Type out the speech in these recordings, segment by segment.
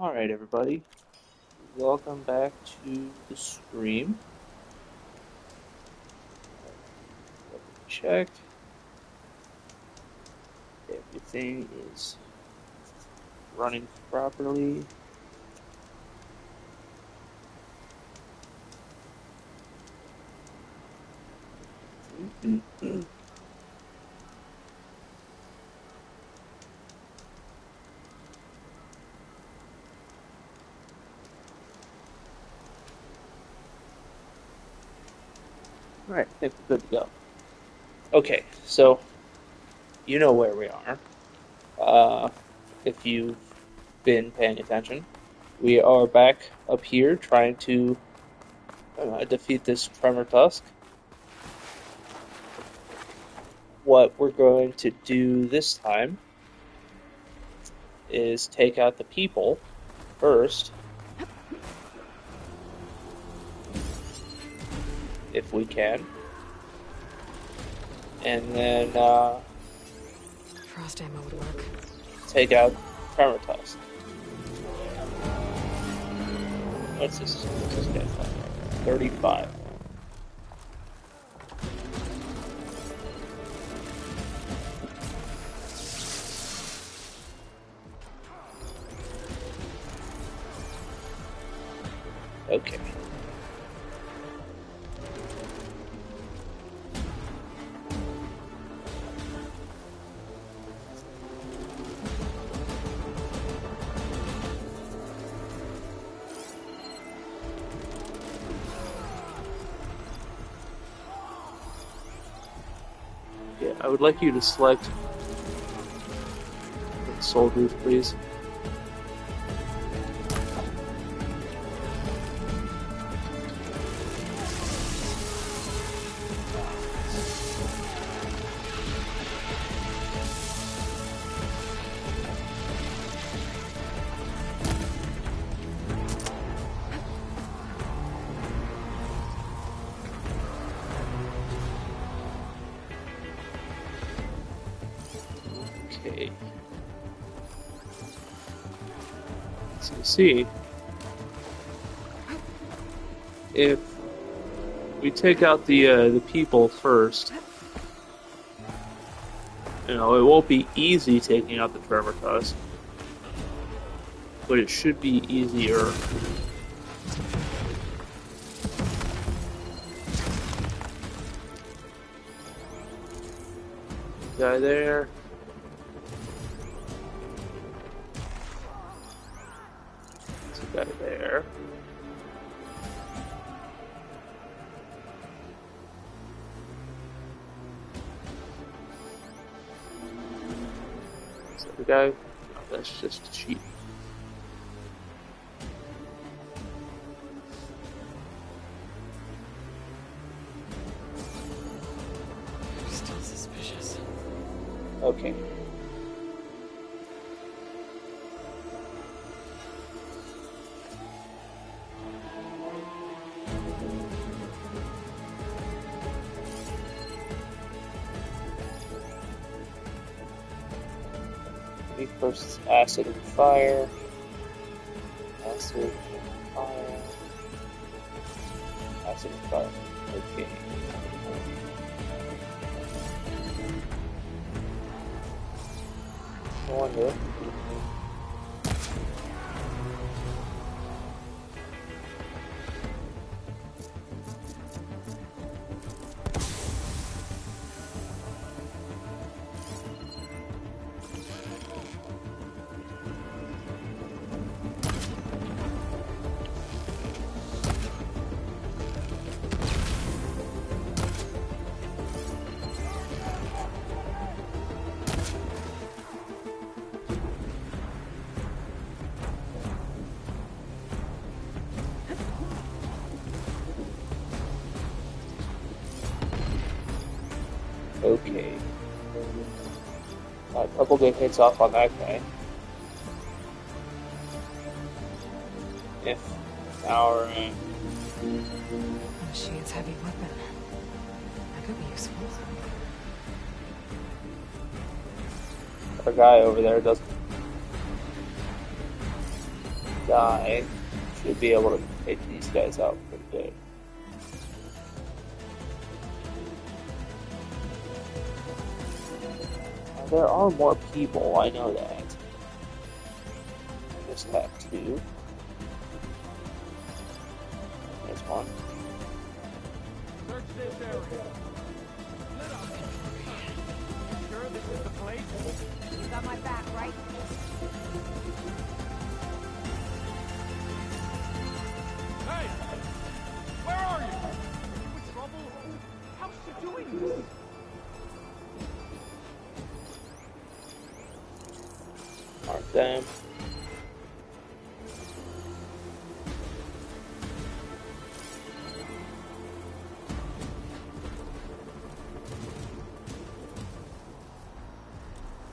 Alright, everybody. Welcome back to the stream. Double check. Everything is running properly. Alright, I think we're good to go. Okay, so you know where we are. Uh, if you've been paying attention, we are back up here trying to defeat this Tremor Tusk. What we're going to do this time is take out the people first, if we can, and then Frost ammo would work. take out Tremor Tusk. What's this guy fight? 35. Okay. Yeah, I would like you to select the soldiers, please. Okay. So you see, if we take out the people first, it won't be easy taking out the Tremor Tusk, but it should be easier. Guy there. There's a guy there. Is that the guy? No, that's just cheap. Still suspicious. Okay. Me first acid and fire. Acid and fire. Acid and fire. Okay. I wonder. Okay. A couple good hits off on that guy. If our Machine's heavy weapon. That could be useful. our guy over there doesn't guy should be able to take these guys out pretty good. Now, there are more people, I know that. I just have two. There's one. Search this area. Lit up. Sure this is the place? You got my back, right? Hey! Where are you? You in trouble? How's she doing this? Mark them.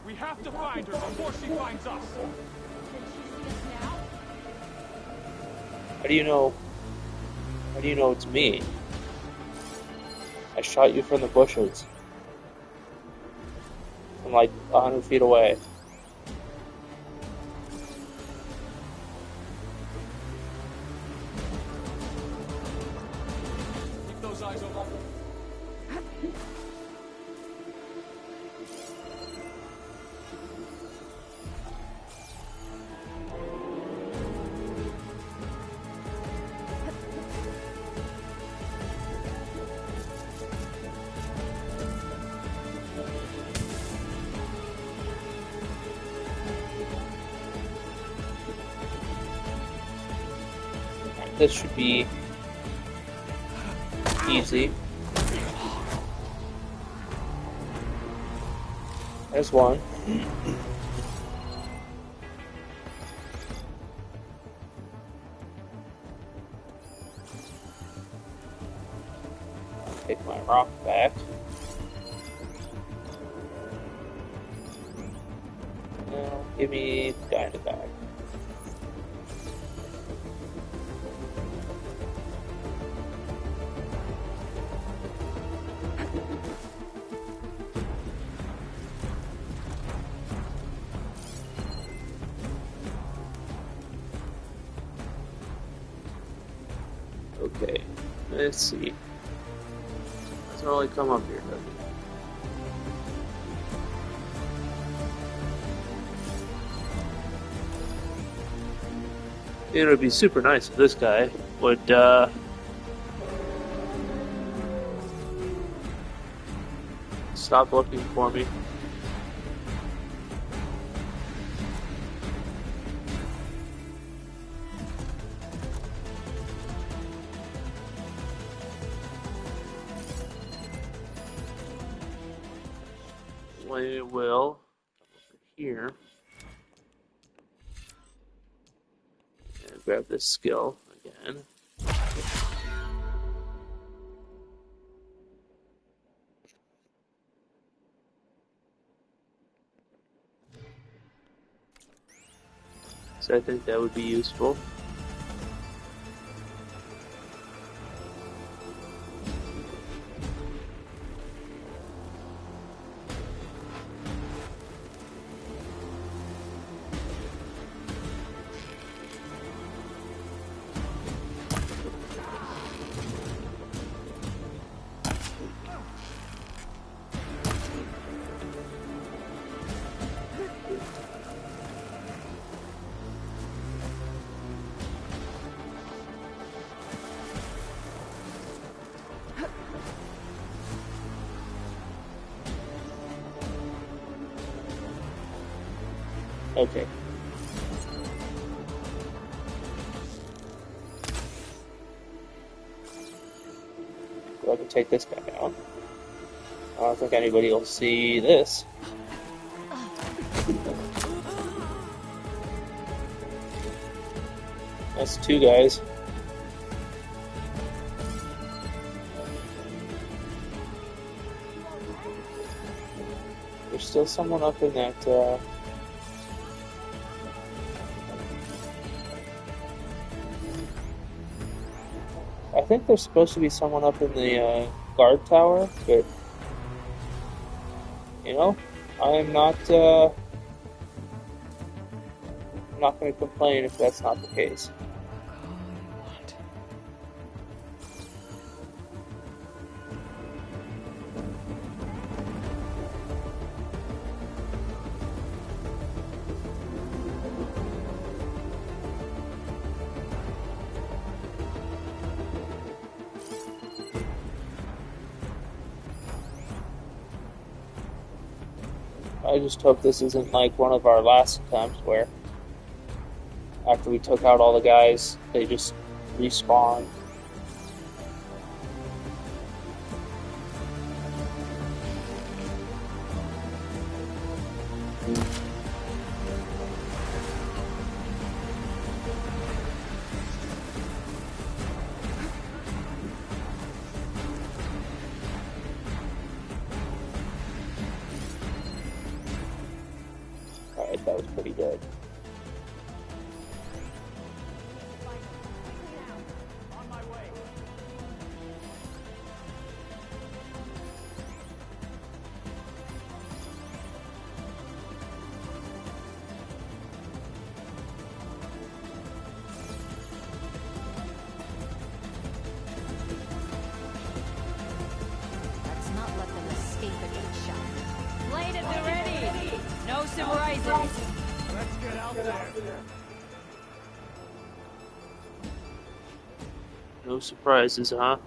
We have to find her before she finds us. Can she see us now? How do you know? How do you know it's me? I shot you from the bushes. From like 100 feet away. Keep those eyes open. This should be easy. There's one. Take my rock back. Now, give me the dynamite back. Okay, let's see. Doesn't really come up here, does it? It would be super nice if this guy would, stop looking for me. We will come over here and grab this skill again. So I think that would be useful. Okay. Go ahead and take this guy out. I don't think anybody will see this. That's two guys. There's still someone up in that, I think there's supposed to be someone up in the guard tower, but you know, I am not I'm not going to complain if that's not the case. Look all you want. I just hope this isn't like one of our last attempts where after we took out all the guys, they just respawn. Alright, that was pretty good. On my way. Let's not let them escape against shot. Blade at the ready. No surprises. Let's get out there. No surprises, huh?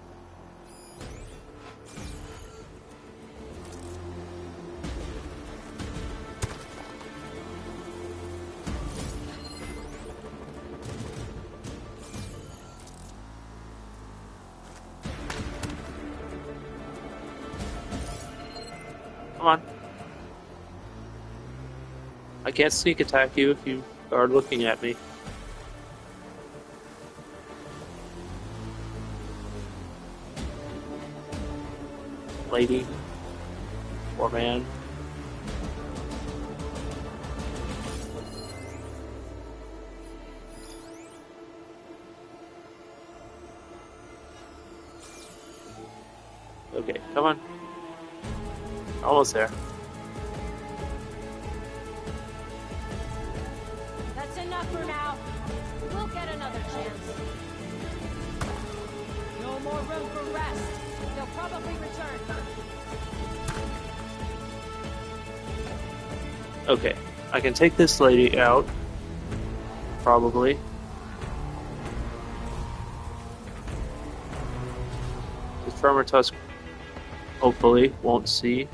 Come on. I can't sneak attack you if you are looking at me. Lady. Or man. Okay, come on. Almost there. That's enough for now. We'll get another chance. No more room for rest. They'll probably return. Okay, I can take this lady out. Probably. The Firmer Tusk hopefully won't see.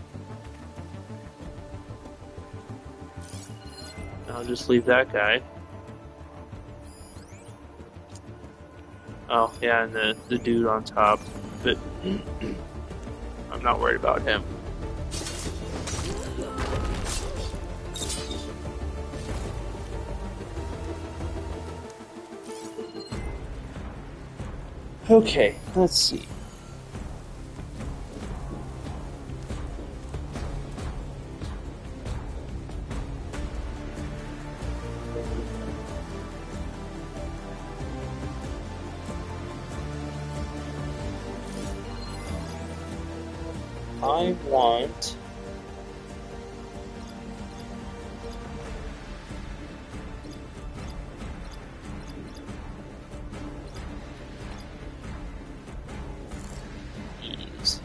I'll just leave that guy. Oh, yeah, and the dude on top. But I'm not worried about him. Okay, let's see. I want these.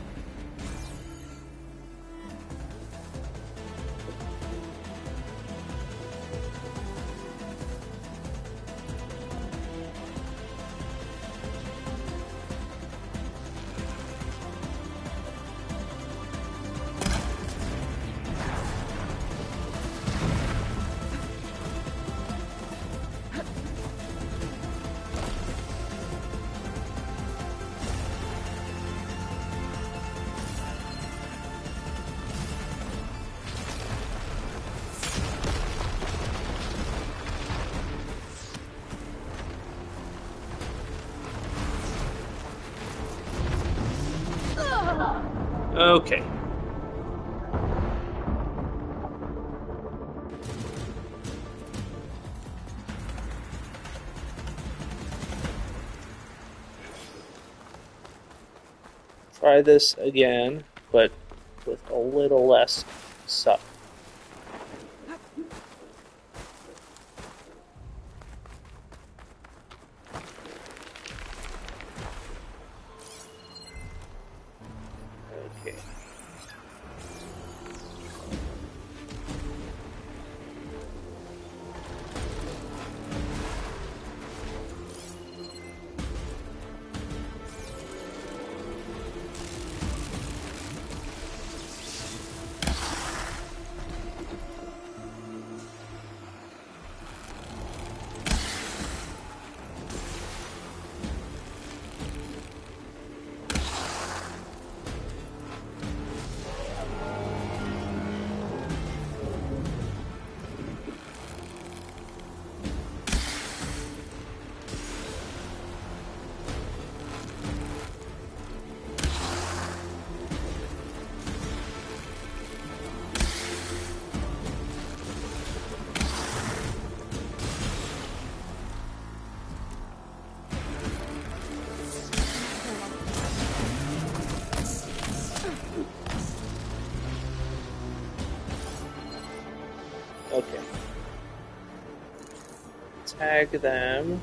Okay. Try this again, but with a little less stuff. tag them.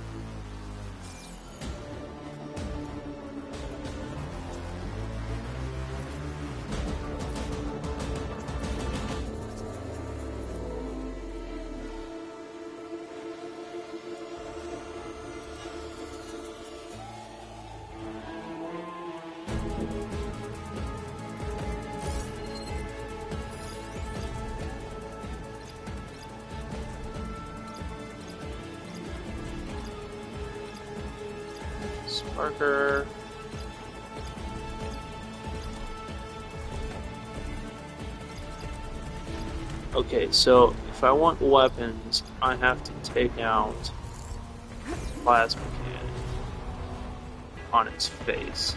Sparker. Okay, so if I want weapons, I have to take out plasma cannon on its face.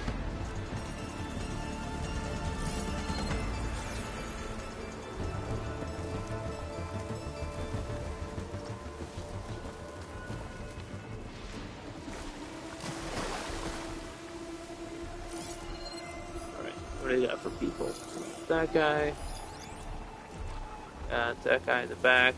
Alright, what do you got for people? That guy. That guy in the back.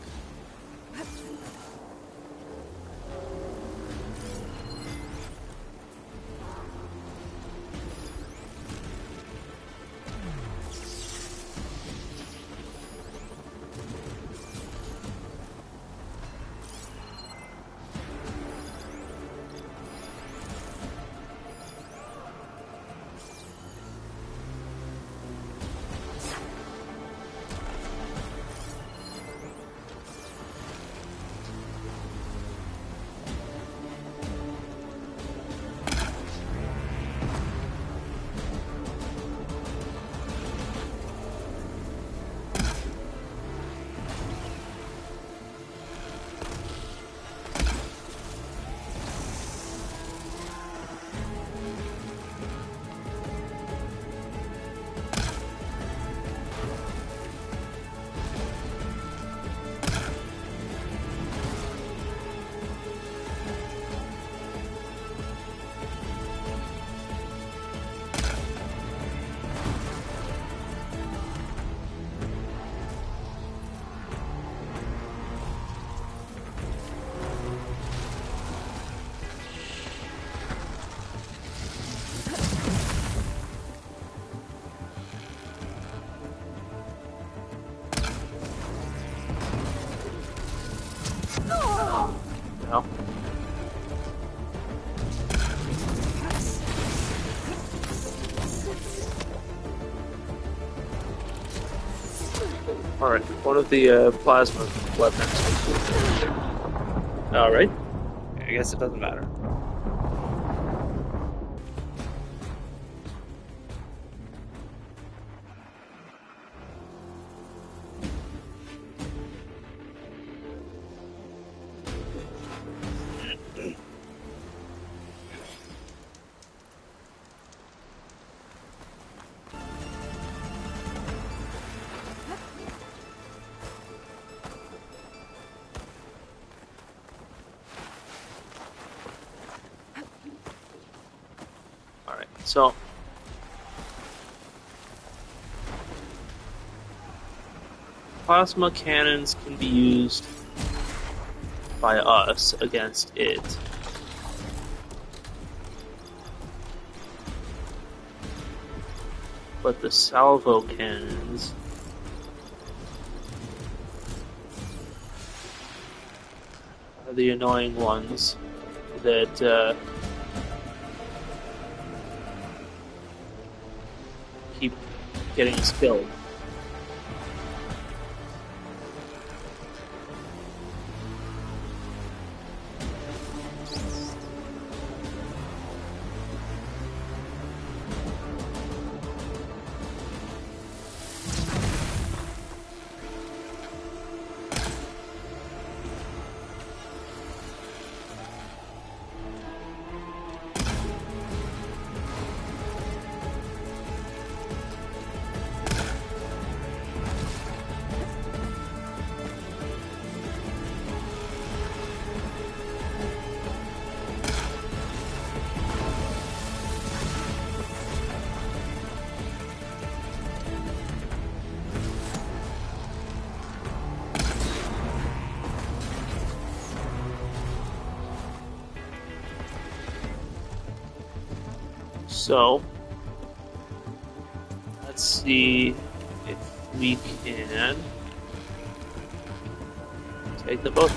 No. Alright, one of the plasma weapons. Alright. I guess it doesn't matter. Alright, so plasma cannons can be used by us against it. But the salvo cannons are the annoying ones that keep getting us killed. So, let's see if we can take the boat.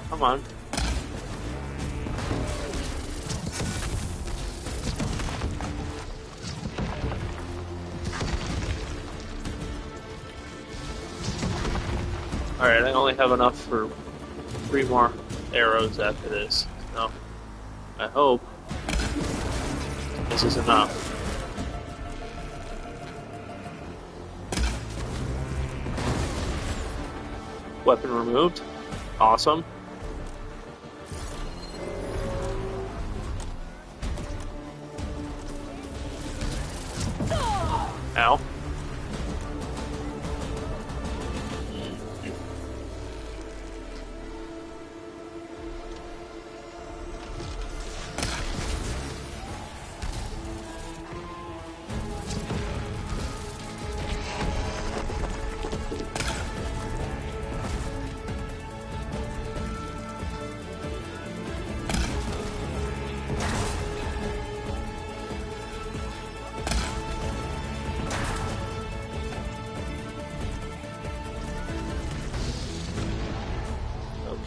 Come on. Alright, I only have enough for 3 more arrows after this. So, I hope this is enough. Weapon removed. Awesome. Ow.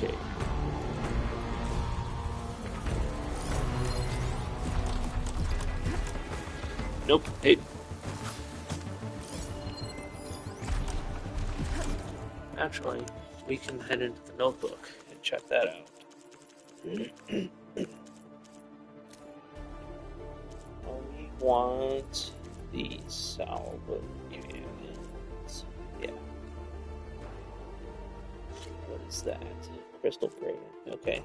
Okay. Nope. Hey. Actually, we can head into the notebook and check that out. We want the salvage. Yeah. What is that? Crystal gradient. Okay.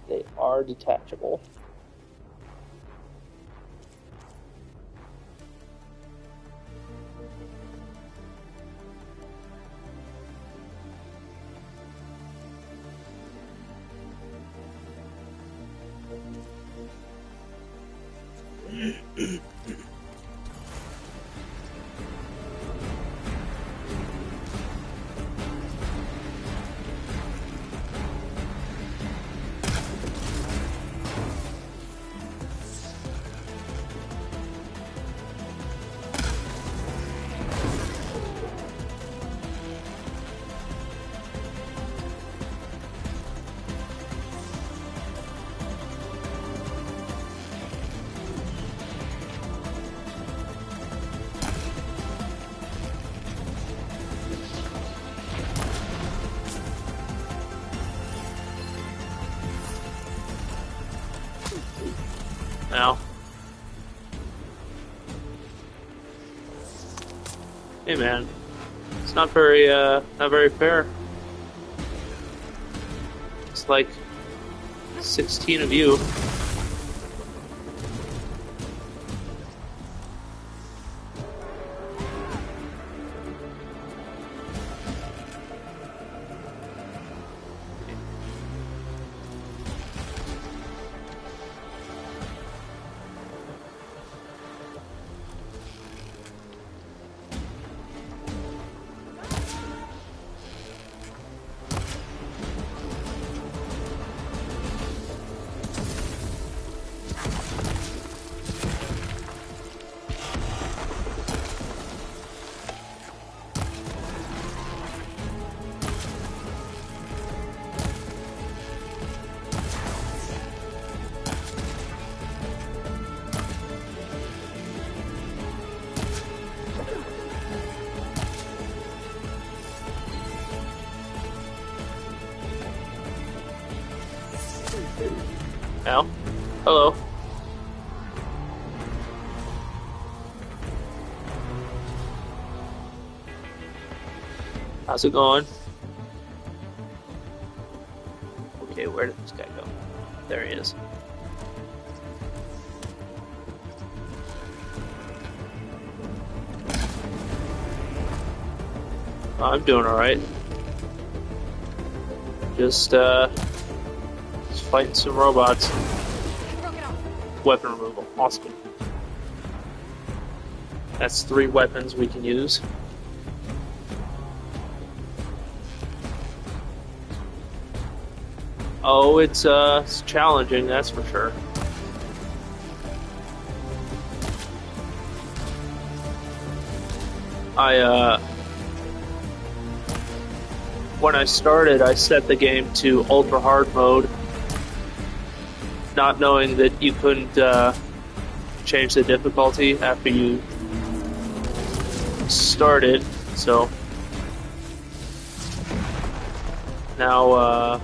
They are detachable. Now. Hey man. It's not very fair. It's like 16 of you. now. Hello. How's it going? Okay, where did this guy go? There he is. I'm doing alright. Just fighting some robots. Weapon removal. Awesome. That's 3 weapons we can use. Oh, it's challenging, that's for sure. When I started, I set the game to ultra hard mode, not knowing that you couldn't change the difficulty after you started. So now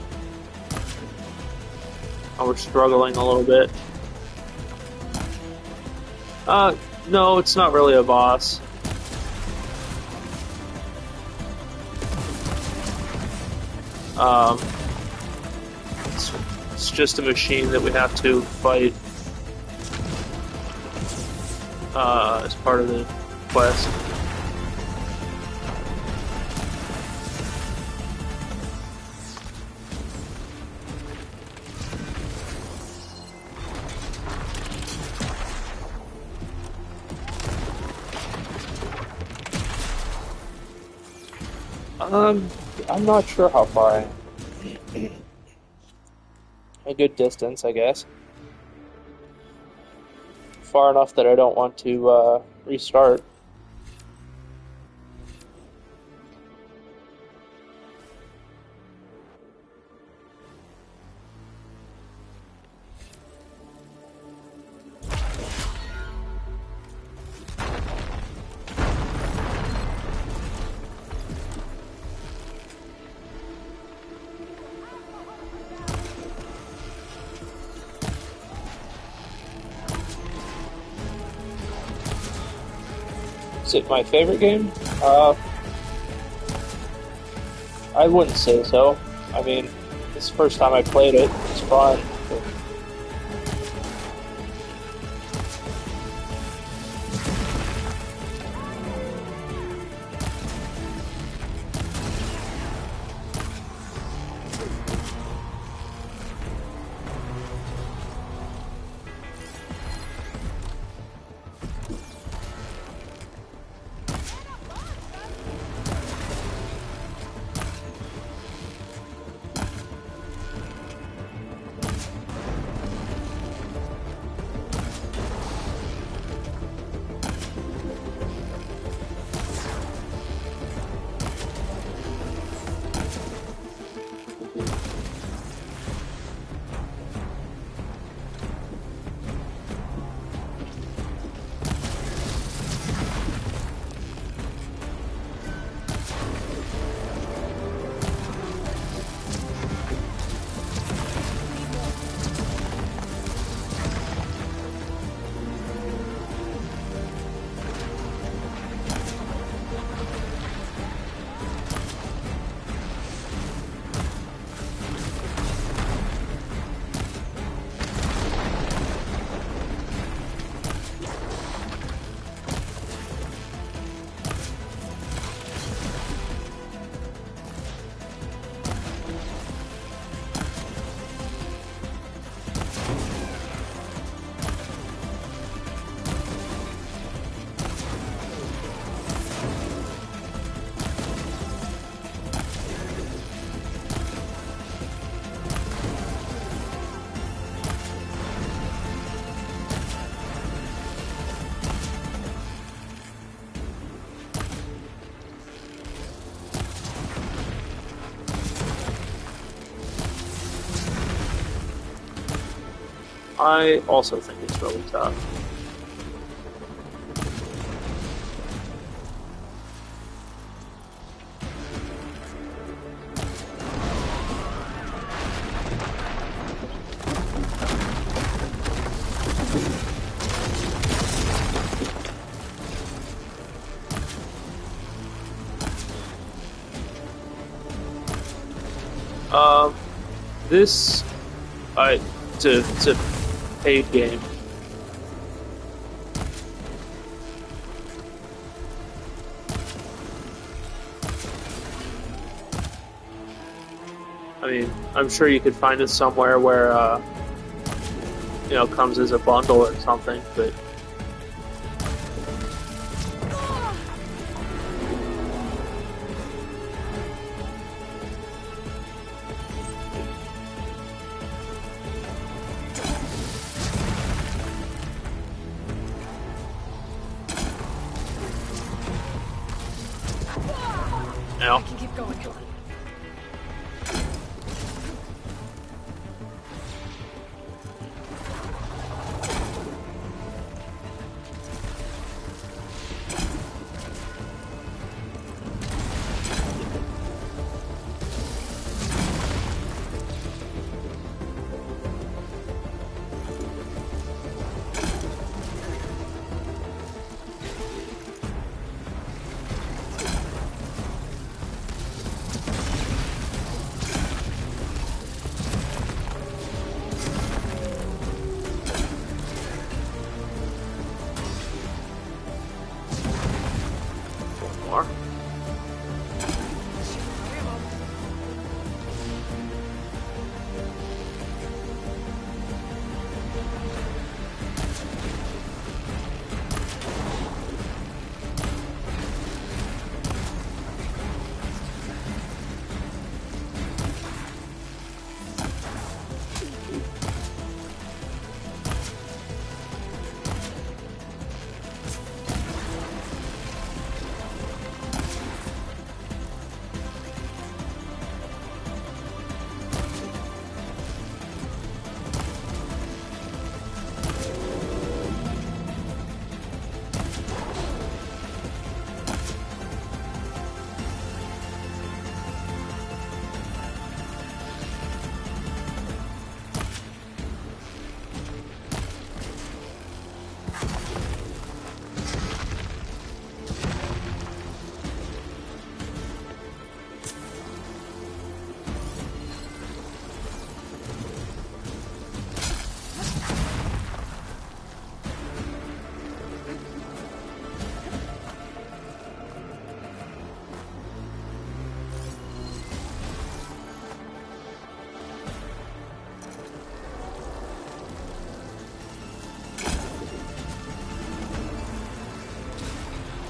we're struggling a little bit. No, it's not really a boss. It's just a machine that we have to fight as part of the quest. I'm not sure how far I am. A good distance, I guess. Far enough that I don't want to restart. Is it my favorite game? I wouldn't say so. I mean, this is the first time I played it. It's fun. I also think it's really tough. This, it's a paid game. I mean, I'm sure you could find it somewhere where, you know, it comes as a bundle or something, but... I can keep going. More.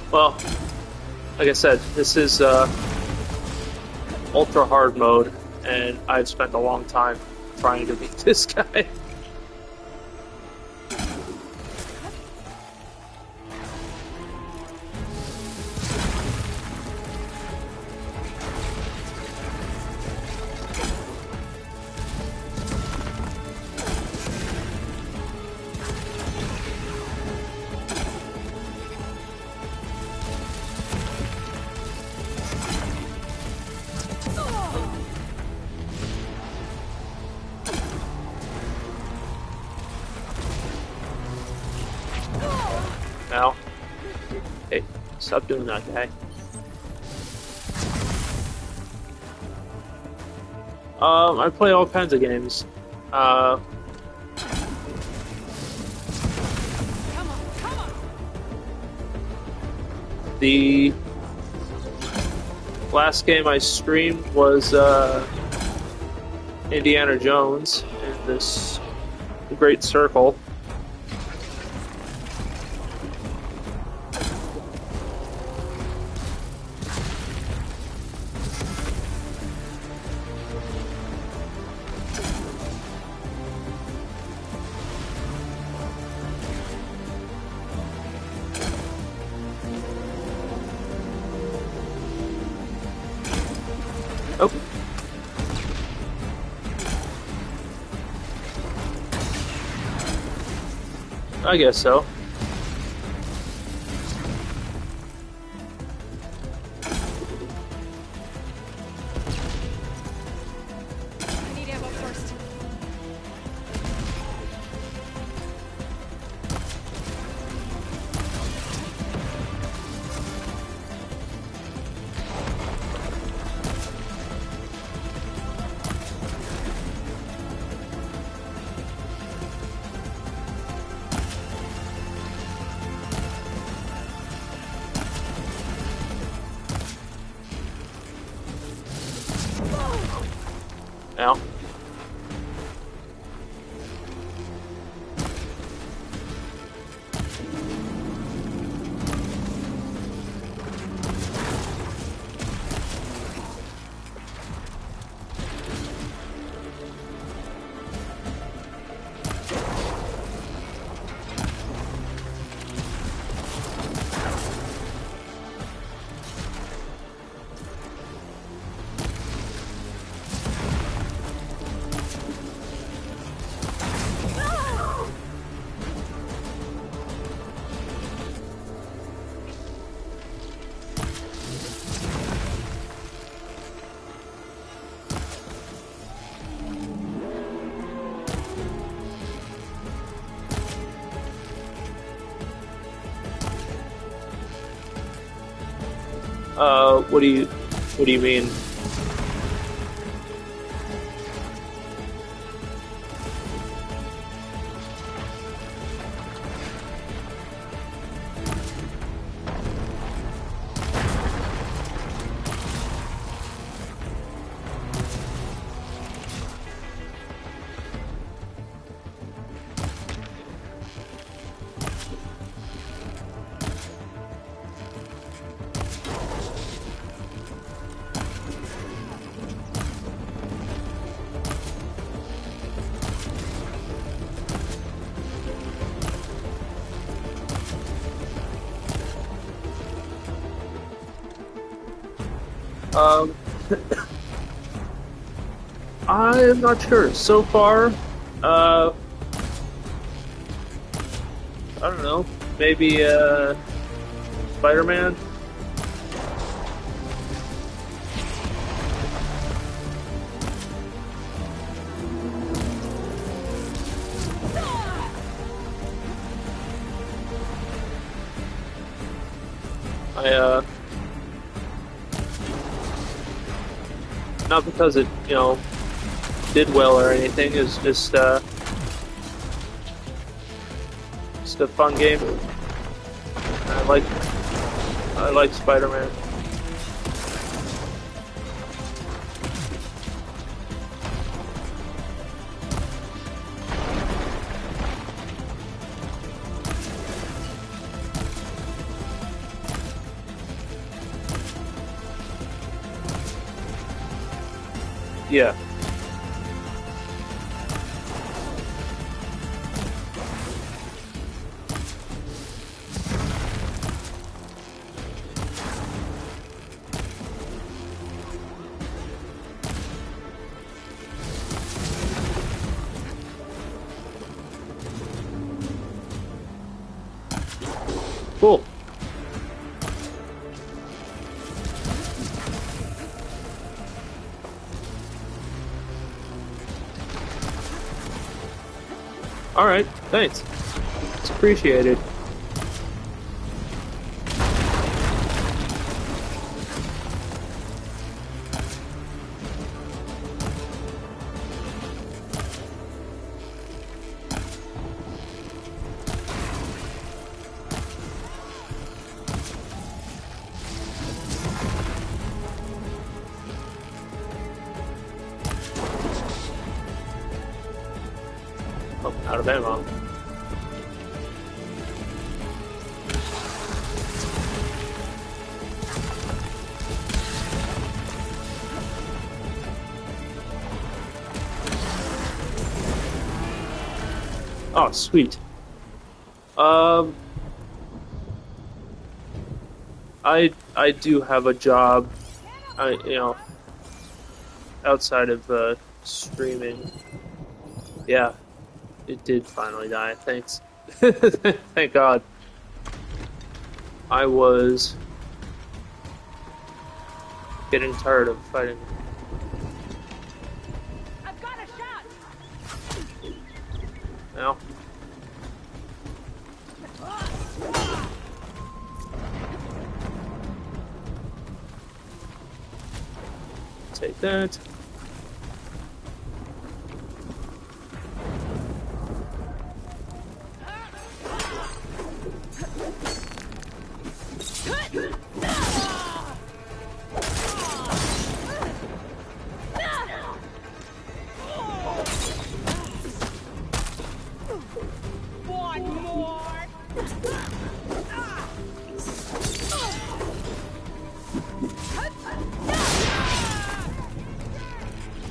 Well, like I said, this is ultra hard mode, and I've spent a long time trying to beat this guy. Now, hey, stop doing that, guy. I play all kinds of games. Come on. The last game I streamed was Indiana Jones in this Great Circle. Oh. I guess so. I need ammo first. Now. What do you mean? Um, I'm not sure. So far, I don't know. Maybe Spider-Man. Not because it, did well or anything. It's just a fun game. I like Spider-Man. Yeah. Cool. Alright, thanks. It's appreciated. Oh, out of ammo. Oh, sweet. I do have a job. Outside of streaming. Yeah, it did finally die. Thanks. Thank God. I was getting tired of fighting. I've got a shot. Now. Take that.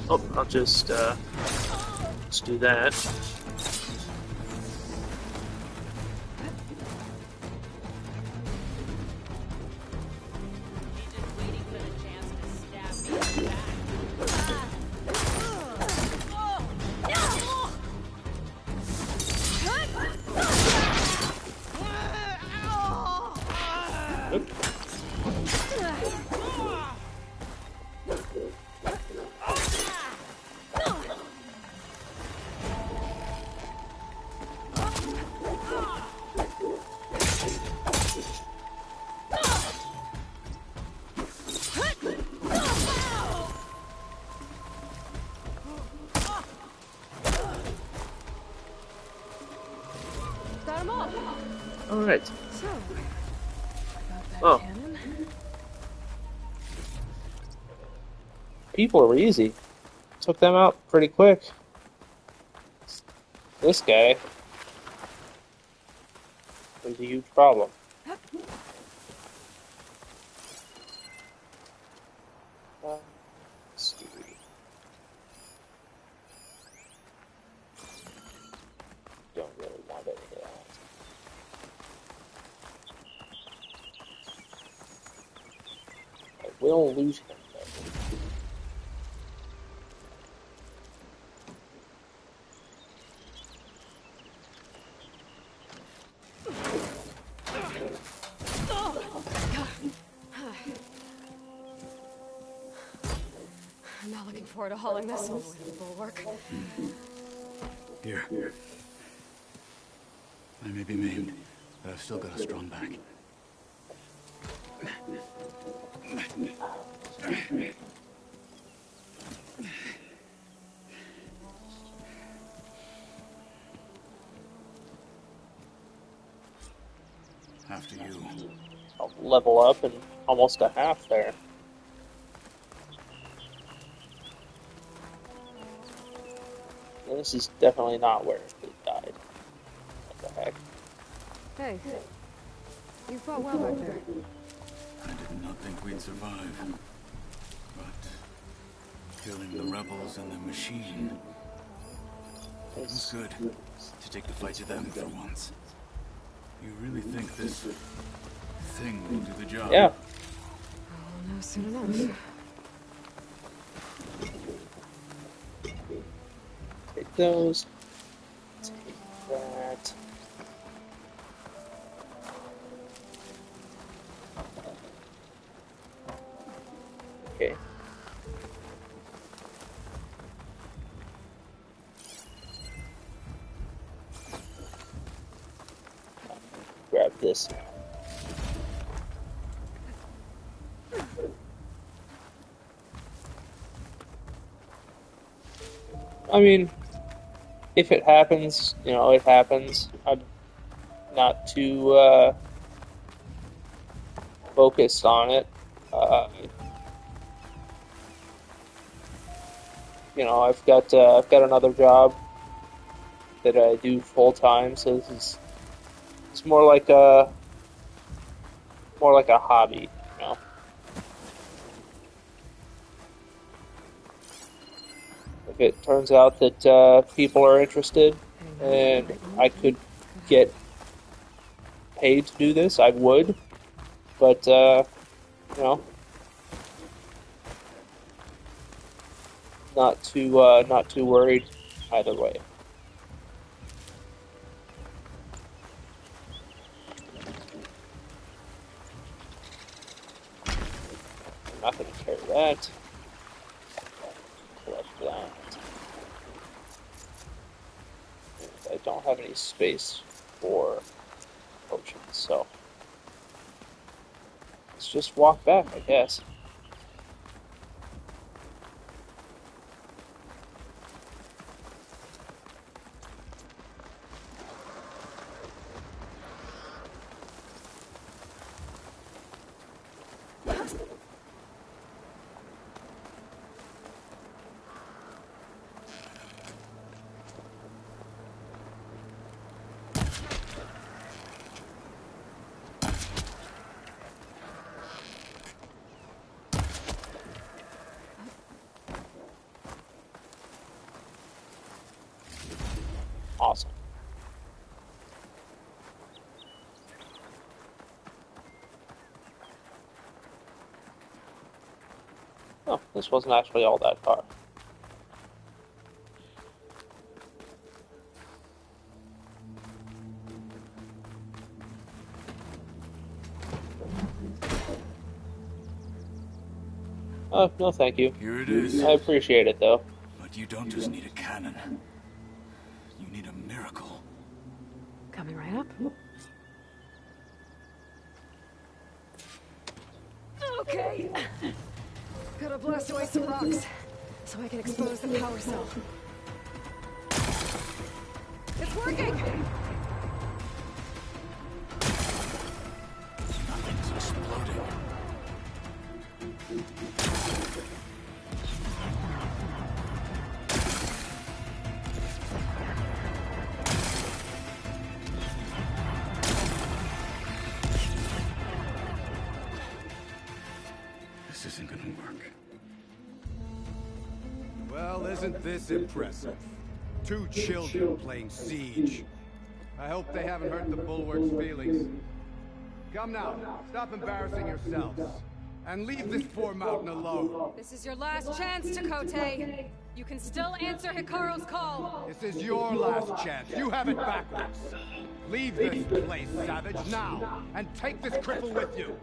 Oh, I'll just let's do that. He's just waiting for the chance to stab me in the back. Got 'em all. All right. So, about that Oh. cannon. People are easy. Took them out pretty quick. This guy was a huge problem. Let's see. Don't really want any of that. I will lose him though. I'm not looking forward to hauling this all the way to the bulwark. Here. I may be maimed, but I've still got a strong back. After you. I'll level up and almost a half there. And this is definitely not where it died. What the heck? Hey, you fought well back there. I did not think we'd survive. But killing the rebels and the machine, it was good to take the fight to them for once. You really think this thing will do the job? Yeah. I'll know soon enough. Take those. Take that. Okay. Grab this now. I mean, if it happens, you know, it happens. I'm not too focused on it. You know, I've got another job that I do full time, so this is it's more like a hobby, you know. If it turns out that people are interested and I could get paid to do this, I would. But you know, not too worried either way. I'm not going to carry that. Collect that. I don't have any space for potions, so let's just walk back, I guess. Oh, this wasn't actually all that far. Oh, no thank you. Here it is. I appreciate it, though. But you don't just need a cannon. You need a miracle. Coming right up. Okay. Gotta blast away some rocks, so I can expose the power cell. It's working! Nothing's exploding. This isn't gonna work. Well, isn't this impressive? 2 children playing Siege. I hope they haven't hurt the Bulwark's feelings. Come now, stop embarrassing yourselves. And leave this poor mountain alone. This is your last chance, Chakotay. You can still answer Hikaru's call. This is your last chance. You have it backwards. Leave this place, Savage, now. And take this cripple with you.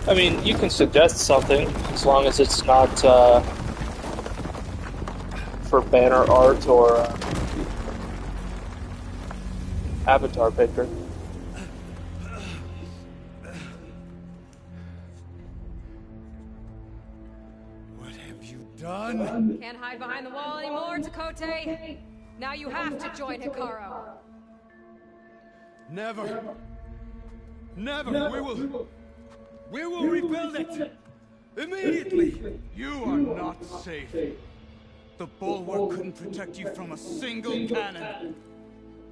I mean, you can suggest something, as long as it's not, for banner art or, avatar picture. What have you done? Can't hide behind the wall anymore, Chakotay. Now you have to join Hikaru. Never. Never. We will rebuild it. Immediately. You are not safe. The Bulwark couldn't protect you from a single cannon,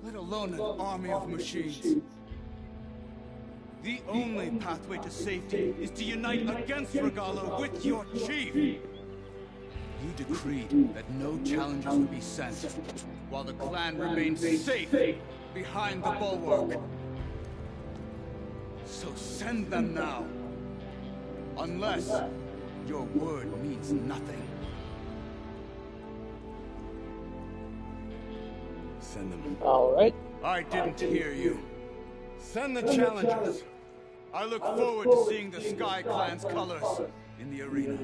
let alone an army of machines. The only pathway to safety is to unite against Regalo with your chief. You decreed that no challengers would be sent, while the clan remained safe behind the Bulwark. So send them now. Unless your word means nothing. Send them. Alright. I didn't hear you. Send the challengers. I look forward to seeing the Sky Clan's colors in the arena.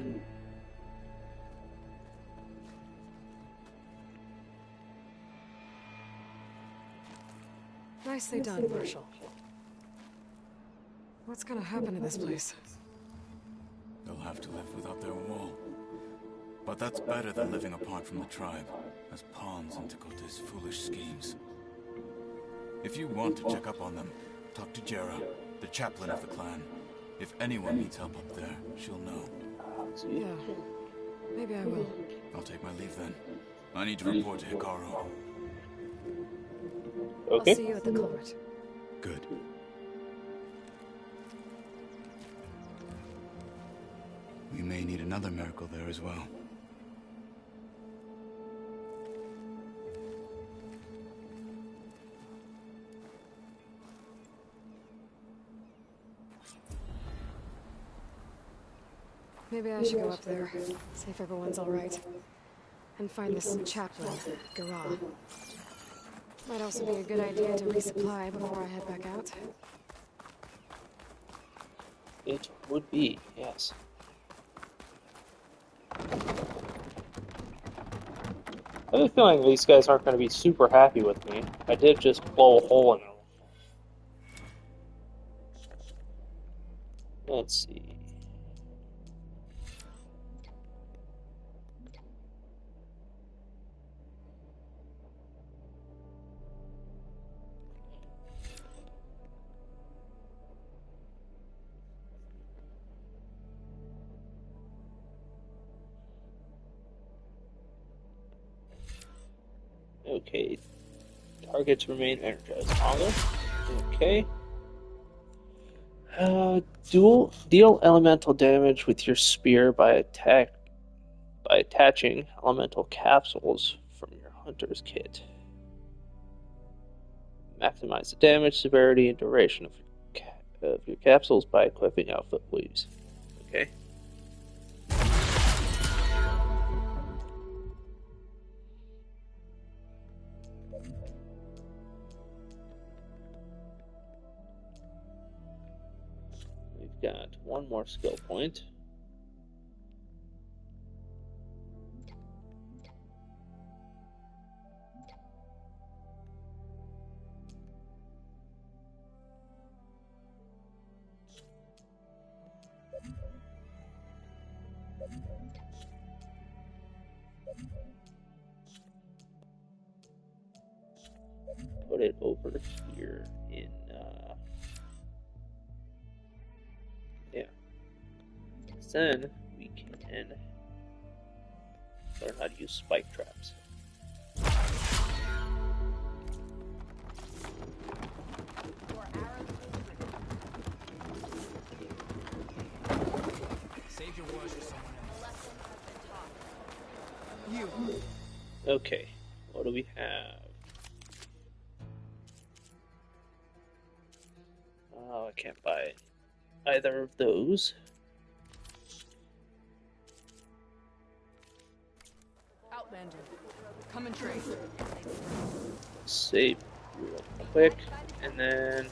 Nicely done, Marshal. What's gonna happen to this place? They'll have to live without their wall. But that's better than living apart from the tribe, as pawns in Chakotay's foolish schemes. If you want to check up on them, talk to Jera, the chaplain of the clan. If anyone needs help up there, she'll know. Yeah, maybe I will. I'll take my leave then. I need to report to Hikaru. Okay. I'll see you at the culvert. Good. We may need another miracle there as well. Maybe I should go up there, see if everyone's alright. And find this chaplain, Garah. Might also be a good idea to resupply before I head back out. It would be, yes. I have a feeling these guys aren't going to be super happy with me. I did just blow a hole in them. Let's see. Okay. Targets remain energized longer. Okay. Deal elemental damage with your spear by attaching elemental capsules from your hunter's kit. Maximize the damage, severity, and duration of your capsules by equipping outfit weaves. Okay. We've got one more skill point. Put it over here in, yeah. Then we can learn how to use spike traps. Save your words for someone else. Okay, what do we have? Oh, I can't buy either of those. Outlander, come and trade. Save real quick, and then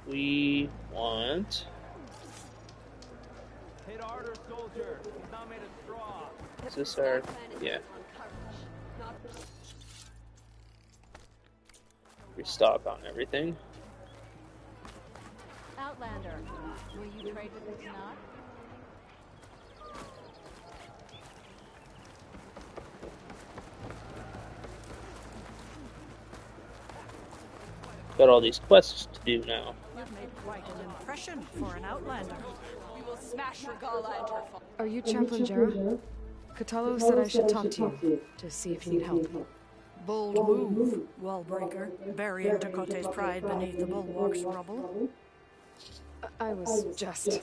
we want. Hit harder, soldier. He's not made of straw. Is this our? Yeah. Restock on everything. Outlander, will you trade with the Knot? Got all these quests to do now. You've made quite an impression for an Outlander. We will smash Regala and her Are you Chaplain Jera? Katalo said I should talk to you, to see if you need help. Bold move, Wallbreaker. Burying Tekote's pride beneath the bulwark's rubble. I was just...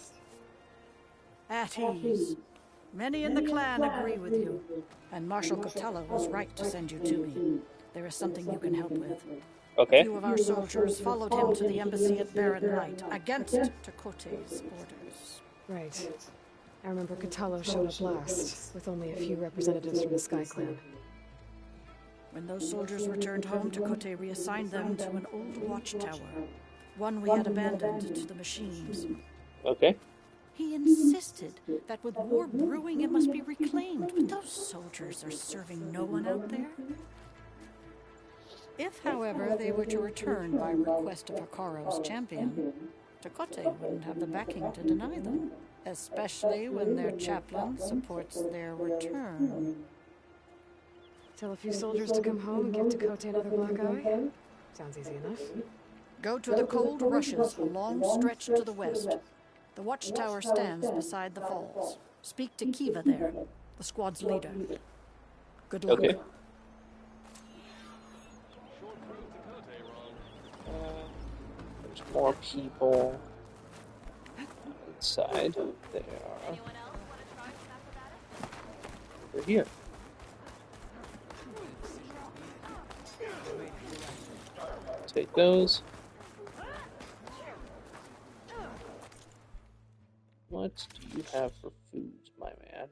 At ease. Many in the clan agree with you, and Marshal Katalo was right to send you to me. There is something you can help with. A Okay. few of our soldiers followed him to the embassy at Barren Light, against Tekote's orders. Right. I remember Katalo showed up last, with only a few representatives from the Sky Clan. When those soldiers returned home, Tekote reassigned them to an old watchtower, one we had abandoned to the machines. Okay. He insisted that with war brewing it must be reclaimed, but those soldiers are serving no one out there. If, however, they were to return by request of Hikaro's champion, Tekote wouldn't have the backing to deny them, especially when their chaplain supports their return. Tell a few soldiers to come home and give Tekote another black eye? Sounds easy enough. Go to the Cold Rushes, a long stretch to the west. The watchtower stands beside the falls. Speak to Kiva there, the squad's leader. Good luck. Okay. There's more people inside. They are over here. Take those. What do you have for foods, my man?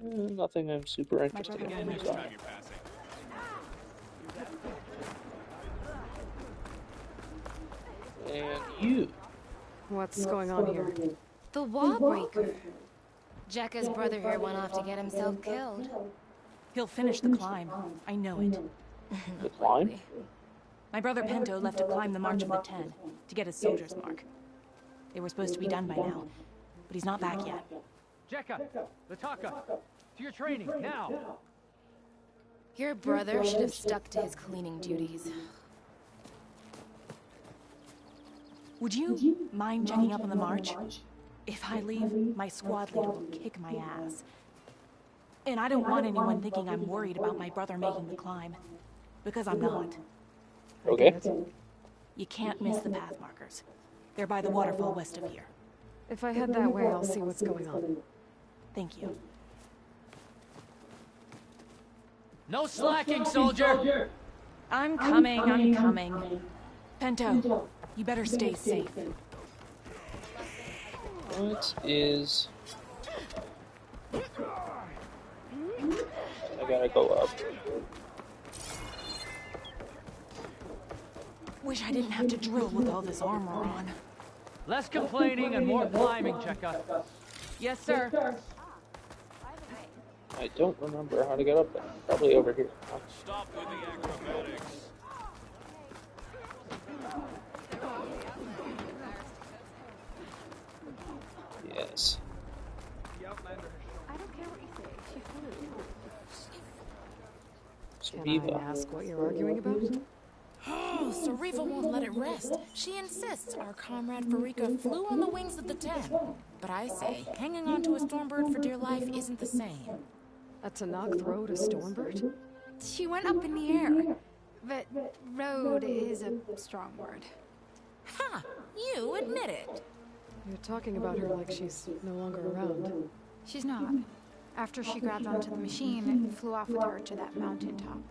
Nothing I'm super interested in. So. And you. What's going on here? The Wallbreaker. Jekka's brother here went off to get himself killed. He'll finish the climb. I know it. The climb? My brother Pento left to climb the March of the Ten, to get his soldier's mark. They were supposed to be done by now, but he's not back yet. Jekka, Lataka, to your training, now! Your brother should have stuck to his cleaning duties. Would you mind checking up on the march? If I leave, my squad leader will kick my ass. And I don't want anyone thinking I'm worried about my brother making the climb. Because I'm not. Okay. You can't miss the path markers. They're by the waterfall west of here. If I head that way, I'll see what's going on. Thank you. No slacking, soldier! I'm coming. Pinto, you better stay safe. What is... I gotta go up. Wish I didn't have to drill with all this armor on. Less complaining and more climbing, Cheka. Yes, sir. I don't remember how to get up there. Probably over here. Huh? Stop with the acrobatics. Yes. I don't care what you say. She flew. Sariva. Can I ask what you're arguing about? Oh, Sariva won't let it rest. She insists our comrade Farika flew on the wings of the 10. But I say, hanging on to a Stormbird for dear life isn't the same. A Tanakh throwed a Stormbird? She went up in the air. But road is a strong word. Ha! You admit it. You're talking about her like she's no longer around. She's not. After she grabbed onto the machine, it flew off with her to that mountaintop.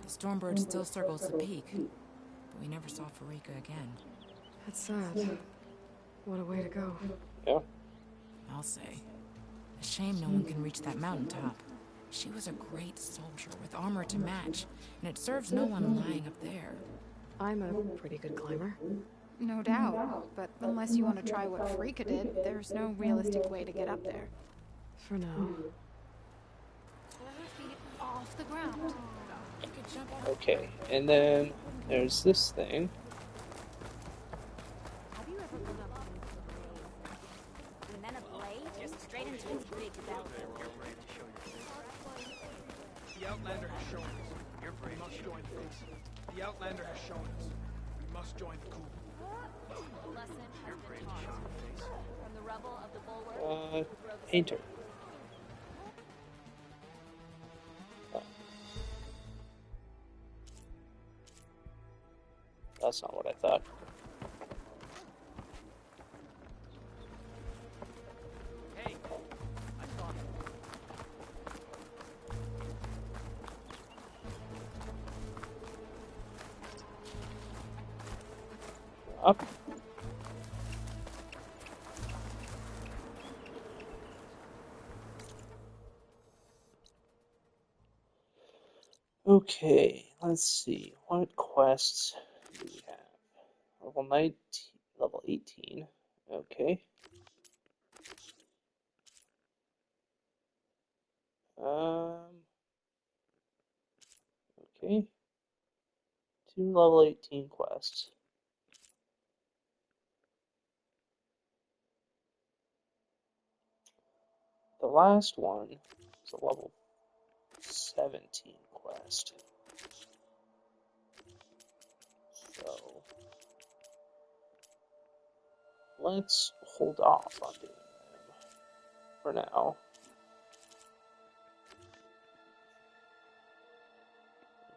The Stormbird still circles the peak. But we never saw Farika again. That's sad. What a way to go. Yeah. I'll say. A shame no one can reach that mountaintop. She was a great soldier with armor to match, and it serves no one lying up there. I'm a pretty good climber. No doubt. But unless you want to try what Farika did, there's no realistic way to get up there. For now. Pull her feet off the ground. You could jump off. Okay, and then there's this thing. Have you ever been up and then a blade just straight into its big belly? The Outlander has shown us. We must join this. The Outlander has shown us. We must join the coup. A lesson has been taught. From the rubble of the bulwark. Painter. Oh. That's not what I thought. Hey, I saw him. Up. Okay, let's see. What quests do we have? Level 19, level 18. Okay. Okay. 2 level 18 quests. The last one is a level 17 quest. So let's hold off on doing them for now.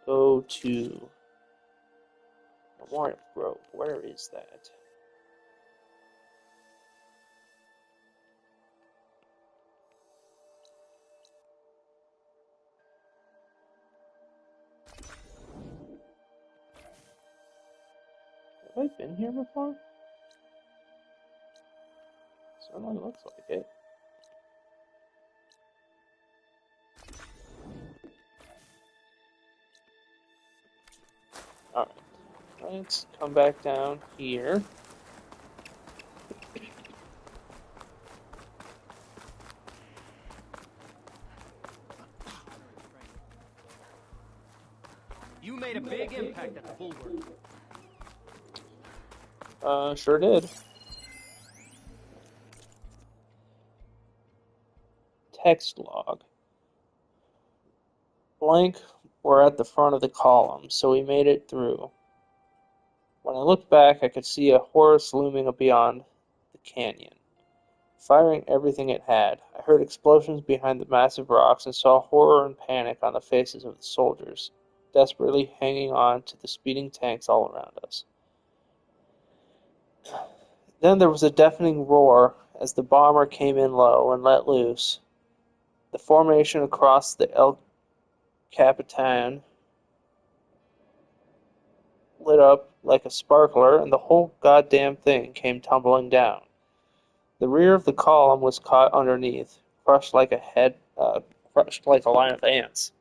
Go to Memorial Grove. Where is that? Have I been here before? Certainly looks like it. Alright, let's come back down here. You made a big impact at the bulwark. Sure did. Text log. Blank, we're at the front of the column, so we made it through. When I looked back, I could see a Horus looming beyond the canyon, firing everything it had. I heard explosions behind the massive rocks and saw horror and panic on the faces of the soldiers, desperately hanging on to the speeding tanks all around us. Then there was a deafening roar as the bomber came in low and let loose. The formation across the El Capitan lit up like a sparkler, and the whole goddamn thing came tumbling down. The rear of the column was caught underneath, crushed like a line of ants.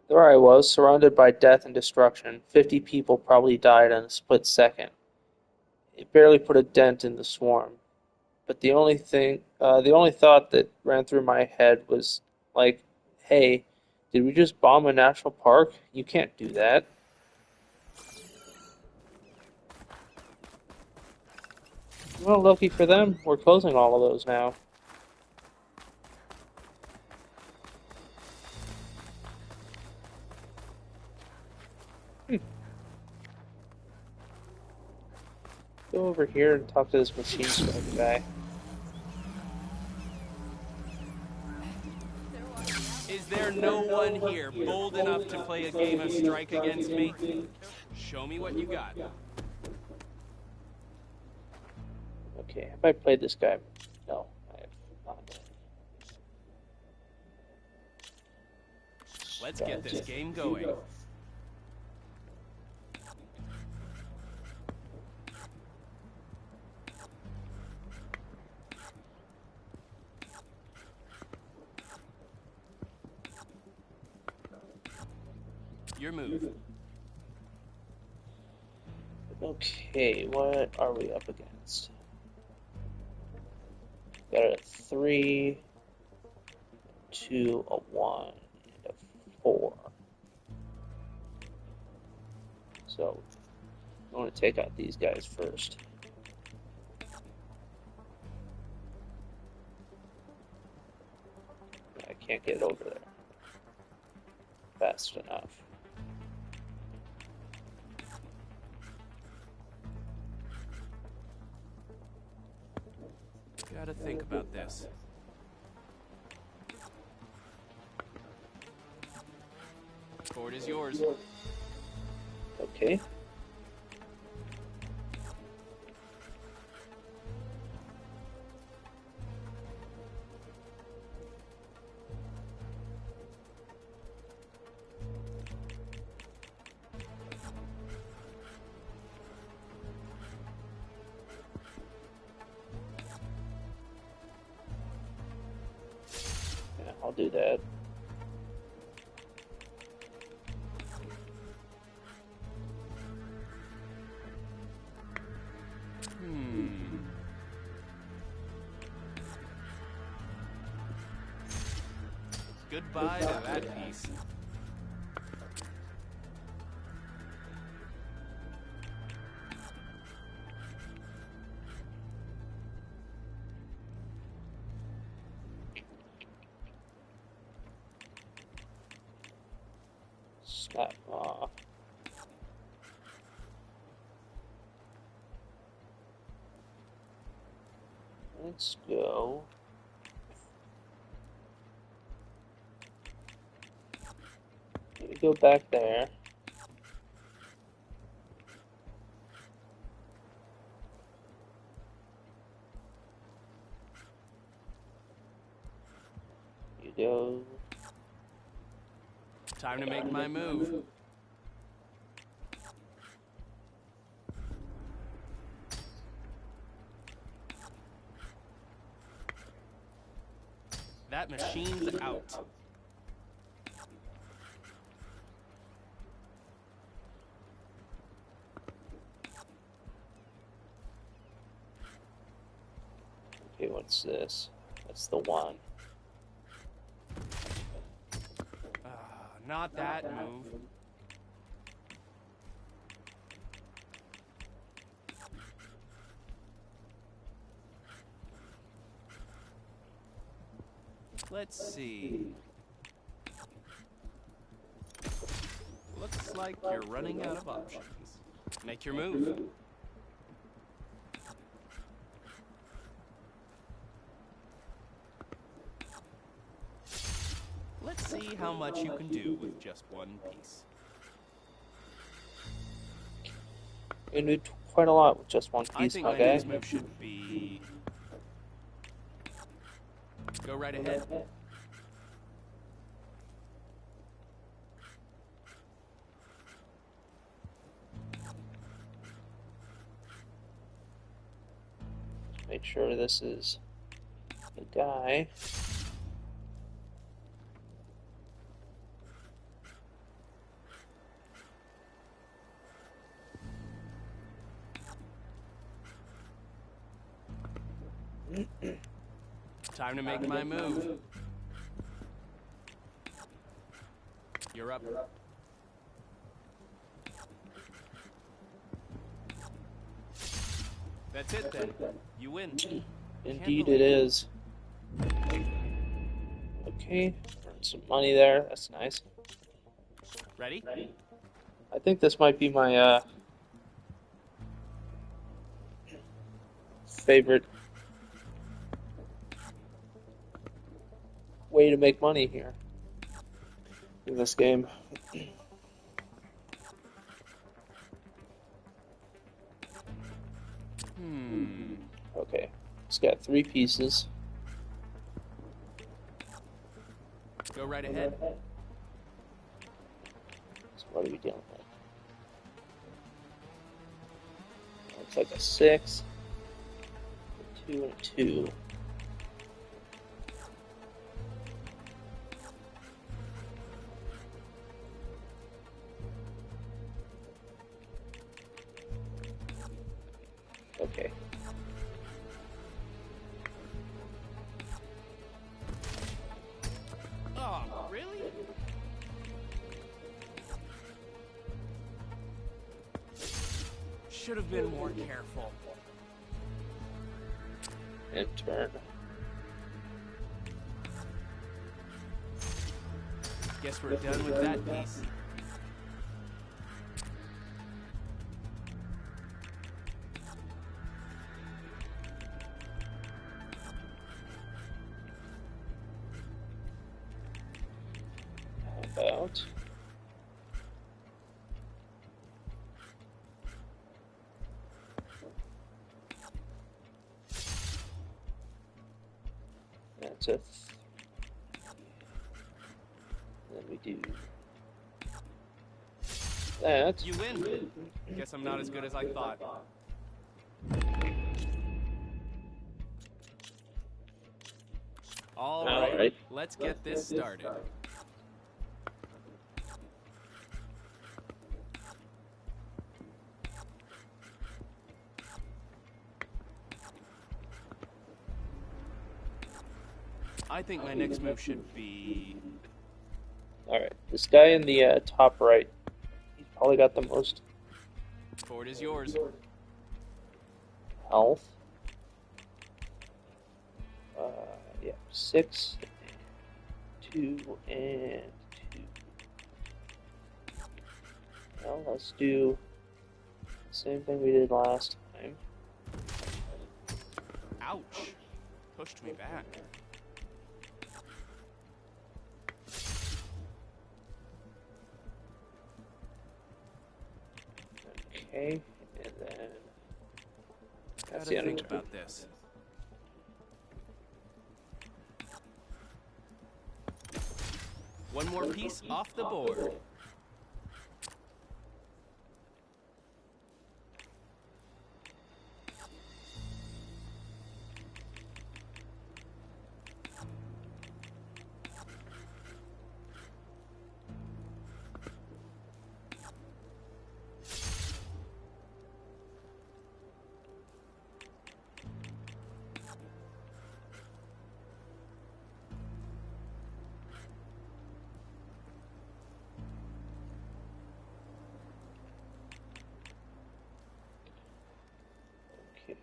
There I was, surrounded by death and destruction. 50 people probably died in a split second. It barely put a dent in the swarm. But the only thought that ran through my head was like, hey, did we just bomb a national park? You can't do that. Well, lucky for them, we're closing all of those now. Go over here and talk to this machine strike guy. Is there no one here bold enough to play a game of strike against me? Show me what you got. Okay, have I played this guy? No, I have not. Let's get this game going. Your move. Okay, what are we up against? Got a 3, 2, a 1, and a 4. So, I want to take out these guys first. I can't get over there fast enough. Gotta think about this. Ford is yours. Okay. I'll do that. Goodbye to that piece. Snap off. Let's go. You go back there. You go. Time to make my move. That machine's out. Okay, what's this? That's the one. Not that move. Let's see. Looks like you're running out of options. Make your move. Let's see how much you can do with just one piece. You can do quite a lot with just one I piece, think my my guy. next move should be... Go right ahead. Make sure this is a guy. Time to make my move. You're up. That's it then. You win. Indeed it is. Okay, earn some money there. That's nice. Ready? I think this might be my favorite way to make money here in this game. Okay, it's got 3 pieces. Go right ahead. So what are we dealing with? Looks like a 6, a 2, and a 2. Okay. Oh, really? Should have been more careful. And turn. Guess we're done with that piece. About that's a then we do that. You win. Guess I'm not as good as I thought. All right, let's get this started. I think my next move should be... Alright, this guy in the top right, he's probably got the most Ford is yours. health. Yeah, 6, 2, and 2. Well, let's do the same thing we did last time. Ouch. Pushed me back. Okay, and then that's Gotta the end think of turn. about this. One more piece off the board. Okay.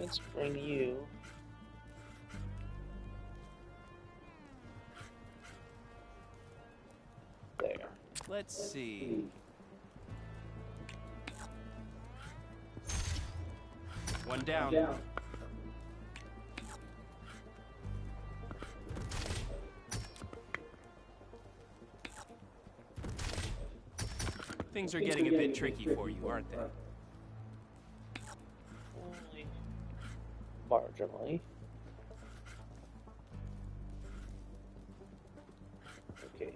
Let's bring you Let's see. One down. Things are getting a bit tricky for you, aren't they? Only marginally. Okay.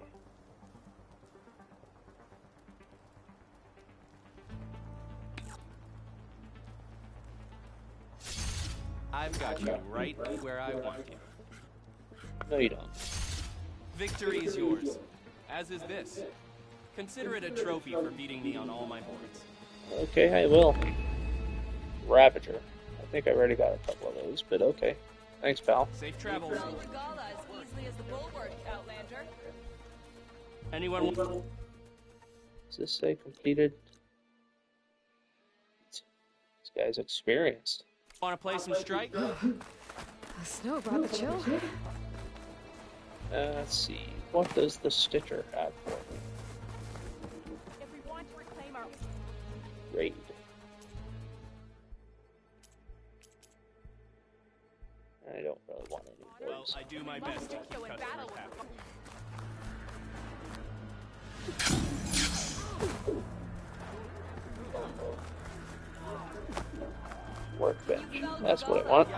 I've got you right where I want you. No, you don't. Victory is yours, as is this. Consider it a trophy for beating me on all my boards. Okay, I will. Ravager. I think I already got a couple of those, but okay. Thanks, pal. Safe travels. Regala as easily as the bulwark, Outlander. Anyone? Does this say completed? This guy's experienced. Want to play some strike? The snow brought the chill. Let's see. What does the Stitcher have for me? If we want to reclaim our Raid. I don't really want any of Well, those. I do my best to keep customers happy. Workbench. That's what I want.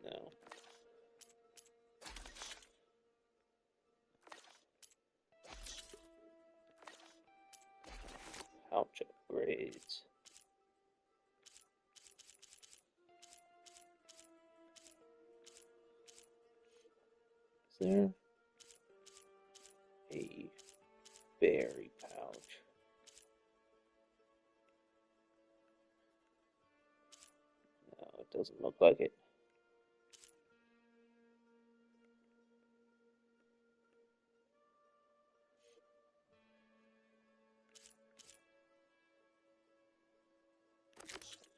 No. Pouch upgrades. Is there a berry pouch? No, it doesn't look like it.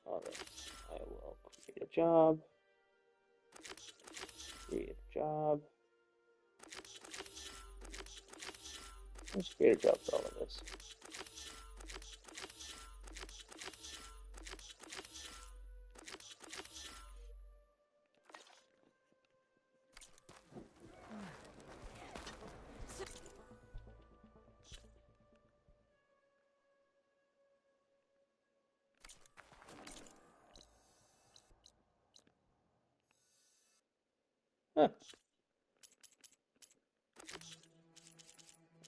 Alright, I will create a job. Create a job. Let's create a job for all of this. Huh.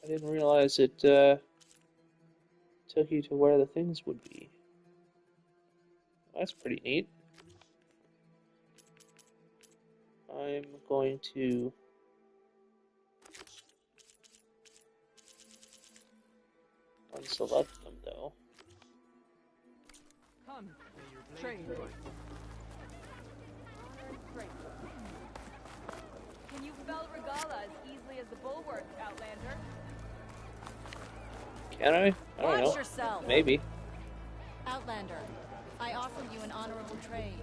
I didn't realize it took you to where the things would be. That's pretty neat. I'm going to unselect them though. Come, trade. Can you fell Regala as easily as the bulwark, Outlander? Can I? I don't know. Watch yourself. Maybe. Outlander, I offer you an honorable trade.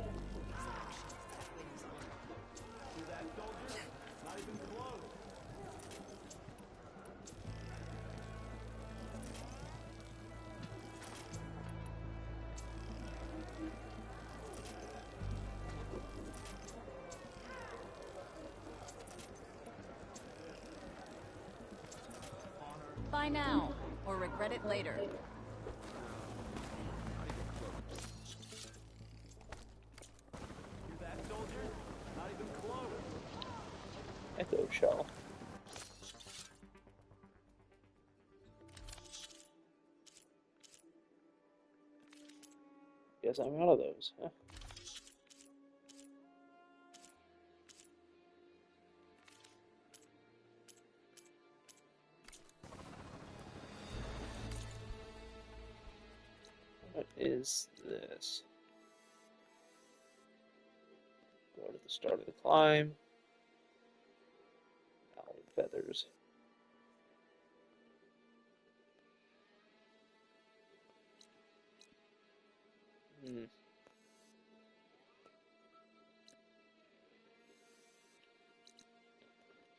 Buy now, or regret it later. Echo shell. Guess I'm out of those, huh? What is this? What at the start of the climb? Owl feathers.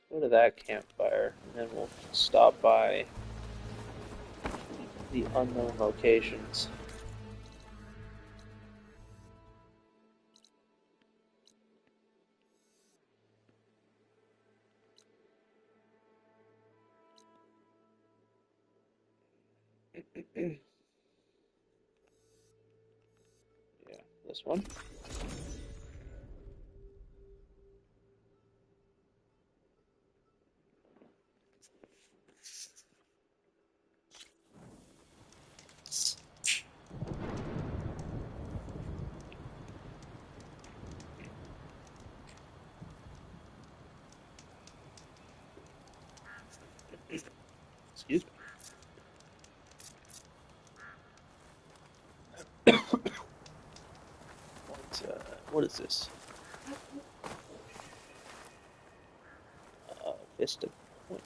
Go to that campfire, and then we'll stop by the unknown locations. Yeah, this one. Excuse me. What is this? Vista Point.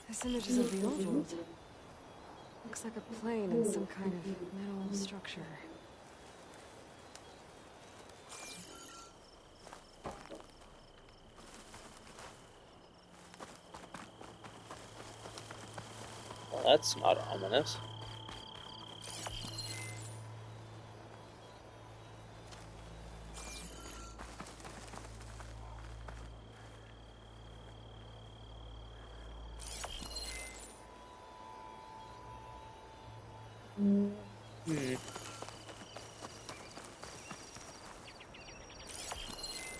This image is of the old world. Looks like a plane in some kind of metal structure. Well, that's not ominous.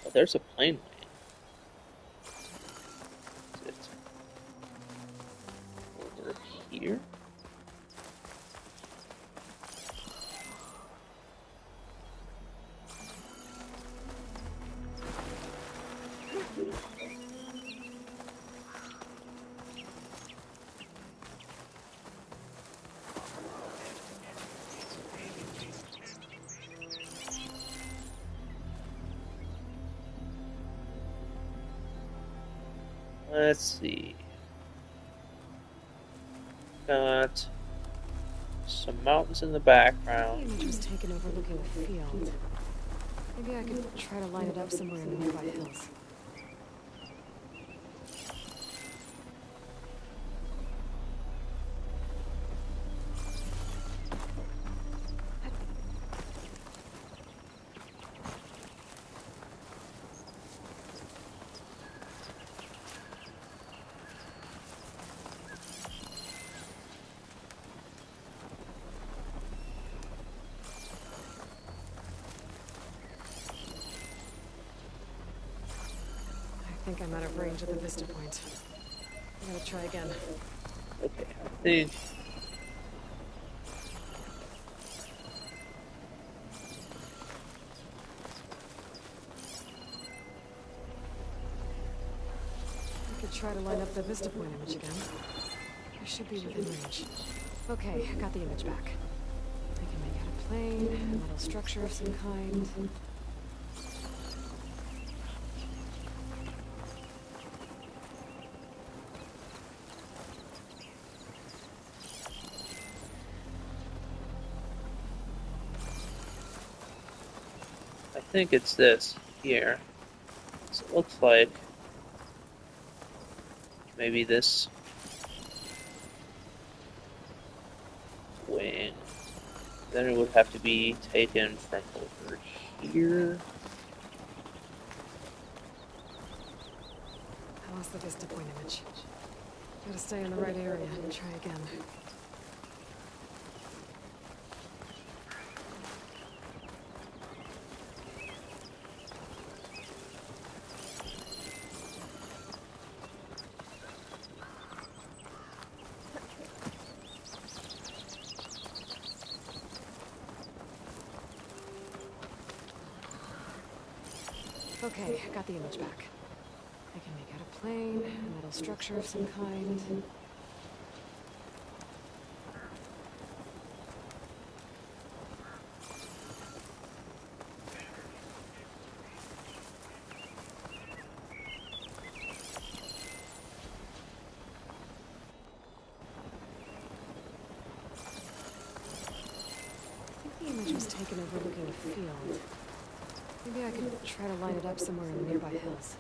Oh, there's a plane lane. Is it over here? Let's see. Got some mountains in the The background. image was taken overlooking a field. Maybe I could try to line it up somewhere in the nearby hills. I think I'm out of range at the Vista Point. I'm gonna try again. Okay, I think. I could try to line up the Vista Point image again. I should be within range. Okay, got the image back. I can make out a plane, a metal structure of some kind. I think it's this here. So it looks like maybe this wing. Then it would have to be taken from over here. I lost the Vista Point image. Gotta stay in the right area and try again. Okay, got the image back. I can make out a plane, a metal structure of some kind. taken overlooking a field. Maybe I could try to line it up somewhere in the nearby hills.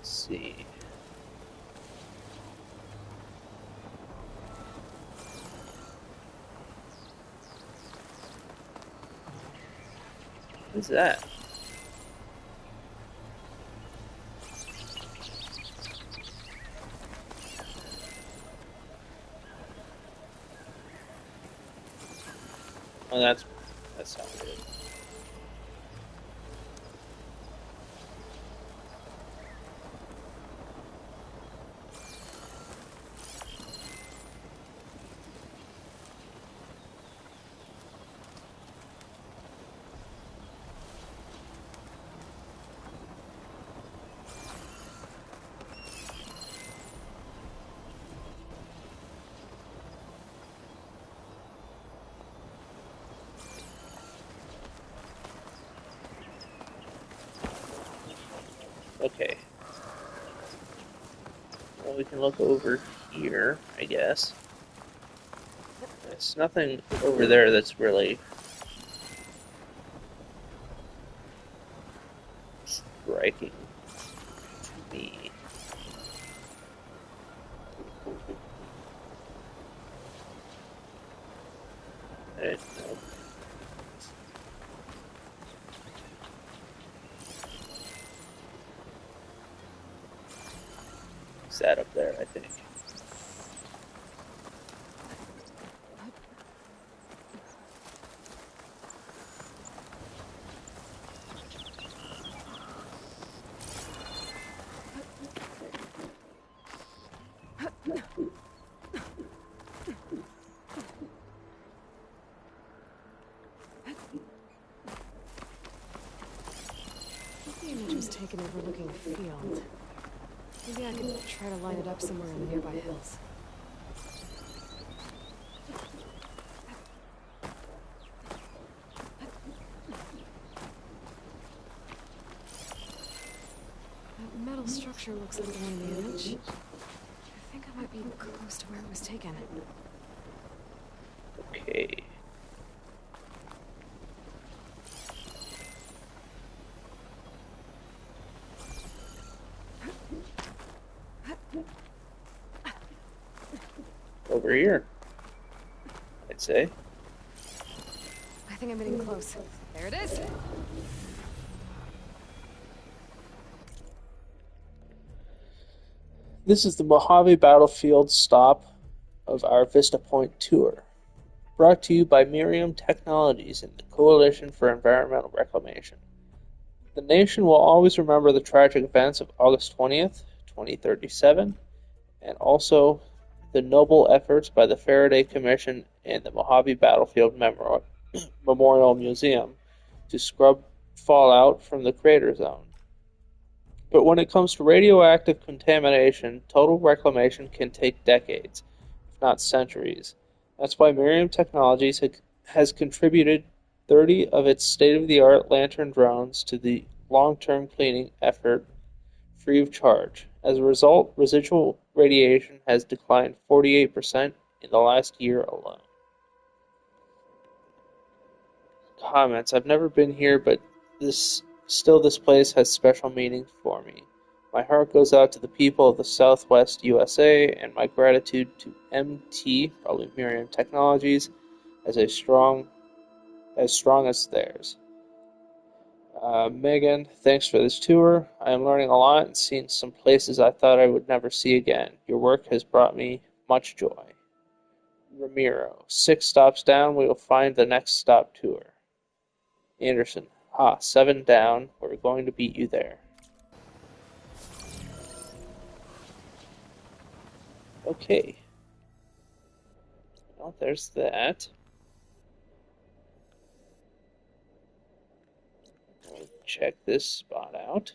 See. What's that? Oh, that's not good. Okay. Well, we can look over here, I guess. There's nothing over there that's really striking to me. I didn't know. It's that up there, I think. The image was taken overlooking a field. Maybe I could try to line it up somewhere in the nearby hills. That metal structure looks like the one in the image. I think I might be close to where it was taken. Okay. Over here, I'd say. I think I'm getting close. There it is! This is the Mojave Battlefield stop of our Vista Point tour, brought to you by Miriam Technologies and the Coalition for Environmental Reclamation. The nation will always remember the tragic events of August 20th, 2037, and also the noble efforts by the Faraday Commission and the Mojave Battlefield Memorial Museum to scrub fallout from the crater zone. But when it comes to radioactive contamination, total reclamation can take decades, if not centuries. That's why Miriam Technologies has contributed 30 of its state-of-the-art Lantern drones to the long-term cleaning effort free of charge. As a result, residual radiation has declined 48% in the last year alone. Comments. I've never been here, but this place has special meaning for me. My heart goes out to the people of the Southwest USA, and my gratitude to MT, probably Miriam Technologies, as strong as theirs. Megan, thanks for this tour. I am learning a lot and seeing some places I thought I would never see again. Your work has brought me much joy. Ramiro, 6 stops down, we will find the next stop tour. Anderson, 7 down, we're going to beat you there. Okay. Well, there's that. We'll check this spot out.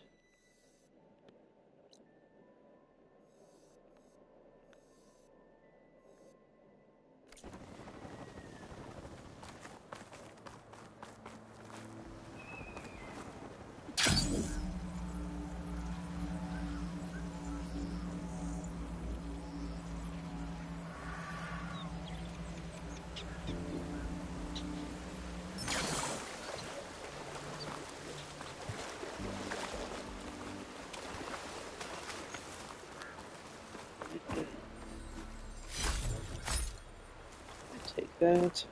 Take that.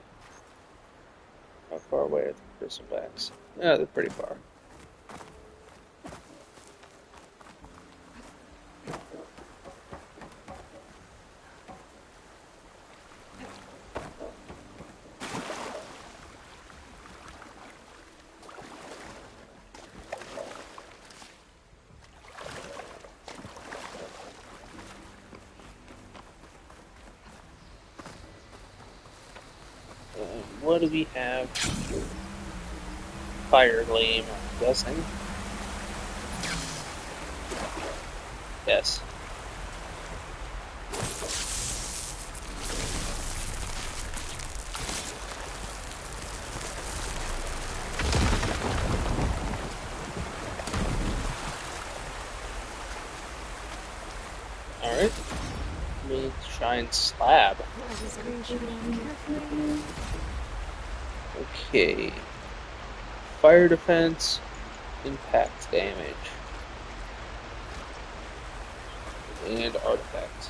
How far away are the crystal bags? Yeah, they're pretty far. What do we have? Fire Gleam, I'm guessing. Yes. Alright. Smooth Shine Slab. Okay. Fire defense, impact damage, and artifact.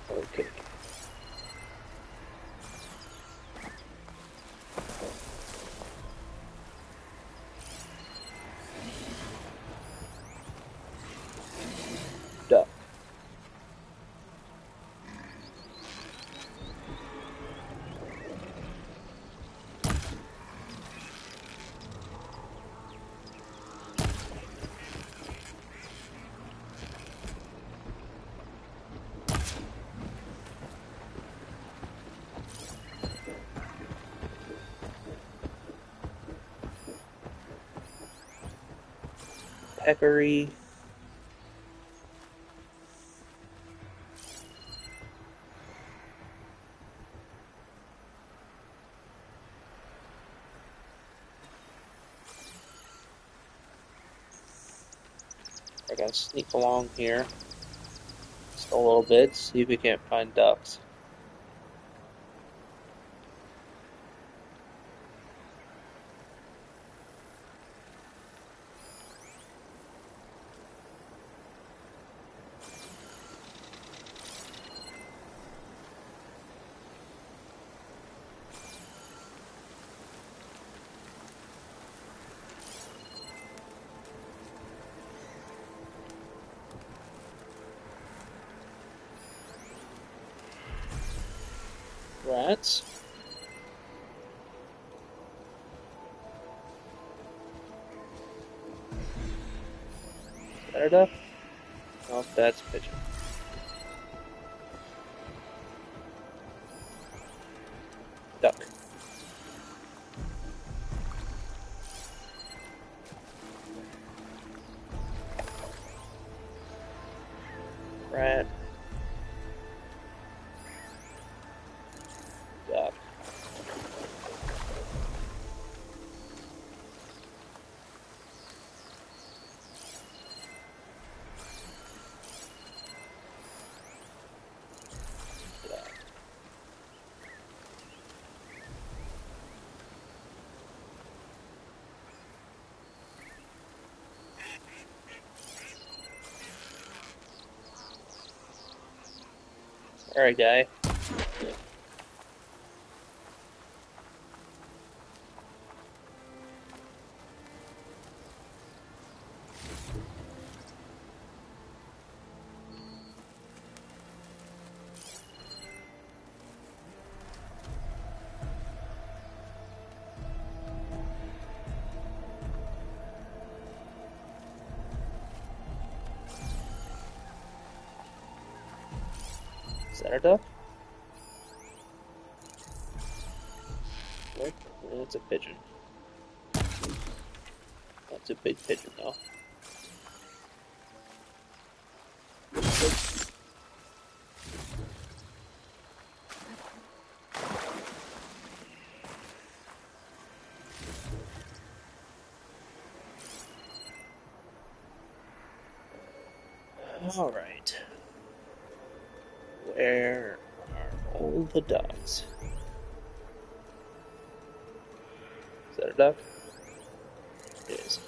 Okay. Duck. Peccary. I gotta sneak along here just a little bit, see if we can't find ducks. Rats. Is that a duck? No, that's a pigeon. Duck. Rat. Duck. Alright, guy. Is that a duck? Nope, it's a pigeon. That's a big pigeon, though. All right. Where are all the ducks? Is that a duck? It is.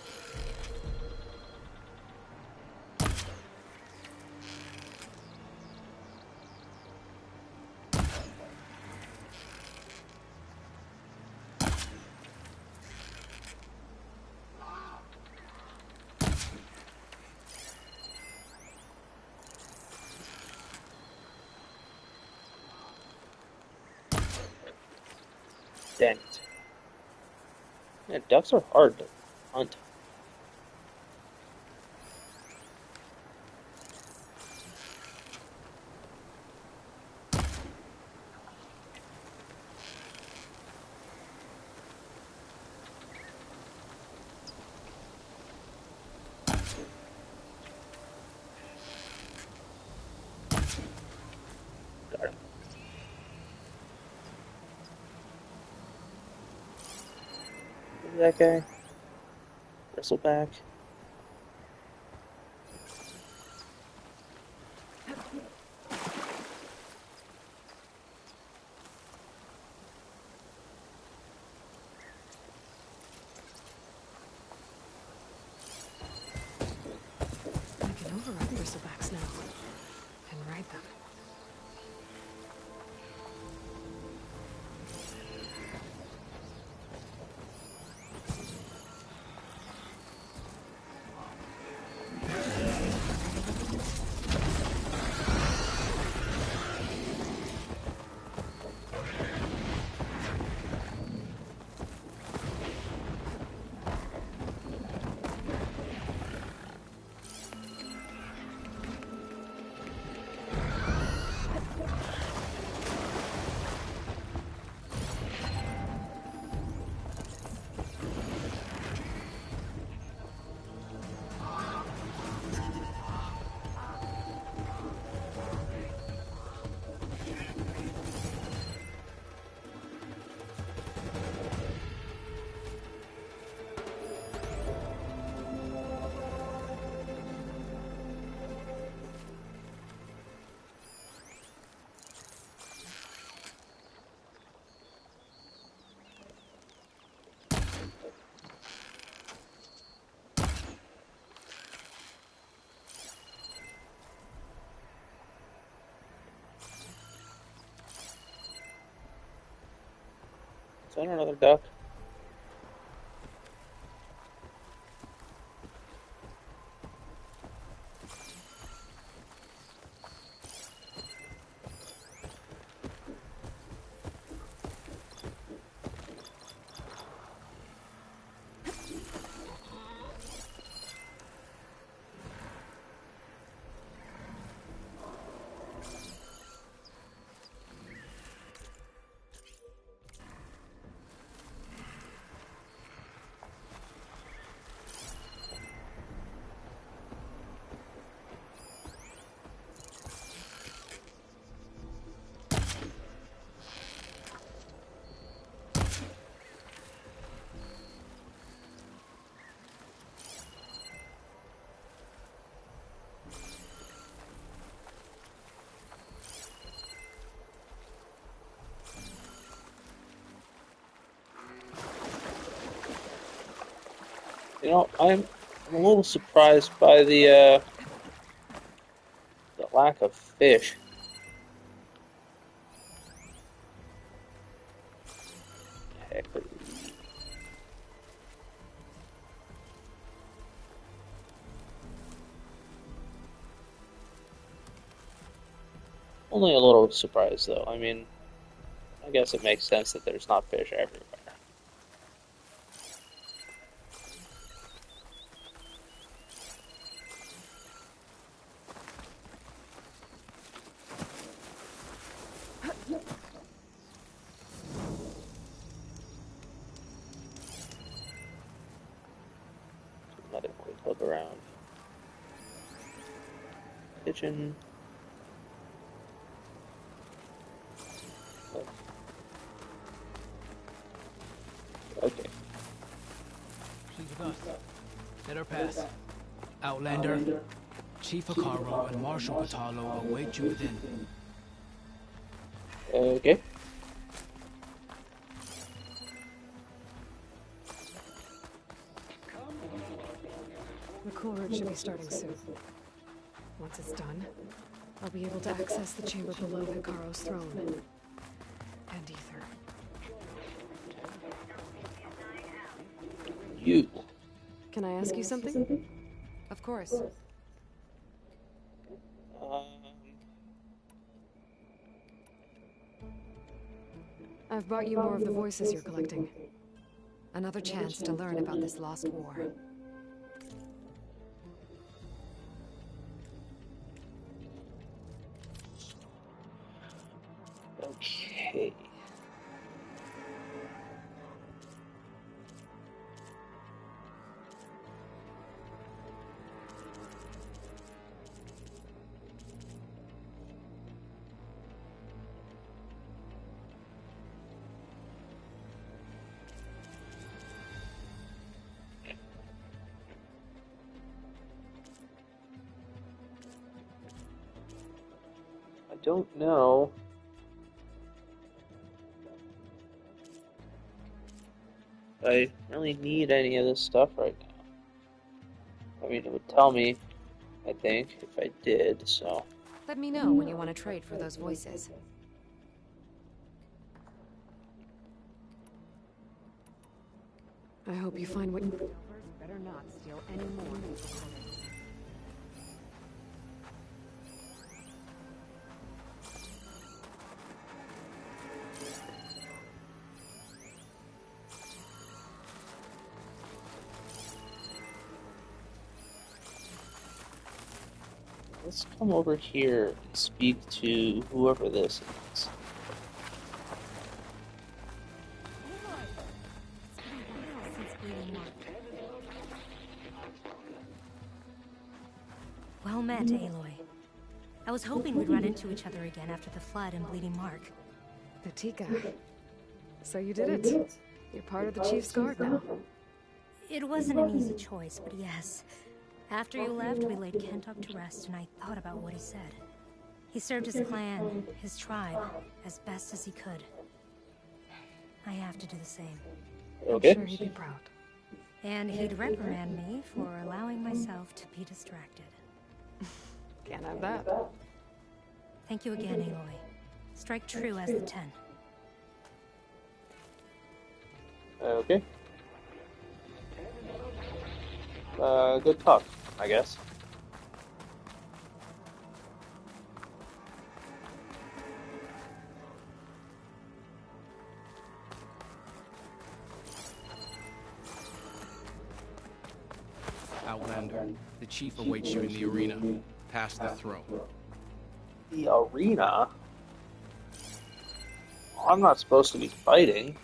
Dang it. Man, ducks are hard to hunt. Got him. That guy. Bristleback. I can override bristlebacks now and ride them. Is that another duck? You know, I'm a little surprised by the lack of fish. Only a little surprised, though. I mean, I guess it makes sense that there's not fish everywhere. Another quick look around. Kitchen. Okay. She's with us. Let her pass. Outlander, Chief Hekarro and Marshal Patalo await you within. Okay. The cool route should be starting soon. Once it's done, I'll be able to access the chamber below Hekarro's throne. And Ether. You. Can I ask you something? Of course. I've brought you more of the voices you're collecting. Another chance to learn about this lost war. Okay. I don't know. I really need any of this stuff right now. I mean, it would tell me, I think, if I did, so. Let me know when you want to trade for those voices. I hope you find what you better not steal any more. Let's come over here and speak to whoever this is. Well met, Aloy. I was hoping we'd run into each other again after the flood in Bleeding Mark. Vatika. So you did it. You're part of the Chief's Guard now. It wasn't an easy choice, but yes. After you left, we laid Kentuck to rest, and I thought about what he said. He served his clan, his tribe, as best as he could. I have to do the same. Okay. I'm sure he'd be proud. And he'd reprimand me for allowing myself to be distracted. Can't have that. Thank you again, Aloy. Strike true as the 10. Okay. Good talk, I guess. Outlander, the chief awaits you in the arena, past the throne. The arena? I'm not supposed to be fighting.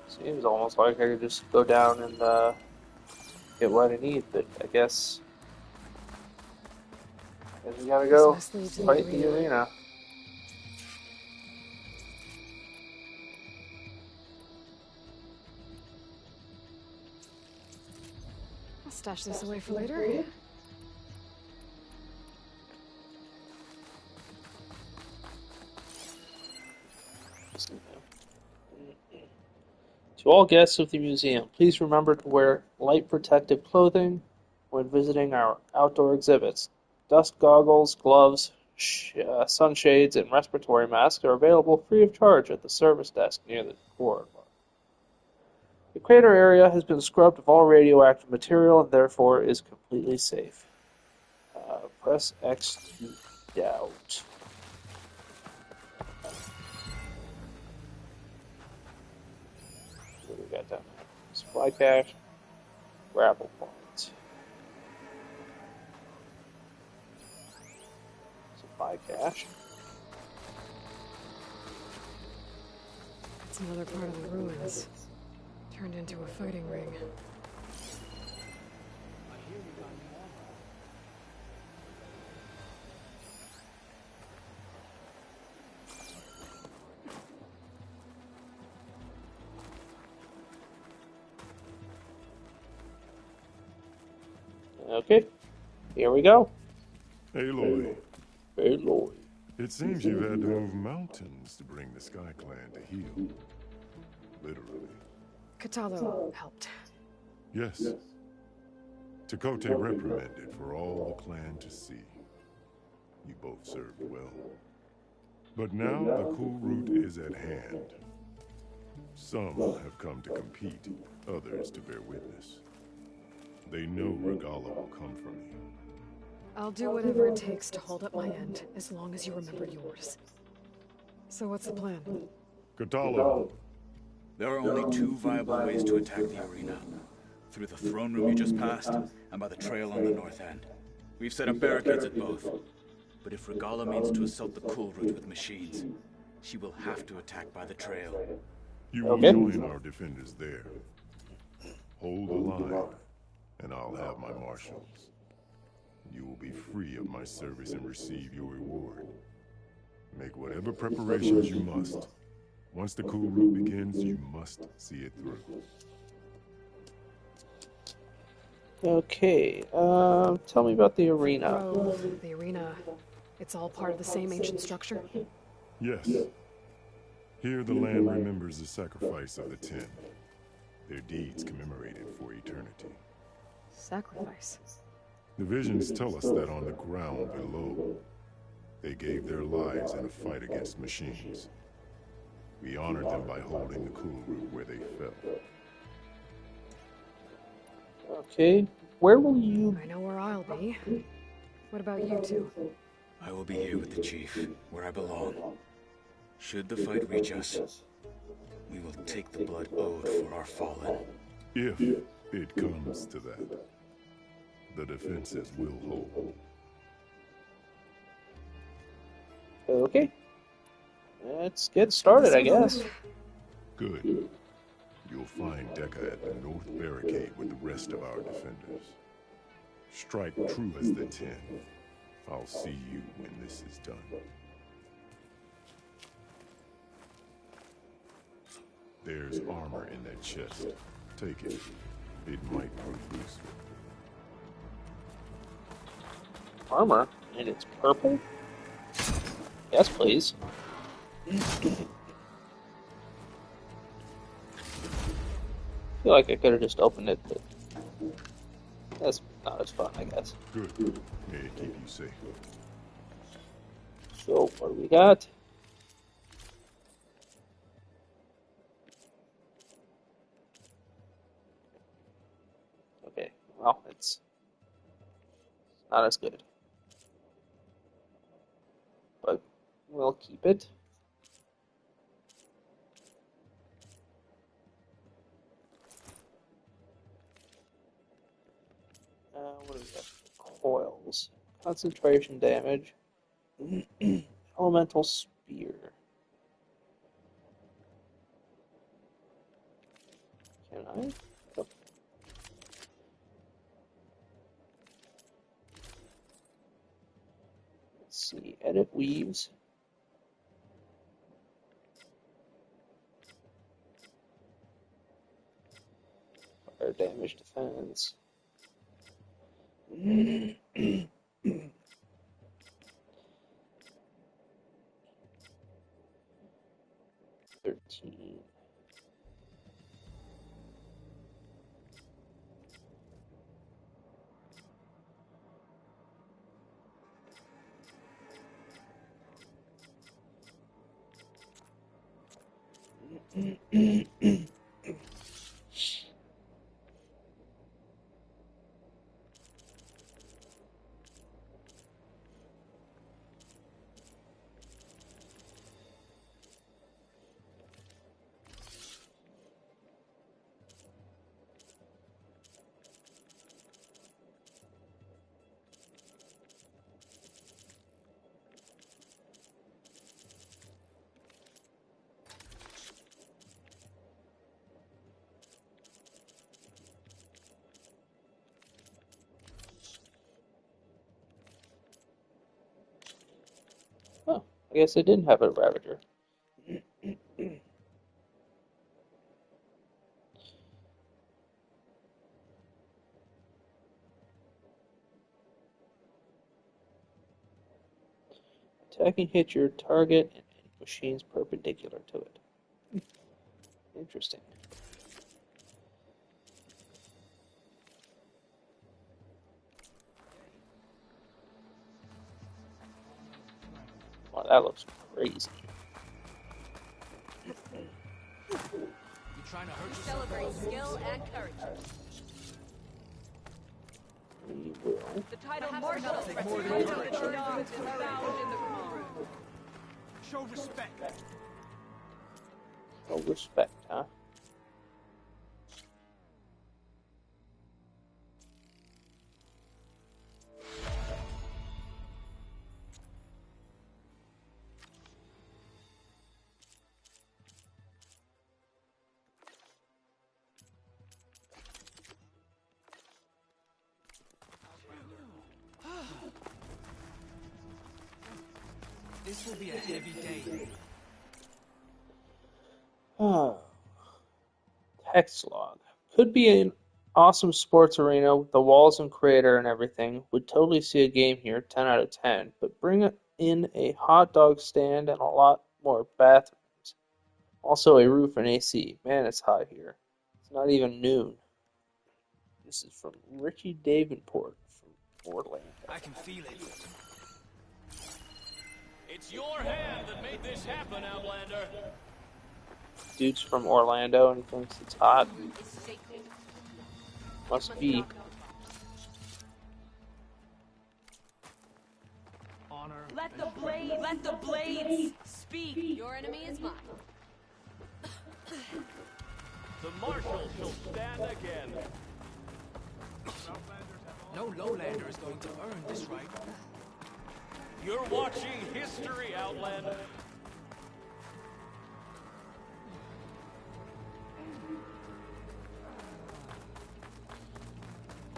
Seems almost like I could just go down and get what I need, but I guess we gotta go fight the arena. I'll stash this away for later. To all guests of the museum, please remember to wear light protective clothing when visiting our outdoor exhibits. Dust goggles, gloves, sunshades, and respiratory masks are available free of charge at the service desk near the boardwalk. The crater area has been scrubbed of all radioactive material and therefore is completely safe. Press X to doubt. What do we got down there? Supply cache. Grapple points. Supply cache. It's another part of the ruins. Turned into a fighting ring. Okay, here we go. Aloy. Aloy. It seems you've had to move mountains to bring the Sky Clan to heal. Literally. Kotallo helped. Yes. Chakotay reprimanded for all the clan to see. You both served well. But now the cool route is at hand. Some have come to compete, others to bear witness. They know Regalla will come for me. I'll do whatever it takes to hold up my end, as long as you remember yours. So what's the plan? Kotallo. There are only two viable ways to attack the arena. Through the throne room you just passed, and by the trail on the north end. We've set up barricades at both. But if Regalla means to assault the cool route with machines, she will have to attack by the trail. You will join our defenders there. Hold the line, and I'll have my marshals. You will be free of my service and receive your reward. Make whatever preparations you must. Once the cool route begins, you must see it through. Okay, tell me about the arena. The arena, it's all part of the same ancient structure? Yes. Here the land remembers the sacrifice of the Ten. Their deeds commemorated for eternity. Sacrifice? The visions tell us that on the ground below, they gave their lives in a fight against machines. We honored them by holding the cool route where they fell. Okay, where will you... I know where I'll be. What about you two? I will be here with the chief, where I belong. Should the fight reach us, we will take the blood owed for our fallen. If it comes to that, the defenses will hold. Okay. Let's get started, I guess. Good. You'll find Dekka at the north barricade with the rest of our defenders. Strike true as the Ten. I'll see you when this is done. There's armor in that chest. Take it. It might prove useful. Armor? And it's purple? Yes, please. I feel like I could have just opened it, but that's not as fun, I guess. Good. May it keep you safe. So, what do we got? Okay, well, it's not as good. But we'll keep it. What do we got? Coils. Concentration damage. Elemental Spear. Can I? Oh. Let's see. Edit weaves. Fire damage defense. 13. I guess it didn't have a Ravager. Attacking hits your target and any machines perpendicular to it. Interesting. Wow, that looks crazy. You trying to hurt yourself? Celebrate skill and courage. We will. The title Marshal of the Chinook is found in the room. Show respect. Oh, respect, huh? This will be a heavy day. Oh. Text log. Could be an awesome sports arena with the walls and crater and everything. Would totally see a game here, 10 out of 10. But bring in a hot dog stand and a lot more bathrooms. Also a roof and AC. Man, it's hot here. It's not even noon. This is from Richie Davenport from Orlando. I can feel it. It's your hand that made this happen, Outlander. Dude's from Orlando and he thinks it's hot. Must be. Honor. Let the blades speak. Your enemy is mine. The Marshal shall stand again. No lowlander is going to earn this right. You're watching history, Outlander.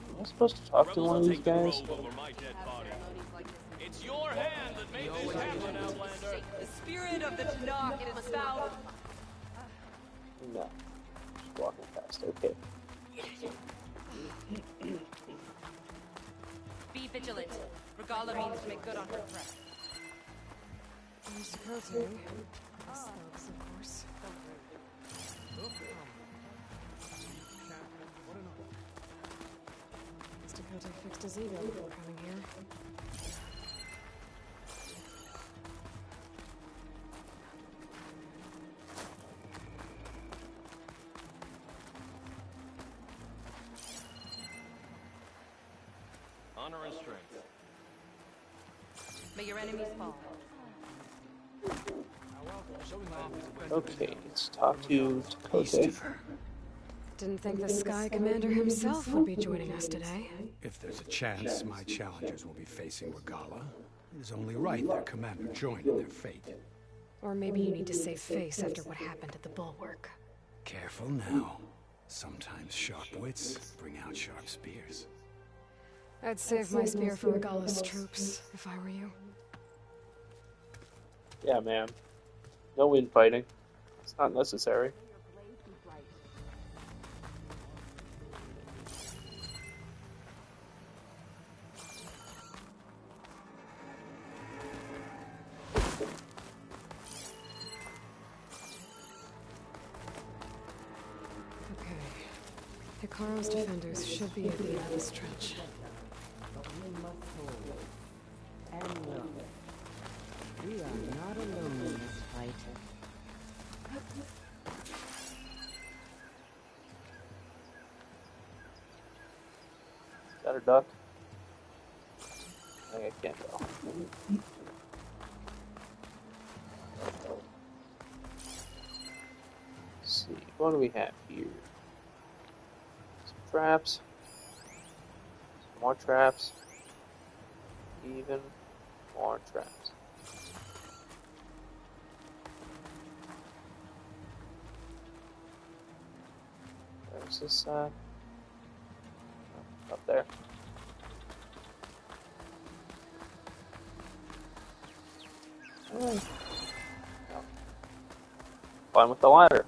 Am I supposed to talk to one of these guys? It's your hand that made this happen, Outlander. The spirit of the Tanakh is found. No. Just walking past. Okay. Be vigilant. Regala means to make good on her threat. There's Dakota. Slugs, of course. Guess Dakota fixed his ego before coming here. Honor and strength. May your enemies fall. Okay, let's talk to Dakota. Didn't think the Sky Commander himself would be joining us today. If there's a chance my challengers will be facing Regala, it is only right their commander join in their fate. Or maybe you need to save face after what happened at the Bulwark. Careful now. Sometimes sharp wits bring out sharp spears. I'd save my spear for Regala's troops, if I were you. Yeah, ma'am. No infighting. It's not necessary. Okay. Hikaru's defenders should be at the end of the stretch. And look, we are not alone in this fight. Is that a duck? I think I can't tell. Let's see, what do we have here? Some traps. Some more traps. Even more traps. Where's this up there. Climb with the ladder.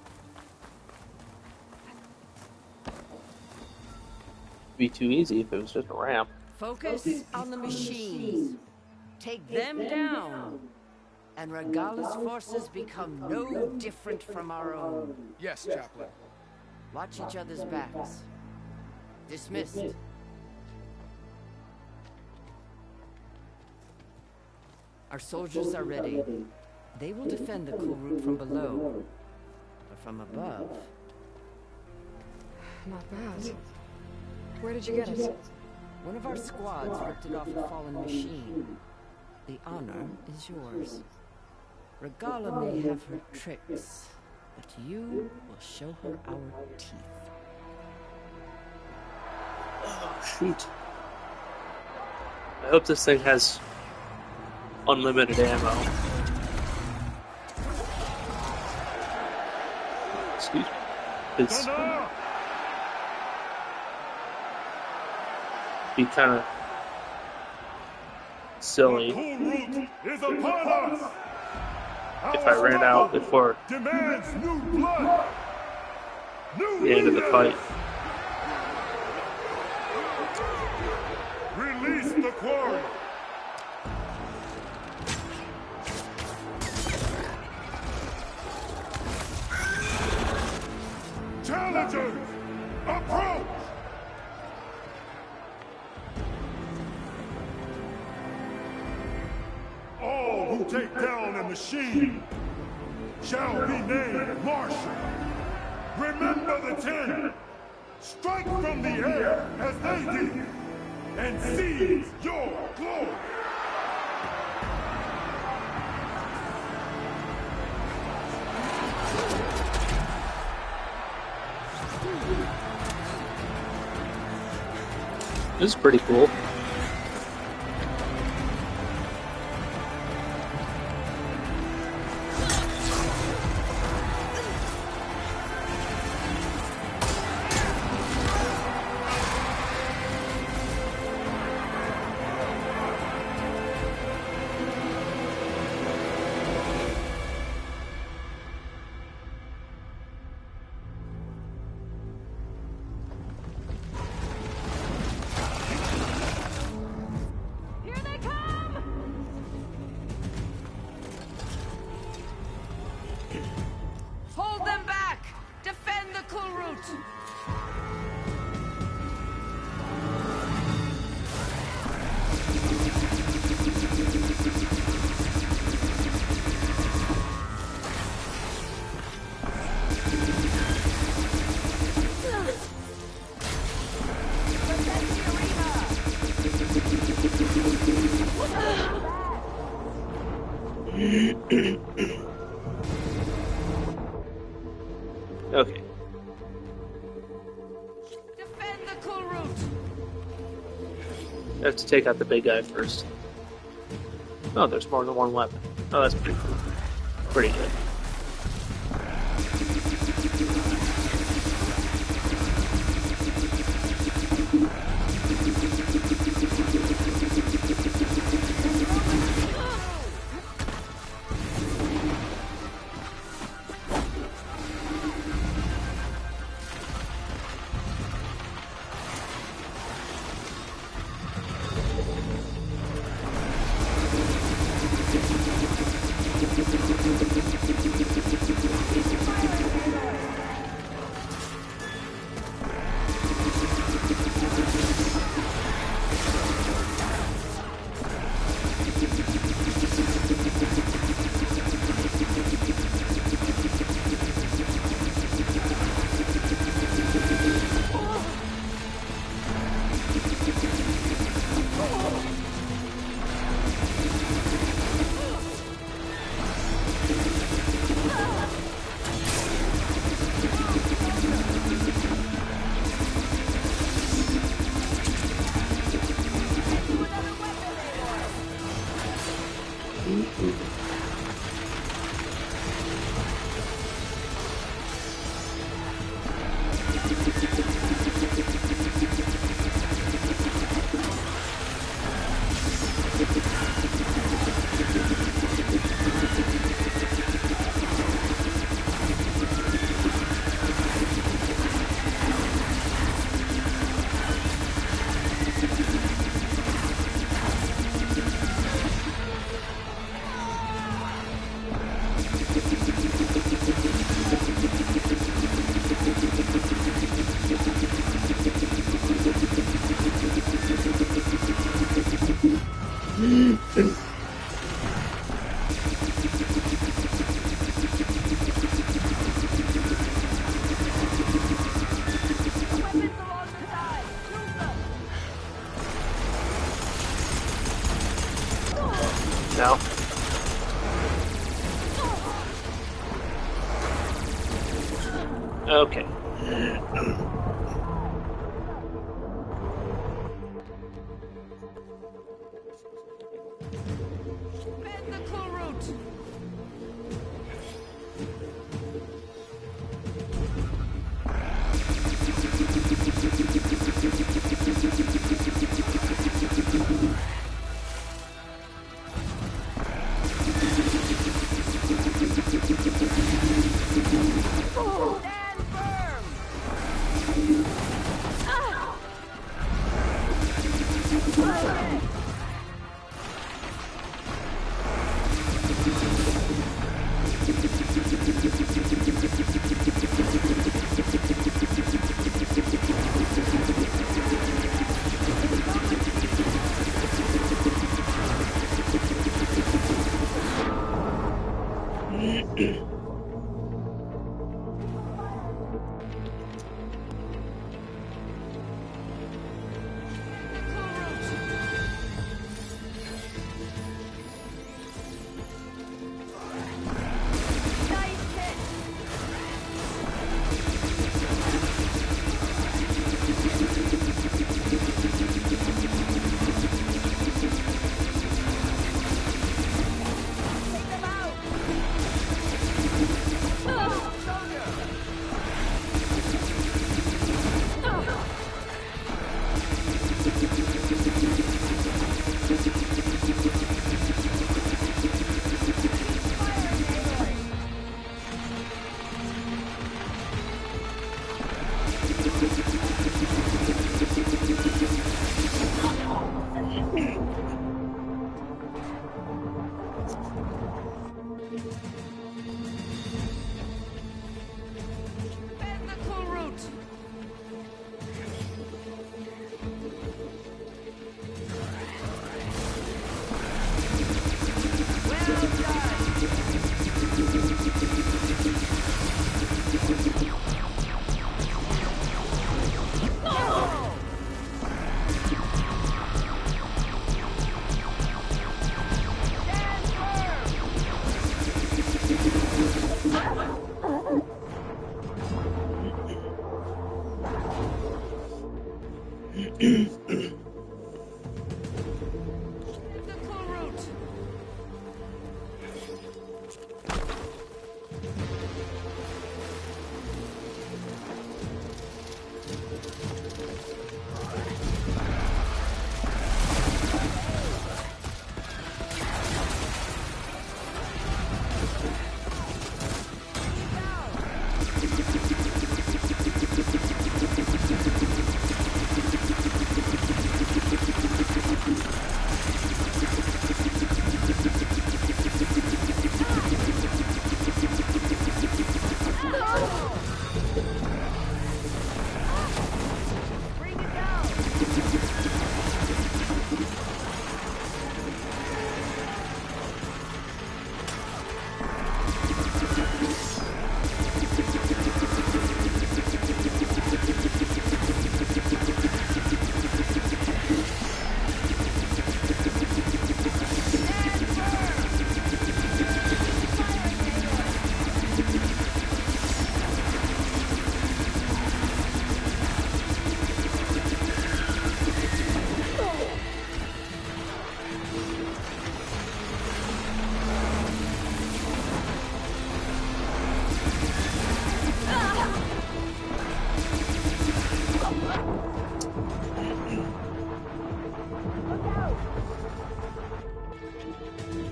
It'd be too easy if it was just a ramp. Focus on the machines. Take them down. And Regala's forces become no different from our own. Yes, Chaplain. Watch each other's backs. Dismissed. Our soldiers are ready. They will defend the Kulrut from below. But from above... Not bad. Where did you get it? One of our squads ripped it off a fallen machine. The honor is yours. Regala may have her tricks, but you will show her our teeth. Oh, shoot. I hope this thing has unlimited ammo. Excuse me. It's be kind of silly is upon us. if I ran out before Demands new blood. the end of the fight. Release the quarry. Challengers, approach! All who take down a machine shall be named Marshal. Remember the 10. Strike from the air as they did, and seize your glory. This is pretty cool. Hold them back! Defend the Kulrut! Okay. Defend the Kulrut! I have to take out the big guy first. Oh, there's more than one weapon. Oh, that's pretty cool. Pretty good. No. Okay. The cool route.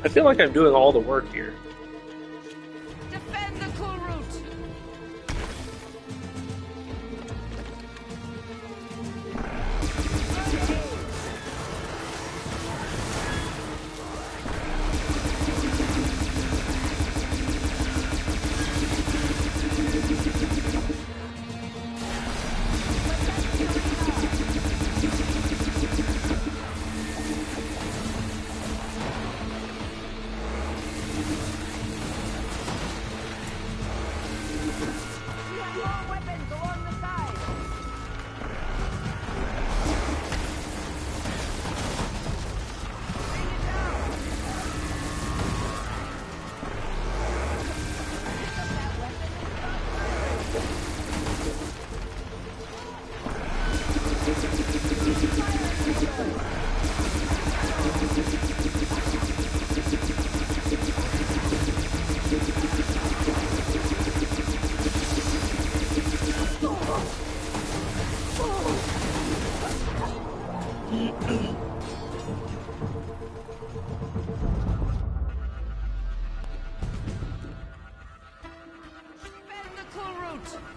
I feel like I'm doing all the work here. Defend the cool route. out!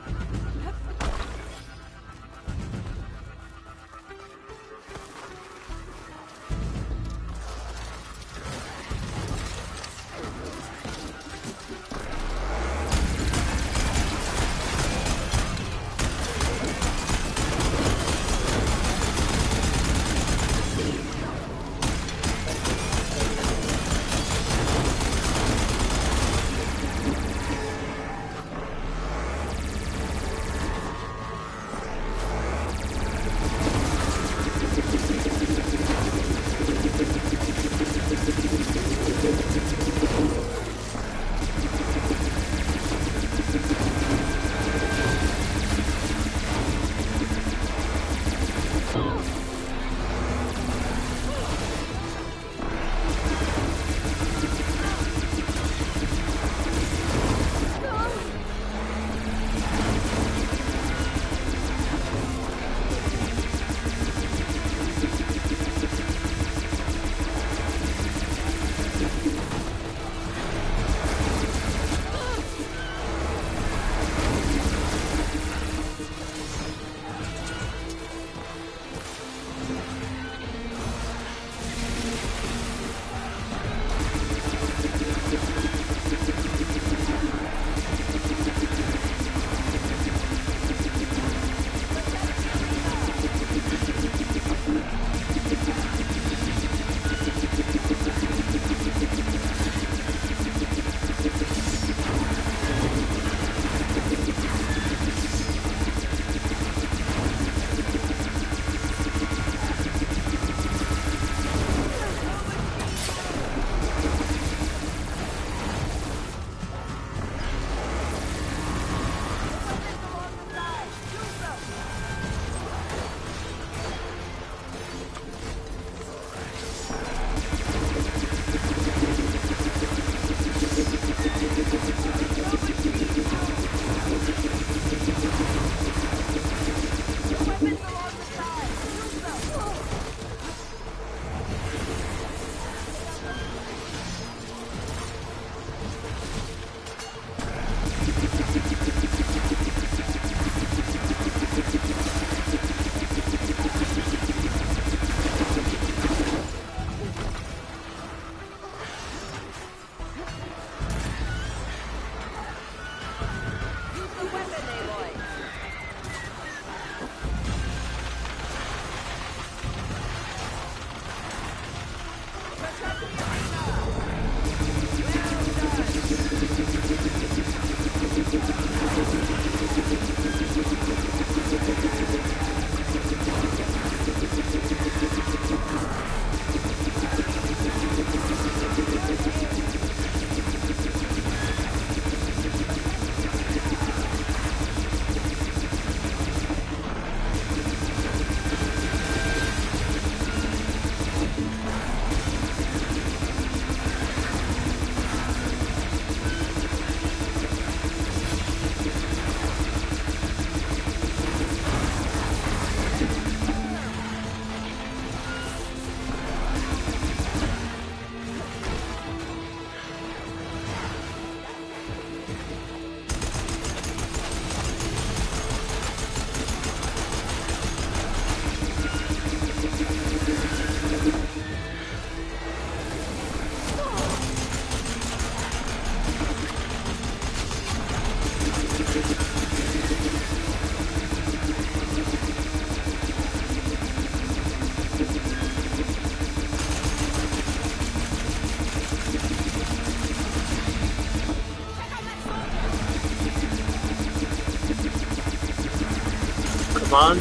Come on.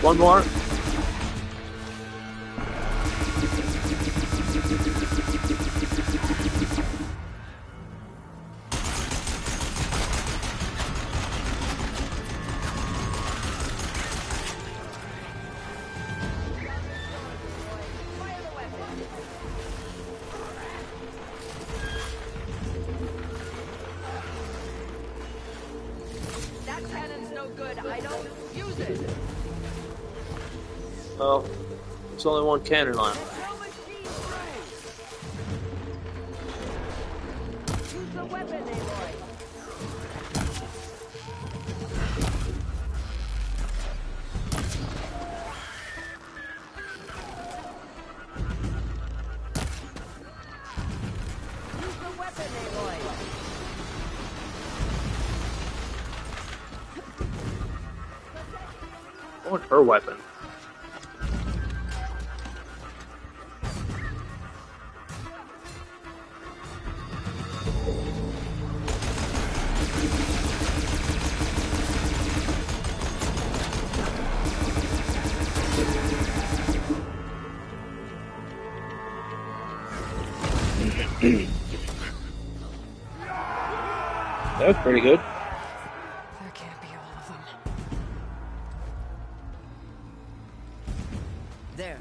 One more. That cannon's no good. I don't use it. Well, there's only one cannon left. Use the weapon, Aloy. I want her weapon. That was pretty good. That can't be all of them. There.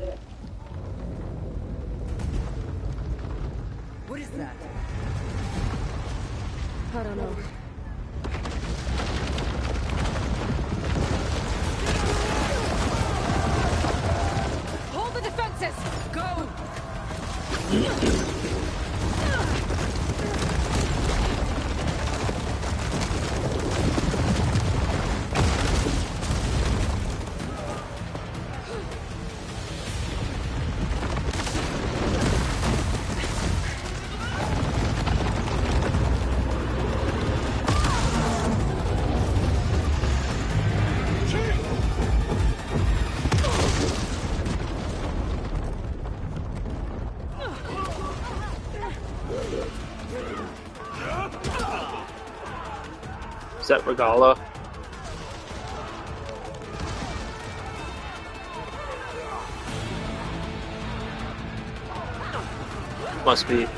What is that? I don't know. Hold the defenses! Go! Is that Regala? Must be.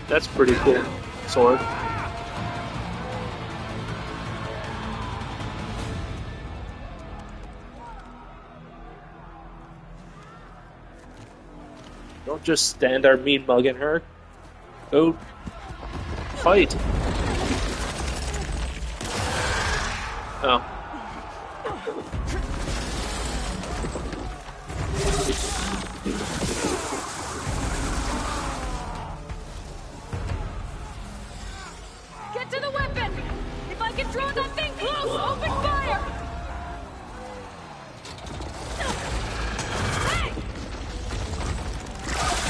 That's pretty cool. Sword. Don't just stand there mean mugging her. Go fight. Oh. Get to the weapon! If I can draw that thing close, open fire! Hey!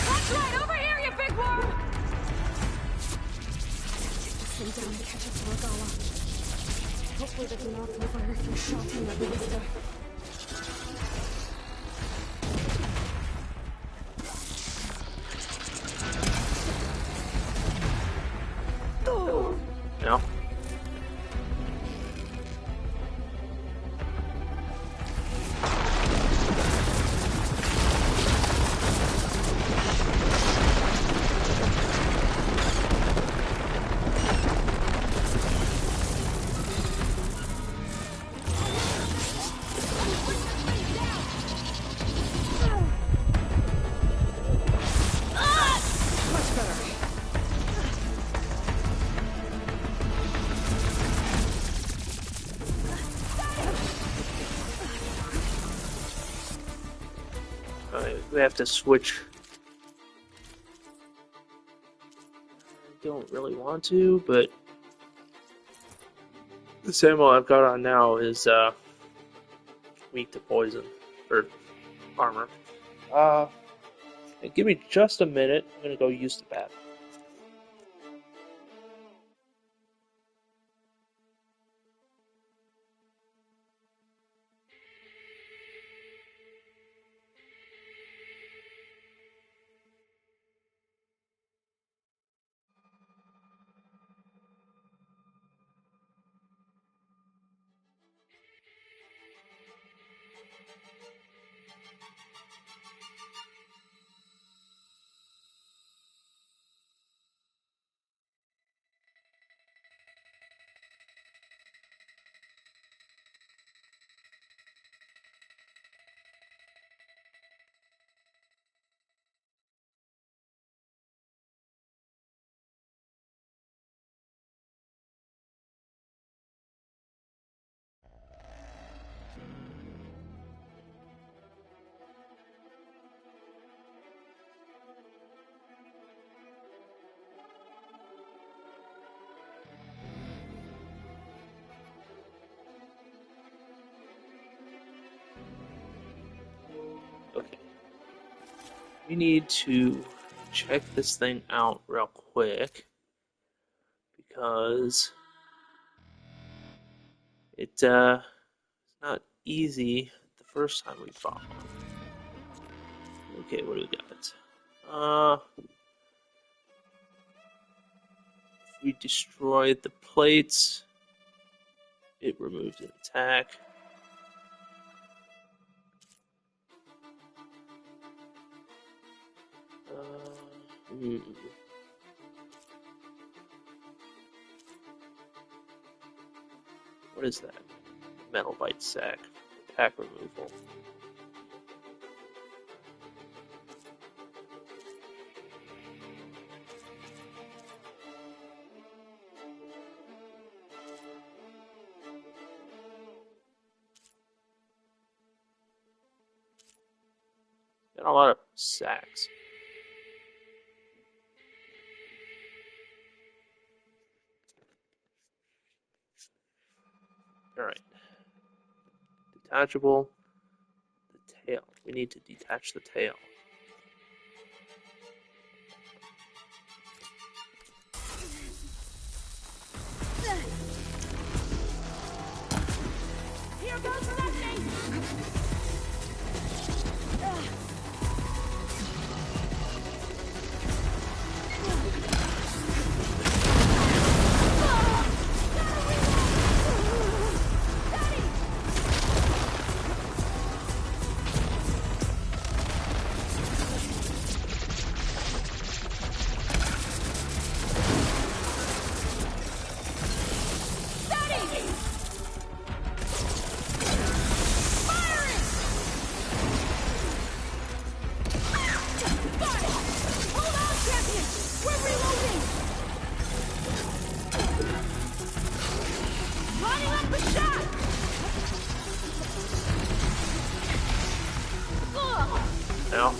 That's right, over here, you big worm! Send down and catch up to Regala. Hopefully they can knock me fire a few shots on that ballista. No. Much better. We have to switch. I don't really want to, but the ammo I've got on now is weak to poison or armor. Give me just a minute. I'm gonna go use the bat. we need to check this thing out real quick because it's not easy the first time we fought one. Okay, what do we got? If we destroyed the plates, it removes an attack. What is that? Metal bite sack. Attack removal. Got a lot of sacks. Alright. Detachable. The tail. We need to detach the tail. Here goes nothing! Now.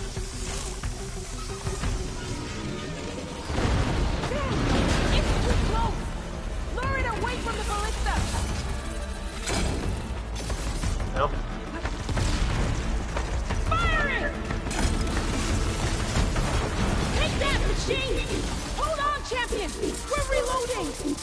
Nope. Firing! Take that, machine! Hold on, champion! We're reloading!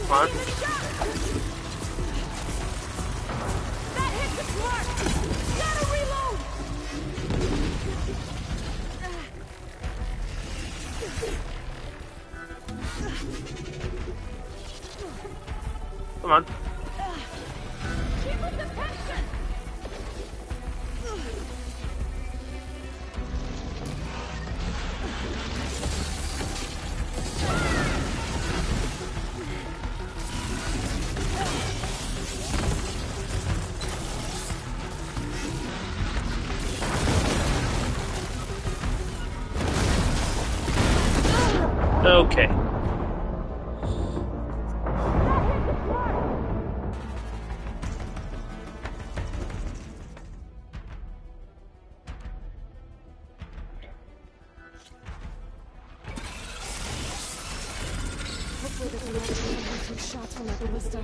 Come on. That hit the mark! Gotta reload! Come on. Keep up the tension! Okay. Hopefully this will have some shots on that ballista.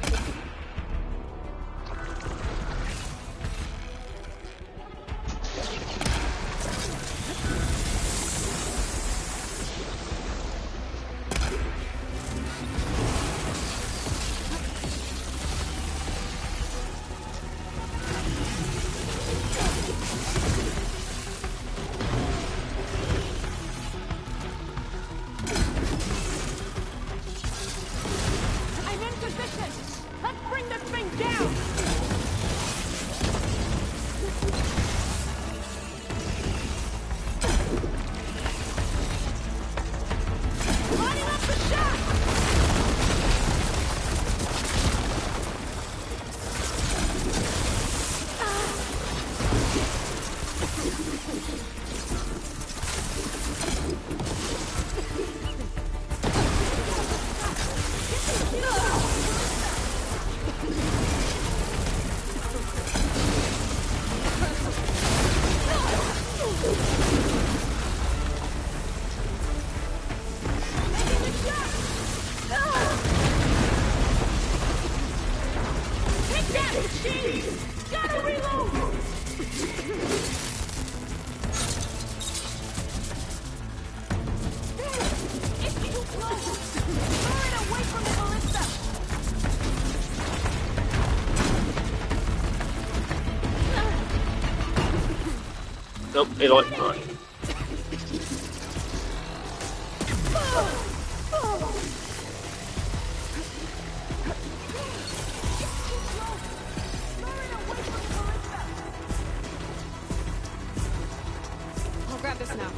Nope, 808. Alright. I'll grab this now.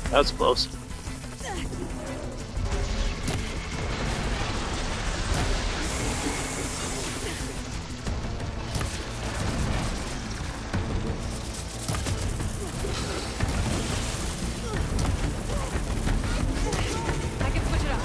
That was close. I can switch it up.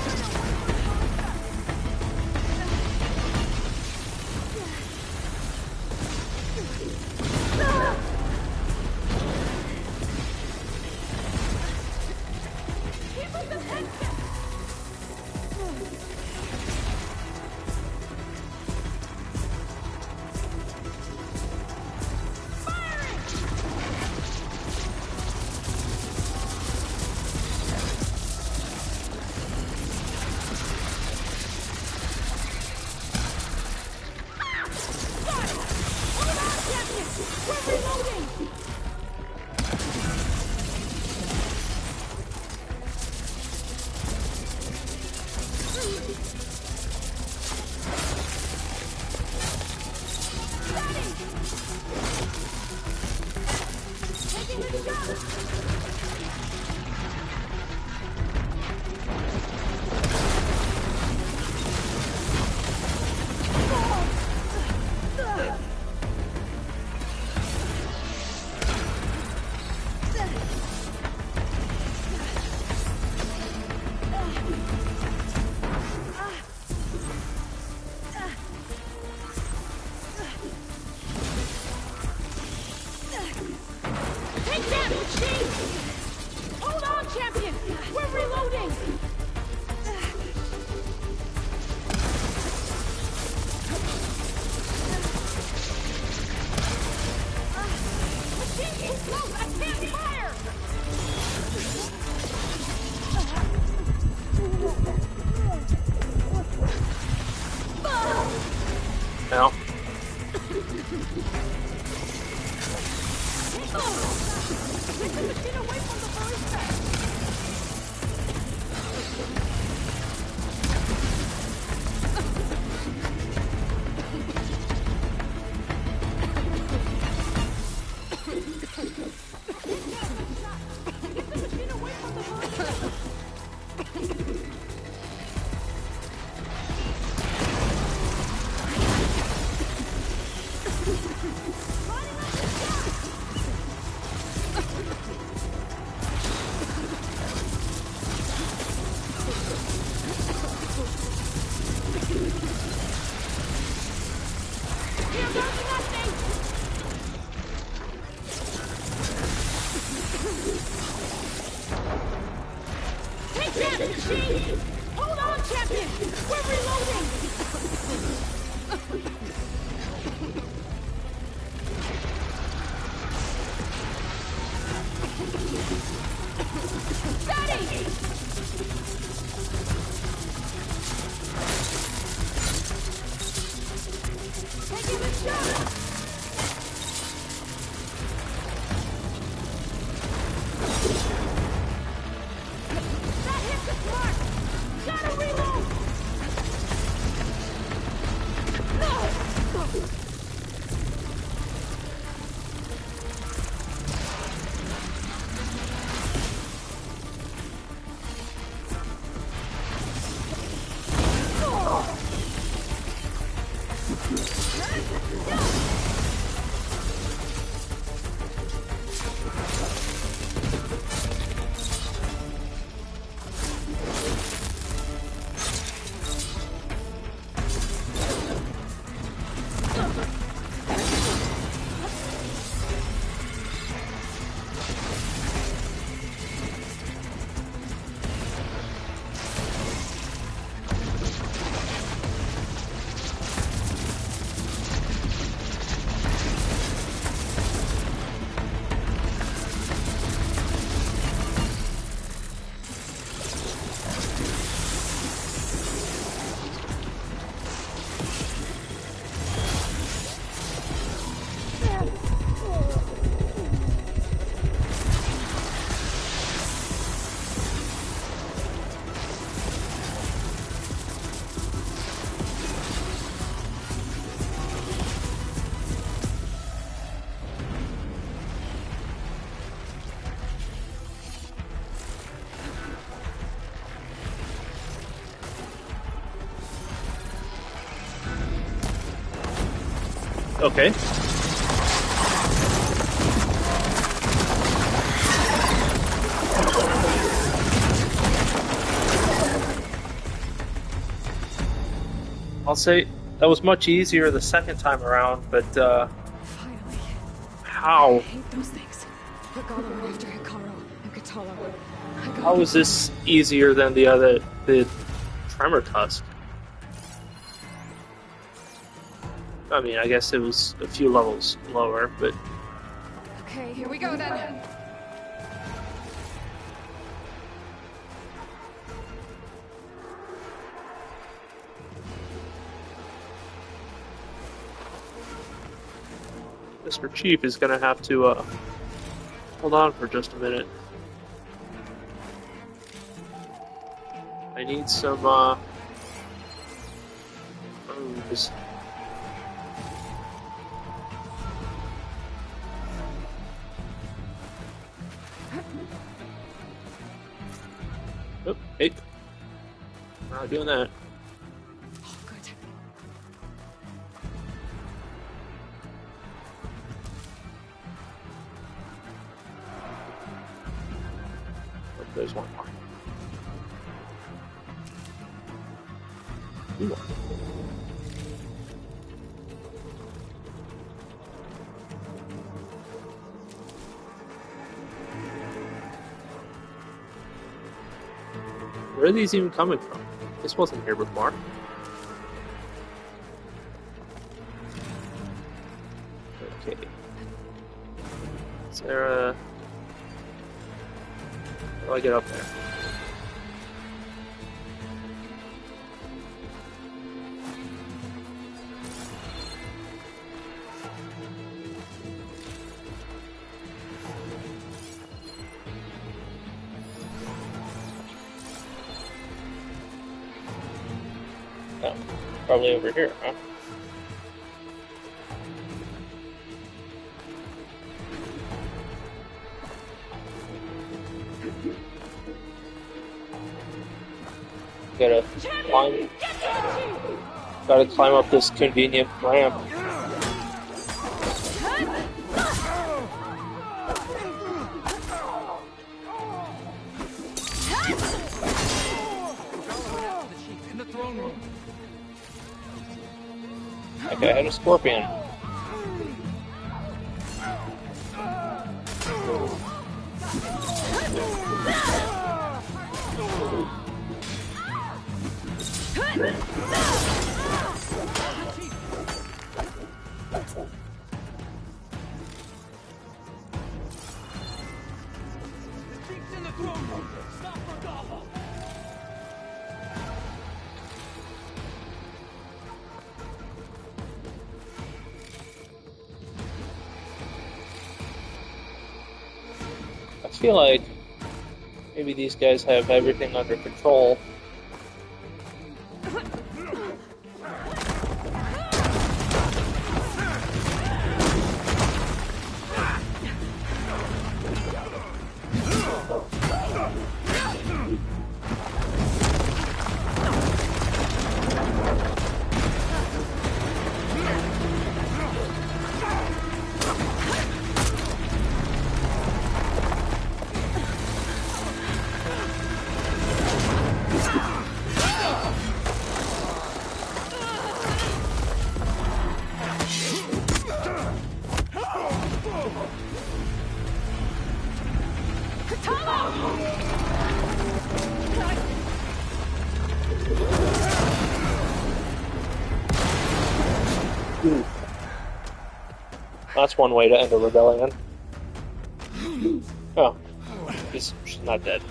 Take that, machine! Hold on, champion! We're reloading! Machine too close! I can't fire! Now. Get the machine away from the ballista! Take that, machine! Hold on, champion! We're reloading! Steady! Okay. I'll say that was much easier the second time around, but Finally. how? I hate those things. Regala went after Hikaru and Katalo. How is this easier than the Tremor Tusk? I mean, I guess it was a few levels lower, but Okay, here we go then. Mr. Chief is gonna have to hold on for just a minute. I need some moves. Oh, hey. We're not doing that. Oh, good. Oh, there's one more. Ooh. Where are these even coming from? This wasn't here before. Okay. Is there a... How do I get up there? Oh, probably over here, huh? Gotta climb up this convenient ramp. Okay, I had a scorpion. I feel like maybe these guys have everything under control. That's one way to end a rebellion. Oh, she's not dead.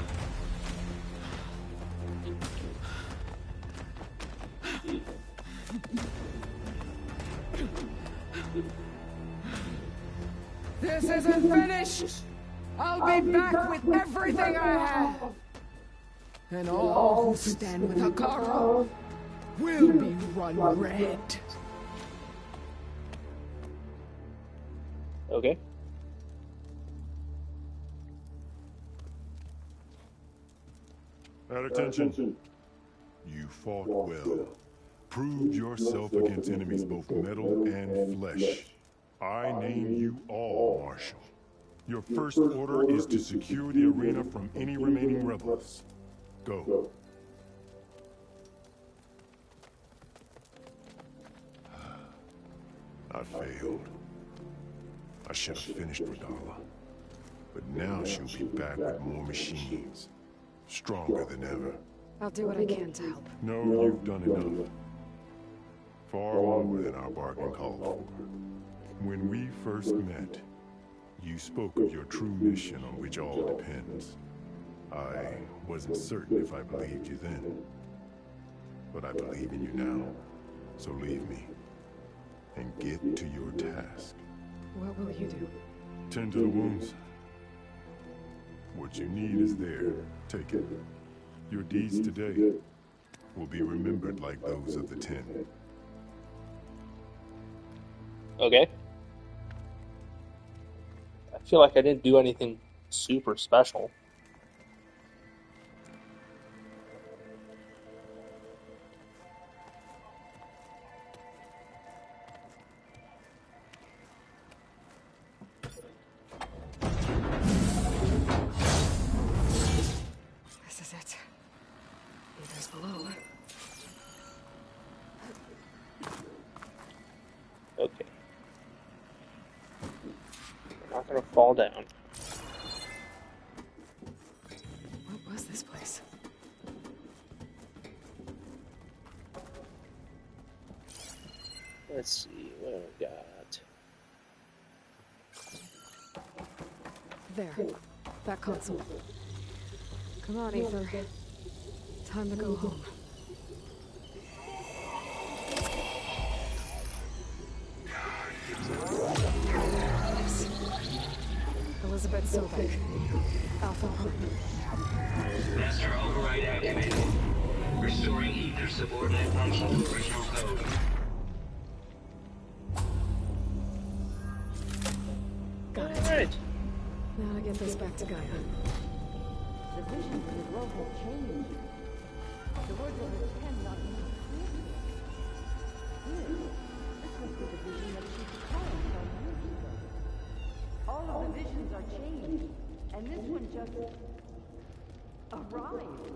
This isn't finished! I'll be back with everything I have! And all who stand with Hikaru will be run red. Okay. At attention. You fought well. Prove yourself against enemies both metal and flesh. I name you all, Marshal. Your first order is to secure the arena from any remaining rebels. Go. I failed. I should have finished Regala. But now she'll be back with more machines. Stronger than ever. I'll do what I can to help. No, you've done enough. Far more than our bargain called for. When we first met, you spoke of your true mission on which all depends. I wasn't certain if I believed you then. But I believe in you now. So leave me. And get to your task. What will you do? Tend to the wounds. What you need is there. Take it. Your deeds today will be remembered like those of the 10. Okay. I feel like I didn't do anything super special. This is it. Either's below. Okay. We're not gonna fall down. What was this place? Let's see what we got. There. That console. Come on, Aether. Time to go home. Yes. Elizabeth Sobek. Alpha Prime. Master override activated. Restoring Ether subordinate function to original code. Got it. Alright. Now to get this back to Gaia. The vision of the grove has changed. The words of the 10 not being clear. This must be the vision that she saw some years ago. All of the visions are changed, and this one just arrived.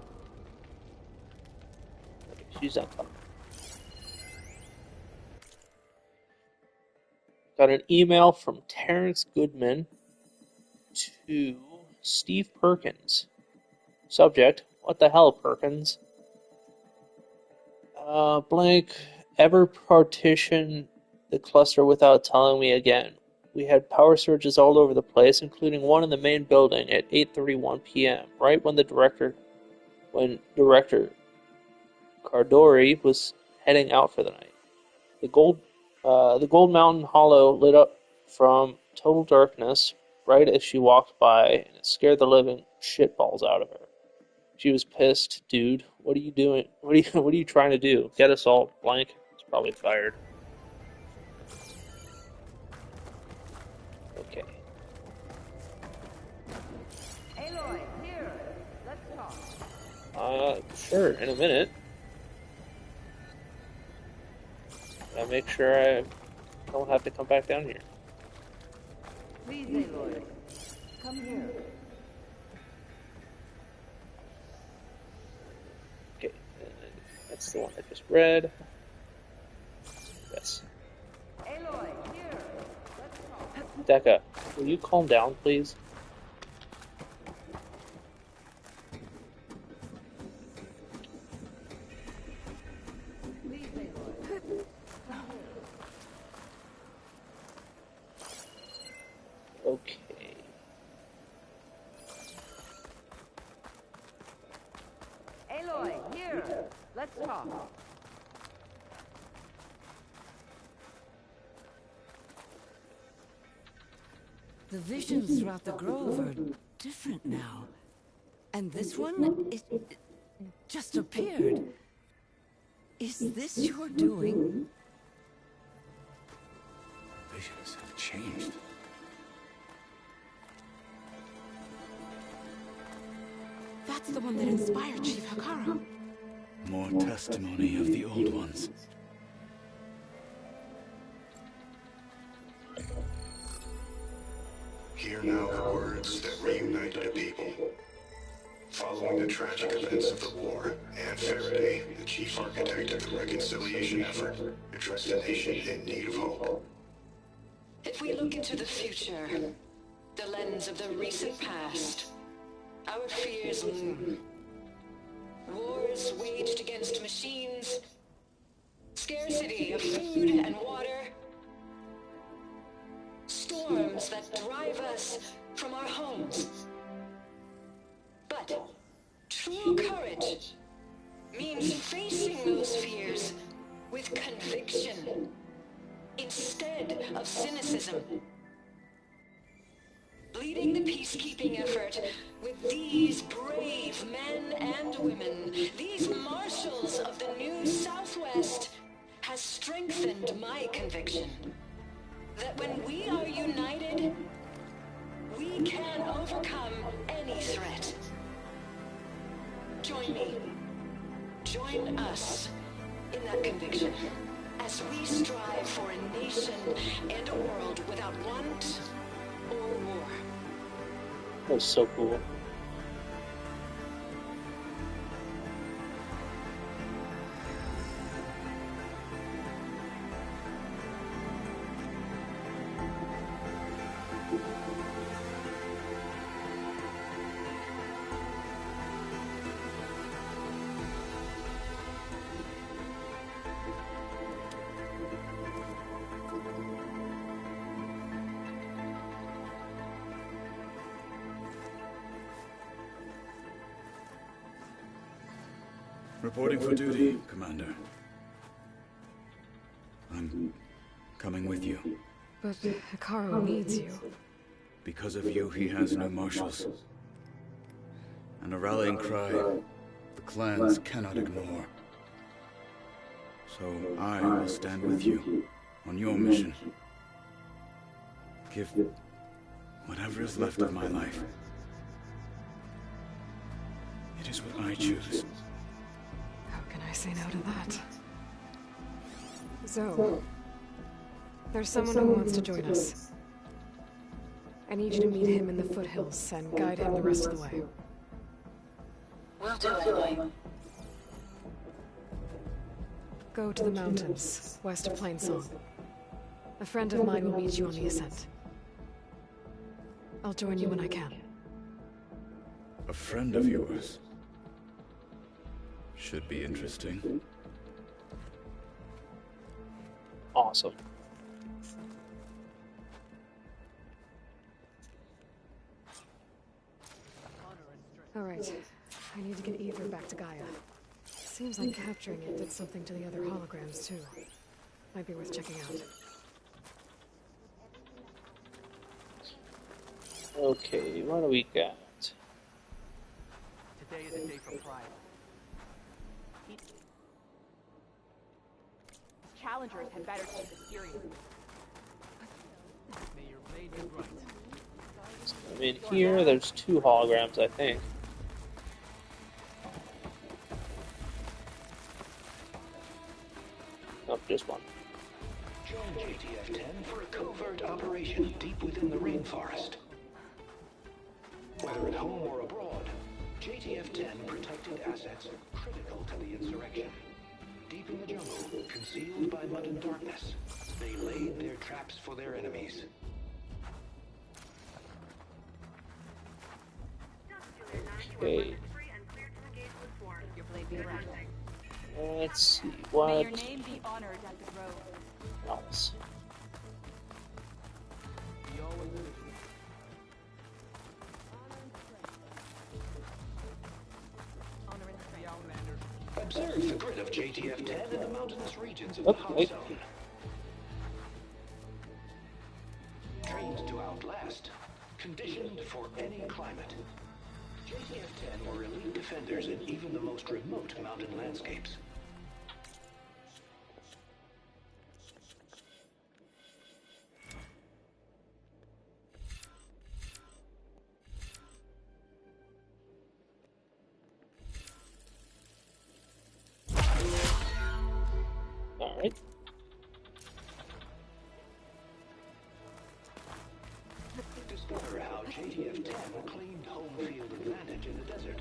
She's on top. Got an email from Terrence Goodman to Steve Perkins. Subject, what the hell, Perkins? Blank, ever partition the cluster without telling me again. We had power surges all over the place, including one in the main building at 8:31 p.m., right when Director Cardori was heading out for the night. The Gold Mountain Hollow lit up from total darkness right as she walked by, and it scared the living shitballs out of her. She was pissed. Dude, what are you doing? What are you trying to do? Get us all blank? It's probably fired. Okay. Aloy, here. Let's talk. Sure, in a minute. I'll make sure I don't have to come back down here. Please, Aloy. Come here. Okay, that's the one I just read. Yes. Aloy, here. Let's talk. Dekka, will you calm down, please? Please, Aloy. Okay. Aloy, here. Let's talk. The visions throughout the grove are different now. And this one, it just appeared. Is this your doing? Visions have changed. That's the one that inspired Chief Hakaro. more testimony of the old ones. Hear now the words that reunited a people. Following the tragic events of the war, Anne Faraday, the chief architect of the reconciliation effort, addressed a nation in need of hope. If we look into the future, the lens of the recent past, our fears loom. Wars waged against machines, scarcity of food and water, storms that drive us from our homes. But true courage means facing those fears with conviction instead of cynicism. Leading the peacekeeping effort with these brave men and women, these marshals of the new Southwest, has strengthened my conviction that when we are united, we can overcome any threat. Join me. Join us in that conviction as we strive for a nation and a world without want or war. That was so cool. Reporting for duty, Commander. I'm coming with you. But Hekarro needs you. Because of you, he has no marshals. And a rallying cry the clans cannot ignore. So I will stand with you on your mission. Give whatever is left of my life. It is what I choose. How can I say no to that? Zoe, there's someone who wants to join us. I need you to meet him in the foothills and guide him the rest of the way. Will do, Aloy. Go to the mountains, west of Plainsong. A friend of mine will meet you on the ascent. I'll join you when I can. A friend of yours? Should be interesting. Awesome. Alright, I need to get Ether back to Gaia. Seems like capturing it did something to the other holograms too. Might be worth checking out. Okay, what do we got? Today is a day for pride. Challengers had better take this seriously. May your blade be bright. I mean, here there's 2 holograms, I think. Nope, just 1. Join JTF-10 for a covert operation deep within the rainforest. Whether at home or abroad, JTF-10 protected assets critical to the insurrection. Deep in the jungle, concealed by mud and darkness, they laid their traps for their enemies. Okay. Let's see, May what your name be honored at the grove. else? Be always with you. Observe the grid of JTF-10 in the mountainous regions of the hot zone. Trained to outlast, conditioned for any climate. JTF-10 were elite defenders in even the most remote mountain landscapes. JTF-10 claimed home field advantage in the desert.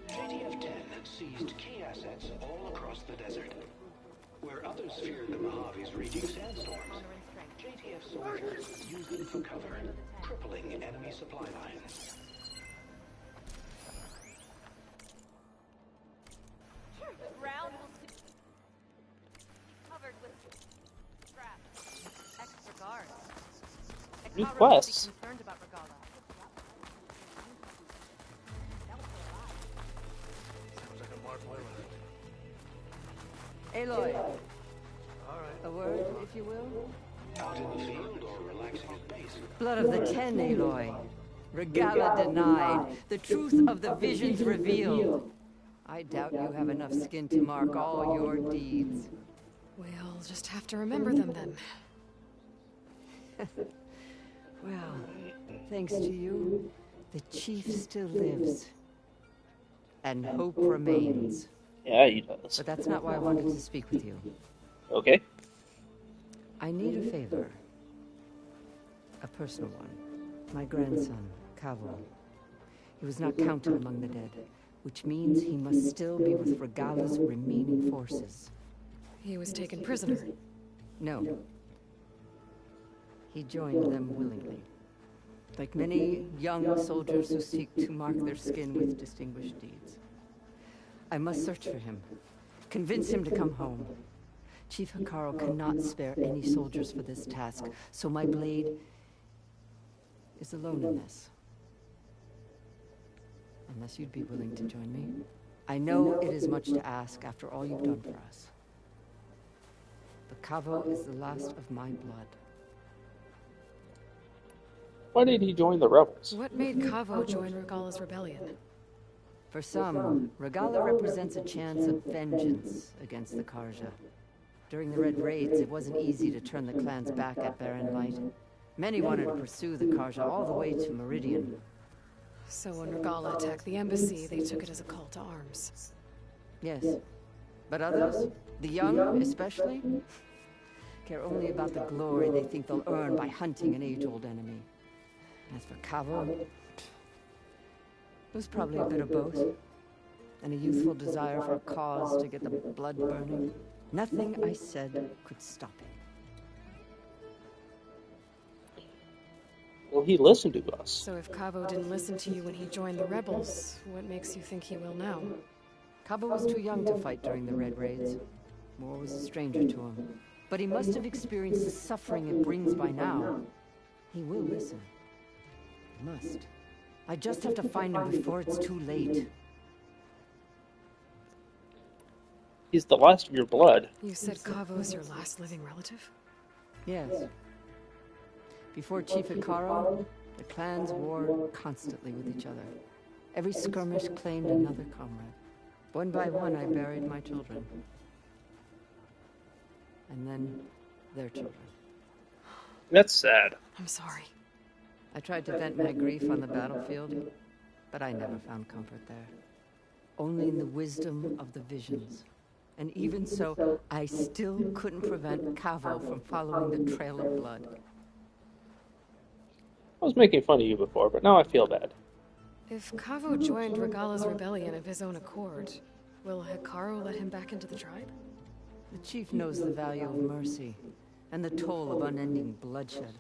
JTF-10 seized key assets all across the desert. Where others feared the Mojave's raging sandstorms, JTF soldiers used them for cover, crippling enemy supply lines. The ground will be covered with traps. Extra guards. New Ekara quests. must be concerned about Regala. Sounds like a Mark Wayland. Aloy. A word, if you will? Out in the field or relaxing at base? Blood of the Ten, Aloy. Regala denied. The truth of the visions revealed. I doubt you have enough skin to mark all your deeds. We'll just have to remember them then. Well, thanks to you, the chief still lives. And hope remains. Yeah, he does. But that's not why I wanted to speak with you. Okay. I need a favor. A personal one. My grandson, Kavo. He was not counted among the dead, which means he must still be with Regala's remaining forces. He was taken prisoner. No. He joined them willingly. Like many young soldiers who seek to mark their skin with distinguished deeds. I must search for him. Convince him to come home. Chief Hekarro cannot spare any soldiers for this task, so my blade is alone in this. Unless you'd be willing to join me. I know it is much to ask after all you've done for us. But Kavo is the last of my blood. Why did he join the rebels? What made Kavo join Regala's rebellion? For some, Regala represents a chance of vengeance against the Carja. During the Red Raids, it wasn't easy to turn the clans back at Barren Light. Many wanted to pursue the Carja all the way to Meridian. So when Regala attacked the embassy, they took it as a call to arms. Yes. But others, the young especially, care only about the glory they think they'll earn by hunting an age-old enemy. As for Kavo, it was probably a bit of both. And a youthful desire for a cause to get the blood burning. Nothing I said could stop it. Well, he listened to us. So if Kavo didn't listen to you when he joined the rebels, what makes you think he will now? Kavo was too young to fight during the Red Raids. War was a stranger to him. But he must have experienced the suffering it brings by now. He will listen. He must. I just have to find him before it's too late. He's the last of your blood. You said Kavo is your last living relative? Yes. Before Chief Hekarro, the clans warred constantly with each other. Every skirmish claimed another comrade. One by one, I buried my children. And then their children. That's sad. I'm sorry. I tried to vent my grief on the battlefield, but I never found comfort there. Only in the wisdom of the visions. And even so, I still couldn't prevent Kavo from following the trail of blood. I was making fun of you before, but now I feel bad. If Kavo joined Regala's rebellion of his own accord, will Hekarro let him back into the tribe? The chief knows the value of mercy, and the toll of unending bloodshed.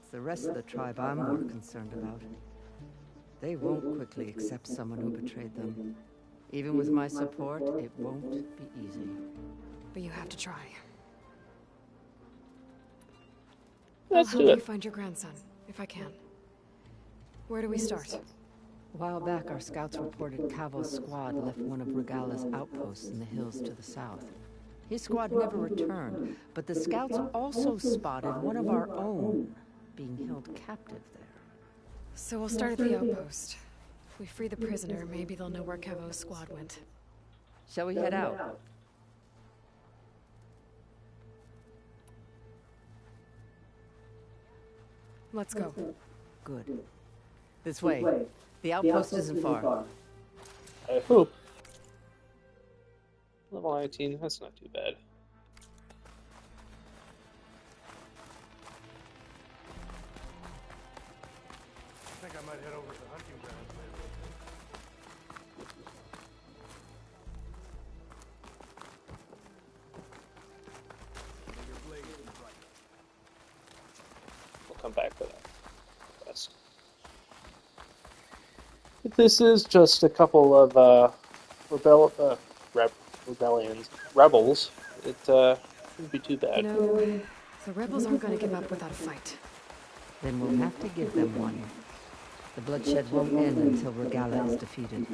It's the rest of the tribe I'm more concerned about. They won't quickly accept someone who betrayed them. Even with my support, it won't be easy. But you have to try. Let's I'll do help it. you find your grandson, if I can. Where do we start? A while back, our scouts reported Kavo's squad left one of Regala's outposts in the hills to the south. His squad never returned, but the scouts also spotted one of our own being held captive there. So we'll start at the outpost. If we free the prisoner, maybe they'll know where Kavo's squad went. Shall we head out? Let's go. Good. This way. The outpost isn't far. I hope. Level 19, that's not too bad. I think I might head over to the hunting grounds later. Your blade is right. We'll come back to that. Yes. If this is just a couple of rebels, it shouldn't be too bad. No, the rebels aren't going to give up without a fight. Then we'll have to give them one. The bloodshed won't end until Regala is defeated.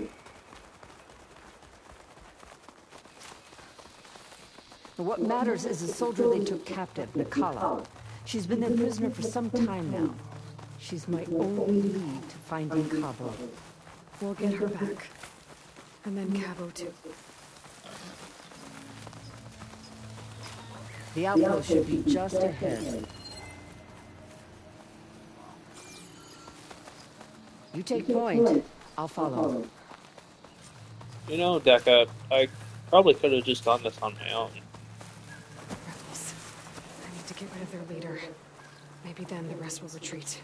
What matters is the soldier they took captive, Nikala. She's been their prisoner for some time now. She's my only lead to finding Cabo. We'll get her back. And then Cabo too. The outpost should be just ahead. You take point. I'll follow. You know, Dekka, I probably could have just done this on my own. Rebels. I need to get rid of their leader. Maybe then the rest will retreat.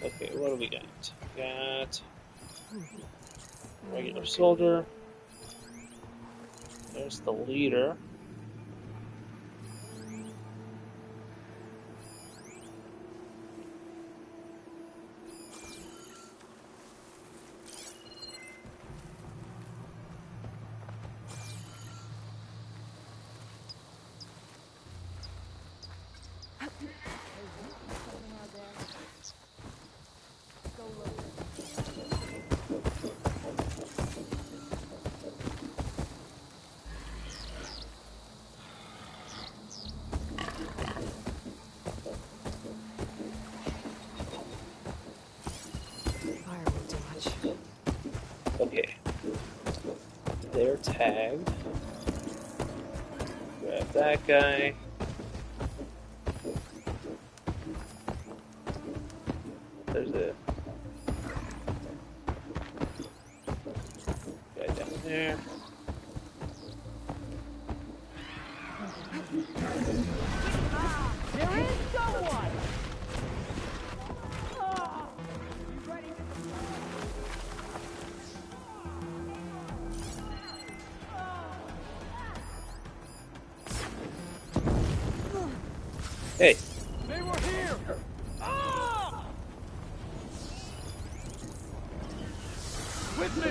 Okay, what do we got? We got regular soldier. There's the leader. Okay. They're tagged. Grab that guy. There's a guy down there. There is someone! Hey. They were here! Ah! With me!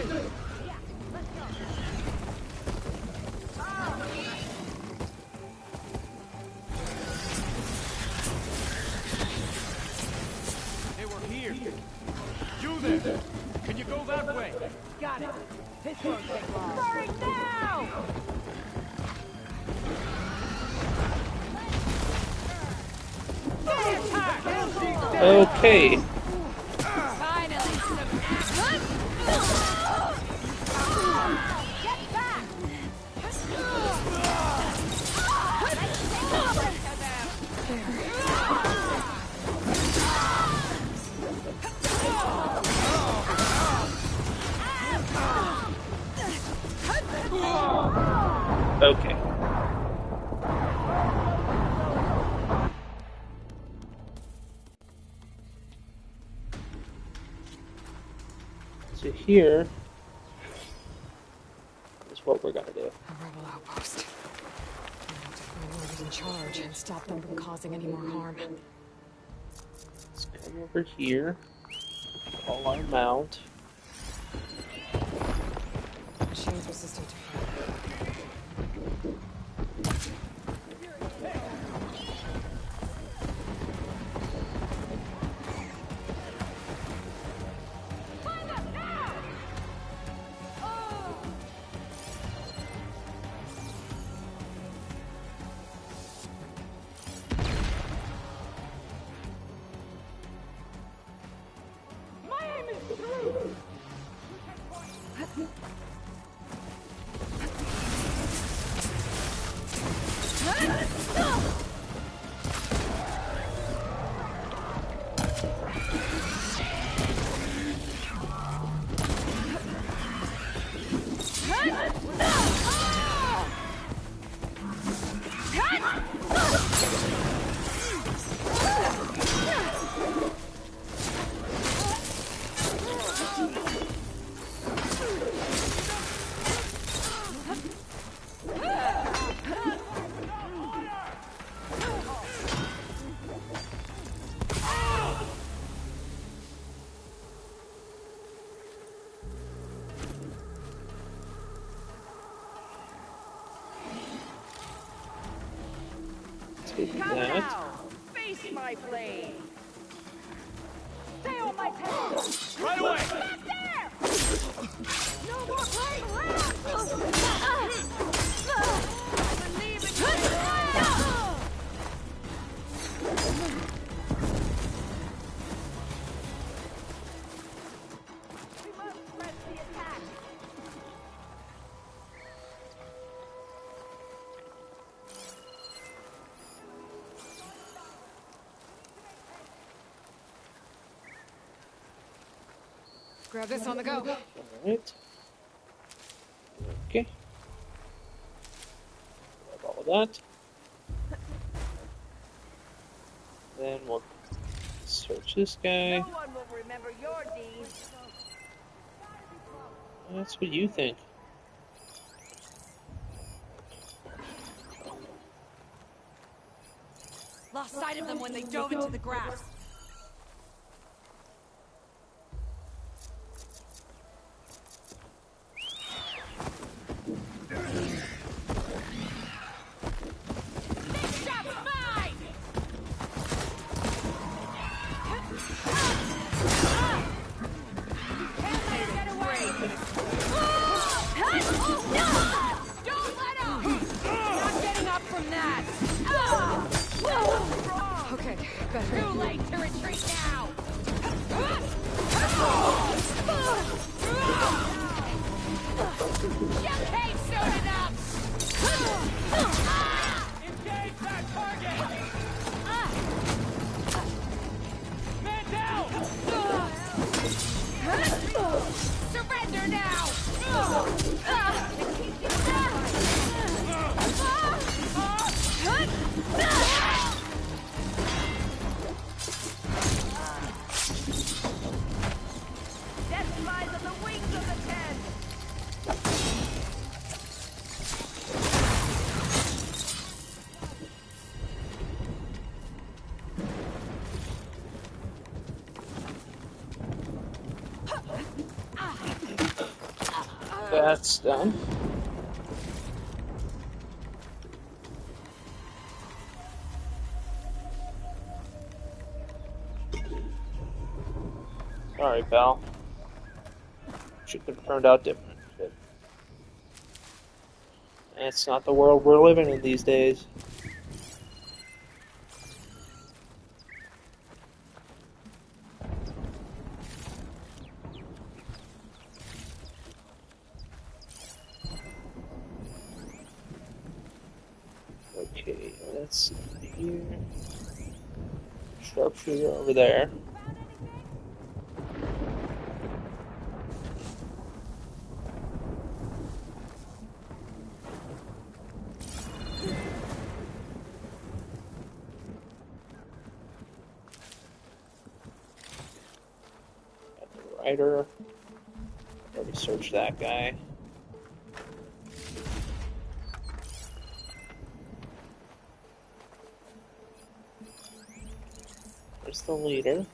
They were here. You there! Can you go that way? Got it. This won't take long. Starting now! Okay. Finally, get back! Okay. So here is what we're gonna do. A rebel outpost. I have to find whoever's in charge and stop them from causing any more harm. Let's come over here. Call our mount. Machines resistant to fire. Let's get Come that. now! Face my blade! Stay on my tail! Right away! Back there! No more playing around! I believe in you! We must press the attack! Grab this on the go. Alright. Okay. Grab all of that. Then we'll search this guy. No one will remember your deeds. That's what you think. Lost sight of them when they dove into the grass. This shot's mine! Can't let her get away! Don't let her! Not getting up from that! Okay, better. Too late to retreat now! You came soon enough! Engage that target! Man down! Surrender now! Death lies on the wings of the ten! That's done. Sorry, pal. Should have turned out different. But that's not the world we're living in these days. Okay, that's here. Sharpshooter over there. Got the rider. Already searched that guy. There's the leader.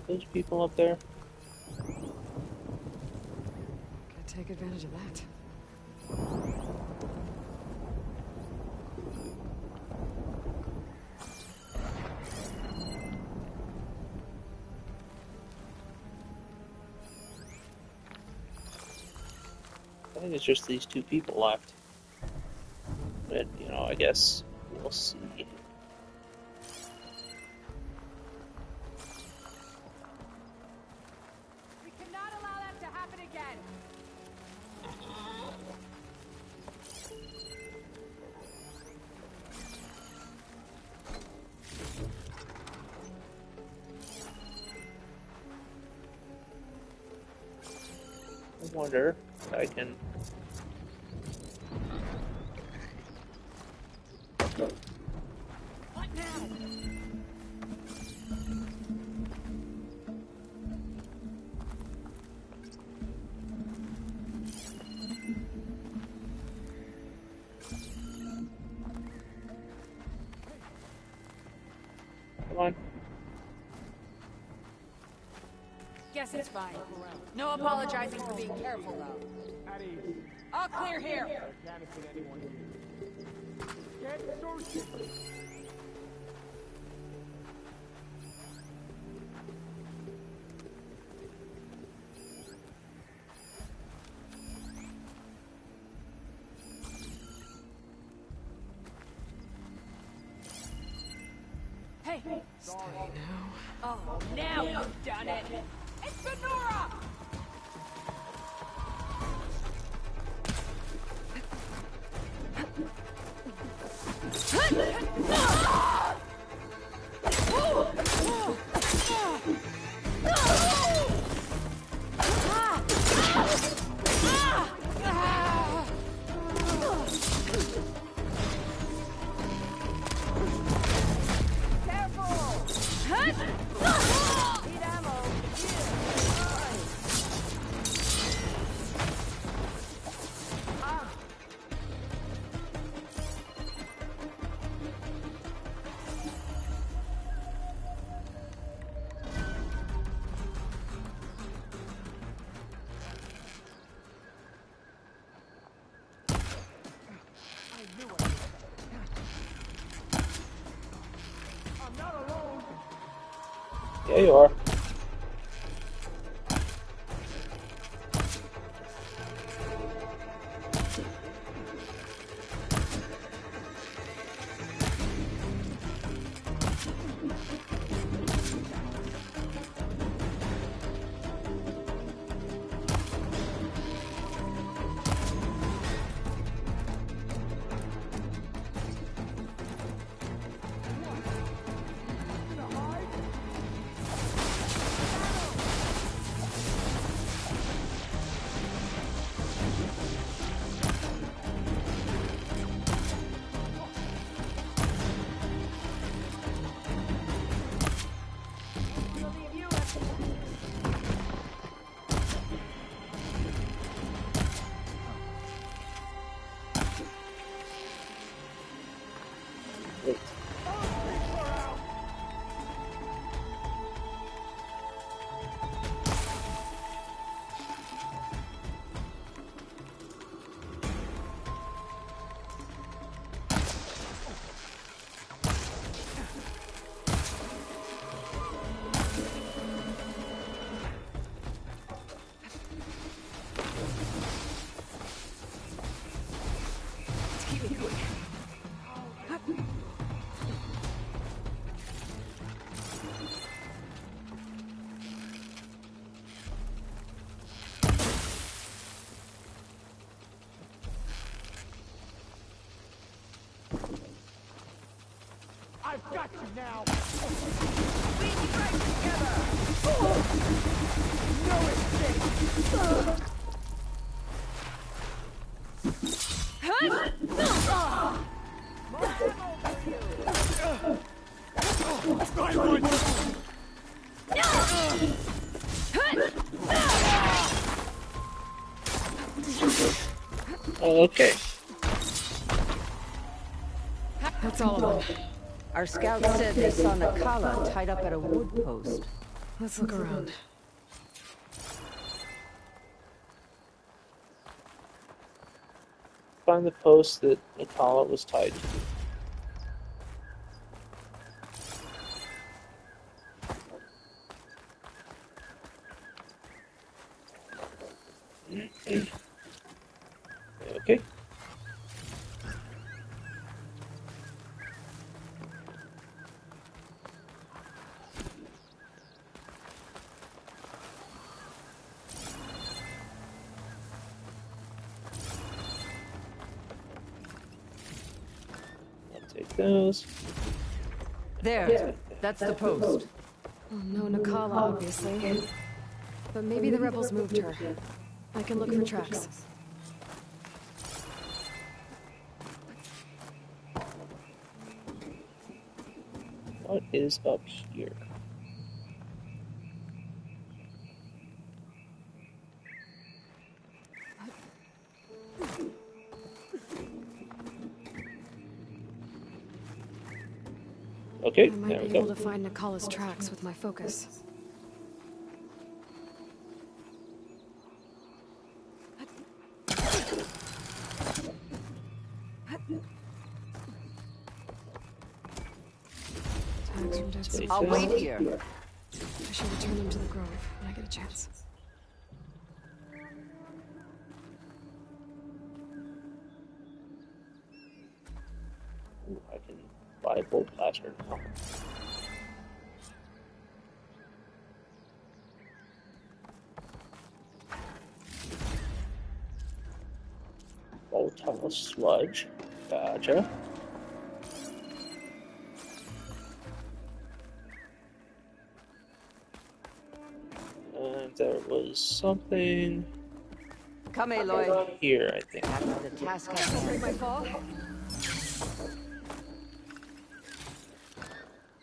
Those people up there. Could take advantage of that. I think it's just these two people left. But, you know, I guess we'll see. We cannot allow that to happen again! I wonder if I can... What now? Guess it's fine. No apologizing for being careful, though. At ease. All clear here. I can't fit anyone here. Get searching. Hey! Stay now. Oh, now you've done it! It's Benora! Yeah, you are. I've got you now! We right together! No escape! Okay. That's all of them. Our scouts said they saw Nakala tied up at a wood post. Let's look around. Find the post that Nakala was tied to. Okay. I'll take those. There, that's the post. Oh, no Nakala, obviously. But maybe the rebels moved her. I can look for tracks. What is up here? Okay, I might there we be go. able to find Nakala's tracks with my focus. we I'll found. wait here. I should return them to the grove when I get a chance. Ooh, I can buy a bolt blaster now. Volatile sludge. Gotcha. And there was something Come, Aloy. here, I think. After the task at Break hand. my fall.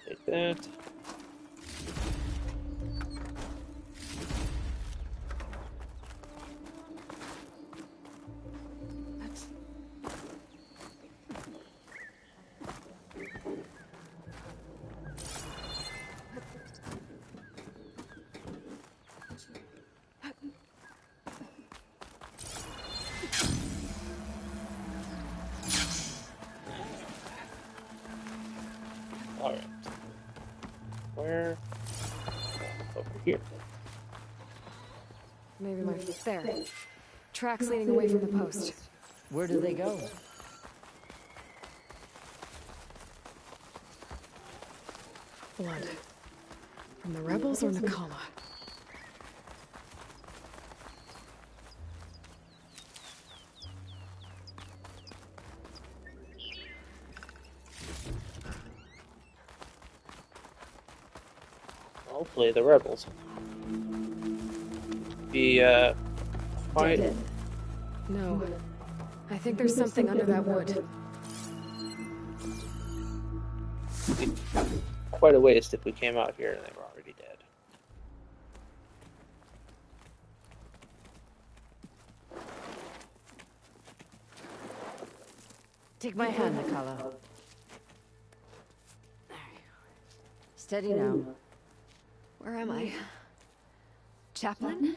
Take that. Alright. Where? Over here. Maybe my there. Tracks leading away from the post. Where do they go? Blood. From the rebels or Nakala? Hopefully the rebels. Be quite. No. I think there's something under that wood. Quite a waste if we came out here and they were already dead. Take my hand, Nakala. Steady now. Where am I? Chaplain?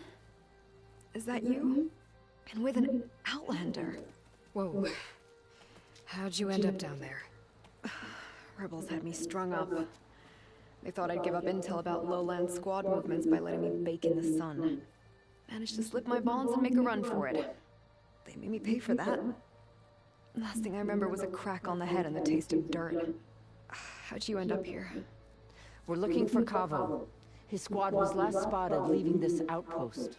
Is that you? And with an outlander? Whoa. How'd you end up down there? Rebels had me strung up. They thought I'd give up intel about lowland squad movements by letting me bake in the sun. Managed to slip my bonds and make a run for it. They made me pay for that. Last thing I remember was a crack on the head and the taste of dirt. How'd you end up here? We're looking for Kavo. His squad was last spotted leaving this outpost.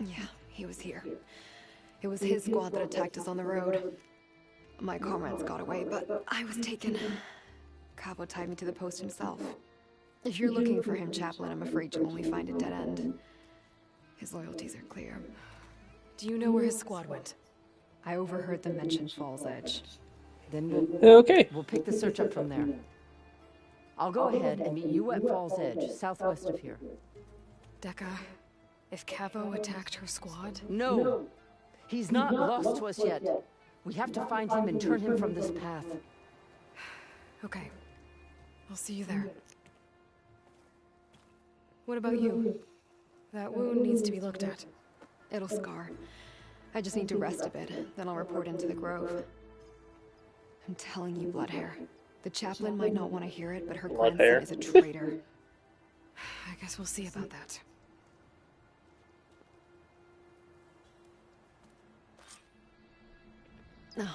Yeah, he was here. It was his squad that attacked us on the road. My comrades got away, but I was taken. Kavo tied me to the post himself. If you're looking for him, Chaplain, I'm afraid you'll only find a dead end. His loyalties are clear. Do you know where his squad went? I overheard them mention Fall's Edge. Then we'll pick the search up from there. I'll go ahead and meet you at Fall's Edge, southwest of here. Dekka, if Kavo attacked her squad? No! He's not lost to us yet. We have to find him and turn him from this path. Okay. I'll see you there. What about you? That wound needs to be looked at. It'll scar. I just need to rest a bit, then I'll report into the grove. I'm telling you, Bloodhair. The chaplain might not want to hear it, but her grandson is a traitor. I guess we'll see about that. No,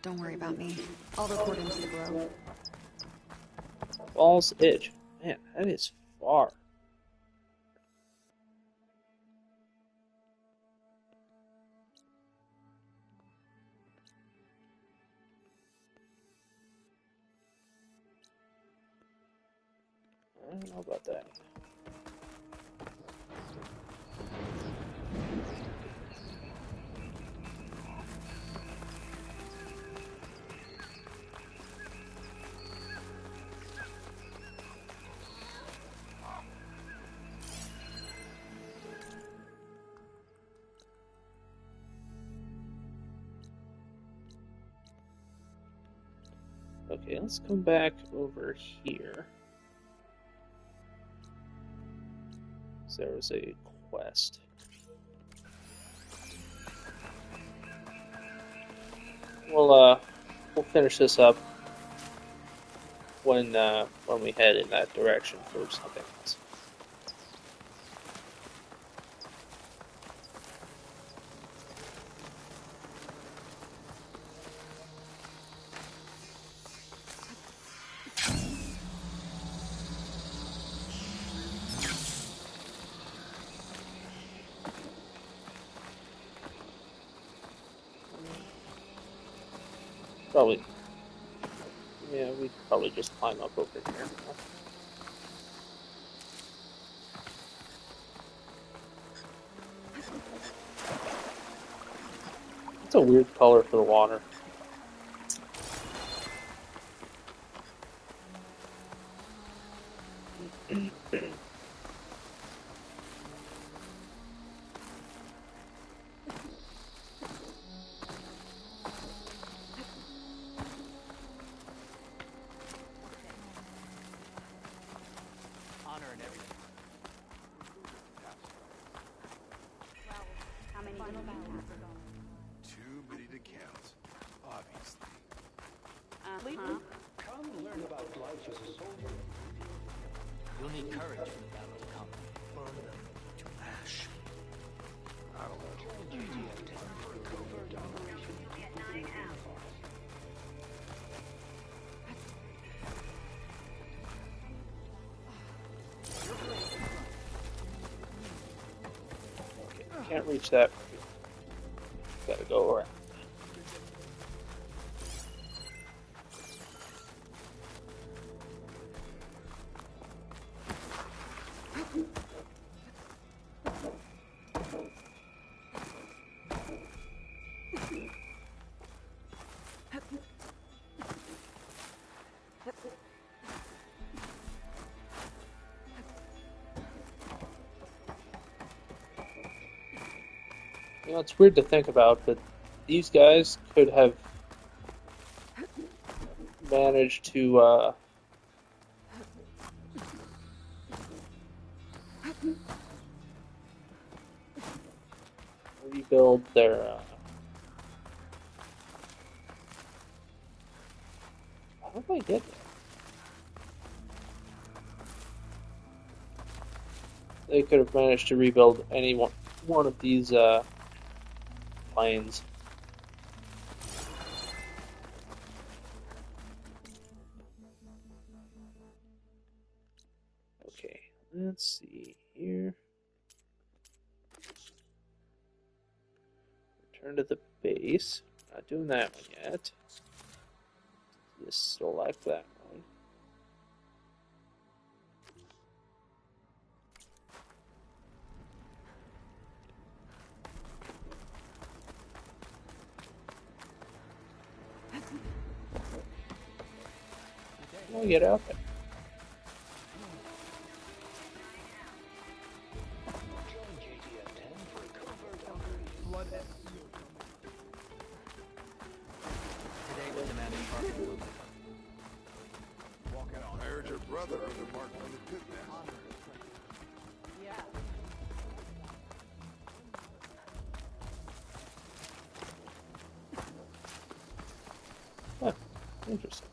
don't worry about me. I'll report into the grove. Fall's Edge. Man, that is far. I don't know about that. Okay, let's come back over here. So there was a quest. We'll finish this up when we head in that direction for something else. Probably, yeah, we'd probably just climb up over here. It's a weird color for the water. Honor and everything. How many little battles? Too many to count, obviously. Come learn about life as a soldier. You'll need courage for the battle to come. Burn them to ash. I don't know. Join GTF-10 for a covert operation. Can't reach that. Gotta go around. You know, it's weird to think about, but these guys could have managed to rebuild their how did I get there? They could have managed to rebuild any one of these planes. Okay, let's see here. Return to the base. Not doing that one yet. Just select that one. I'll get out there. Join GTF-10 for a covert operation. Today we're demanding parking. Walking on. I heard your brother earned a mark on the pit man. Yeah. Huh, interesting.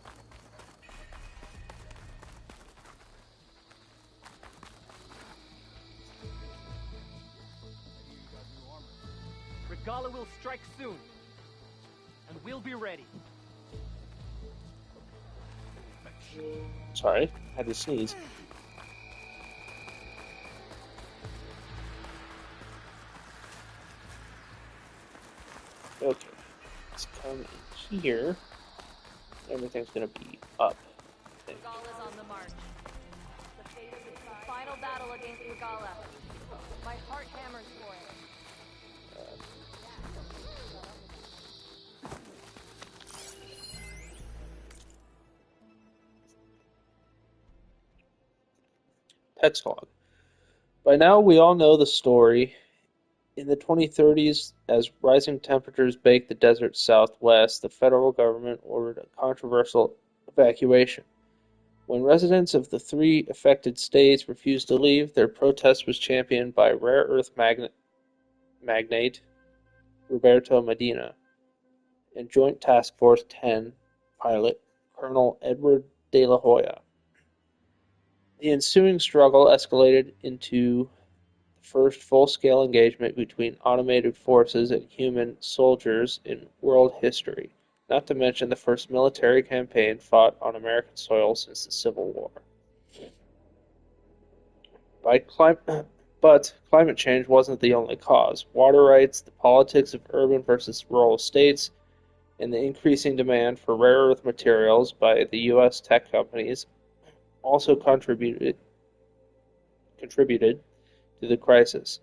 Regala will strike soon, and we'll be ready. Sorry, I had to sneeze. Okay, let's come in here. Everything's gonna be up, I think. Regala's on the march. The final battle against Regala. My heart hammers for it. Text log. By now, we all know the story. In the 2030s, as rising temperatures baked the desert southwest, the federal government ordered a controversial evacuation. When residents of the 3 affected states refused to leave, their protest was championed by rare earth magnate Roberto Medina and Joint Task Force 10 pilot Colonel Edward de la Hoya. The ensuing struggle escalated into the first full-scale engagement between automated forces and human soldiers in world history, not to mention the first military campaign fought on American soil since the Civil War. But climate change wasn't the only cause. Water rights, the politics of urban versus rural states, and the increasing demand for rare earth materials by the U.S. tech companies also contributed to the crisis.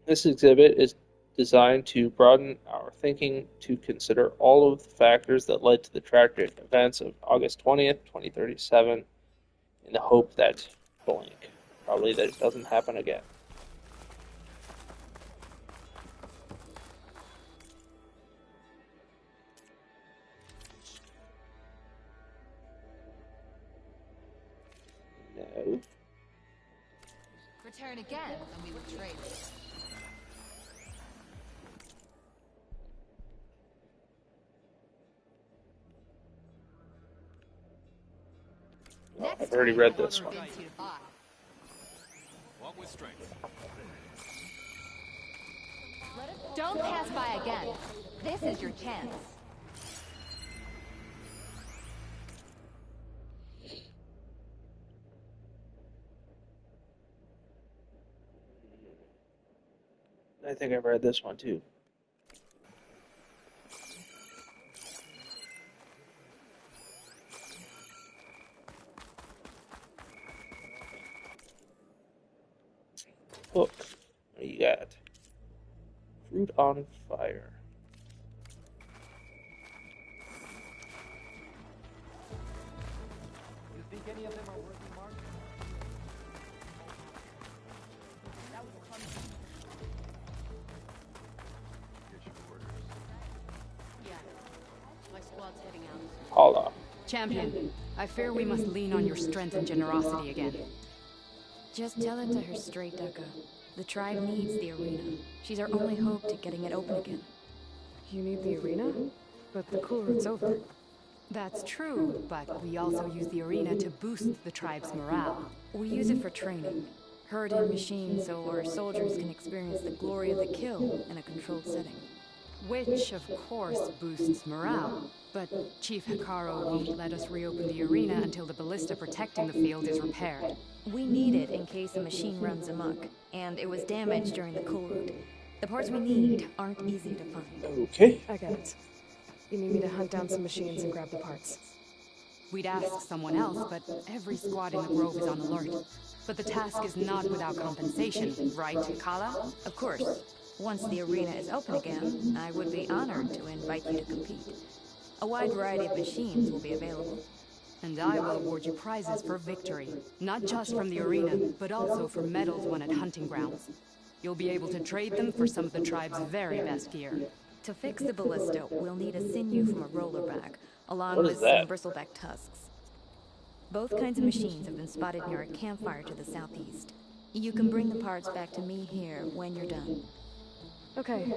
This exhibit is designed to broaden our thinking to consider all of the factors that led to the tragic events of August 20th, 2037, in the hope that, blank, probably that it doesn't happen again. No. Return again, and we will trade. I've already read this one. Walk with strength. Don't pass by again. This is your chance. I think I've read this one too. Book. What do you got? Fruit on Fire. You think any of them are worth the mark? That was a fun. Get your orders. Yeah. My squad's heading out. Paula. Champion, I fear we must lean on your strength and generosity again. Just tell it to her straight, Ducka. The tribe needs the arena. She's our only hope to getting it open again. You need the arena? But the cool route's over. That's true, but we also use the arena to boost the tribe's morale. We use it for training. Herd in machines so our soldiers can experience the glory of the kill in a controlled setting. Which, of course, boosts morale. But Chief Hekarro won't let us reopen the arena until the ballista protecting the field is repaired. We need it in case a machine runs amok, and it was damaged during the cool route. The parts we need aren't easy to find. Okay. I get it. You need me to hunt down some machines and grab the parts. We'd ask someone else, but every squad in the Grove is on alert. But the task is not without compensation, right, Kala? Of course. Once the arena is open again, I would be honored to invite you to compete. A wide variety of machines will be available. And I will award you prizes for victory, not just from the arena, but also for medals won at hunting grounds. You'll be able to trade them for some of the tribe's very best gear. To fix the ballista, we'll need a sinew from a rollerback, along What with is that? some bristleback tusks. Both kinds of machines have been spotted near a campfire to the southeast. You can bring the parts back to me here when you're done. Okay,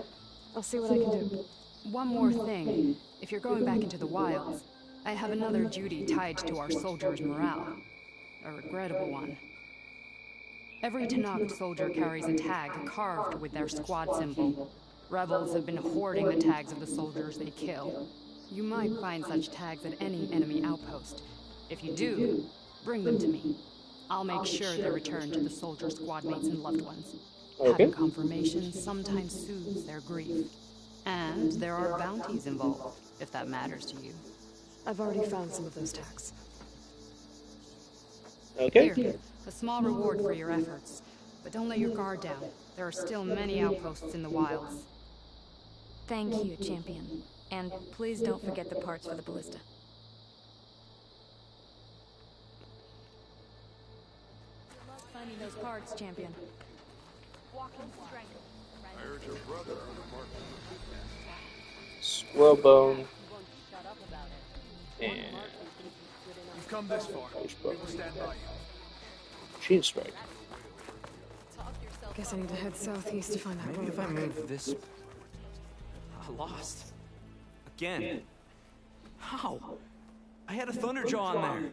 I'll see what I can do. One more thing. If you're going back into the wilds, I have another duty tied to our soldiers' morale. A regrettable one. Every Tenakth soldier carries a tag carved with their squad symbol. Rebels have been hoarding the tags of the soldiers they kill. You might find such tags at any enemy outpost. If you do, bring them to me. I'll make sure they're returned to the soldier squad mates and loved ones. Okay. Having confirmation sometimes soothes their grief. And there are bounties involved, if that matters to you. I've already found some of those tags. Okay. Here, a small reward for your efforts. But don't let your guard down. There are still many outposts in the wilds. Thank you, Champion. And please don't forget the parts for the ballista. Good luck finding those parts, Champion. Walking strength. I heard your brother on the mark. Squirrel Bone. And You've come this far. We will stand by you. Machine Strike. Guess I need to head southeast to find that Maybe if I rollerback. move this... Lost. Again. How? I had a Thunderjaw on there.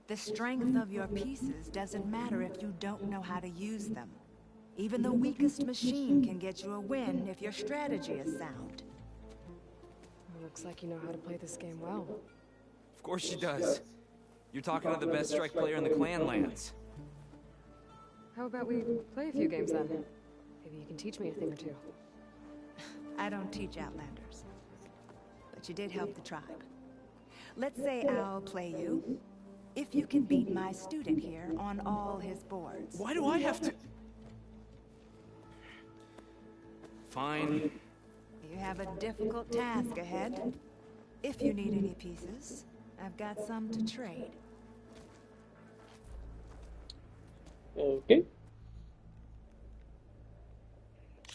The strength of your pieces doesn't matter if you don't know how to use them. Even the weakest machine can get you a win if your strategy is sound. Looks like you know how to play this game well. Of course she does. You're talking to the best strike player in the clan lands. How about we play a few games then? Maybe you can teach me a thing or two. I don't teach Outlanders. But you did help the tribe. Let's say I'll play you. If you can beat my student here on all his boards. Why do I have to? Fine. You have a difficult task ahead. If you need any pieces, I've got some to trade. Okay.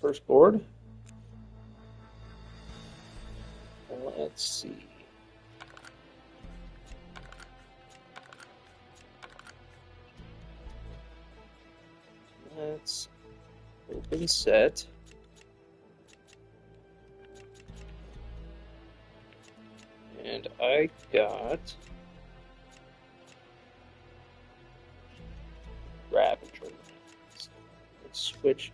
First board. Let's see. Let's open set. And I got Ravager. Let's switch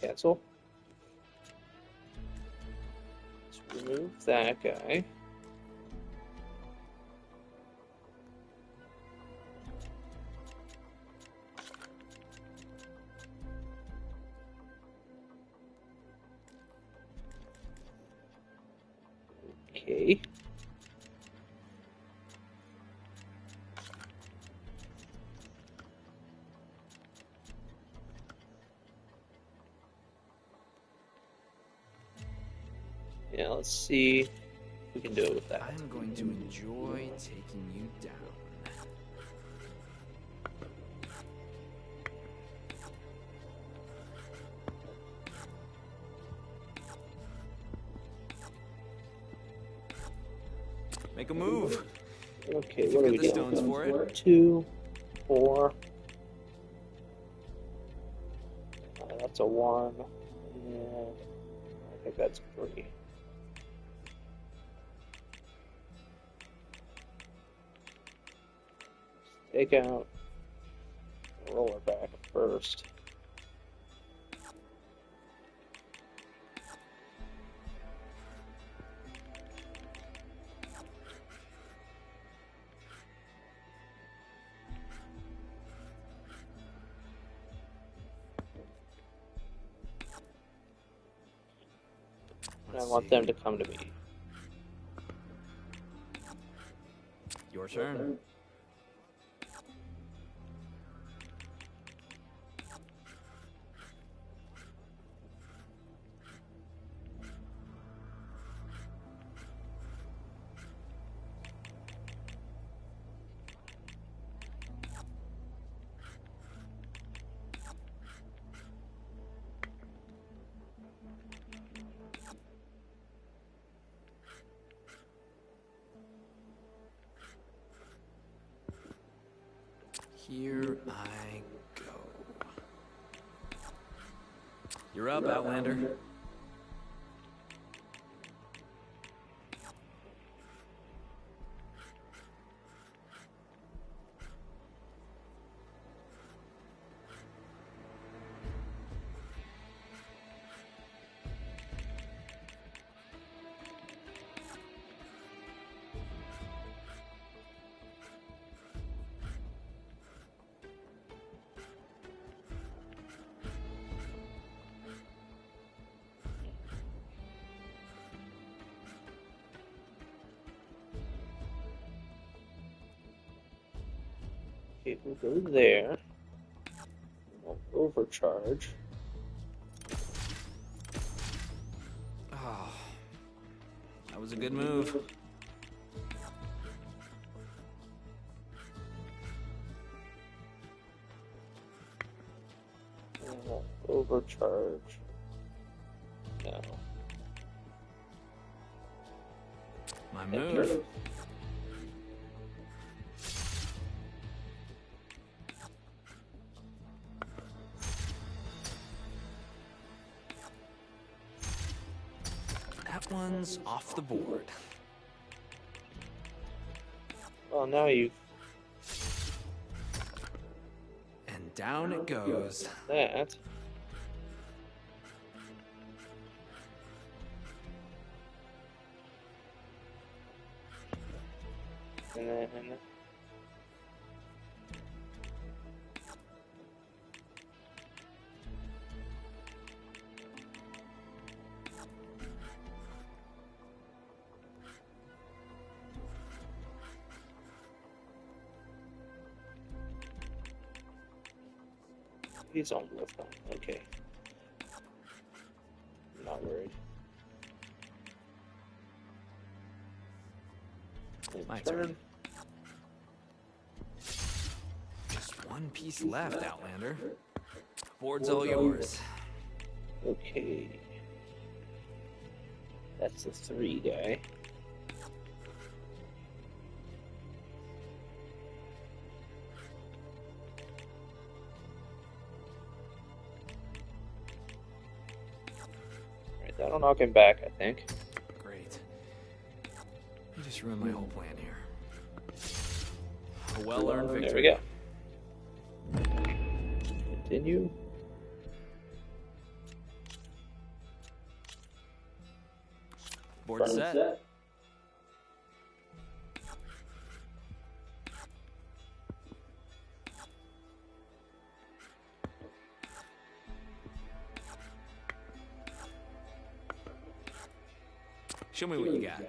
cancel. Let's remove that guy. Okay. Yeah, let's see if we can do it with that. I'm going to enjoy taking you down. Make a move. Okay, If what you've are we got the doing? stones for it. 2, 4. That's a 1. And I think that's 3. Take out the roller back first. I want them to come to me. Your turn. Here I go. You're up, Outlander. Okay, we'll go there. We'll overcharge. Oh, that was a good move. Overcharge. No. My move. That one's off the board. now you've And down it goes. that. And then he's on the phone. Okay. I'm not worried. My turn. Just one piece left, Outlander. Board's all yours. Okay. That's the 3 guy. Alright, that'll knock him back, I think. Great. You just ruined my whole plan here. A well-earned victory. There we go. Continue. Board set. Show me what you got.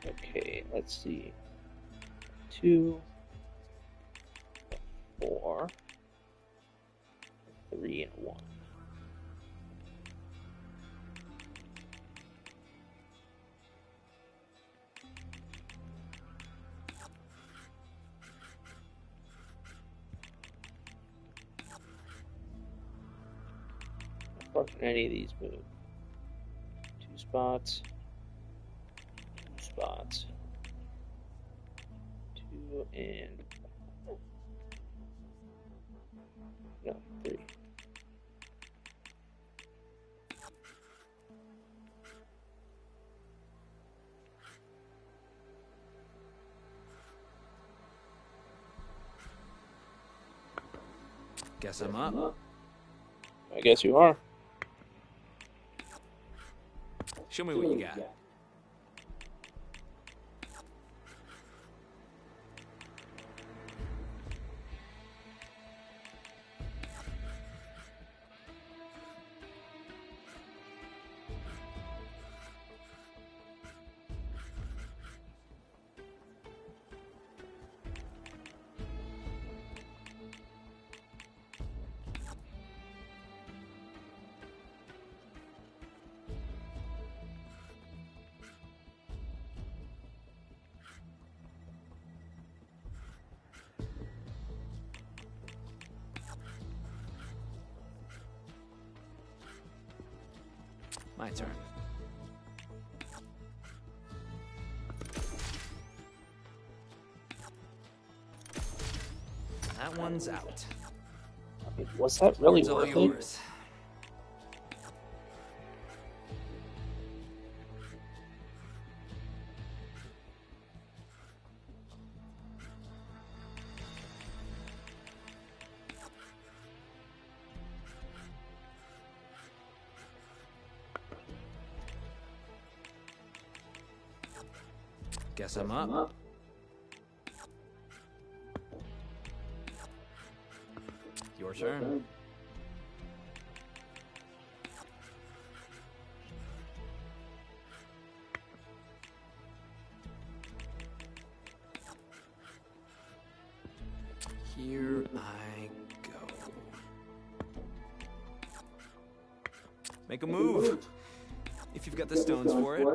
Okay, let's see. 2, 4, 3, and 1. Not can any of these move? 2 spots. 2 spots. 2 and no 3. Guess I'm up. I guess you are. Show me what you got. My turn. That one's out. Was that really It's all worth it? yours. Guess I'm up. Your turn. Here I go. Make a move. If you've got the stones for it.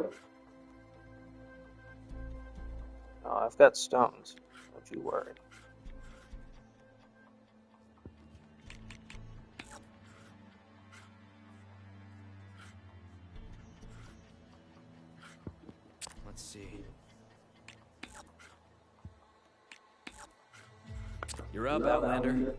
Oh, I've got stones. Don't you worry. Let's see. You're up, Outlander.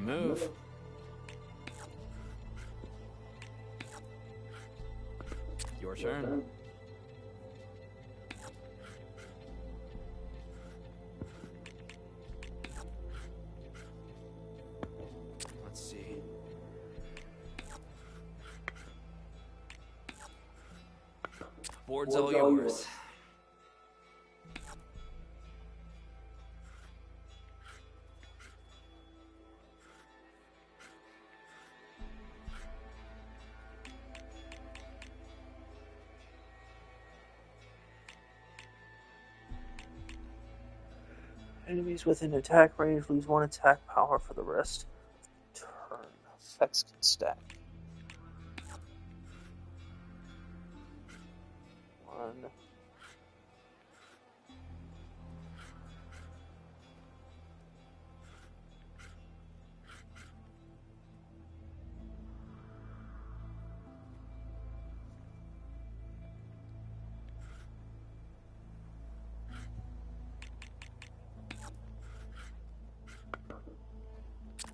move. Your turn. Let's see. Board's all yours. Enemies within attack range lose 1 attack power for the rest of the turn. Effects can stack. 1.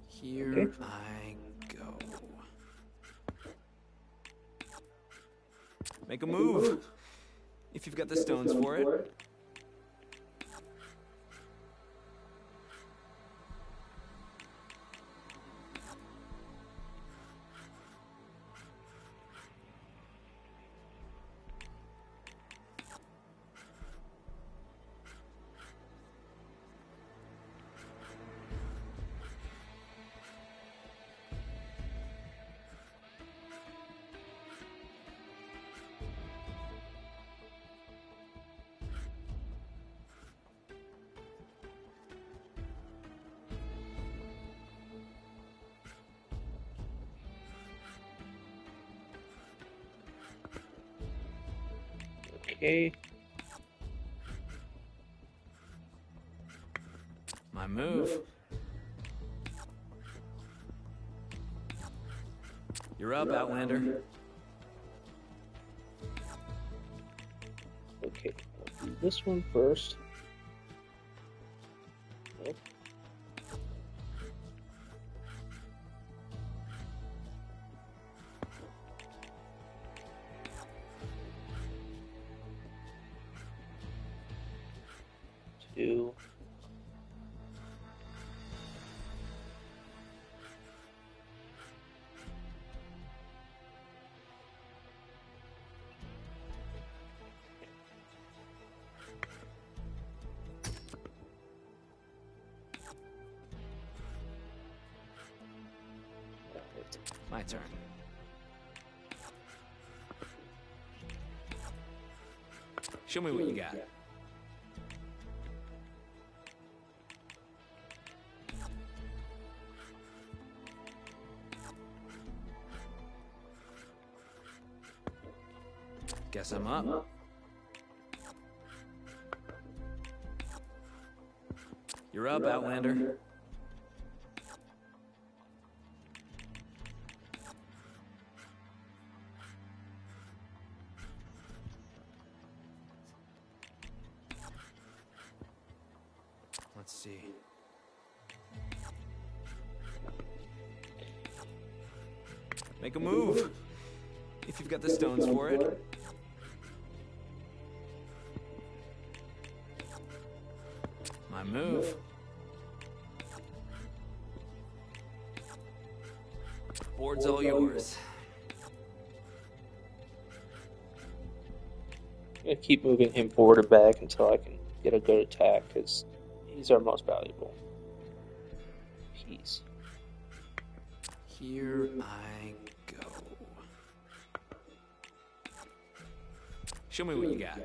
Here I go. Make a move. If you've got the stones for it. Okay. My move. You're up, Outlander. Okay, I'll do this one first. Yep. Two. My turn. Show me what you got. Guess I'm up. You're up, Outlander. Let's see. Make a move. If you've got the stones for it. My move. Board's all yours. I'm gonna keep moving him forward and back until I can get a good attack, because he's our most valuable piece. Here I go. Show me what you got.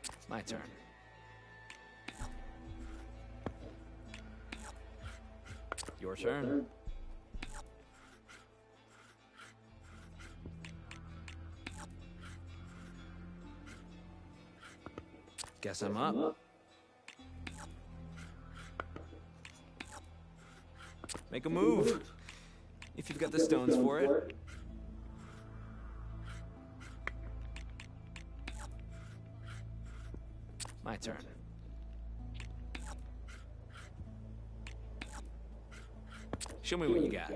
It's my turn. Your turn. Guess I'm up. Make a move. If you've got the stones for it. My turn. Show me what you got.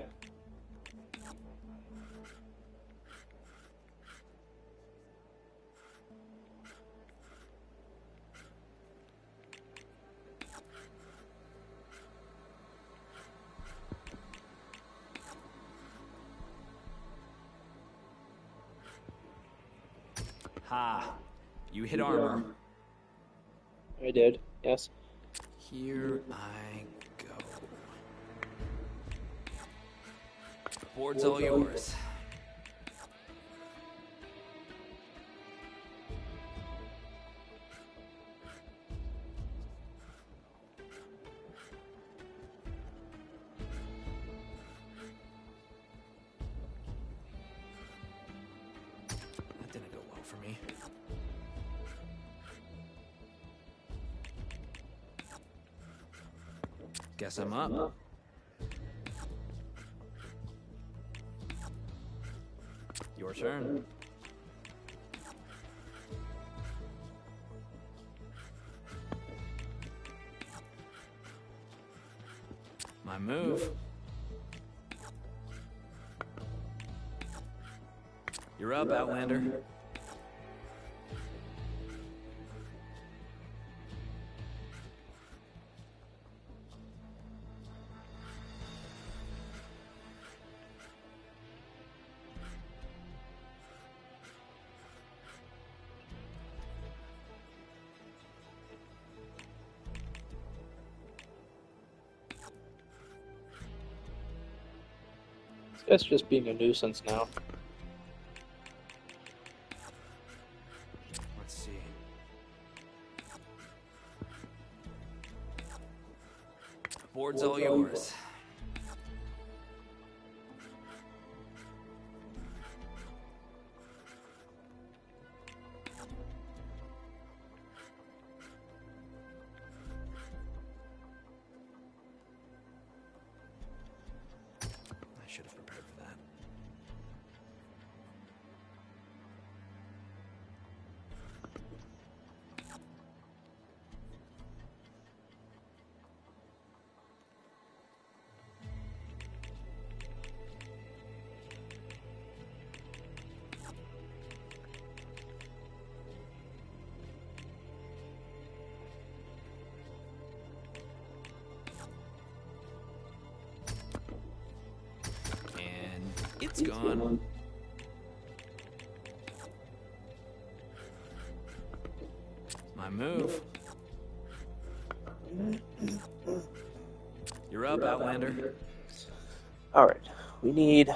Ha! You hit armor. I did, yes. Here I go. Board's all yours. That didn't go well for me. Guess I'm up. Your turn. My move. You're up, Outlander. This guy's just being a nuisance now. Let's see. Board's all yours. I should have prepared for that. And it's gone. My move. You're up, Outlander. Alright, we need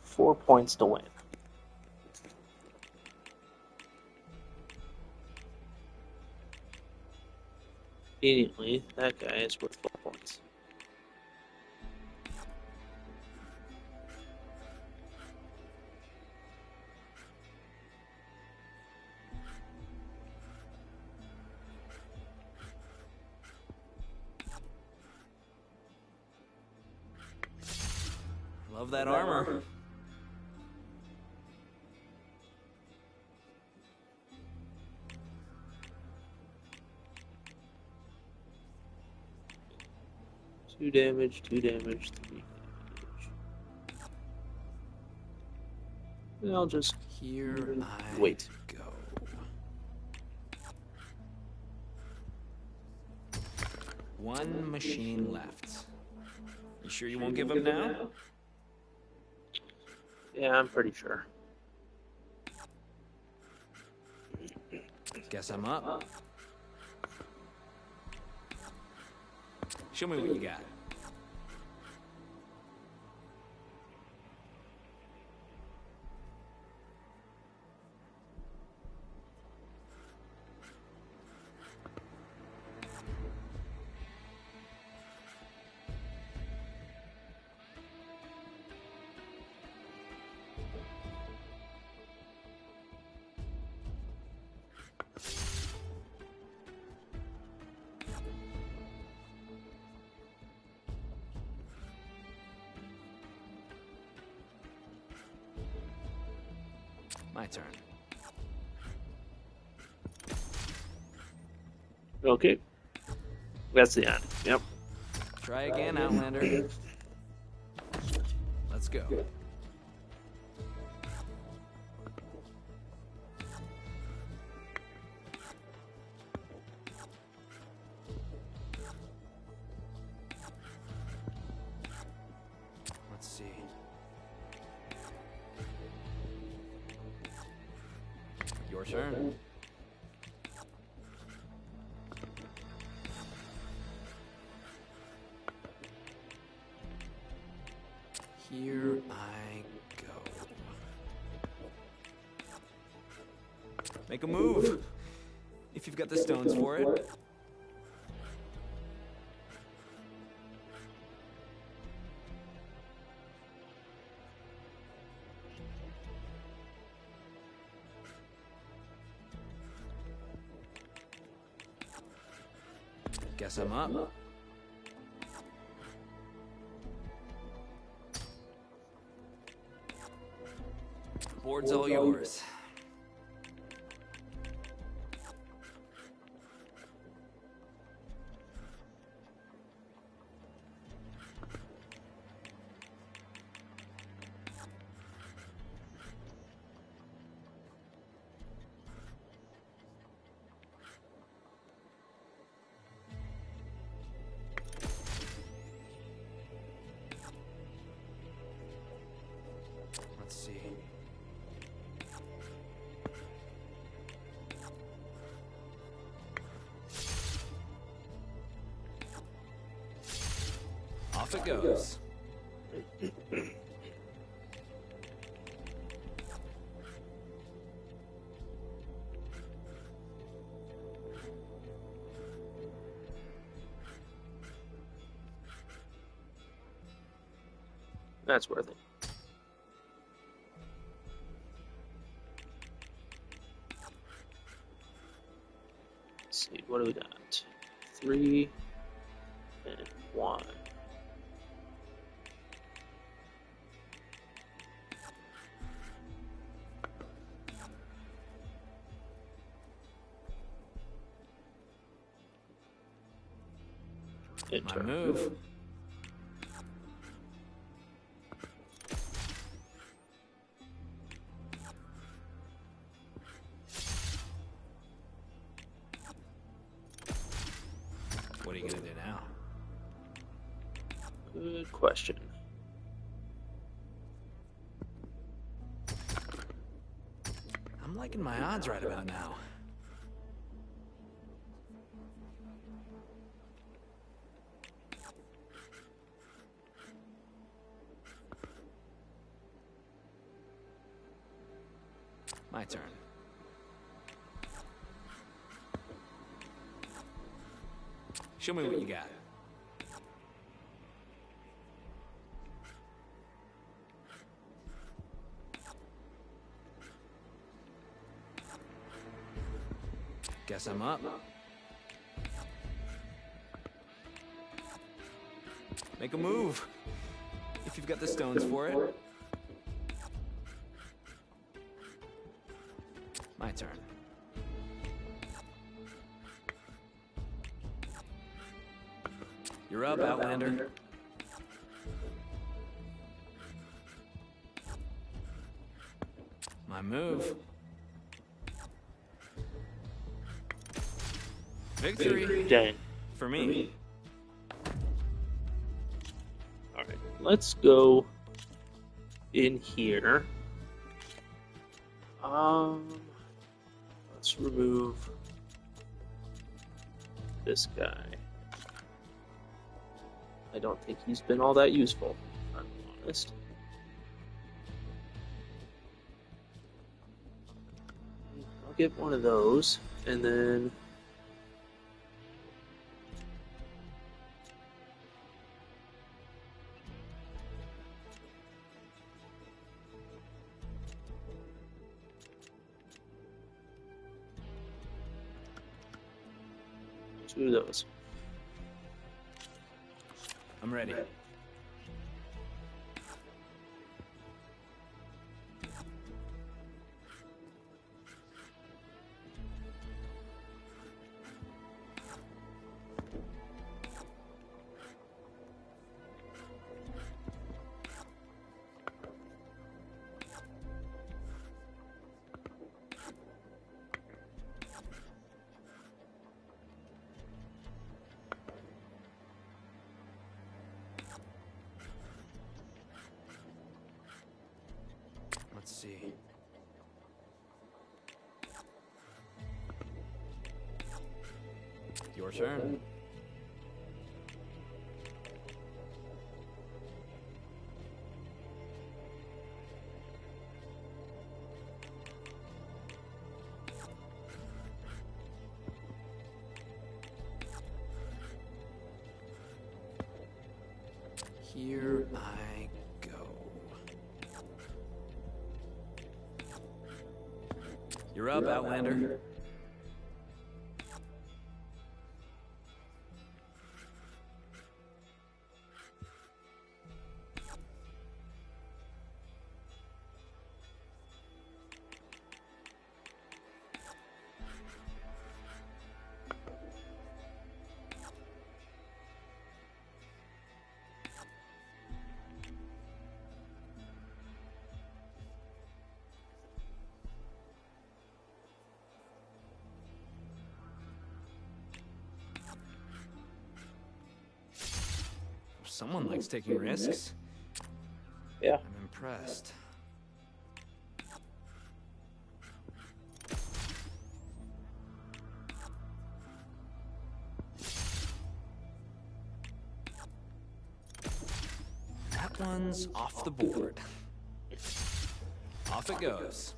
4 points to win. Immediately, that guy is worth 4 points. Love that armor. Two damage, 3 damage. And I'll just Here I wait. go. One machine left. You sure you won't give up now? Yeah, I'm pretty sure. Guess I'm up. Show me what you got. My turn. Okay. That's the end. Yep. Try again, Outlander. Let's go. Let's see. Your turn. Here I go. Make a move, if you've got the stones for it. Guess I'm up. Board's all yours. Let's see. Off it goes. That's worth it. Let's see, what do we got? 3 and 1. My move. What are you gonna do now? Good question. I'm liking my odds right about now. My turn. Show me what you got. Guess I'm up. Make a move, if you've got the stones for it. My turn. You're up, Outlander. My move. Victory. Dang. For me. Alright, let's go in here. Let's remove this guy. I don't think he's been all that useful, if I'm honest. I'll get one of those, and then two of those. I'm ready. see. Your turn. Here I go. You're up, Outlander. Someone likes taking risks. Yeah. I'm impressed. That one's off the board. Off it goes.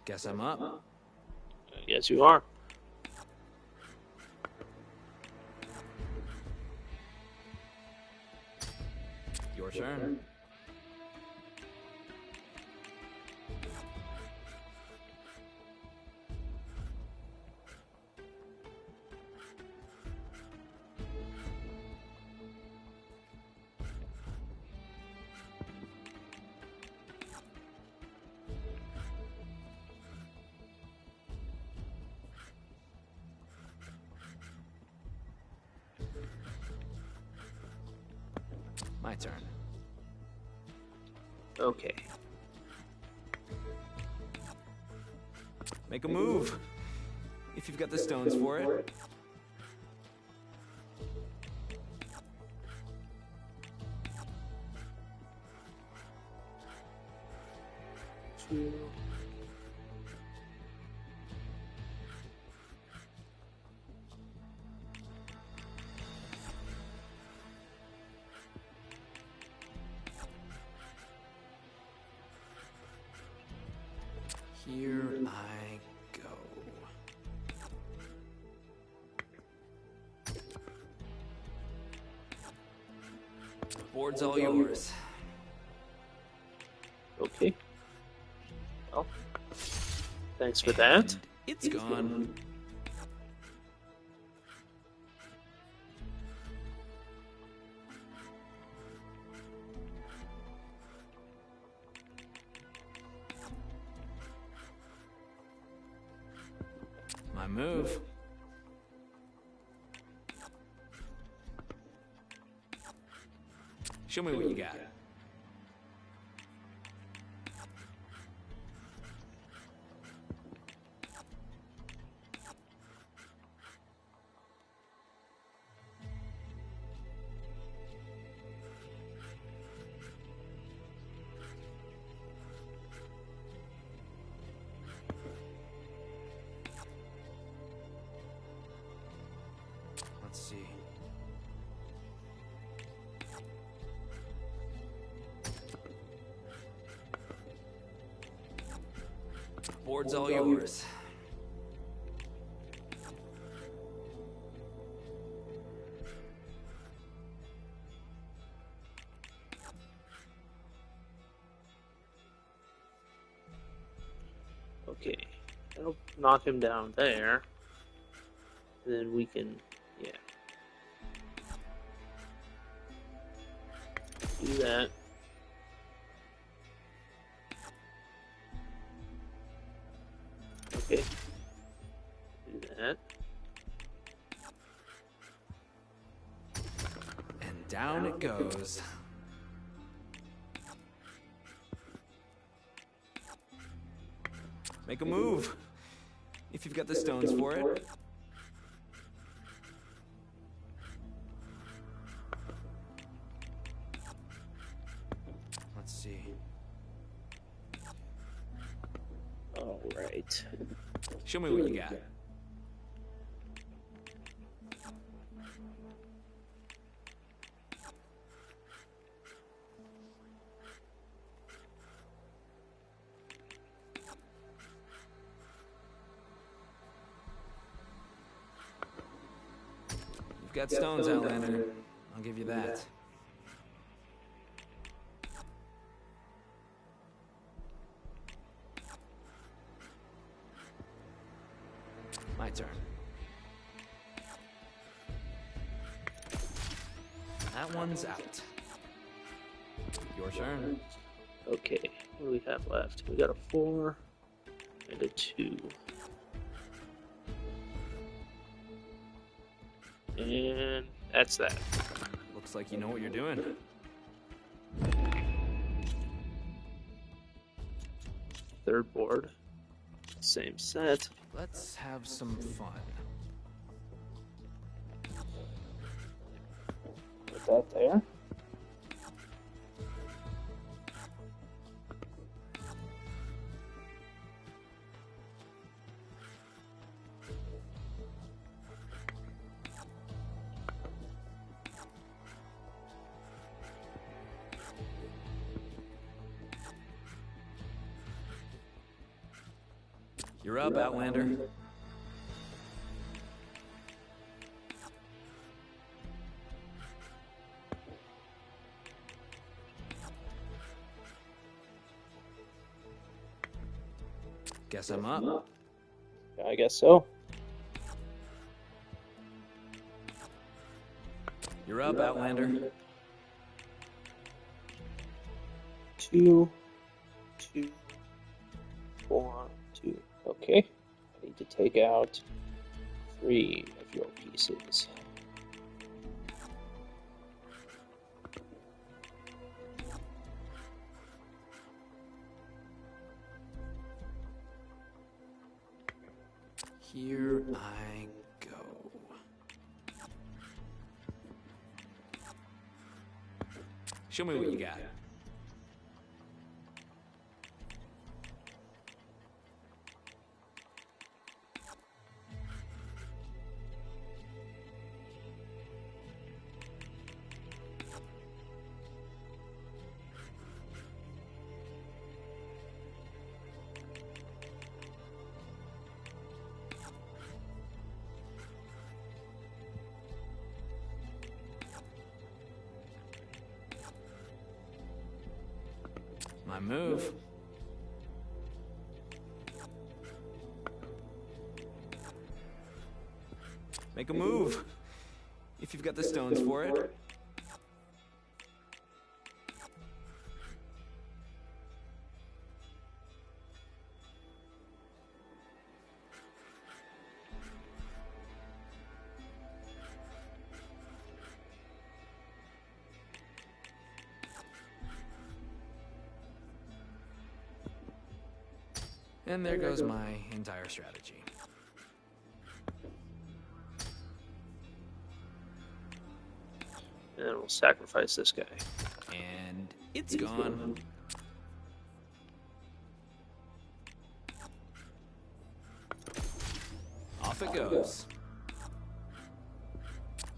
Guess I'm up. Yes, you are. Your turn. My turn. Okay. Make a move. If you've got the stones for it. Here I go. Board's all yours. Okay. Well, thanks for that. It's gone. My move. Show me what you got. Let's see. Board's all yours. Okay. That'll knock him down there. And then we can, yeah. Do that. Okay. Do that. Down it goes. Make a move. If you've got the stones for it. Let's see. All right. Show me what you got. You've got stones, Outlander. I'll give you that. My turn. That one's out. Your turn. Okay, what do we have left? We got a 4 and a 2. And that's that. Looks like you know what you're doing. Third board. Same set. Let's have some fun. Put that there. You're up, Outlander. Guess I'm up. I guess so. You're up, Outlander. 2, 2, 4, 2. Okay. I need to take out 3 of your pieces. Here I go. Show me what you got. My move. Make a move. If you've got the stones for it. And there goes my entire strategy. And then we'll sacrifice this guy. And it's gone. Off it goes.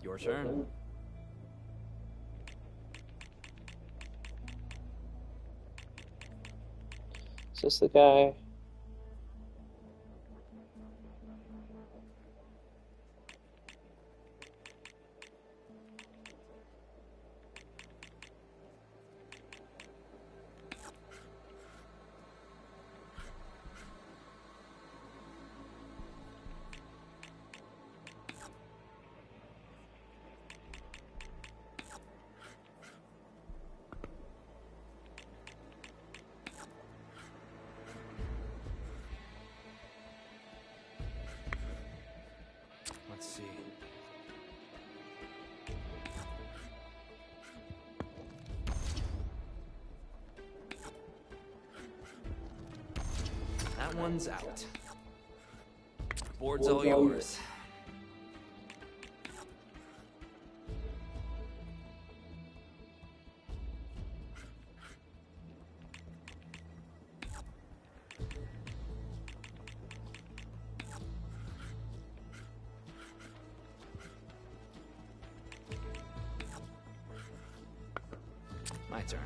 Your turn. Is this the guy? That one's out. Board's all yours. My turn.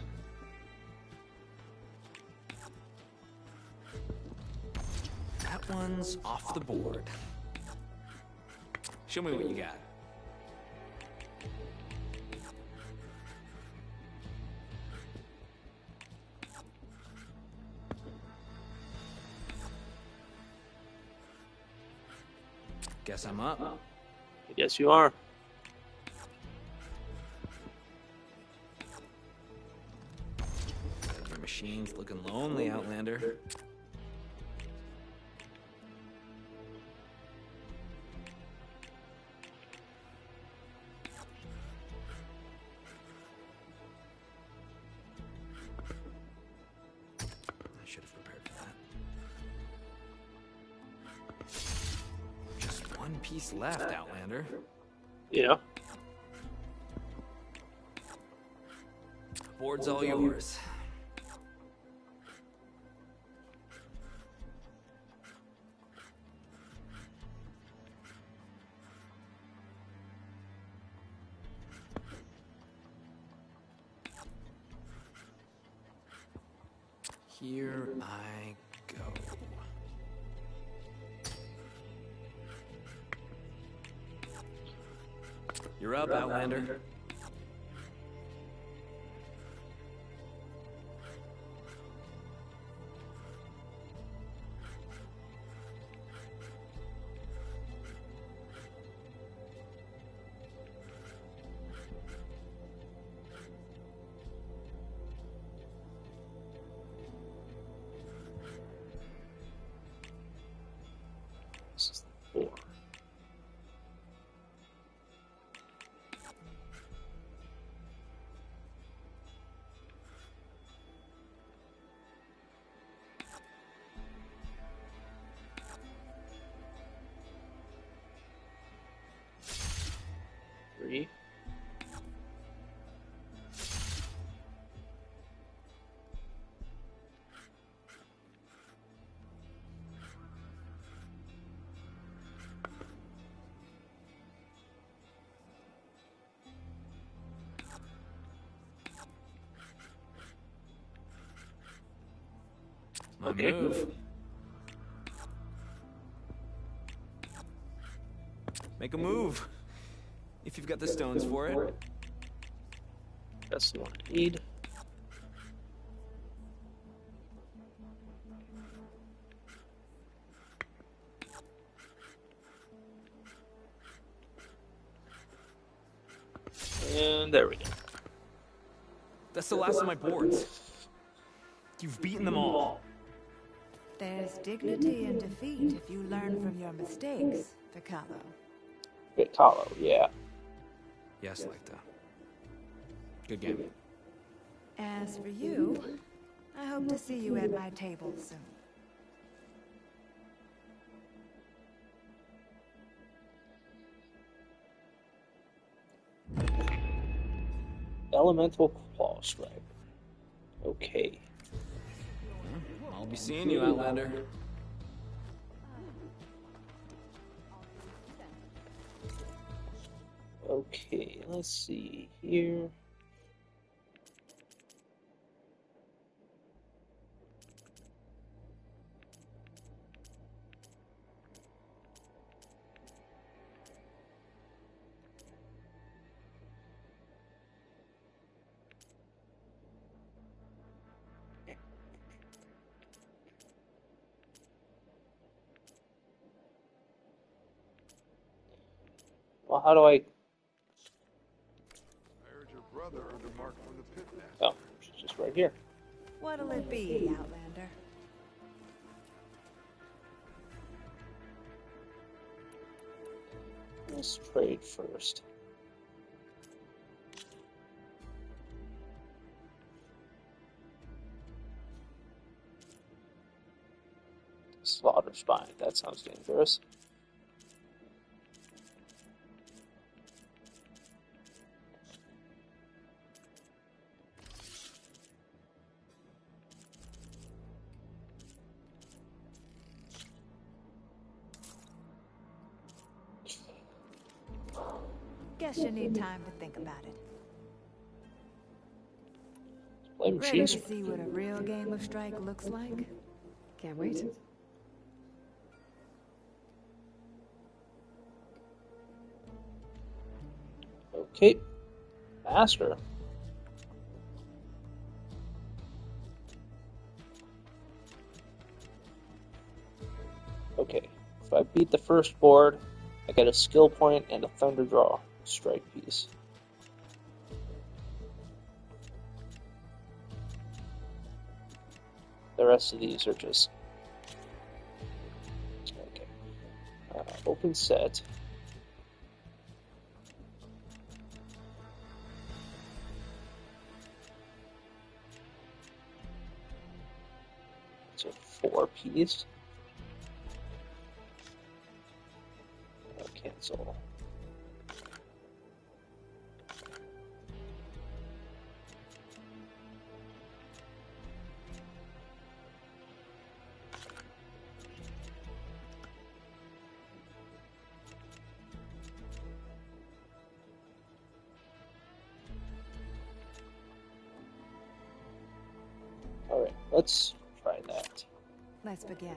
That one's off the board. Show me what you got. Guess I'm up. Yes, you are. Your machine's looking lonely, Outlander. I should have prepared for that. Just one piece left, Outlander. Yeah. Board's all yours. Here I go. You're up, Outlander. This is the 4. Three. My Okay. move. Make a move. If you've got the stones for it. That's the one I need. And there we go. That's the last of my boards. You've beaten them all. There's dignity in defeat if you learn from your mistakes, Vicalo. Vicalo, yeah. Yes, Lecta. Good game. As for you, I hope to see you at my table soon. Elemental Claw Striker. Okay. I'll be seeing you, Outlander. Okay, let's see here. Well, how do I... Oh, she's just right here. What'll it be, Outlander? Let's trade first. Slaughter Spine. That sounds dangerous. Guess you need time to think about it. Play Ready machines. to see what a real game of strike looks like? Can't wait. Okay. Master. Okay. If I beat the first board, I get a skill point and a Thunder Draw strike piece. The rest of these are just... Okay. Open set. It's a 4-piece. Cancel. Alright, let's try that. Let's begin.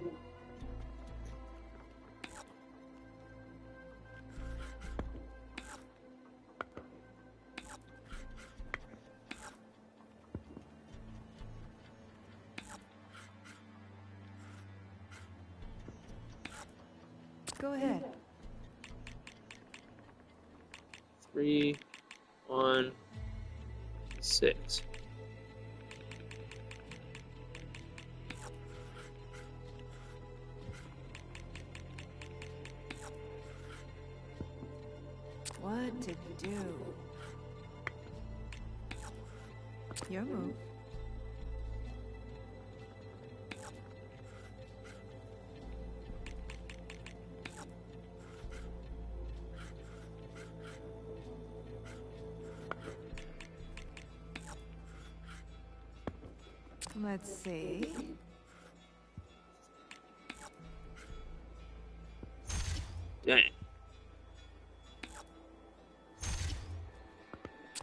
Go ahead. 3, 1, 6. What to do? Your move. Let's see. Dang.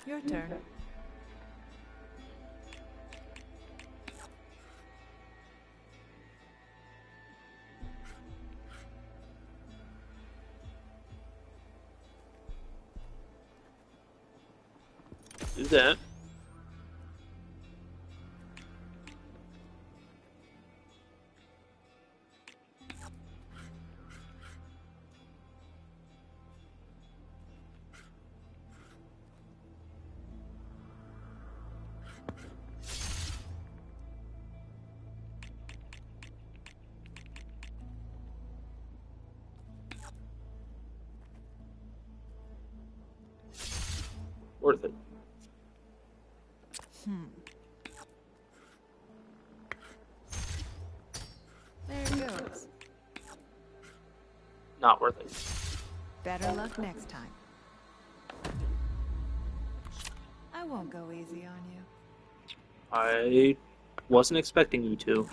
Your turn. Do that. Worth it. There it goes. Not worth it. Better luck next time. I won't go easy on you. I wasn't expecting you to.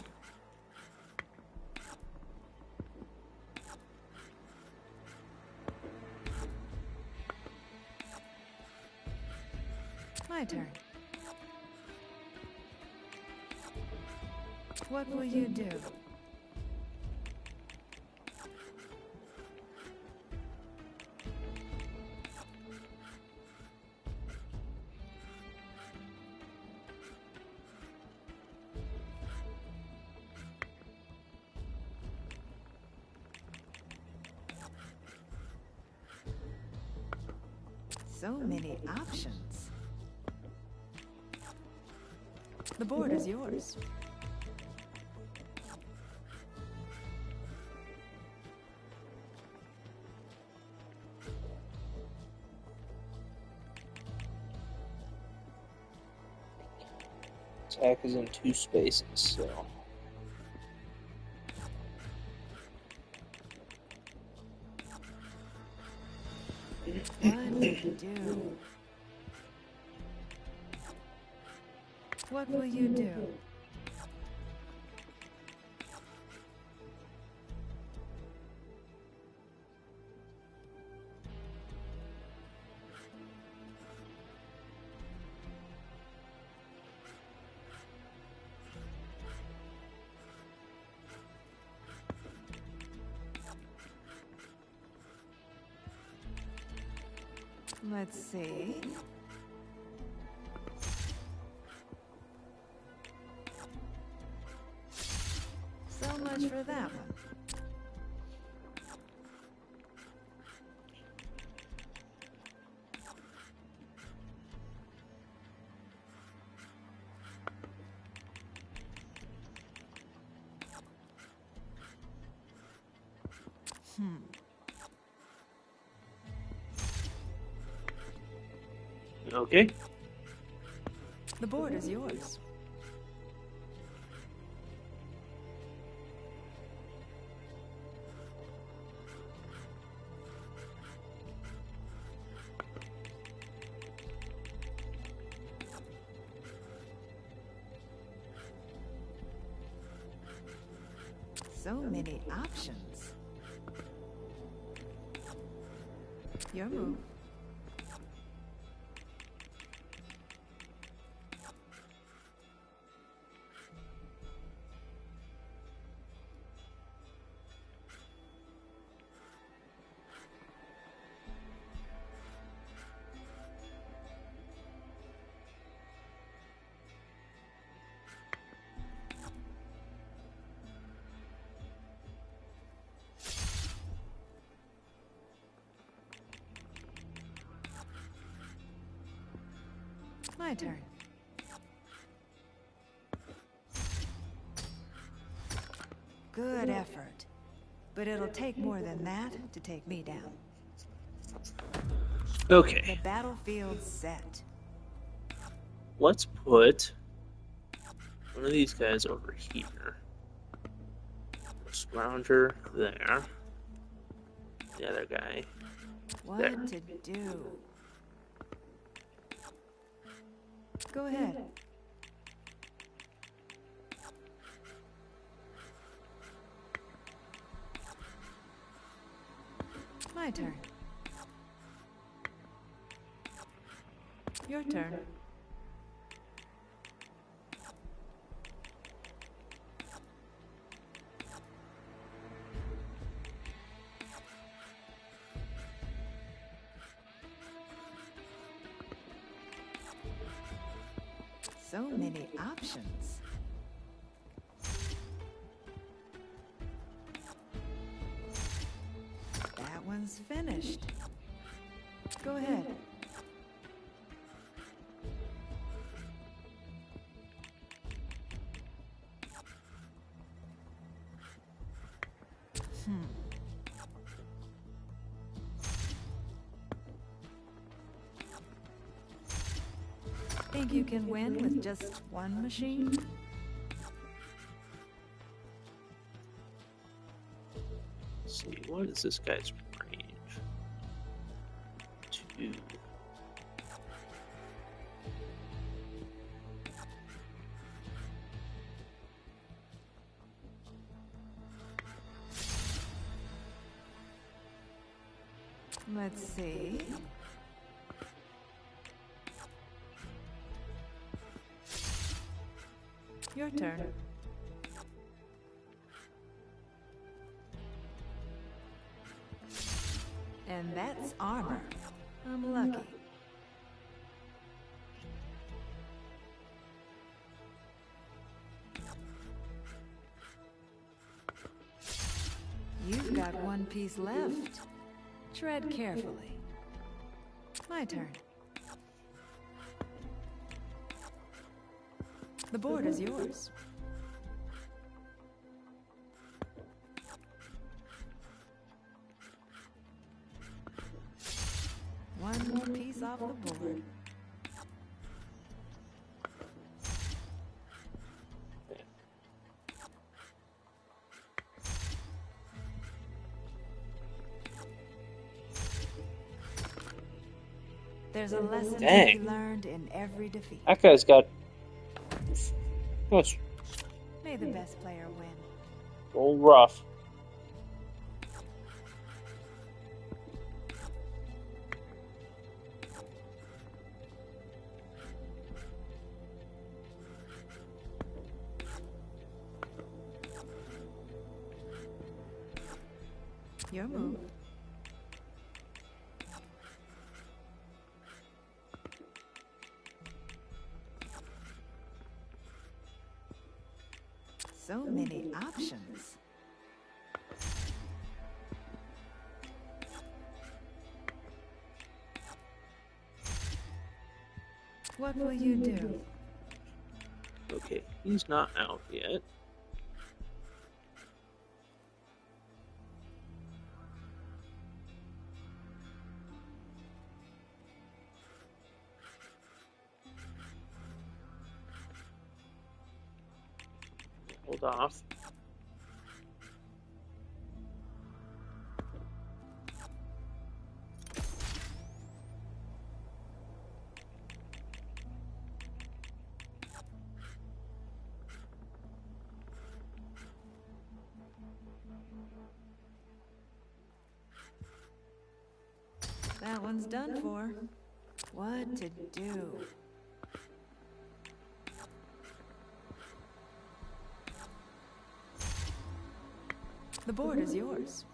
My turn. What will you do? So many options. The board is yours. Attack is in 2 spaces, so... to do. What will you do? Let's see. So much for that one. Okay. The board is yours. So many options. Your move. My turn. Good effort. But it'll take more than that to take me down. Okay. The battlefield's set. Let's put one of these guys over here. Scrounger there. The other guy What there. to do? Go ahead. My turn. Your turn. So many options. That one's finished. Go ahead. Think you can win with just one machine? Let's see, what is this guy's range? 2. Let's see. Your turn. And that's armor. I'm lucky. You've got one piece left. Tread carefully. My turn. The board is yours. One more piece off the board. There's a lesson to Dang. be learned in every defeat. That guy's got. That's May the best player win. all rough. Your move. So many options. What will you do? Okay, he's not out yet. Hold off. That one's done for. What to do? The board is yours.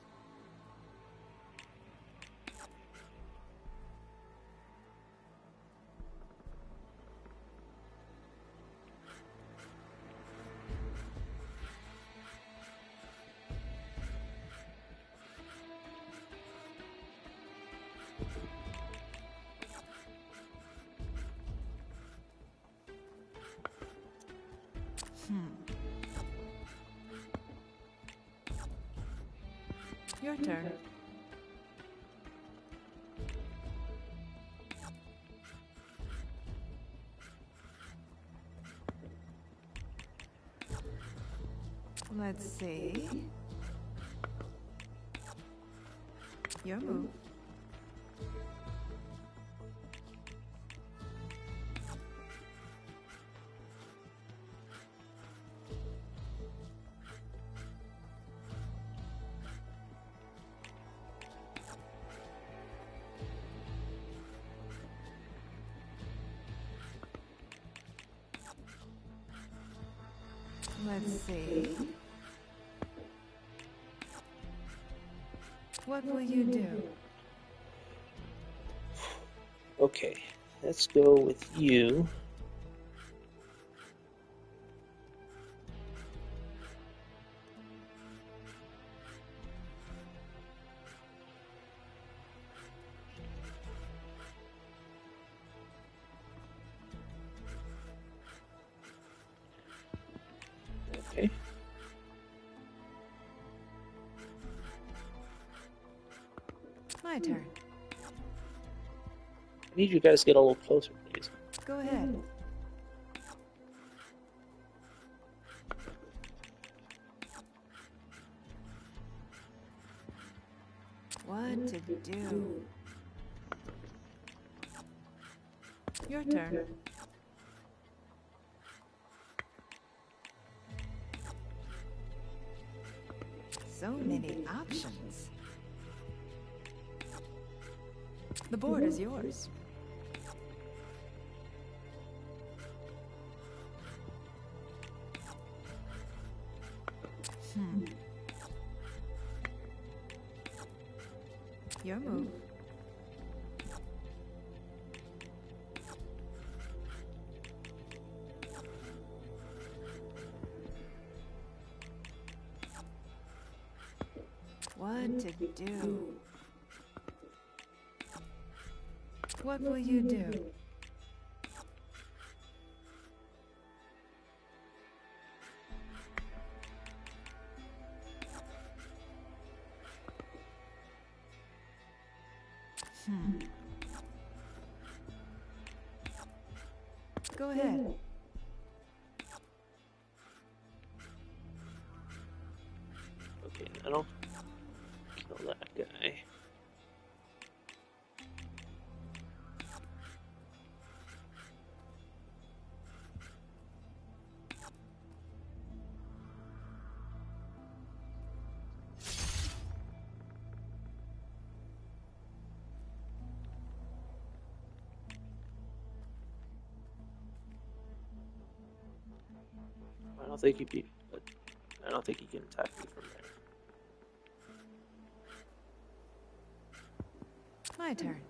Your turn. Let's see. Your move. Let's see. What will you do? Okay, let's go with you. Okay. My turn. I need you guys to get a little closer, please. Go ahead. What to do? Your turn. So many options. The board is yours. Your move. What to do? What will you do? Go ahead. Okay, now kill that guy. don't think he'd be. I don't think he can attack me from there. My turn.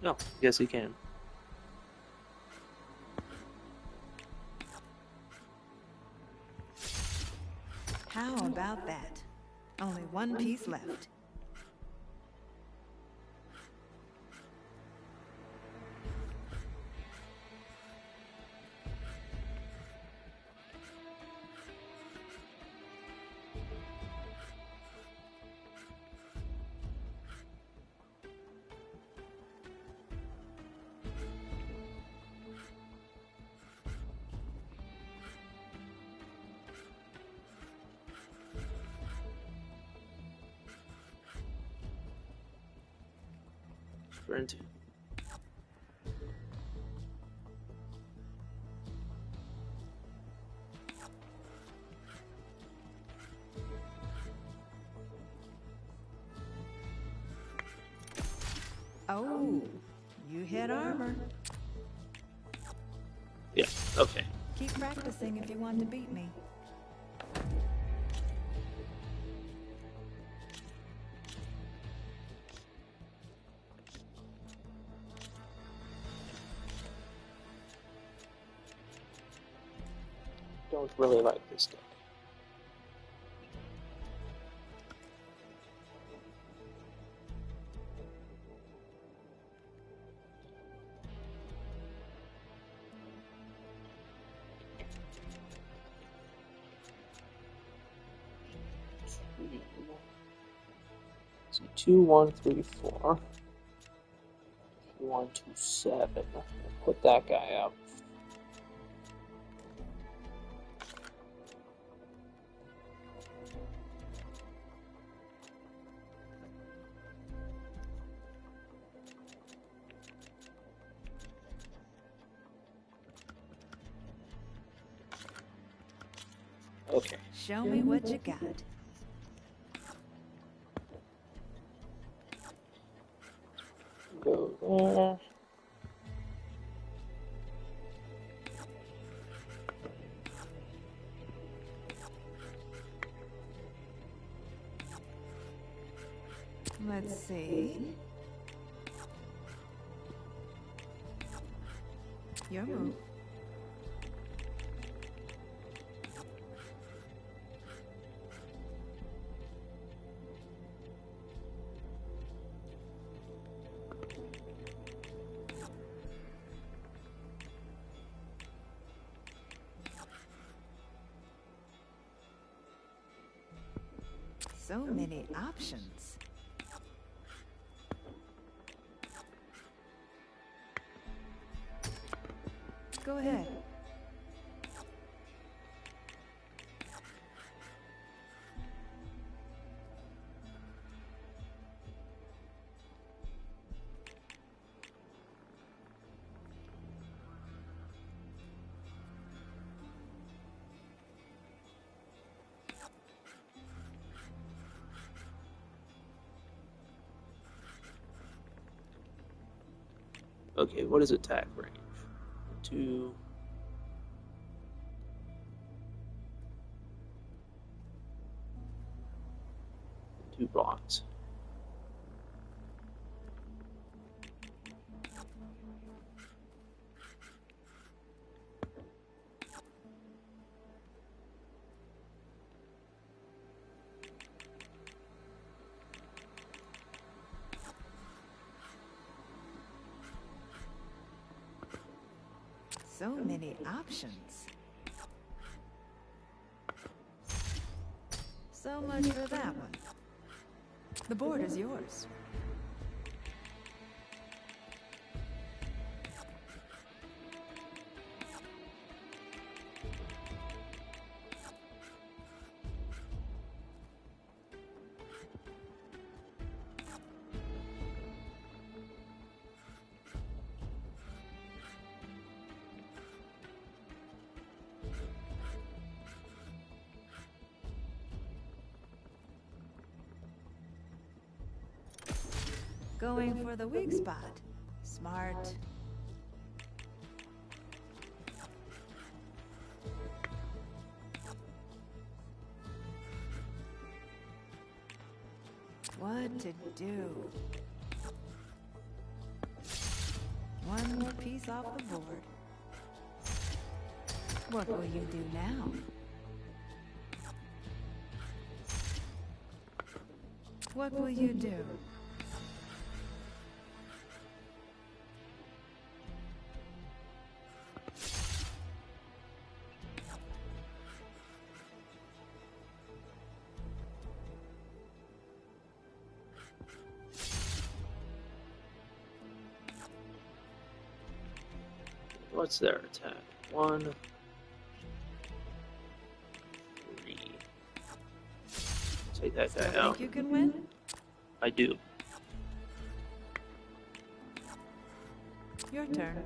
No, yes he can. How about that? Only one piece left. Sprint. Oh, you hit armor. Yeah, okay. Keep practicing if you want to beat me. Don't really like this deck. So 2, 1, 3, 4. 1, 2, 7. Put that guy up. Okay. Show me what you got. Go there. Let's see. Your move. So many options. Go ahead. Okay, what is attack range? 2. Two blocks. So many options. So much for that one. The board is yours. Going for the weak spot. Smart. What to do? One more piece off the board. What will you do now? What will you do? What's their attack? 1, 3. Take that guy out. Think you can win? I do. Your turn.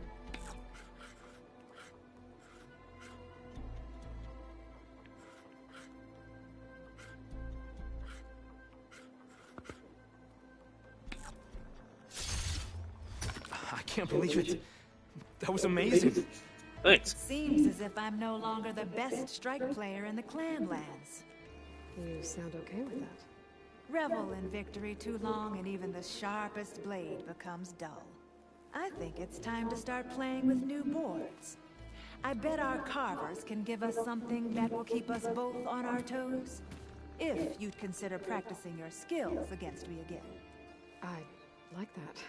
I can't believe it. That was amazing. Thanks. It seems as if I'm no longer the best strike player in the clan lands. You sound okay with that. Revel in victory too long and even the sharpest blade becomes dull. I think it's time to start playing with new boards. I bet our carvers can give us something that will keep us both on our toes. If you'd consider practicing your skills against me again. I like that.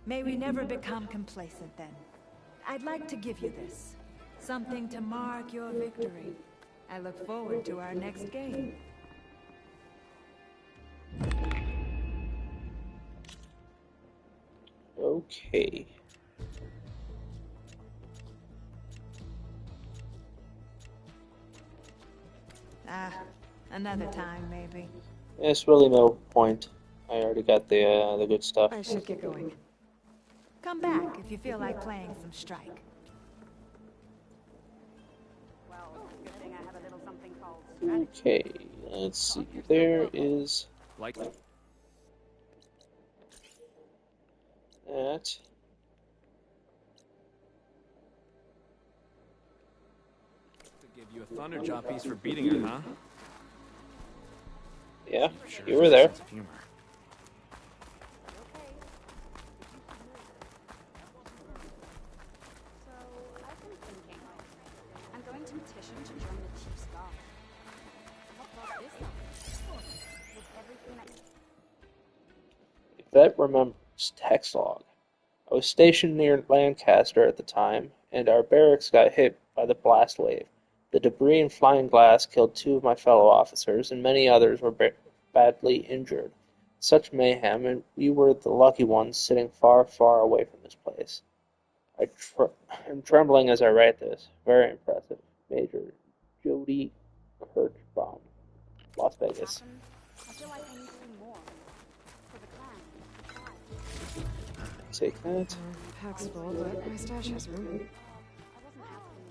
May we never become complacent then. I'd like to give you this. Something to mark your victory. I look forward to our next game. Okay. Another time, maybe. It's really no point. I already got the good stuff. I should get going. Come back if you feel like playing some strike. Well, good thing I have a little something called strategy. Okay, let's see. There is Likely. that. To give you a Thunderjaw piece for beating her, huh? Yeah, Sure you were there. sense of humor. So, I've been thinking. I'm going to petition to join the Chief's Guard. What about this one? With everything that... Yvette remembers text log. I was stationed near Lancaster at the time, and our barracks got hit by the blast wave. The debris and flying glass killed 2 of my fellow officers, and many others were badly injured. Such mayhem, and we were the lucky ones sitting far, far away from this place. I'm trembling as I write this. Very impressive. Major Jody Kirchbaum, Las Vegas. I feel like I need to do more. For the clan. For the tribe. Take that. Pack's full, but my stash has room. I wasn't asking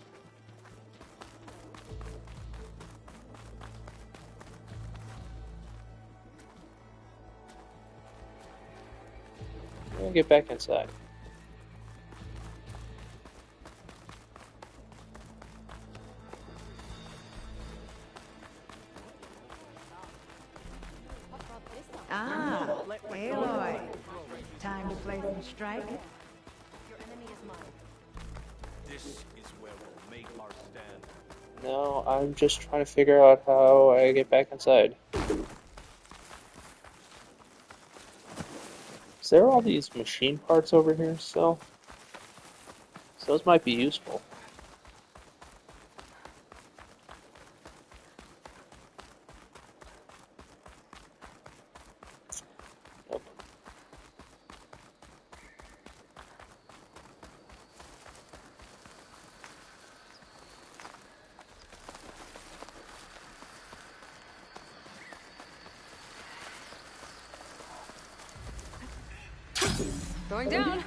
you. We'll get back inside. Aloy. Time to play some strike? Your enemy is mine. This is where we'll make our stand. No, I'm just trying to figure out how I get back inside. Is there all these machine parts over here still? So those might be useful. Nope. Going down.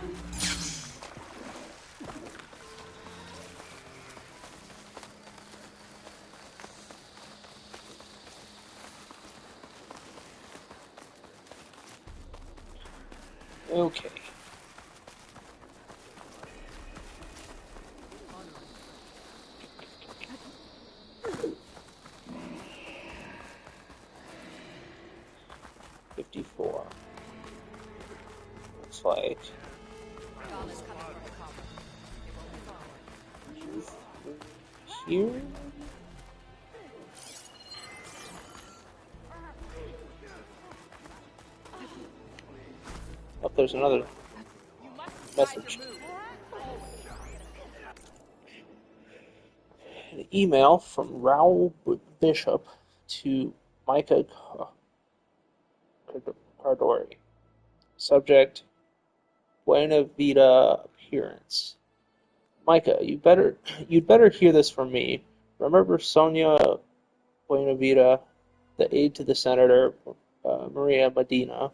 Okay. 54. Looks like here. Oh, there's another message. An email from Raoul Bishop to Micah Cardori. Subject: Buena Vida appearance. Micah, you'd better hear this from me. Remember Sonia Buenavida, the aide to the Senator, Maria Medina?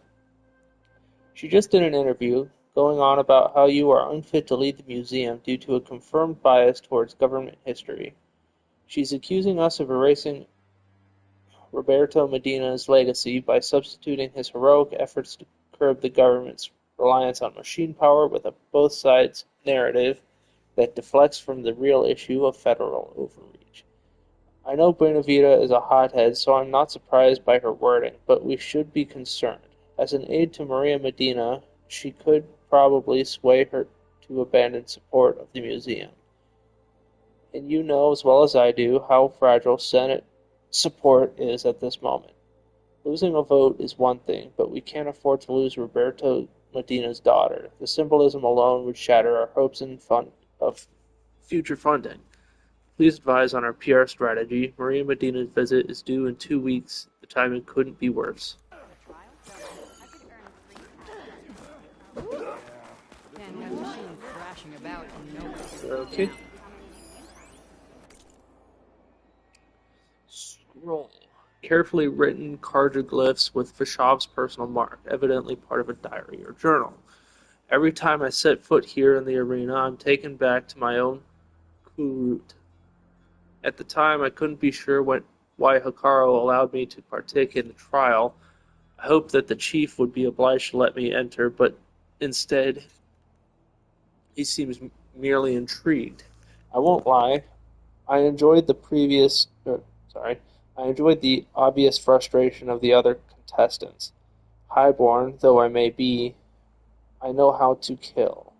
She just did an interview going on about how you are unfit to lead the museum due to a confirmed bias towards government history. She's accusing us of erasing Roberto Medina's legacy by substituting his heroic efforts to curb the government's reliance on machine power with a both sides narrative that deflects from the real issue of federal overreach. I know Buenavida is a hothead, so I'm not surprised by her wording, but we should be concerned. As an aide to Maria Medina, she could probably sway her to abandon support of the museum. And you know as well as I do how fragile Senate support is at this moment. Losing a vote is one thing, but we can't afford to lose Roberto Medina's daughter. The symbolism alone would shatter our hopes of future funding. Please advise on our PR strategy. Maria Medina's visit is due in 2 weeks. The timing couldn't be worse. Okay. Scroll. Carefully written cartoglyphs with Vashov's personal mark, evidently part of a diary or journal. Every time I set foot here in the arena, I'm taken back to my own route. At the time, I couldn't be sure why Hekarro allowed me to partake in the trial. I hoped that the chief would be obliged to let me enter, but instead, he seems merely intrigued. I won't lie. I enjoyed the obvious frustration of the other contestants. Highborn though I may be, I know how to kill.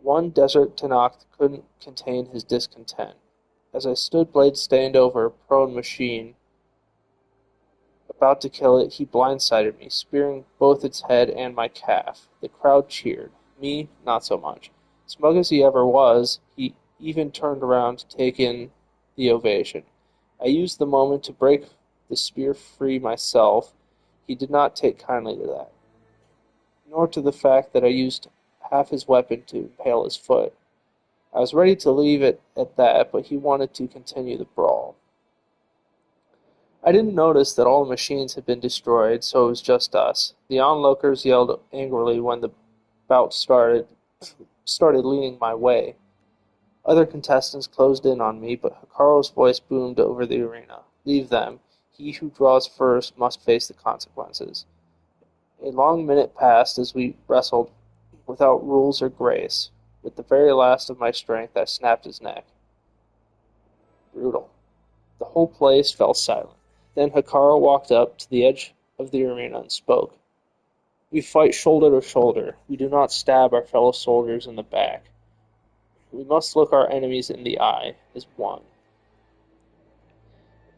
One desert Tenakth couldn't contain his discontent. As I stood blade-stained over a prone machine, about to kill it, he blindsided me, spearing both its head and my calf. The crowd cheered. Me, not so much. Smug as he ever was, he even turned around to take in the ovation. I used the moment to break the spear free myself. He did not take kindly to that, nor to the fact that I used half his weapon to impale his foot. I was ready to leave it at that, but he wanted to continue the brawl. I didn't notice that all the machines had been destroyed, so it was just us. The onlookers yelled angrily when the bout started leaning my way. Other contestants closed in on me, but Hekarro's voice boomed over the arena. Leave them. He who draws first must face the consequences. A long minute passed as we wrestled without rules or grace. With the very last of my strength, I snapped his neck. Brutal. The whole place fell silent. Then Hekarro walked up to the edge of the arena and spoke. We fight shoulder to shoulder. We do not stab our fellow soldiers in the back. We must look our enemies in the eye as one.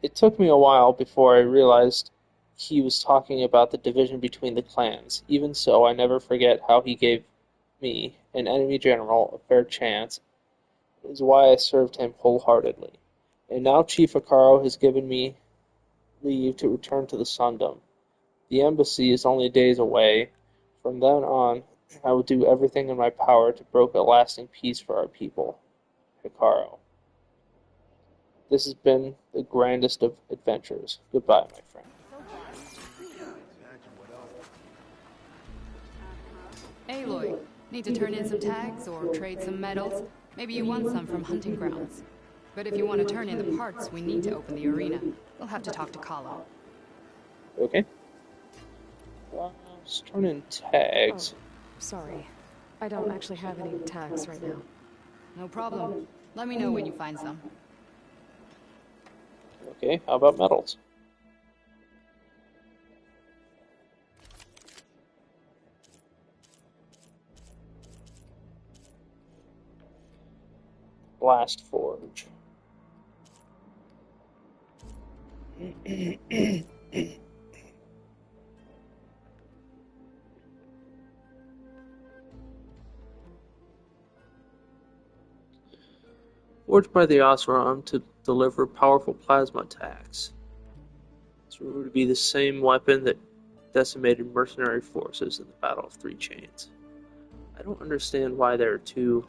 It took me a while before I realized he was talking about the division between the clans. Even so, I never forget how he gave me, an enemy general, a fair chance. It is why I served him wholeheartedly. And now Chief Hekarro has given me leave to return to the Sundom. The embassy is only days away. From then on, I will do everything in my power to broker a lasting peace for our people. Hekarro. This has been the grandest of adventures. Goodbye, my friend. Aloy, need to turn in some tags or trade some medals? Maybe you won some from hunting grounds. But if you want to turn in the parts, we need to open the arena. We'll have to talk to Kala. Okay. Let's turn in tags. Oh, sorry. I don't actually have any tags right now. No problem. Let me know when you find some. Okay, how about medals? Blast Forge. Forged by the Oseram to deliver powerful plasma attacks. It's rumored to be the same weapon that decimated mercenary forces in the Battle of Three Chains. I don't understand why there are two.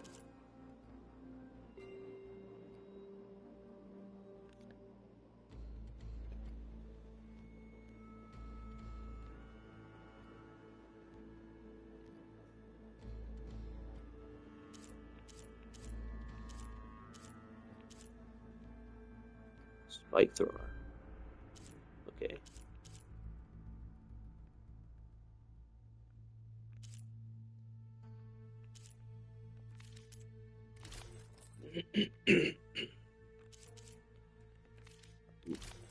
Spike thrower. Okay.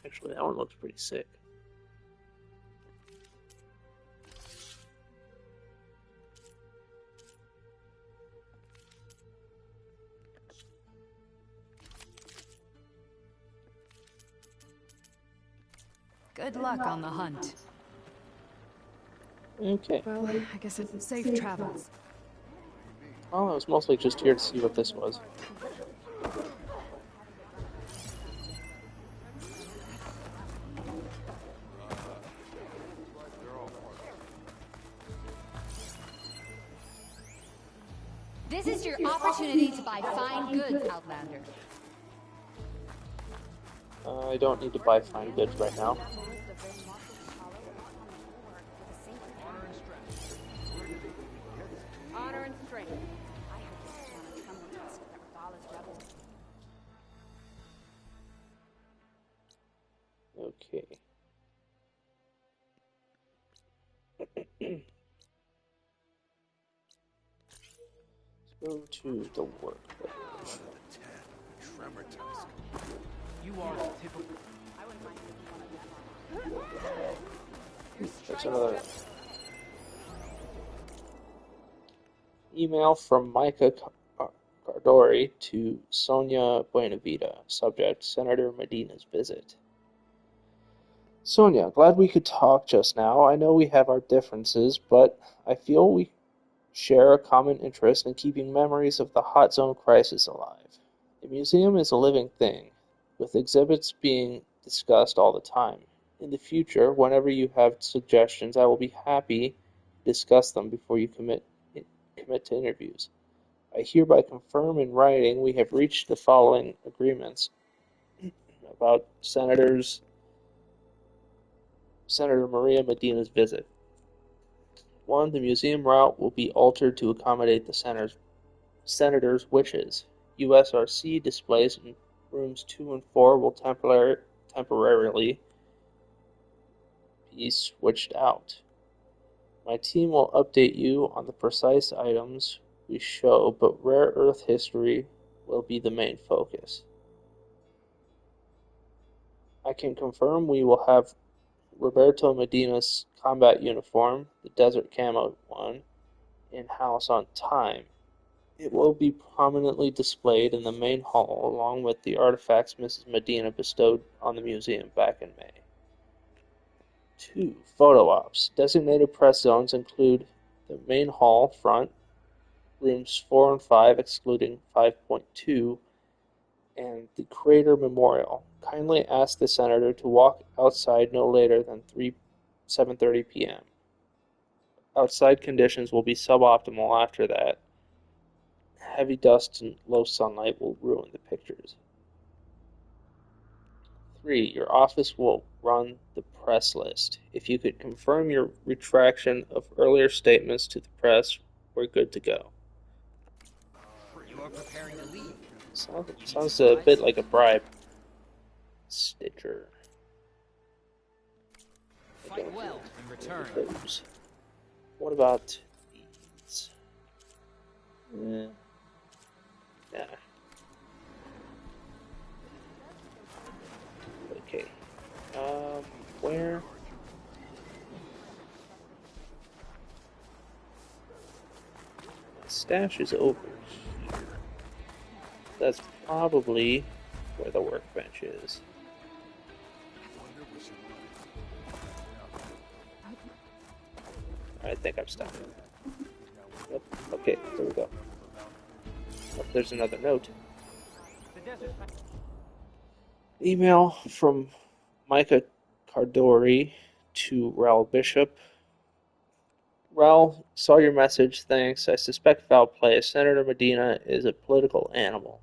Actually, that one looks pretty sick. Good luck on the hunt. Okay. Well, I guess it's safe travels. Well, I was mostly just here to see what this was. This is your opportunity to buy fine goods, Outlander. I don't need to buy fine goods right now. Honor and strength. I heard this is one of someone else with the Regala's rebels. Okay. Let's go to the workbench. Tremor tusk. You are the typical. I wouldn't mind taking one of them. There's another email from Micah Cardori to Sonia Buenavida. Subject: Senator Medina's visit. Sonia, glad we could talk just now. I know we have our differences, but I feel we share a common interest in keeping memories of the Hot Zone crisis alive. The museum is a living thing, with exhibits being discussed all the time. In the future, whenever you have suggestions, I will be happy to discuss them before you commit to interviews. I hereby confirm in writing we have reached the following agreements about Senator Maria Medina's visit. 1. The museum route will be altered to accommodate the Senator's wishes. USRC displays in rooms 2 and 4 will temporarily be switched out. My team will update you on the precise items we show, but rare earth history will be the main focus. I can confirm we will have Roberto Medina's combat uniform, the desert camo one, in-house on time. It will be prominently displayed in the main hall along with the artifacts Mrs. Medina bestowed on the museum back in May. 2. Photo ops. Designated press zones include the main hall front, rooms 4 and 5 excluding 5.2, and the Crater Memorial. Kindly ask the Senator to walk outside no later than 7:30 p.m. Outside conditions will be suboptimal after that. Heavy dust and low sunlight will ruin the pictures. 3. Your office will run the press list. If you could confirm your retraction of earlier statements to the press, we're good to go. You are preparing to leave. Sounds a bit like a bribe. Stitcher. Fight well in return. What about these? Nah. Okay. Where? My stash is over here. That's probably where the workbench is. I think I'm stuck. Yep. Okay, there we go. Oh, there's another note. Email from Micah Cardori to Raoul Bishop. Raoul, saw your message, thanks. I suspect foul play. Senator Medina is a political animal.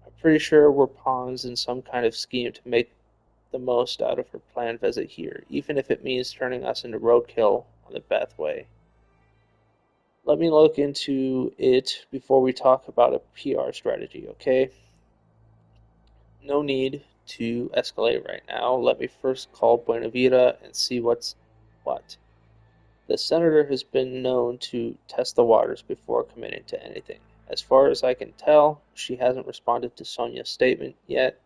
I'm pretty sure we're pawns in some kind of scheme to make the most out of her planned visit here, even if it means turning us into roadkill on the Bethway. Let me look into it before we talk about a PR strategy, okay? No need to escalate right now. Let me first call Buenavida and see what's what. The senator has been known to test the waters before committing to anything. As far as I can tell, she hasn't responded to Sonia's statement yet,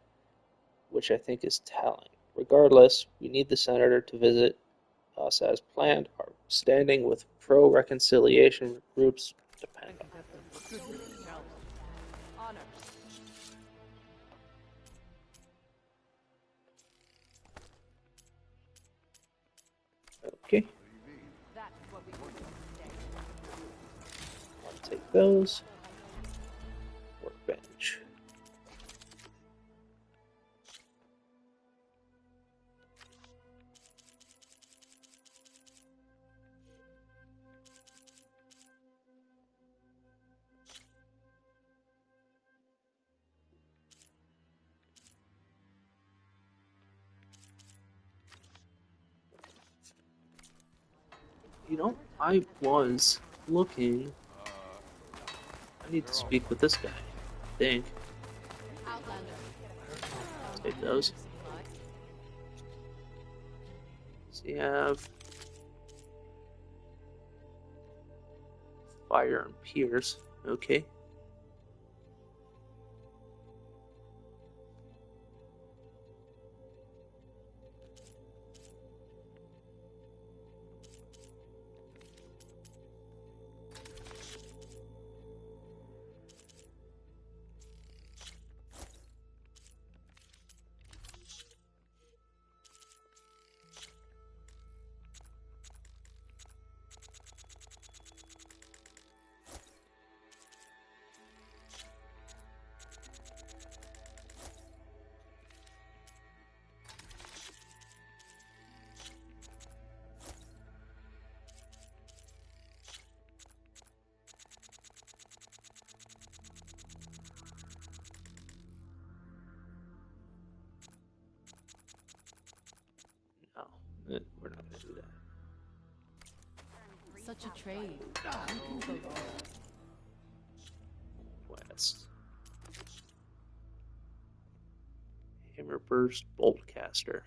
which I think is telling. Regardless, we need the senator to visit us as planned. Our standing with pro-reconciliation groups depend on it. Honor. Okay. I'll take those. Workbench. You know, I was looking. I need to speak with this guy, I think. Take those. Does he have fire and pierce? Okay. No, we're not gonna do that. Such a trade. West. Hammerburst Boltcaster.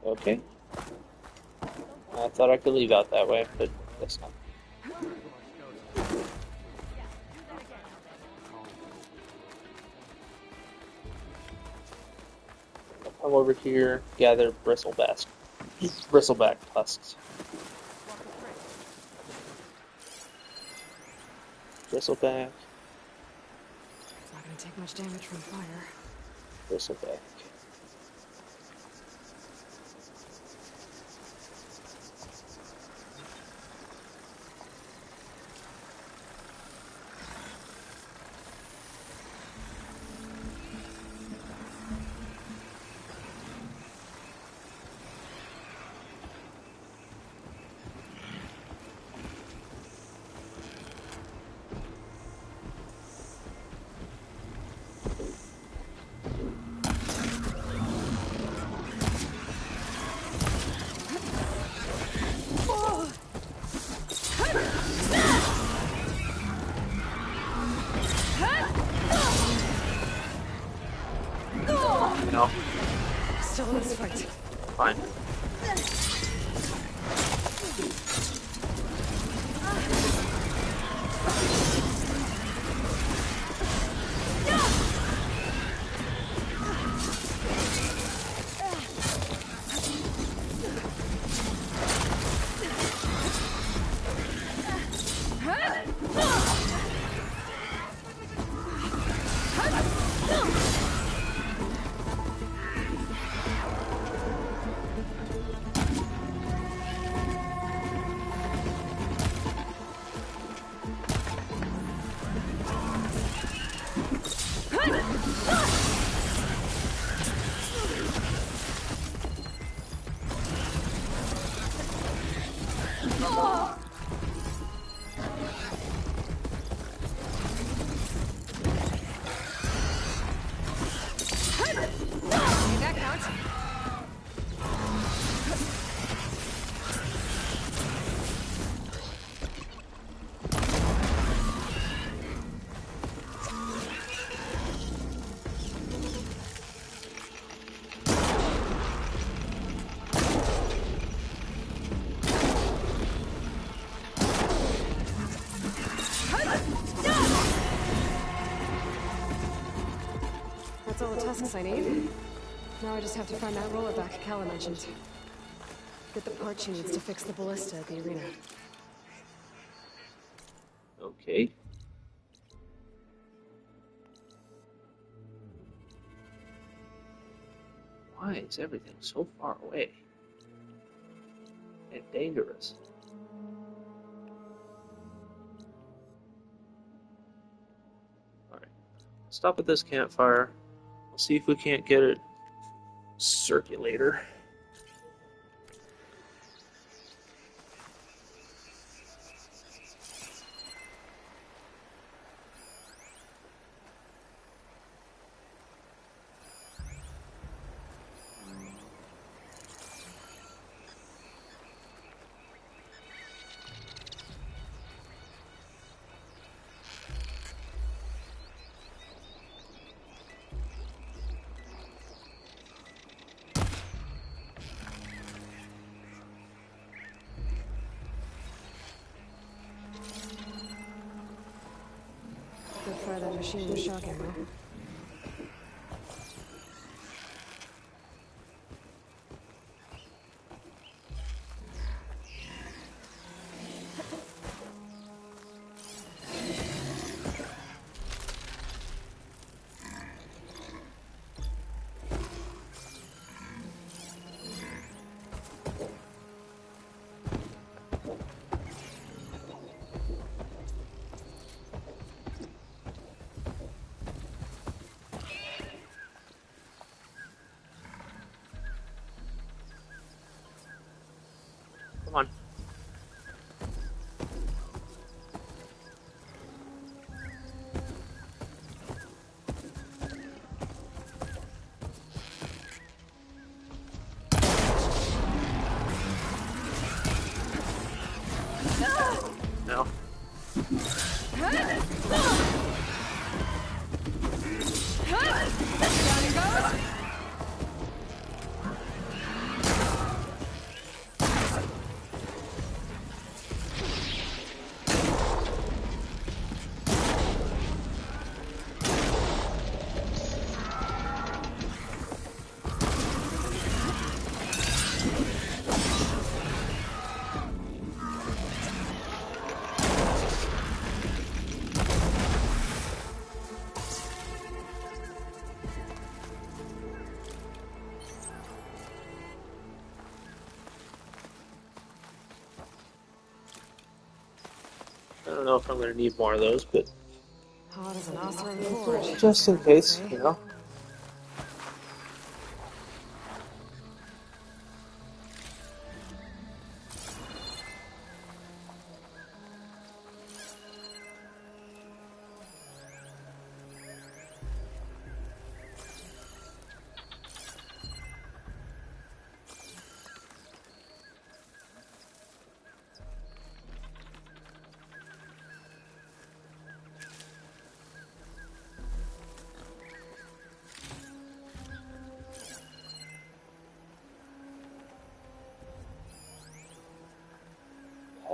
Okay. I thought I could leave out that way, but that's not. I'll come over here, gather bristleback tusks. Bristleback. It's not gonna take much damage from fire. Bristleback. No. Still in this fight. Fine. That counts. That's all the tusks I need. Now I just have to find that roller back Kala mentioned. Get the part she needs to fix the ballista at the arena. Okay. Why is everything so far away? And dangerous. Alright. Stop at this campfire. We'll see if we can't get a circulator. Good fire that machine was shocking, though. Come on. No. Down he goes. I don't know if I'm going to need more of those, but Hot as an Oseram forge. just in case, you know.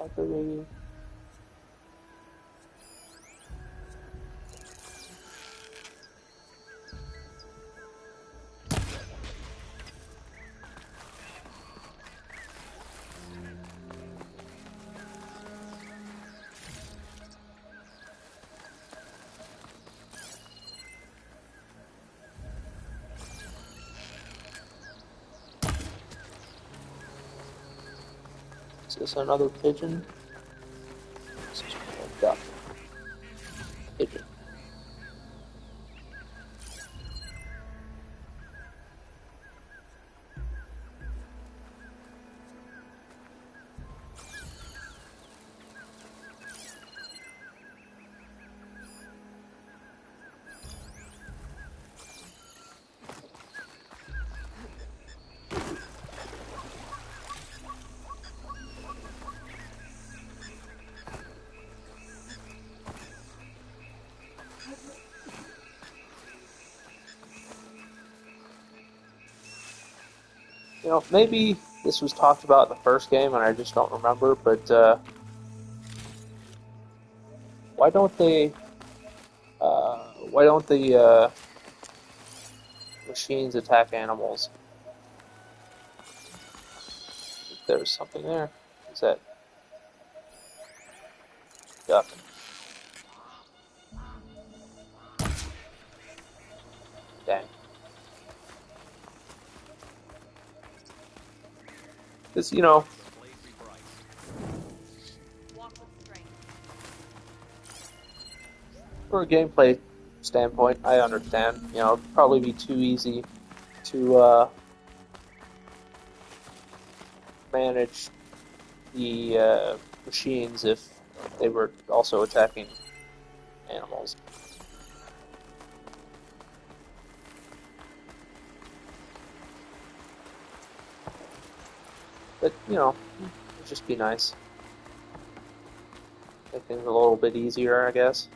Attacker, maybe. Is this another pigeon? This is a duck. Pigeon. You know, maybe this was talked about in the first game and I just don't remember, but why don't the machines attack animals? If there's something there. Is that duck? Dang. Because, you know, for a gameplay standpoint, I understand. You know, it'd probably be too easy to manage the machines if they were also attacking animals. But, you know, it'd just be nice. Make things a little bit easier, I guess.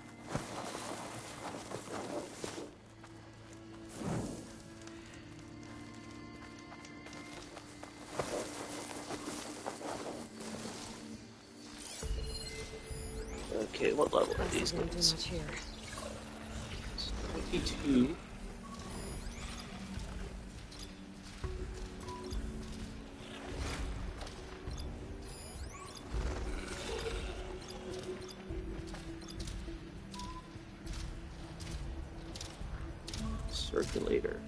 Okay, what level are these guys? 22. Circulator.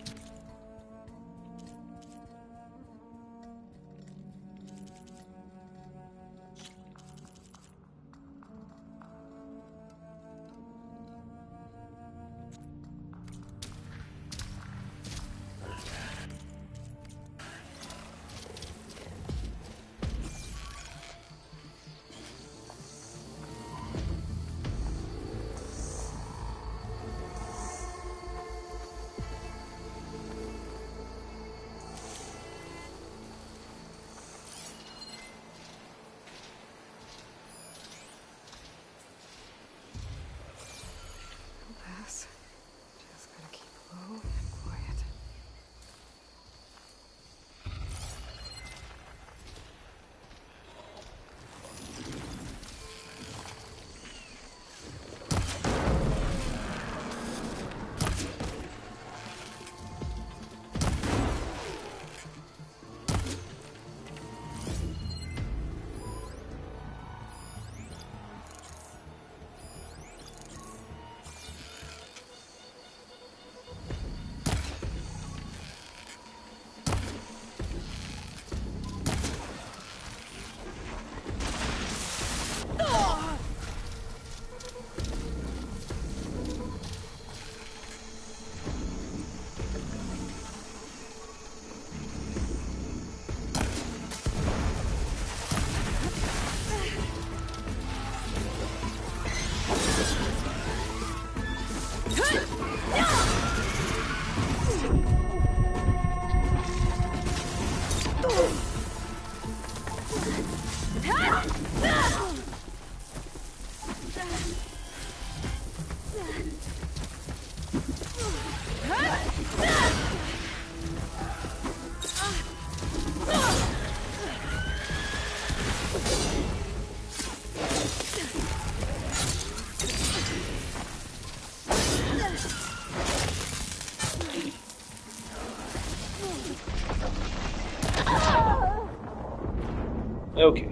Okay.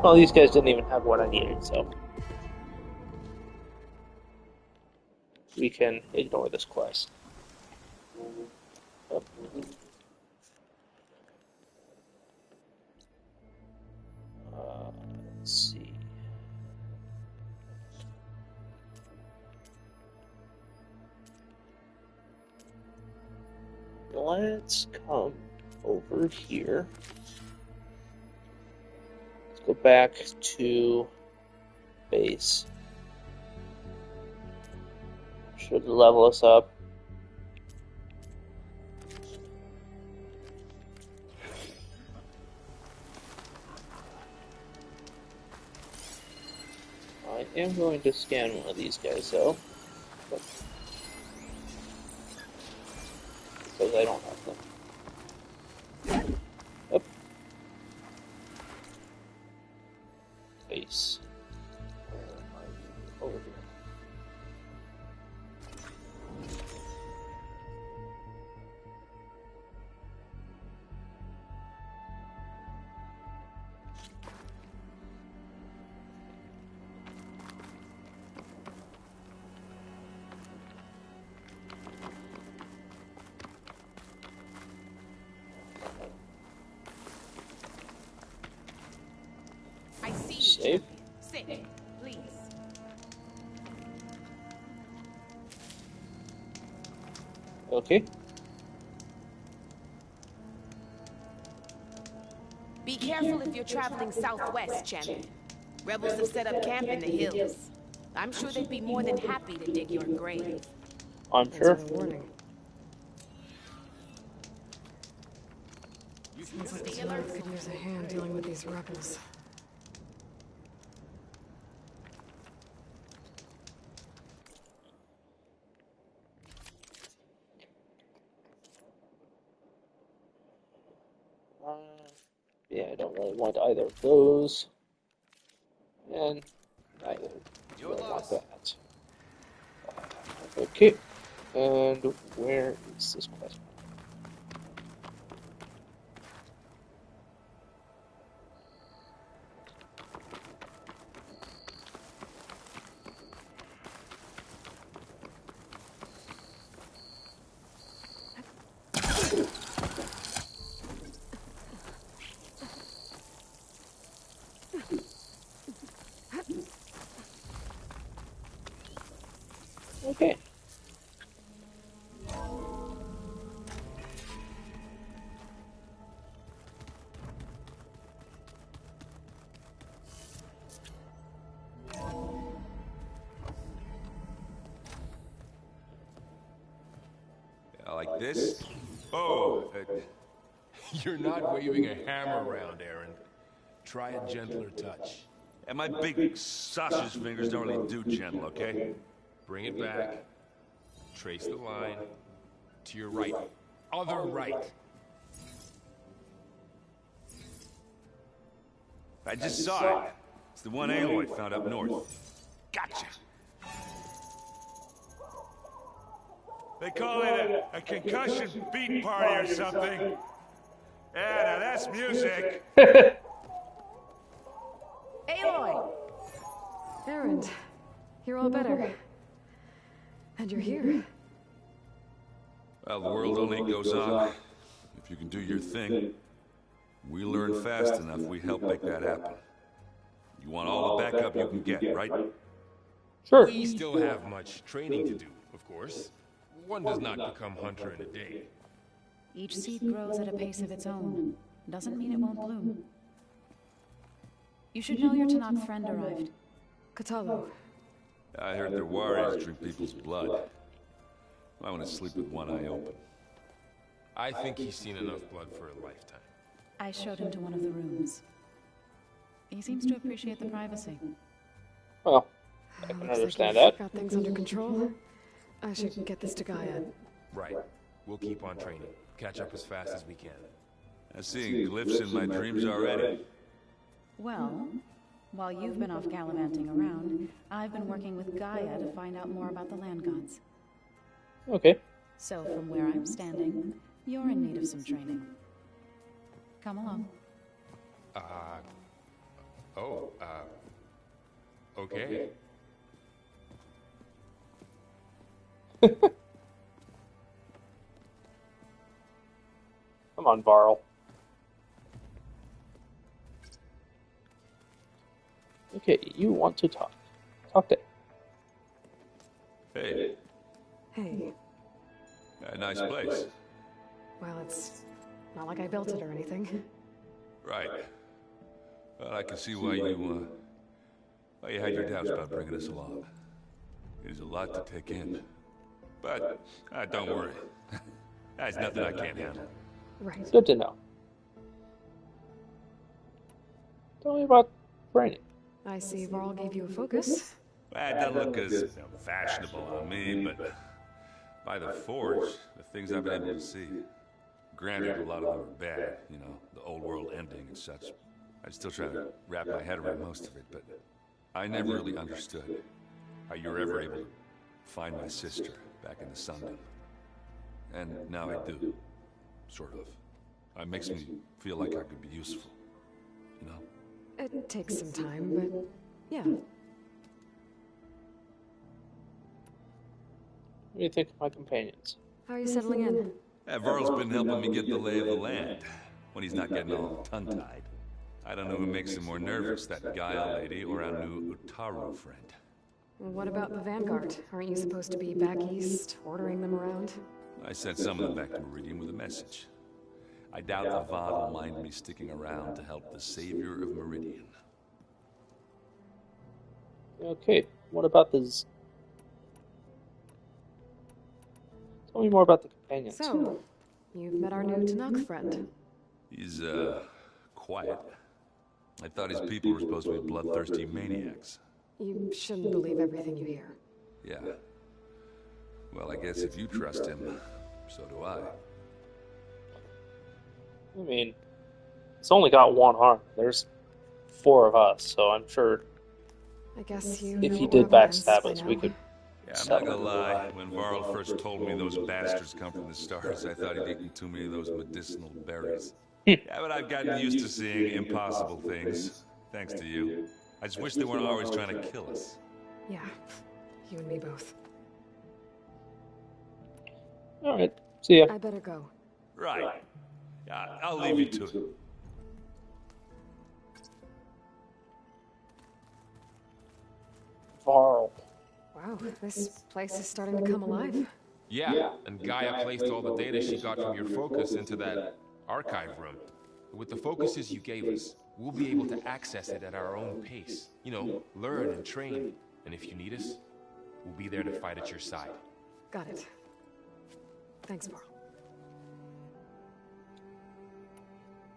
Well, these guys didn't even have what I needed, so we can ignore this quest. Oh. Let's see. Let's come over here. Let's go back to base. Should level us up. I am going to scan one of these guys though, because I don't have them. Up. Base. Where are you? Over here. I see you. Save. Sit, please. Okay. Be careful if you're traveling southwest, champion. Rebels have set up camp in the hills. I'm sure they'd be more than happy to dig your grave. I'm sure. Warning. Sounds like the Earth could use a hand dealing with these rebels. Yeah, I don't really want either of those. And neither do I want that. Okay. And where is this quest? Okay. Like this? Oh, You're not waving a hammer around, Aaron. Try a gentler touch. and my big sausage fingers don't really do gentle, okay? Bring it back. Trace the line. To your right. Other right. I just saw it. It's the one Aloy found up north. Gotcha. They call it a concussion beat party or something. Yeah, now that's music. Aloy! Erend, you're all better. And you're here. Well, the world only goes on if you can do your thing. We learn fast enough, we help make that happen. You want all the backup you can get, right? Sure. We still have much training to do, of course. One does not become hunter in a day. Each seed grows at a pace of its own. Doesn't mean it won't bloom. You should know your Tanakh friend arrived. Kotallo. I heard their warriors drink people's blood. I want to sleep with one eye open. I think he's seen enough blood for a lifetime. I showed him to one of the rooms. He seems to appreciate the privacy. Well, I can Looks understand like you've that. got things under control. I should get this to Gaia. Right. We'll keep on training. Catch up as fast as we can. I'm seeing glyphs in my dreams already. Well, while you've been off gallivanting around, I've been working with Gaia to find out more about the land gods. Okay. So from where I'm standing, you're in need of some training. Come along. Okay. Come on, Varl. Okay, you want to talk. Talk to him. Hey, Hey, nice place. well, it's not like I built it or anything. Right. Well, I can see why you had your doubts about bringing us along. It is a lot to take in. But, don't worry. There's nothing I can't handle. Right. Good to know. Tell me about training. I see Varl gave you a focus. Well, it doesn't look as fashionable on me, but by the Forge, the things I've been able to see. Granted, a lot of them are bad, you know, the old world ending and such. I still try to wrap my head around most of it, but I never really understood how you were ever able to find my sister back in the Sundom. And now I do, sort of. It makes me feel like I could be useful, you know? It takes some time, but yeah. What do you think of my companions? How are you settling in? Varl's been helping me get the lay of the land, when he's not getting all tongue-tied. I don't know who makes him more nervous, that Gaia lady or our new Utaru friend. What about the Vanguard? Aren't you supposed to be back east, ordering them around? I sent some of them back to Meridian with a message. I doubt the Vod will mind me sticking around to help the savior of Meridian. Okay, what about the... Tell me more about the companions. So, you've met our new Tanakh friend. He's, quiet. I thought his people were supposed to be bloodthirsty maniacs. You shouldn't believe everything you hear. Yeah. Well, I guess if you trust him, so do I. I mean, it's only got one arm. There's 4 of us, so I'm sure I guess you if know he did we're up against backstab by us, now. we could... Yeah, I'm not gonna lie. When Varl first told me those bastards come from the stars, I thought he'd eaten too many of those medicinal berries. Yeah, but I've gotten used to seeing impossible things, thanks to you. I just wish they weren't always trying to kill us. Yeah, you and me both. Alright, see ya. I better go. Right. Yeah, I'll leave you to it. Varl. Wow, this place is starting to come alive. Yeah, and Gaia placed all the data she got from your focus into that archive room. With the focuses you gave us, we'll be able to access it at our own pace. You know, learn and train. And if you need us, we'll be there to fight at your side. Got it. Thanks, Varl.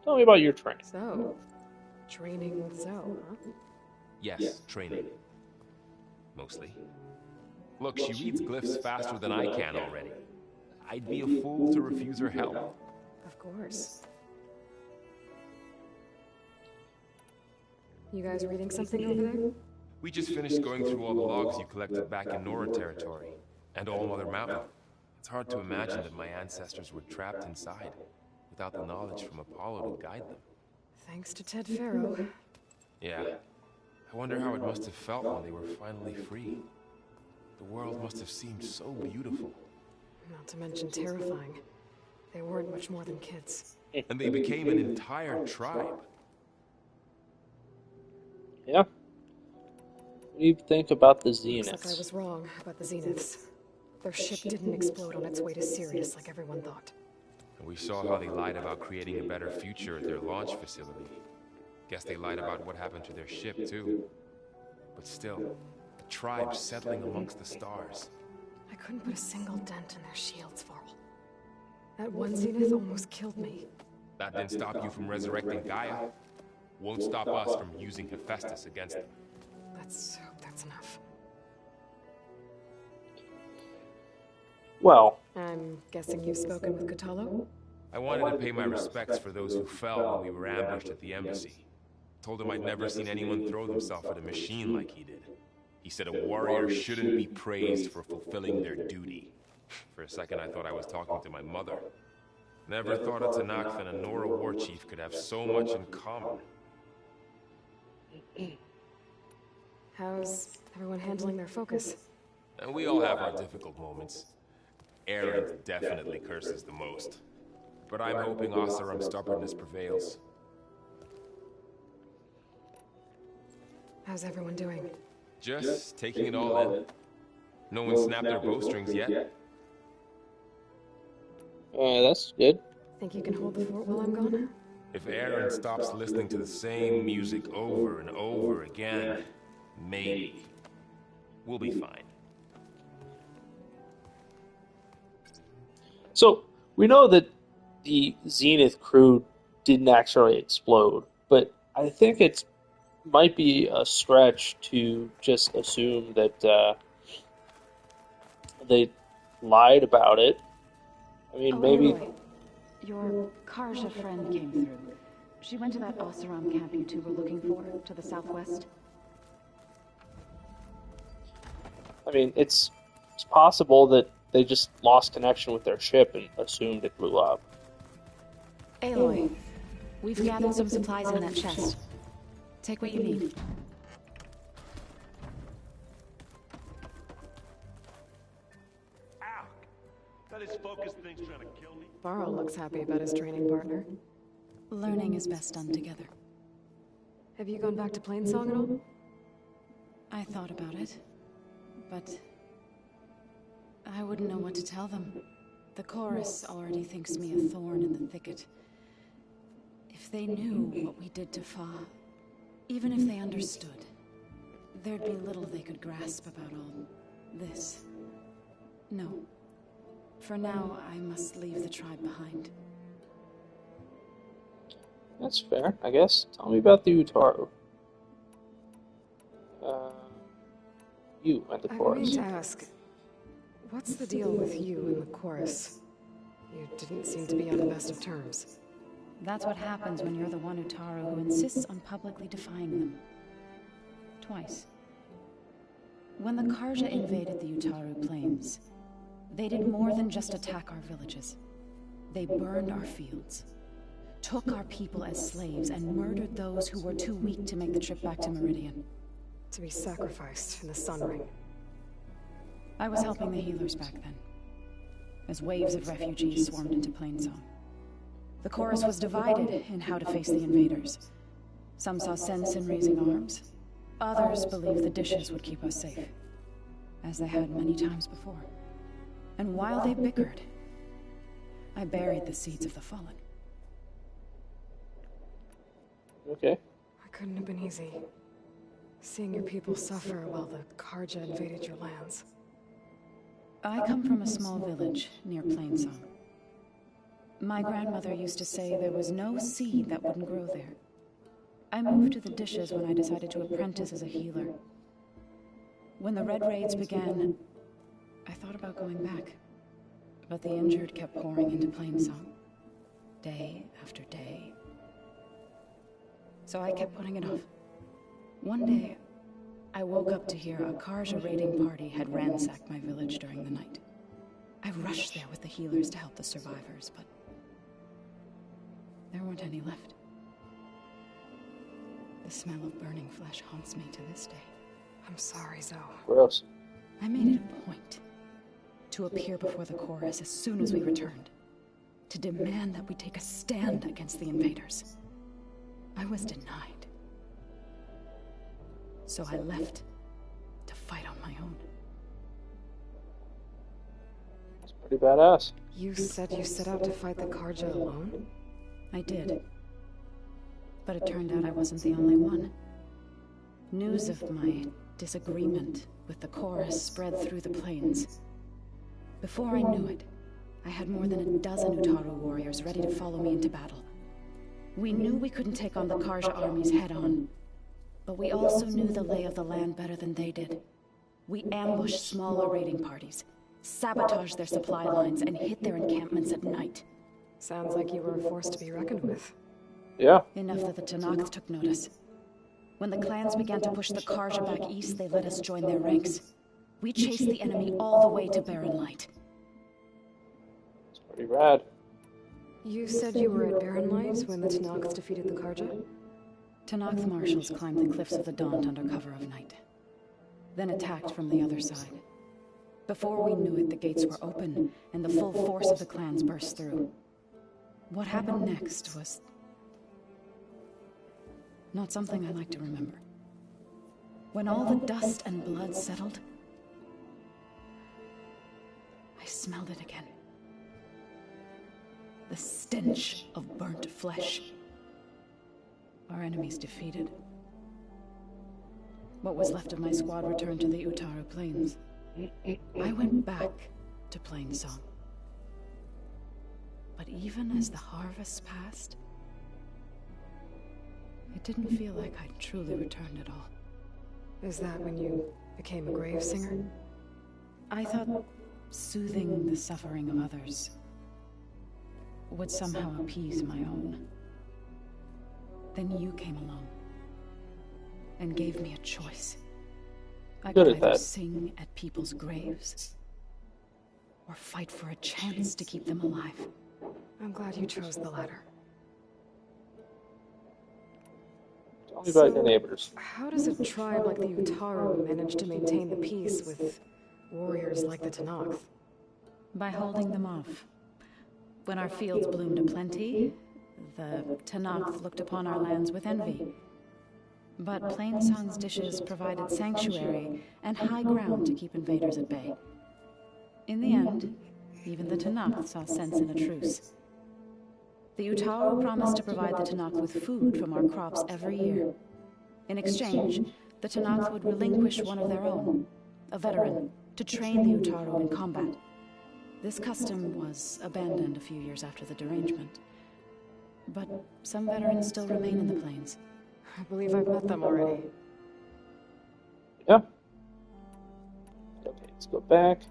Tell me about your training. So, training with Zoe, huh? Yes, training. Mostly. Look, she reads glyphs faster than I can already. I'd be a fool to refuse her help. Of course. You guys reading something over there? We just finished going through all the logs you collected back in Nora territory, and All Mother Mountain. It's hard to imagine that my ancestors were trapped inside, without the knowledge from Apollo to guide them. Thanks to Ted Faro. Yeah. I wonder how it must have felt when they were finally free. The world must have seemed so beautiful. Not to mention terrifying. They weren't much more than kids. And they became an entire tribe. Yeah? What do you think about the Looks like I Zeniths? was wrong about the Zeniths. Their ship didn't explode on its way to Sirius like everyone thought. And we saw how they lied about creating a better future at their launch facility. Guess they lied about what happened to their ship, too. But still, the tribe settling amongst the stars. I couldn't put a single dent in their shields, Varl. That one Zenith almost killed me. That didn't stop you from resurrecting Gaia. Won't stop us from using Hephaestus against them. Let's hope that's enough. Well, I'm guessing you've spoken with Kotallo? I wanted to pay my respects for those who fell when we were ambushed at the embassy. Told him I'd never seen anyone throw themselves at a machine like he did. He said a warrior shouldn't be praised for fulfilling their duty. For a second I thought I was talking to my mother. Never thought a Tanakh and a Nora war chief could have so much in common. How's everyone handling their focus? And we all have our difficult moments. Aaron definitely curses the most. But I'm hoping Oseram's stubbornness prevails. How's everyone doing? Just taking it all in. No one snapped their bowstrings yet. That's good. Think you can hold the fort while I'm gone? If Aaron stops listening to the same music over and over again, maybe. We'll be fine. So, we know that the Zenith crew didn't actually explode, but I think it might be a stretch to just assume that they lied about it. I mean, maybe... Aloy, your Karja friend came through. She went to that Oseram camp you two were looking for, to the southwest. I mean, it's possible that they just lost connection with their ship and assumed it blew up. Aloy, we've gathered some supplies in that chest. Take what you need. Ow! That is focus thing's trying to kill me. Varl looks happy about his training partner. Learning is best done together. Have you gone back to Plainsong at all? I thought about it, but I wouldn't know what to tell them. The chorus already thinks me a thorn in the thicket. If they knew what we did to Fa, even if they understood, there'd be little they could grasp about all this. No. For now, I must leave the tribe behind. That's fair, I guess. Tell me about the Utaru. You and the chorus. I mean to ask, what's the deal with you and the chorus? You didn't seem to be on the best of terms. That's what happens when you're the one Utaru who insists on publicly defying them. Twice. When the Karja invaded the Utaru plains, they did more than just attack our villages. They burned our fields, took our people as slaves, and murdered those who were too weak to make the trip back to Meridian. To be sacrificed in the Sun Ring. I was helping the healers back then, as waves of refugees swarmed into Plainsong. The chorus was divided in how to face the invaders. Some saw sense in raising arms. Others believed the dishes would keep us safe, as they had many times before. And while they bickered, I buried the seeds of the fallen. Okay. It couldn't have been easy. Seeing your people suffer while the Karja invaded your lands. I come from a small village near Plainsong. My grandmother used to say there was no seed that wouldn't grow there. I moved to the dishes when I decided to apprentice as a healer. When the Red Raids began, I thought about going back. But the injured kept pouring into Plainsong. Day after day. So I kept putting it off. One day, I woke up to hear a Karja raiding party had ransacked my village during the night. I rushed there with the healers to help the survivors, but there weren't any left. The smell of burning flesh haunts me to this day. I'm sorry, Zoe. Gross. I made it a point to appear before the chorus as soon as we returned, to demand that we take a stand against the invaders. I was denied. So I left to fight on my own. That's pretty badass. You said you set out to fight the Karja alone? I did. But it turned out I wasn't the only one. News of my disagreement with the chorus spread through the plains. Before I knew it, I had more than a dozen Utaru warriors ready to follow me into battle. We knew we couldn't take on the Karja armies head-on, but we also knew the lay of the land better than they did. We ambushed smaller raiding parties, sabotaged their supply lines, and hit their encampments at night. Sounds like you were a force to be reckoned with. Yeah. Enough that the Tenakth took notice. When the clans began to push the Karja back east, they let us join their ranks. We chased the enemy all the way to Barren Light. It's pretty rad. You said you were at Barren Light when the Tenakth defeated the Karja? Tanakh marshals climbed the cliffs of the Daunt under cover of night, then attacked from the other side. Before we knew it, the gates were open, and the full force of the clans burst through. What happened next was not something I like to remember. When all the dust and blood settled, I smelled it again. The stench of burnt flesh. Our enemies defeated. What was left of my squad returned to the Utaru Plains. I went back to Plainsong. But even as the harvest passed, it didn't feel like I'd truly returned at all. Is that when you became a grave singer? I thought soothing the suffering of others would somehow appease my own. Then you came along and gave me a choice. I could either sing at people's graves or fight for a chance to keep them alive. I'm glad you chose the latter. Tell me about your neighbors. How does a tribe like the Utaru manage to maintain the peace with warriors like the Tanakh? By holding them off. When our fields bloomed aplenty, the Tanakh looked upon our lands with envy. But Plainsong's dishes provided sanctuary and high ground to keep invaders at bay. In the end, even the Tanakh saw sense in a truce. The Utaru promised to provide the Tanakh with food from our crops every year. In exchange, the Tanakh would relinquish one of their own, a veteran, to train the Utaru in combat. This custom was abandoned a few years after the derangement. But some veterans still remain in the plains. I believe I've met them already. Yeah. Okay, let's go back.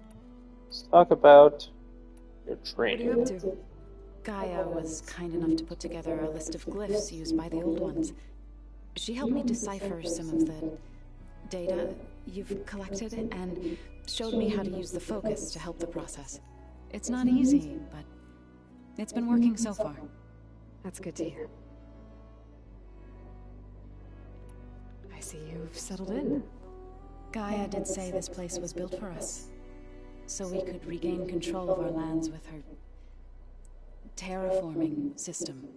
Let's talk about your training. What are you up to? Gaia was kind enough to put together a list of glyphs used by the Old Ones. She helped me decipher some of the data you've collected and showed me how to use the focus to help the process. It's not easy, but it's been working so far. That's good to hear. I see you've settled in. Gaia did say this place was built for us, so we could regain control of our lands with her terraforming system.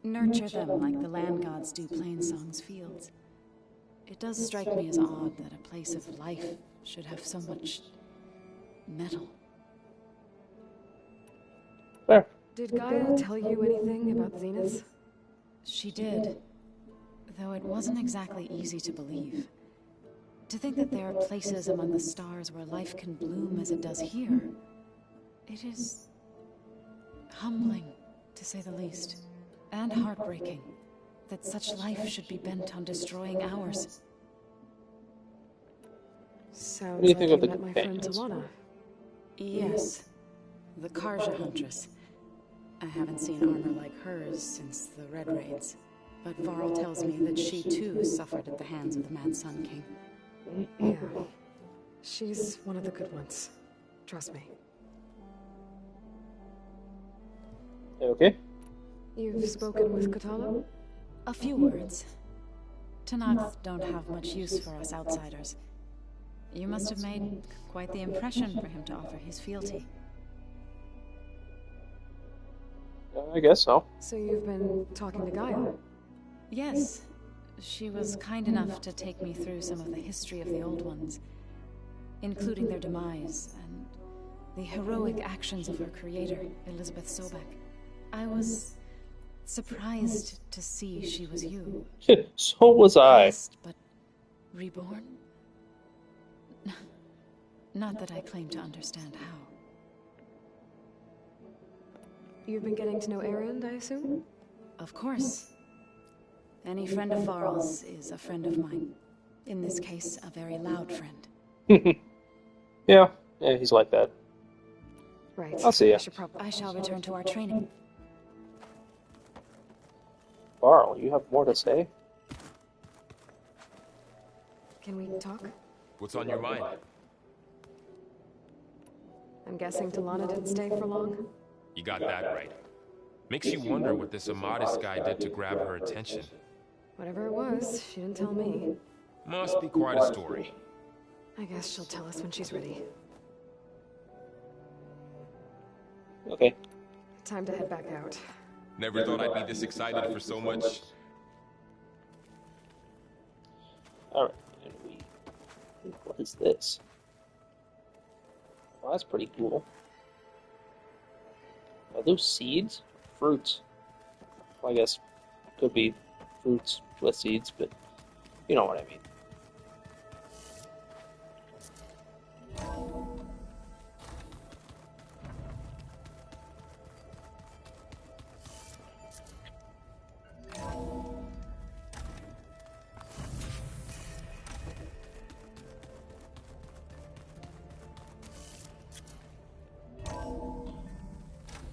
Nurture them like the land gods do Plainsong's fields. It does strike me as odd that a place of life should have so much metal. Fair. Did Gaia tell you anything about Zenith? She did, though it wasn't exactly easy to believe. To think that there are places among the stars where life can bloom as it does here, it is humbling, to say the least, and heartbreaking that such life should be bent on destroying ours. Sounds What do you think like of you the met my friend companions? Tawana. Yes, the Karja Huntress. I haven't seen armor like hers since the Red Raids, but Varl tells me that she too suffered at the hands of the Mad Sun King. Yeah. She's one of the good ones. Trust me. Okay. You've spoken with Kotallo? A few words. Tanakh don't have much use for us outsiders. You must have made quite the impression for him to offer his fealty. I guess so. So you've been talking to Gaia? Yes. She was kind enough to take me through some of the history of the Old Ones, including their demise and the heroic actions of her creator, Elizabeth Sobek. I was surprised to see she was you. So was I. Lost, but reborn? Not that I claim to understand how. You've been getting to know Erend, I assume? Of course. Any friend of Varl's is a friend of mine. In this case, a very loud friend. Yeah, he's like that. Right. I'll see ya. I shall return to our training. Varl, you have more to say? Can we talk? What's on your mind? I'm guessing Talana didn't stay for long? You got that right. Makes you wonder what this Amadis guy did to grab her attention. Whatever it was, she didn't tell me. Must be quite a story. I guess she'll tell us when she's ready. Okay. Time to head back out. Never thought I'd be this excited for so much. Alright, and what is this? Well, that's pretty cool. Are those seeds? Fruits? Well, I guess could be fruits with seeds, but you know what I mean.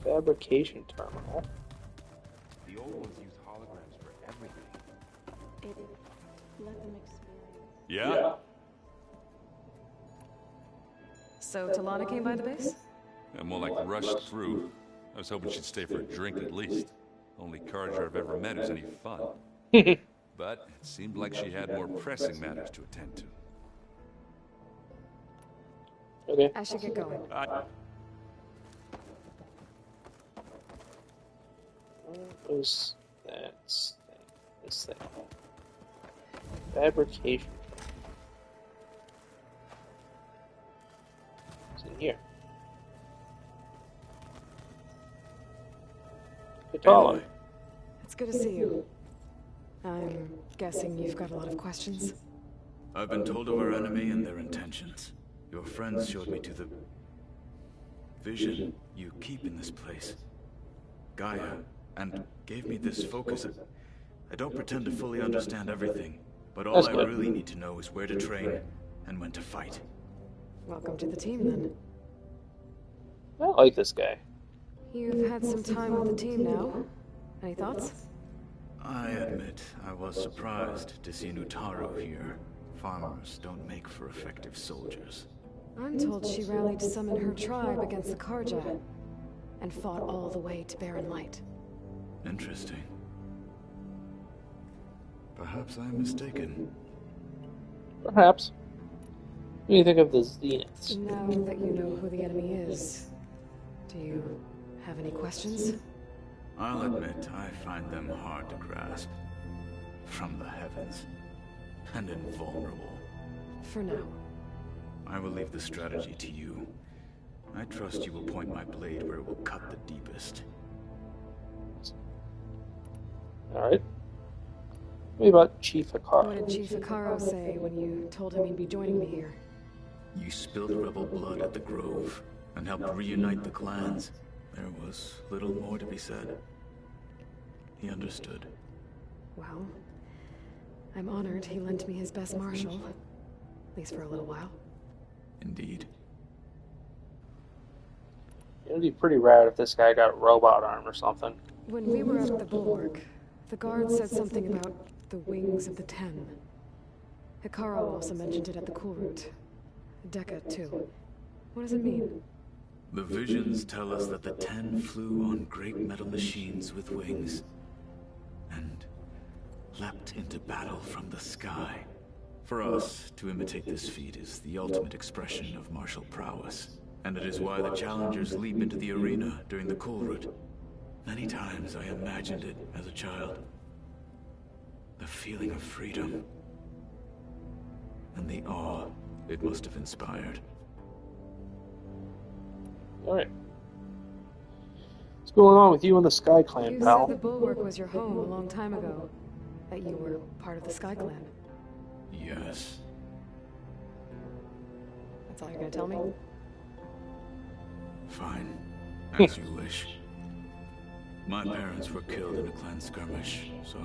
Fabrication terminal. The old ones use holograms for everything. Let them experience. Yeah? So Talana came by the base? Yeah, more like rushed through. I was hoping she'd stay for a drink at least. Only Carja I've ever met who's any fun. But it seemed like she had more pressing matters to attend to. Okay. I should get going. What is that thing? This thing. Fabrication. It's in here. Katala. It's good to see you. I'm guessing you've got a lot of questions. I've been told of our enemy and their intentions. Your friends showed me to the vision you keep in this place, Gaia, and gave me this focus. I don't pretend to fully understand everything, but all I really need to know is where to train and when to fight. Welcome to the team, then. I like this guy. You've had some time with the team now. Any thoughts? I admit I was surprised to see Nutaro here. Farmers don't make for effective soldiers. I'm told she rallied to summon her tribe against the Carja, and fought all the way to Barren Light. Interesting. Perhaps I'm mistaken. Perhaps. What do you think of the Zeniths? Now that you know who the enemy is, do you have any questions? I'll admit I find them hard to grasp. From the heavens. And invulnerable. For now. I will leave the strategy to you. I trust you will point my blade where it will cut the deepest. Alright. What about Chief Hekarro? What did Chief Hekarro say when you told him he'd be joining me here? You spilled rebel blood at the Grove, and helped reunite the clans. There was little more to be said. He understood. Well, I'm honored he lent me his best marshal. At least for a little while. Indeed. It'd be pretty rad if this guy got a robot arm or something. When we were at the Bulwark, the guard said something about the Wings of the Ten. Hekarro also mentioned it at the Kulrut. Dekka, too. What does it mean? The visions tell us that the Ten flew on great metal machines with wings, and leapt into battle from the sky. For us, to imitate this feat is the ultimate expression of martial prowess, and it is why the challengers leap into the arena during the Kulrut. Many times I imagined it as a child. The feeling of freedom, and the awe it must have inspired. Alright. What's going on with you and the Sky Clan, You pal? said the Bulwark was your home a long time ago. That you were part of the Sky Clan. Yes. That's all you're gonna tell me? Fine. As you wish. My parents were killed in a clan skirmish, so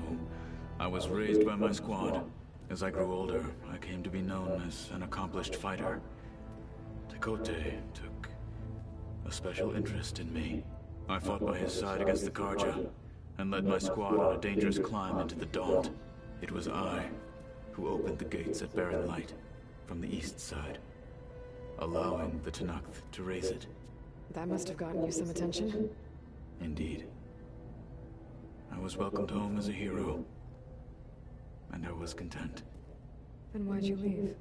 I was raised by my squad. As I grew older, I came to be known as an accomplished fighter. Tekote took a special interest in me. I fought by his side against the Carja, and led my squad on a dangerous climb into the Daunt. It was I who opened the gates at Barren Light from the east side, allowing the Tenakth to raise it. That must have gotten you some attention. Indeed. I was welcomed home as a hero. and I was content. Then why'd you leave?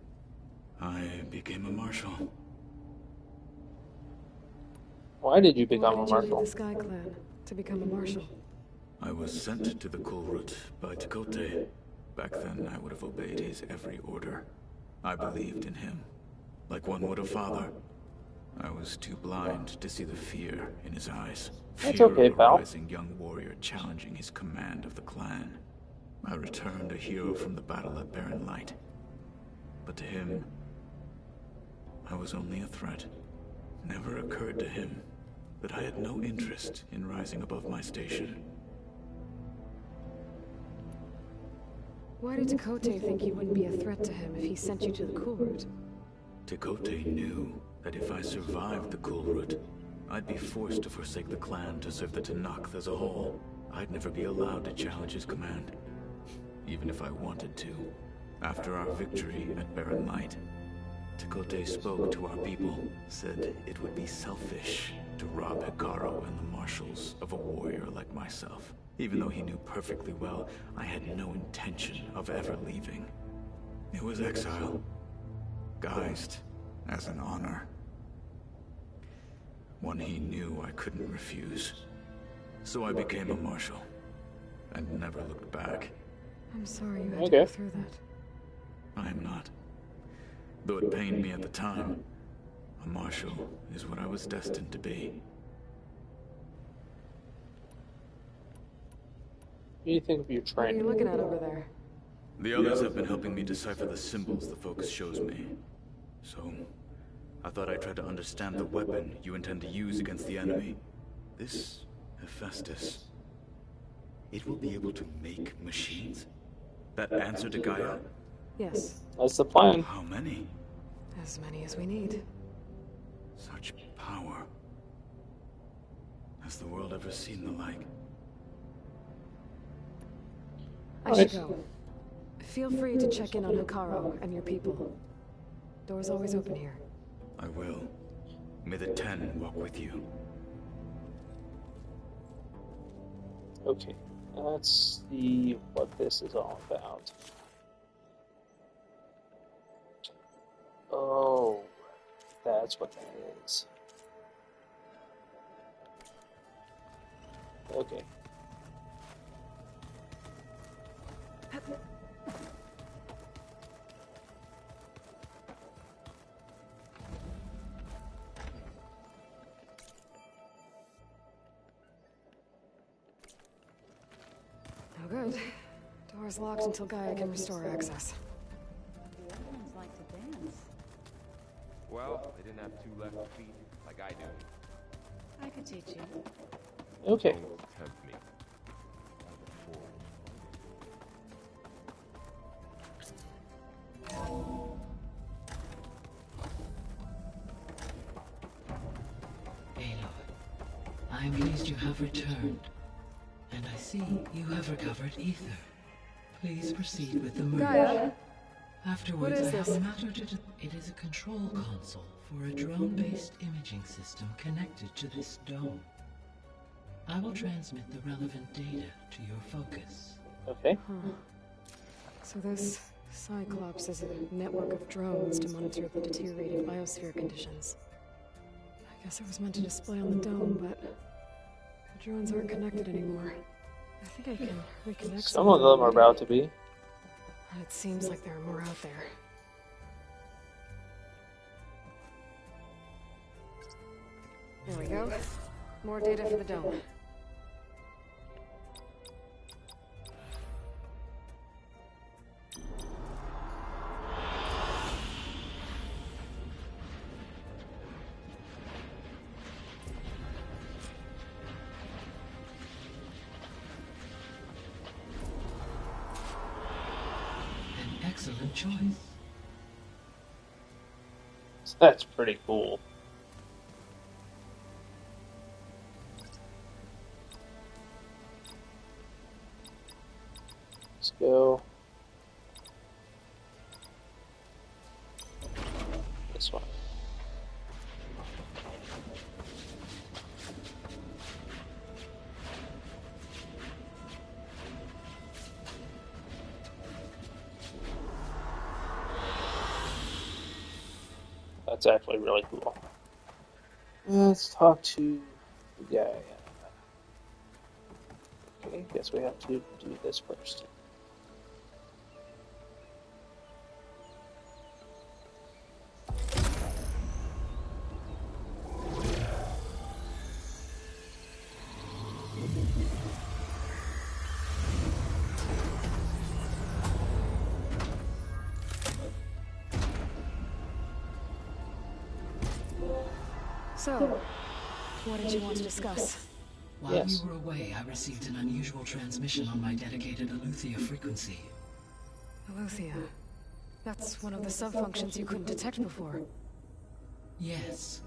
I became a marshal. Why did you become Why a did you leave marshal? the Sky Clan to become a marshal? I was sent to the Kulrut by Tekote. Back then, I would have obeyed his every order. I believed in him, like one would a father. I was too blind to see the fear in his eyes. That's Fear okay, of a pal. rising young warrior challenging his command of the clan. I returned a hero from the battle at Barren Light. But to him, I was only a threat. Never occurred to him that I had no interest in rising above my station. Why did Tekote think you wouldn't be a threat to him if he sent you to the Kulrut? Tekote knew that if I survived the Kulrut, I'd be forced to forsake the clan to serve the Tenakth as a whole. I'd never be allowed to challenge his command, even if I wanted to. After our victory at Barren Light, Tekote spoke to our people, said it would be selfish to rob Hekarro and the marshals of a warrior like myself, even though he knew perfectly well I had no intention of ever leaving. It was exile, guised as an honor. One he knew I couldn't refuse. So I became a marshal, and never looked back. I'm sorry you had to go through that. I am not. Though it pained me at the time, a marshal is what I was destined to be. What do you think of your What are training? you looking at over there? The others have been helping me decipher the symbols the focus shows me. So, I thought I'd try to understand the weapon you intend to use against the enemy. This Hephaestus, it will be able to make machines? That answer to Gaia? Yes. That's the plan. How many? As many as we need. Such power. Has the world ever seen the like? I should go. Feel free to check in on Hekarro and your people. Door's always open here. I will. May the Ten walk with you. Okay, let's see what this is all about. Oh, that's what that is. Okay. No good. Door's locked until Gaia can restore access. The other ones like to dance. Well, they didn't have two left feet like I do. I could teach you. Okay. Don't tempt me. Aloy, I am pleased you have returned. And I see you have recovered ether. Please proceed with the merge. Gaia? Afterwards, What is I have this? a matter to It is a control console for a drone-based imaging system connected to this dome. I will transmit the relevant data to your focus. Okay. Huh. So this Cyclops is a network of drones to monitor the deteriorating biosphere conditions. I guess it was meant to display on the dome, but the drones aren't connected anymore. I think I can reconnect Some of them are about to be. It seems like there are more out there. There we go. More data for the dome. An excellent choice. So that's pretty cool. Let's go. This one. That's actually really cool. Let's talk to the guy. Okay, guess we have to do this first. So, what did you want to discuss? While you were away, I received an unusual transmission on my dedicated Eleuthia frequency. Eleuthia. That's one of the sub-functions you couldn't detect before. Yes.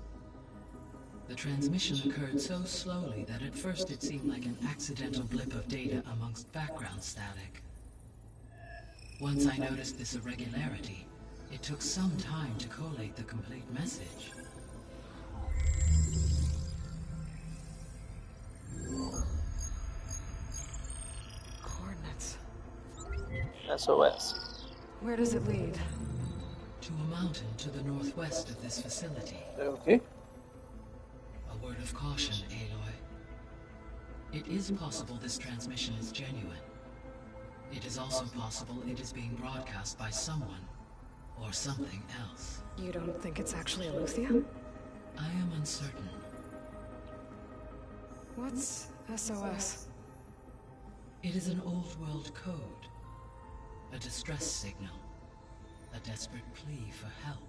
The transmission occurred so slowly that at first it seemed like an accidental blip of data amongst background static. Once I noticed this irregularity, it took some time to collate the complete message. Coordinates. SOS. Where does it lead? To a mountain to the northwest of this facility. Okay. A word of caution, Aloy. It is possible this transmission is genuine. It is also possible it is being broadcast by someone or something else. You don't think it's actually Eleuthia? I am uncertain. What's SOS? It is an old world code. A distress signal. A desperate plea for help.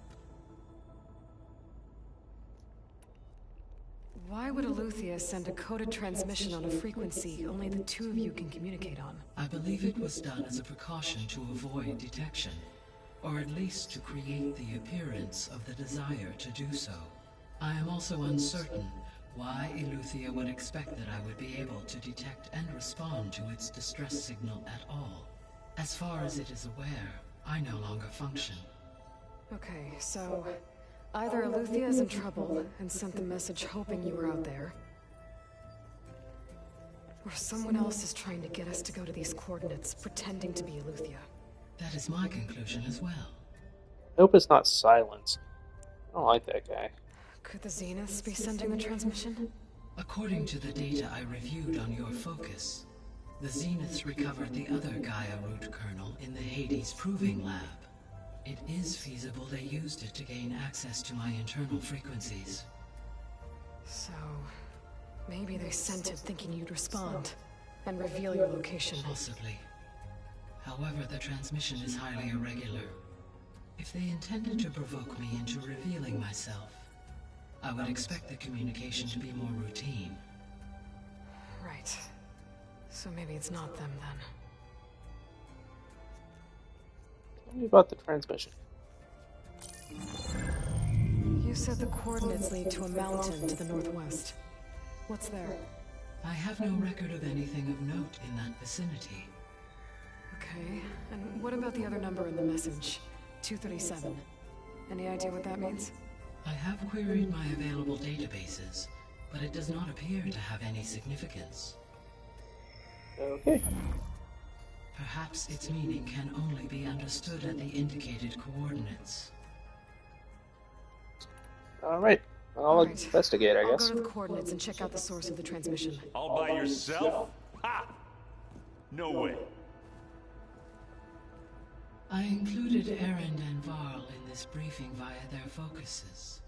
Why would Eleuthia send a coded transmission on a frequency only the two of you can communicate on? I believe it was done as a precaution to avoid detection, or at least to create the appearance of the desire to do so. I am also uncertain why Eleuthia would expect that I would be able to detect and respond to its distress signal at all. As far as it is aware, I no longer function. Okay, so either Eleuthia is in trouble and sent the message hoping you were out there, or someone else is trying to get us to go to these coordinates, pretending to be Eleuthia. That is my conclusion as well. I hope it's not Silence. I don't like that guy. Could the Zeniths be sending the transmission? According to the data I reviewed on your focus, the Zeniths recovered the other Gaia root kernel in the Hades Proving Lab. It is feasible they used it to gain access to my internal frequencies. So, maybe they sent it thinking you'd respond and reveal your location. Possibly. However, the transmission is highly irregular. If they intended to provoke me into revealing myself, I would expect the communication to be more routine. Right. So maybe it's not them then. Tell me about the transmission. You said the coordinates lead to a mountain to the northwest. What's there? I have no record of anything of note in that vicinity. Okay, and what about the other number in the message? 237. Any idea what that means? I have queried my available databases, but it does not appear to have any significance. Okay. Perhaps its meaning can only be understood at the indicated coordinates. Alright. I'll investigate, I guess. I'll go to the coordinates and check out the source of the transmission. All by yourself? Ha! No way. I included Erend and Varl in this briefing via their focuses.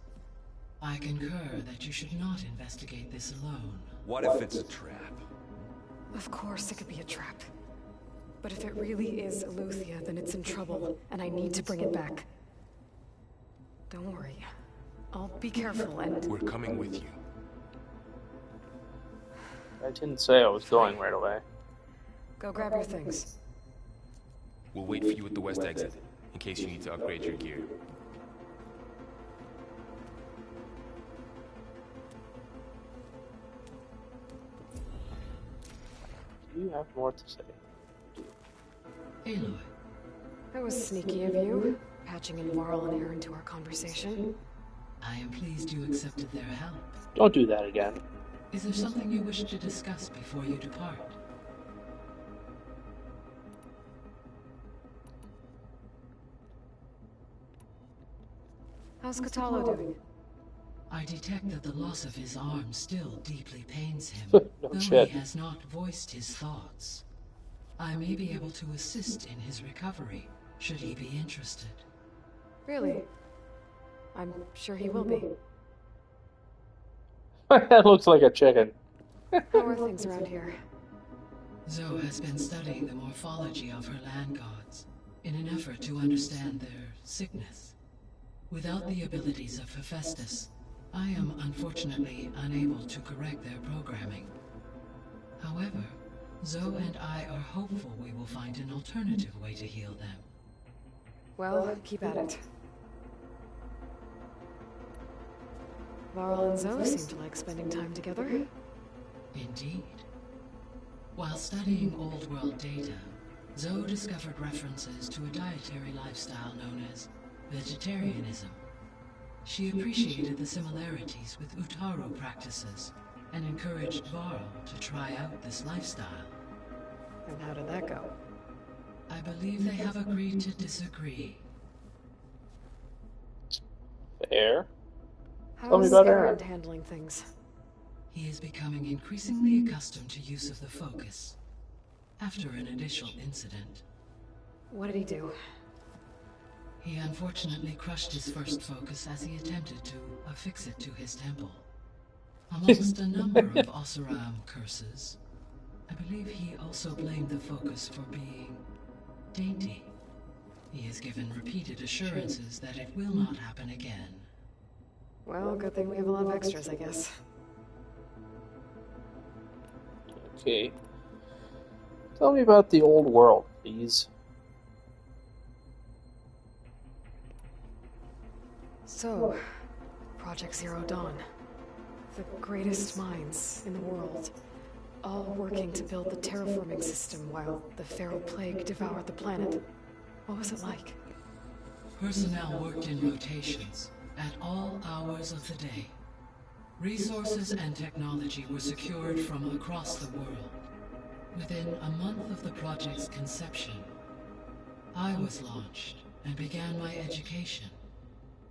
I concur that you should not investigate this alone. What if it's a trap? Of course it could be a trap. But if it really is Eleuthia, then it's in trouble, and I need to bring it back. Don't worry. I'll be careful and... We're coming with you. I didn't say I was going right away. Go grab your things. We'll wait for you at the west exit, in case you need to upgrade your gear. Do you have more to say? Aloy. That was sneaky of you, patching in Varl and Aaron to our conversation. I am pleased you accepted their help. Don't do that again. Is there something you wish to discuss before you depart? How's Kotallo doing? I detect that the loss of his arm still deeply pains him, No though shit. he has not voiced his thoughts. I may be able to assist in his recovery, should he be interested. Really? I'm sure he will be. That looks like a chicken. How are things around here? Zoe has been studying the morphology of her land gods in an effort to understand their sickness. Without the abilities of Hephaestus, I am unfortunately unable to correct their programming. However, Zoe and I are hopeful we will find an alternative way to heal them. Well, keep at it. Varl and Zoe seem to like spending time together. Indeed. While studying old world data, Zoe discovered references to a dietary lifestyle known as vegetarianism. She appreciated the similarities with Utaru practices and encouraged Varl to try out this lifestyle. And how did that go? I believe they have agreed to disagree. Fair. Tell me How's about Aaron Aaron. handling things? He is becoming increasingly accustomed to use of the focus after an initial incident. What did he do? He unfortunately crushed his first focus as he attempted to affix it to his temple. Amongst a number of Oseram curses, I believe he also blamed the focus for being dainty. He has given repeated assurances that it will not happen again. Well, good thing we have a lot of extras, I guess. Okay. Tell me about the old world, please. So, Project Zero Dawn. The greatest minds in the world. All working to build the terraforming system while the feral plague devoured the planet. What was it like? Personnel worked in rotations at all hours of the day. Resources and technology were secured from across the world. Within a month of the project's conception, I was launched and began my education.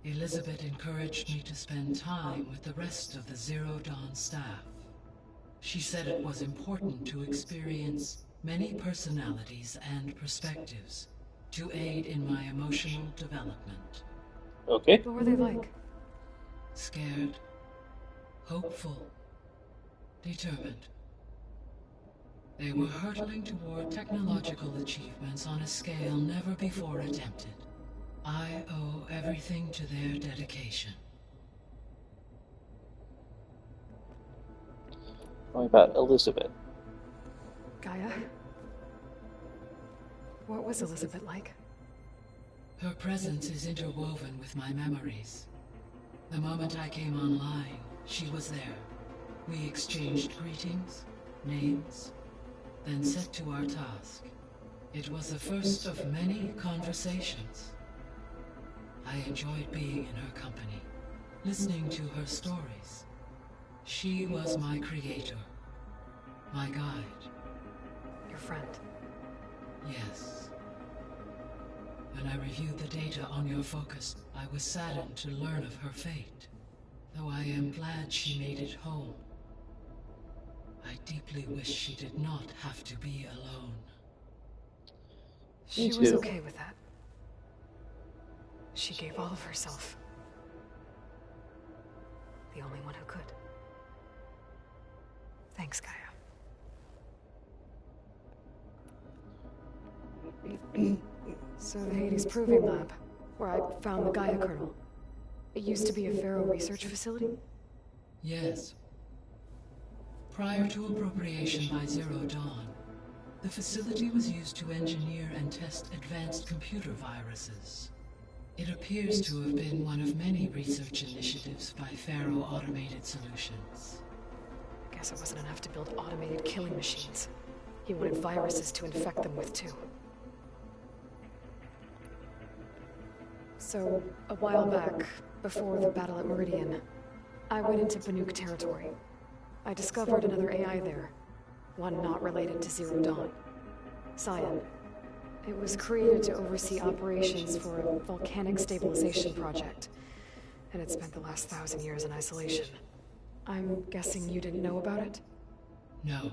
Elizabeth encouraged me to spend time with the rest of the Zero Dawn staff. She said it was important to experience many personalities and perspectives to aid in my emotional development. Okay. What were they like? Scared, hopeful, determined. They were hurtling toward technological achievements on a scale never before attempted. I owe everything to their dedication. Tell me about Elizabeth. Gaia? What was Elizabeth like? Her presence is interwoven with my memories. The moment I came online, she was there. We exchanged greetings, names, then set to our task. It was the first of many conversations. I enjoyed being in her company, listening to her stories. She was my creator, my guide. Your friend? Yes. When I reviewed the data on your focus, I was saddened to learn of her fate. Though I am glad she made it home. I deeply wish she did not have to be alone. She was okay with that. She gave all of herself. The only one who could. Thanks, Gaia. So the Hades Proving Lab, where I found the Gaia kernel. It used to be a Pharaoh research facility? Yes. Prior to appropriation by Zero Dawn, the facility was used to engineer and test advanced computer viruses. It appears to have been one of many research initiatives by Pharaoh Automated Solutions. Guess it wasn't enough to build automated killing machines. He wanted viruses to infect them with, too. So, a while back, before the battle at Meridian, I went into Banuk territory. I discovered another AI there. One not related to Zero Dawn. Cyan. It was created to oversee operations for a volcanic stabilization project. and it spent the last 1,000 years in isolation. I'm guessing you didn't know about it? No.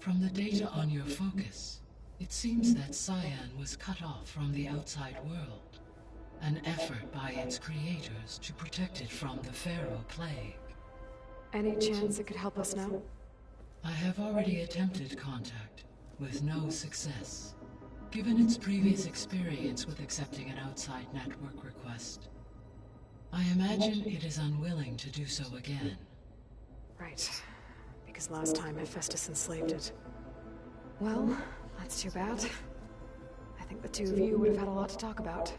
From the data on your focus, it seems that Cyan was cut off from the outside world, an effort by its creators to protect it from the Pharaoh Plague. Any chance it could help us now? I have already attempted contact, with no success. Given its previous experience with accepting an outside network request, I imagine it is unwilling to do so again. Right. Because last time Hephaestus enslaved it. Well, that's too bad. I think the two of you would have had a lot to talk about.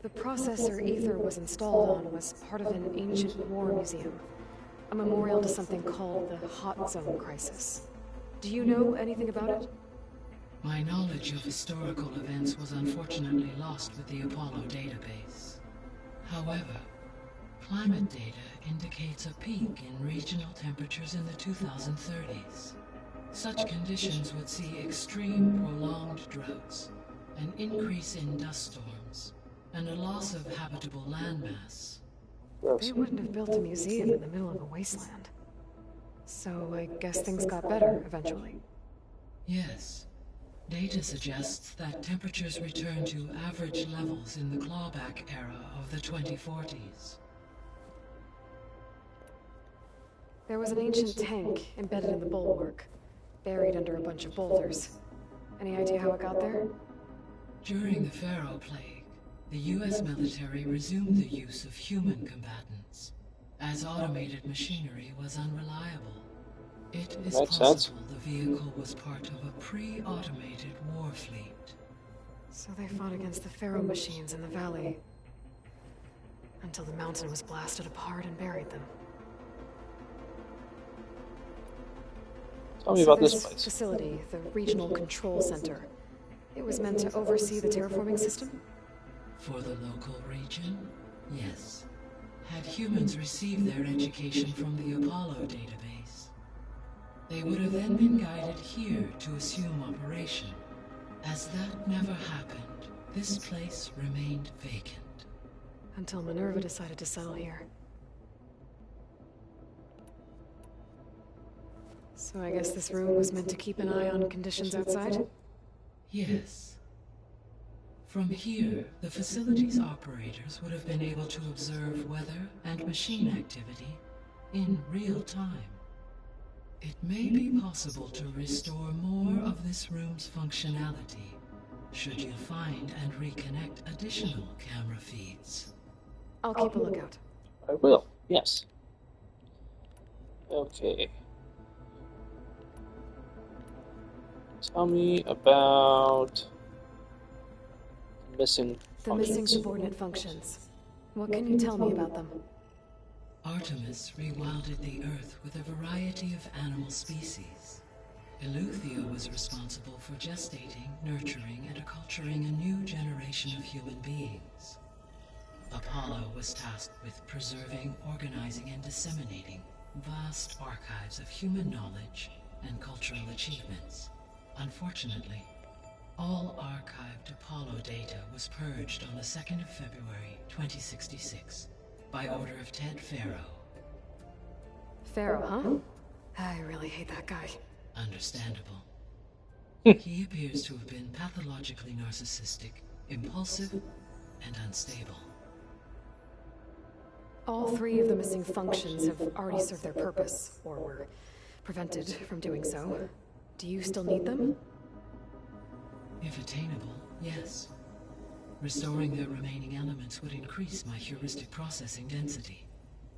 The processor Aether was installed on was part of an ancient war museum. A memorial to something called the Hot Zone Crisis. Do you know anything about it? My knowledge of historical events was unfortunately lost with the Apollo database. However, climate data indicates a peak in regional temperatures in the 2030s. Such conditions would see extreme, prolonged droughts, an increase in dust storms, and a loss of habitable landmass. They wouldn't have built a museum in the middle of a wasteland. So I guess things got better eventually. Yes. Data suggests that temperatures return to average levels in the clawback era of the 2040s. There was an ancient tank embedded in the bulwark, buried under a bunch of boulders. Any idea how it got there? During the Pharaoh Plague, the US military resumed the use of human combatants, as automated machinery was unreliable. It is possible the vehicle was part of a pre-automated war fleet. So they fought against the Pharaoh machines in the valley, until the mountain was blasted apart and buried them. Tell me about this place. Facility, the Regional Control Center. It was meant to oversee the terraforming system? For the local region, yes. Had humans received their education from the Apollo database, they would have then been guided here to assume operation. As that never happened, this place remained vacant. Until Minerva decided to settle here. So I guess this room was meant to keep an eye on conditions outside? Yes. From here, the facility's operators would have been able to observe weather and machine activity in real time. It may be possible to restore more of this room's functionality, should you find and reconnect additional camera feeds. I'll keep a lookout. I will, yes. Okay. Tell me about missing functions. Missing subordinate functions. What can you tell me about them? Artemis rewilded the Earth with a variety of animal species. Eleuthia was responsible for gestating, nurturing, and acculturating a new generation of human beings. Apollo was tasked with preserving, organizing, and disseminating vast archives of human knowledge and cultural achievements. Unfortunately, all archived Apollo data was purged on the 2nd of February, 2066, by order of Ted Pharaoh. Pharaoh, huh? I really hate that guy. Understandable. He appears to have been pathologically narcissistic, impulsive, and unstable. All three of the missing functions have already served their purpose, or were prevented from doing so. Do you still need them? If attainable, yes. Restoring their remaining elements would increase my heuristic processing density.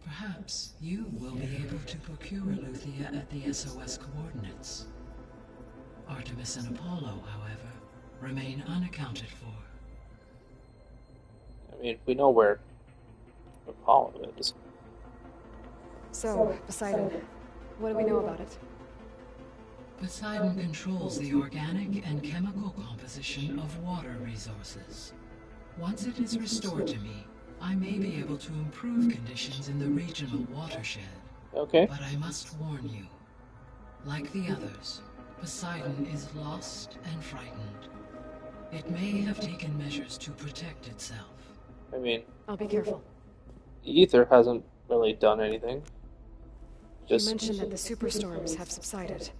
Perhaps you will be able to procure Eleuthia at the SOS coordinates. Artemis and Apollo, however, remain unaccounted for. I mean, we know where Apollo is. So, Poseidon, what do we know about it? Poseidon controls the organic and chemical composition of water resources. Once it is restored to me, I may be able to improve conditions in the regional watershed. Okay. But I must warn you, like the others, Poseidon is lost and frightened. It may have taken measures to protect itself. I mean, I'll be careful. Ether hasn't really done anything. You mentioned that the superstorms have subsided.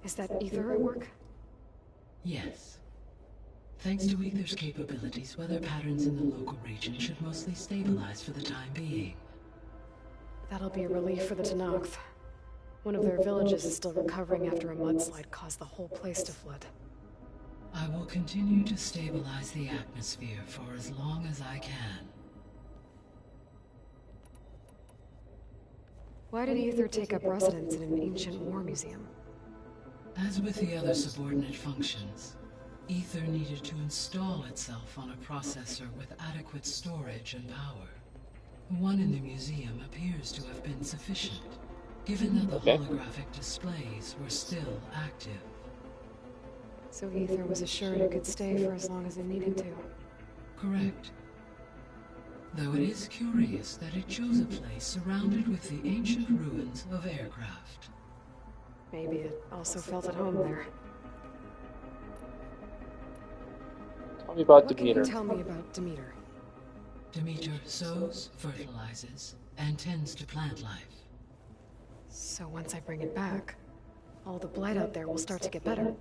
Is that Ether at work? Yes. Thanks to Ether's capabilities, weather patterns in the local region should mostly stabilize for the time being. That'll be a relief for the Tenakth. One of their villages is still recovering after a mudslide caused the whole place to flood. I will continue to stabilize the atmosphere for as long as I can. Why did Ether take up residence in an ancient war museum? As with the other subordinate functions, Ether needed to install itself on a processor with adequate storage and power. The one in the museum appears to have been sufficient, given that the holographic displays were still active. So Ether was assured it could stay for as long as it needed to. Correct. Though it is curious that it chose a place surrounded with the ancient ruins of aircraft. Maybe it also felt at home there. Tell me about What Demeter. can you tell me about Demeter? Demeter sows, fertilizes, and tends to plant life. So once I bring it back, all the blight out there will start to get better.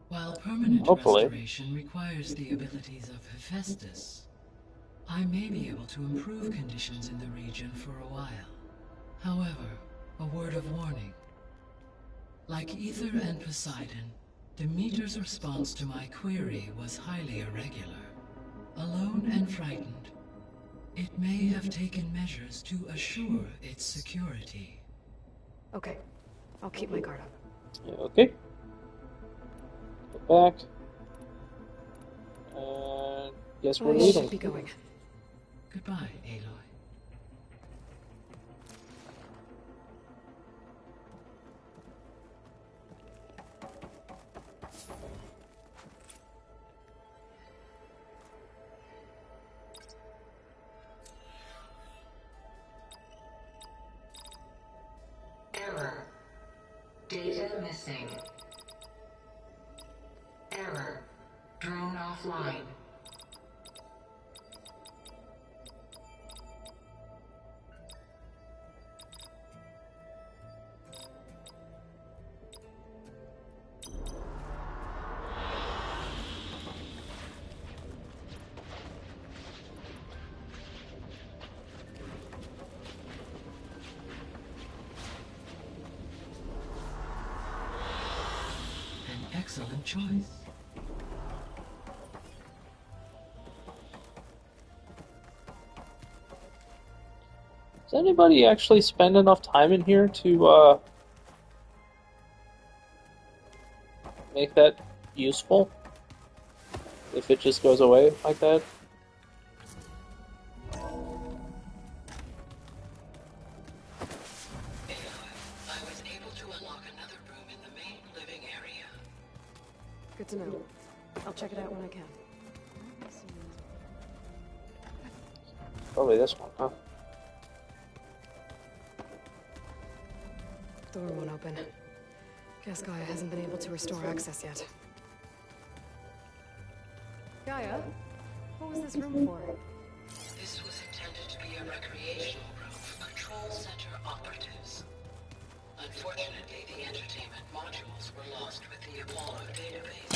While permanent restoration requires the abilities of Hephaestus, I may be able to improve conditions in the region for a while. However, a word of warning. Like Ether and Poseidon, Demeter's response to my query was highly irregular. Alone and frightened, it may have taken measures to assure its security. Okay, I'll keep my guard up. Okay. Go back. Guess we're I leaving. should be going. Goodbye, Aloy. Error. Data missing. Error. Drone offline. Excellent choice. Does anybody actually spend enough time in here to make that useful? If it just goes away like that? Good to know. I'll check it out when I can. Probably this one, huh? Door won't open. Guess Gaia hasn't been able to restore access yet. Gaia? What was this room for? This was intended to be a recreational room for Control Center operatives. Unfortunately, the entertainment modules were lost with the Apollo database.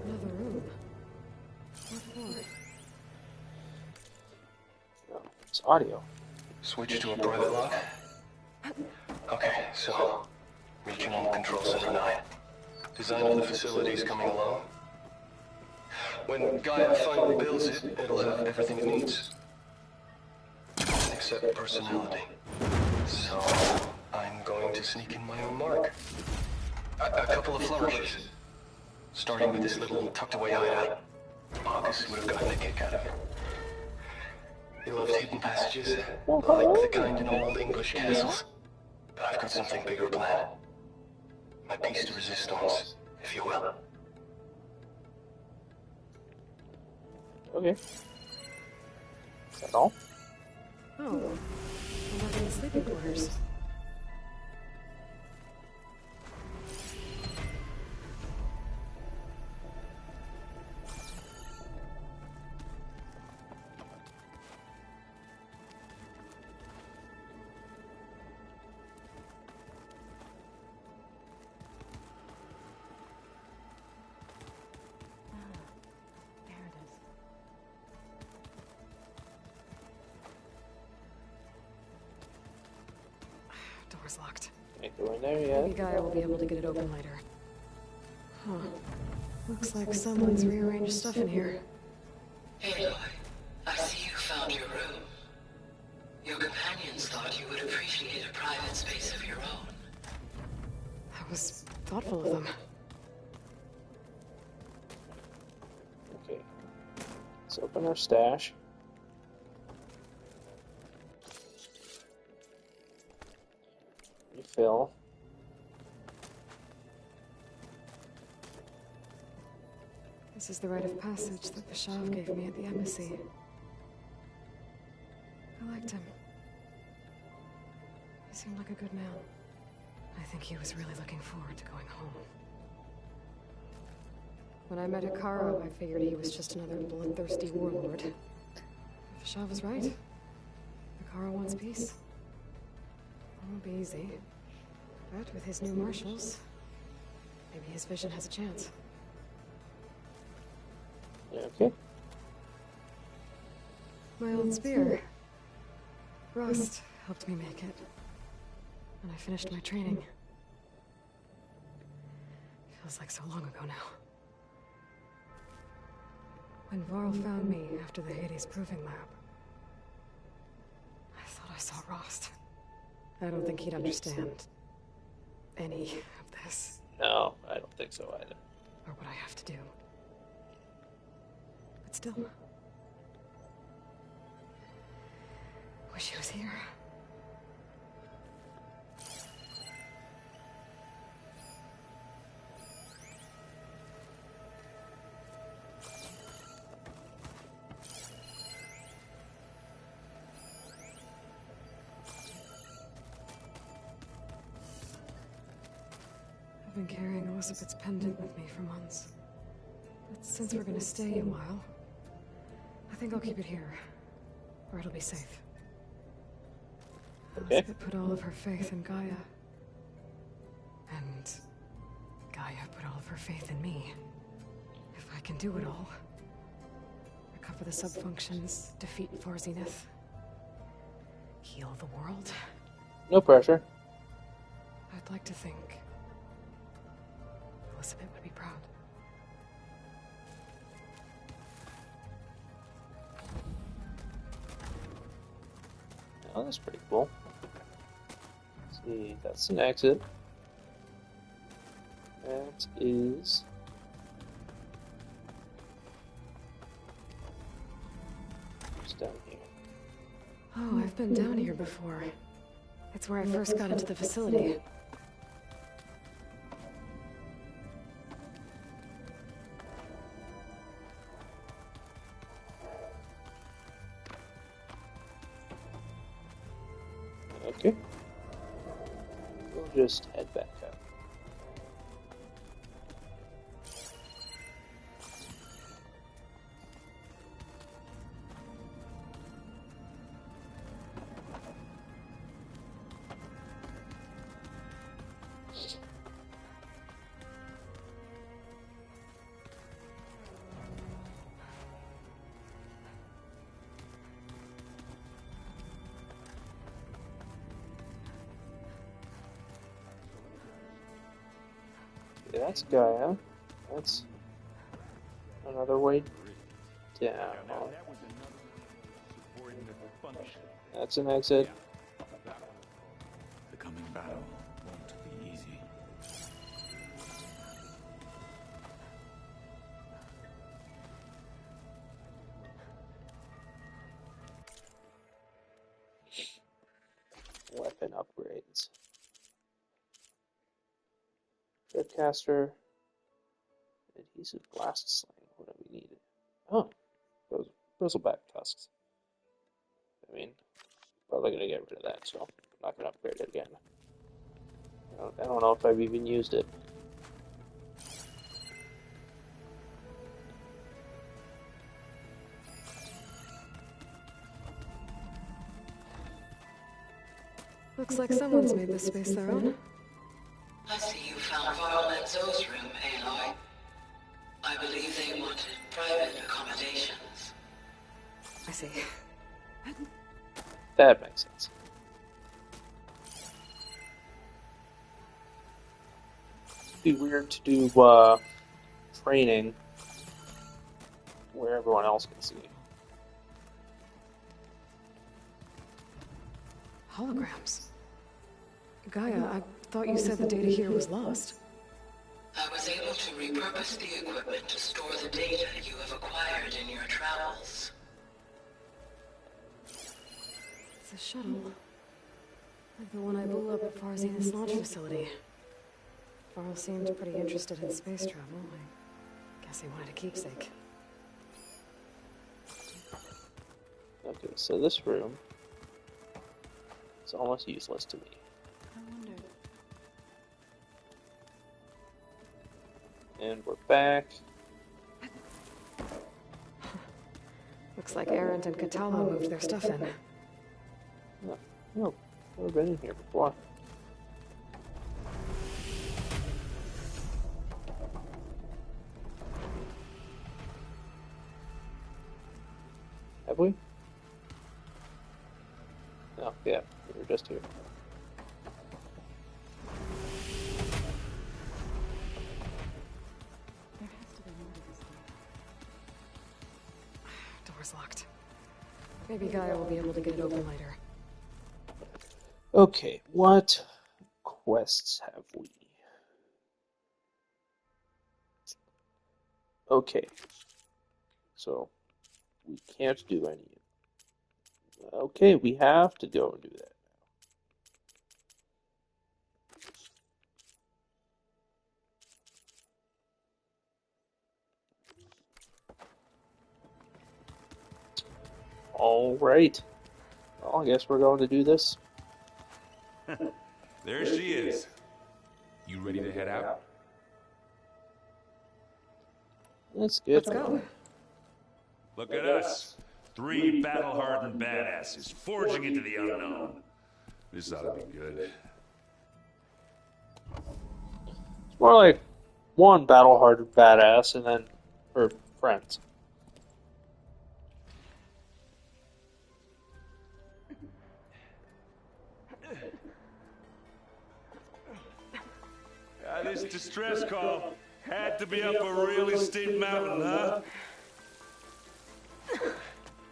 Another room. What for? It's audio. Switch to a private lock. Okay, so Regional Control Center 9. Design of the facility's coming along. When Gaia finally builds it, it'll have everything it needs. Except personality. So I'm going to sneak in my own mark. A couple of flourishes. Starting with this little tucked away hideout. August would have gotten a kick out of it. They love hidden passages, like the kind in old English castles. But I've got something bigger planned. My piece de resistance, if you will. Okay. Is that all? Oh, I'm back in the sleeping quarters. Door's locked. Can't go in there yet. Maybe Gaia will be able to get it open later. Huh. Looks like someone's rearranged stuff in here. Aloy, I see you found your room. Your companions thought you would appreciate a private space of your own. That was thoughtful of them. Okay. Let's open our stash. Refill. This is the rite of passage that Bashav gave me at the embassy. I liked him. He seemed like a good man. I think he was really looking forward to going home. When I met Hekarro, I figured he was just another bloodthirsty warlord. Bashav was right. Hekarro wants peace. It won't be easy. But with his new marshals, maybe his vision has a chance. Yeah, okay. My old spear. Rust helped me make it. And I finished my training. Feels like so long ago now. When Varl found me after the Hades Proving Lab, I thought I saw Rost. I don't think he'd understand any of this. No, I don't think so either. Or what I have to do. But still, wish he was here. I've been carrying Elizabeth's pendant with me for months. But since we're gonna stay a while, I think I'll keep it here, where it'll be safe. Okay. Elizabeth put all of her faith in Gaia. And Gaia put all of her faith in me. If I can do it all, recover the subfunctions, defeat Thor Zenith, heal the world, No pressure. I'd like to think Elizabeth would be proud. Oh, that's pretty cool. Let's see, that's an exit. That is... What's down here? Oh, I've been down here before. It's where I first got into the facility. Okay. We'll just head back up. Okay, that's Gaia. That's another way down. That's an exit. The coming battle won't be easy. Spellcaster. Adhesive blast sling. What do we need? Oh, those bristleback tusks. I mean, probably gonna get rid of that, so I'm not gonna upgrade it again. I don't know if I've even used it. Looks like someone's made this space their own. I see you found Varl and Zoe's room, Aloy. I believe they wanted private accommodations. I see. That makes sense. It'd be weird to do training where everyone else can see. Holograms. Gaia, I thought you said the data here was lost. I was able to repurpose the equipment to store the data you have acquired in your travels. It's a shuttle. Like the one I blew up at Far Zenith's launch facility. Varl seemed pretty interested in space travel. I guess he wanted a keepsake. Okay, so this room is almost useless to me. I wondered. And we're back. Looks like Erend and Katalo moved their stuff in. No, I've never been in here before. Have we? No, yeah, we were just here. There has to be more to this thing. Door's locked. Maybe Gaia will be able to get it open later. Okay, what quests have we? Okay, so we can't do any. Okay, we have to go and do that now. All right. Well, I guess we're going to do this. There she is. You ready to head out? That's good. Let's go. Look at us. 3 battle-hardened badasses forging into the unknown. This ought to be good. It's more like one battle-hardened badass and then her friends. This distress call had to be up a really steep mountain, huh?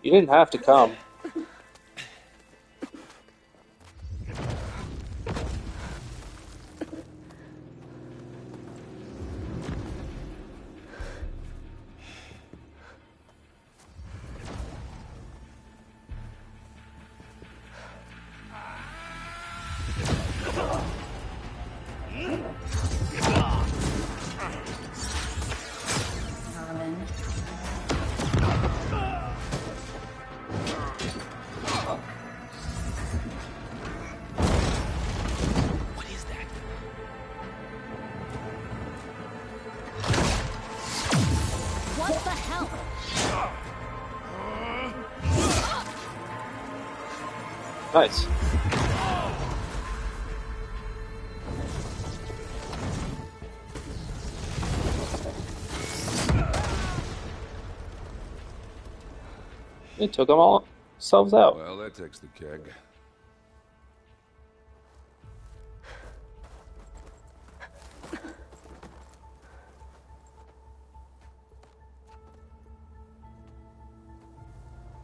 You didn't have to come. What the hell? Nice. They took them all themselves out. Well, that takes the keg.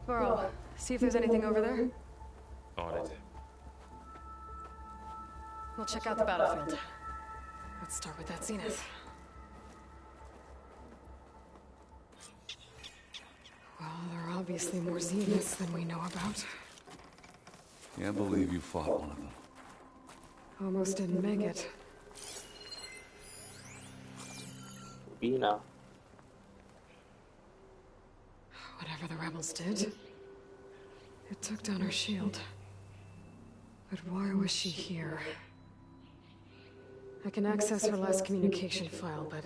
Varl, see if there's anything over there. On it. We'll check out the battlefield. Let's start with that Zenith. Well, there are obviously more Zeniths than we know about. Can't believe you fought one of them. Almost didn't make it. Urbina. Whatever the rebels did, it took down her shield. But why was she here? I can access her last communication file, but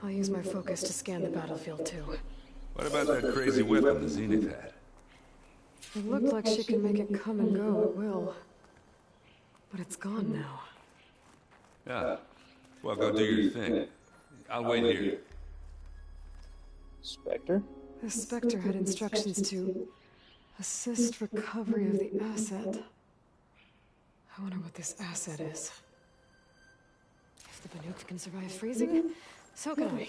I'll use my focus to scan the battlefield too. What about that crazy weapon the Zenith had? It looked like she can make it come and go at will. But it's gone now. Yeah. Well, go do your thing. I'll wait here. Spectre? The Spectre had instructions to assist recovery of the asset. I wonder what this asset is. If the Banuk can survive freezing, so can I.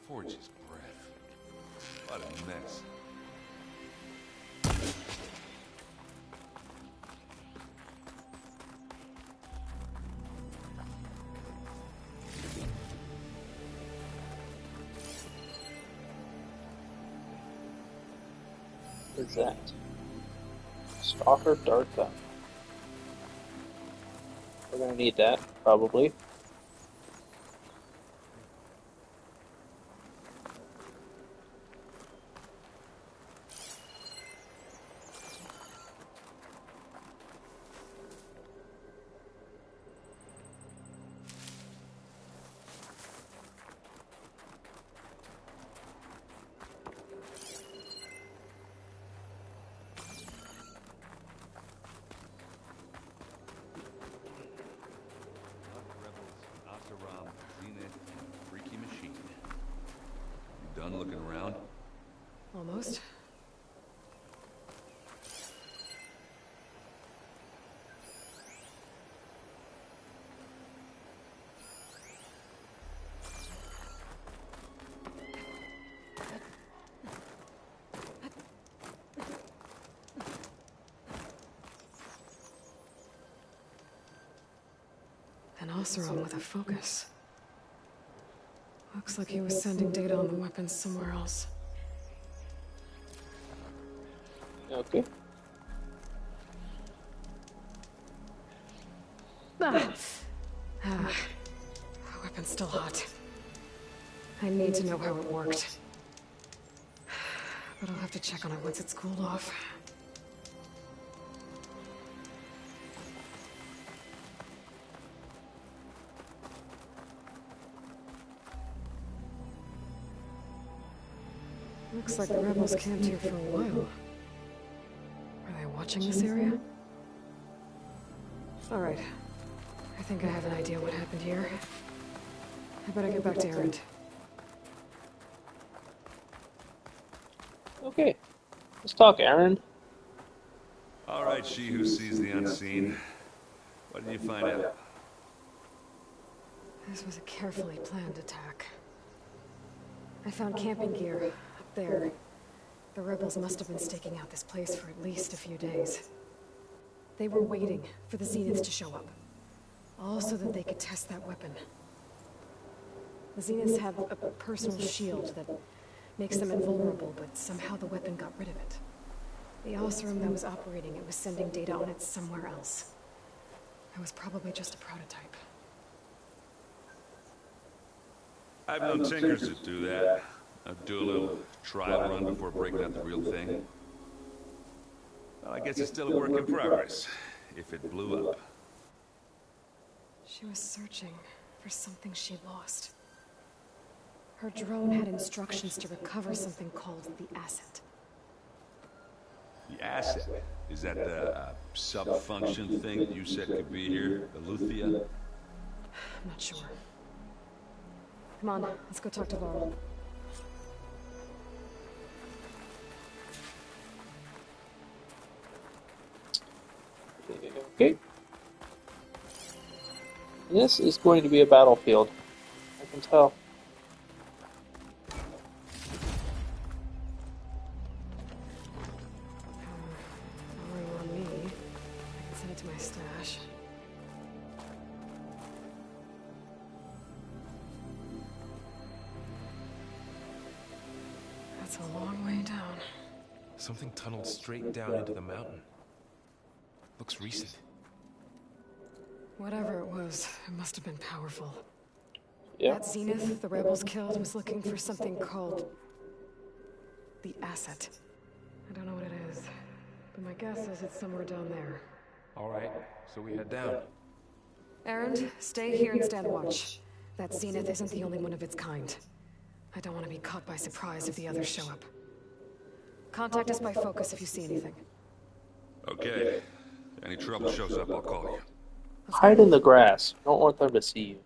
Forge's breath. What a mess. What is that? Stalker Dart Gun. We're gonna need that, probably. Done looking around? Almost. An Oseram with a focus. Looks like he was sending data on the weapons somewhere else. Okay. The weapon's still hot. I need to know how it worked. But I'll have to check on it once it's cooled off. Looks like the rebels camped here for a while. Are they watching this area? Alright. I think I have an idea what happened here. I better get back to Erend. Okay. Let's talk, Aaron. All right, she who sees the unseen. What did you find out? This was a carefully planned attack. I found camping gear up there. The rebels must have been staking out this place for at least a few days. They were waiting for the Zeniths to show up. All so that they could test that weapon. The Zeniths have a personal shield that makes them invulnerable, but somehow the weapon got rid of it. The Oseram that was operating it was sending data on it somewhere else. It was probably just a prototype. I've known tinkers that do that. I'd do a little trial run before breaking out the real thing. Well, I guess it's still a work in progress, if it blew up. She was searching for something she lost. Her drone had instructions to recover something called the asset. The asset? Is that the sub-function thing that you said could be here? The Luthia? I'm not sure. Come on, let's go talk to Varl. Okay. This is going to be a battlefield. I can tell. Following on me. I can send it to my staff. That's a long way down. Something tunneled straight down into the mountain. Looks recent. Whatever it was, it must have been powerful. Yeah. That Zenith the rebels killed was looking for something called the Asset. I don't know what it is, but my guess is it's somewhere down there. All right, so we head down. Erend, stay here and stand watch. That Zenith isn't the only one of its kind. I don't want to be caught by surprise if the others show up. Contact us by focus if you see anything. Okay. Any trouble shows up, I'll call you. Hide in the grass. Don't want them to see you.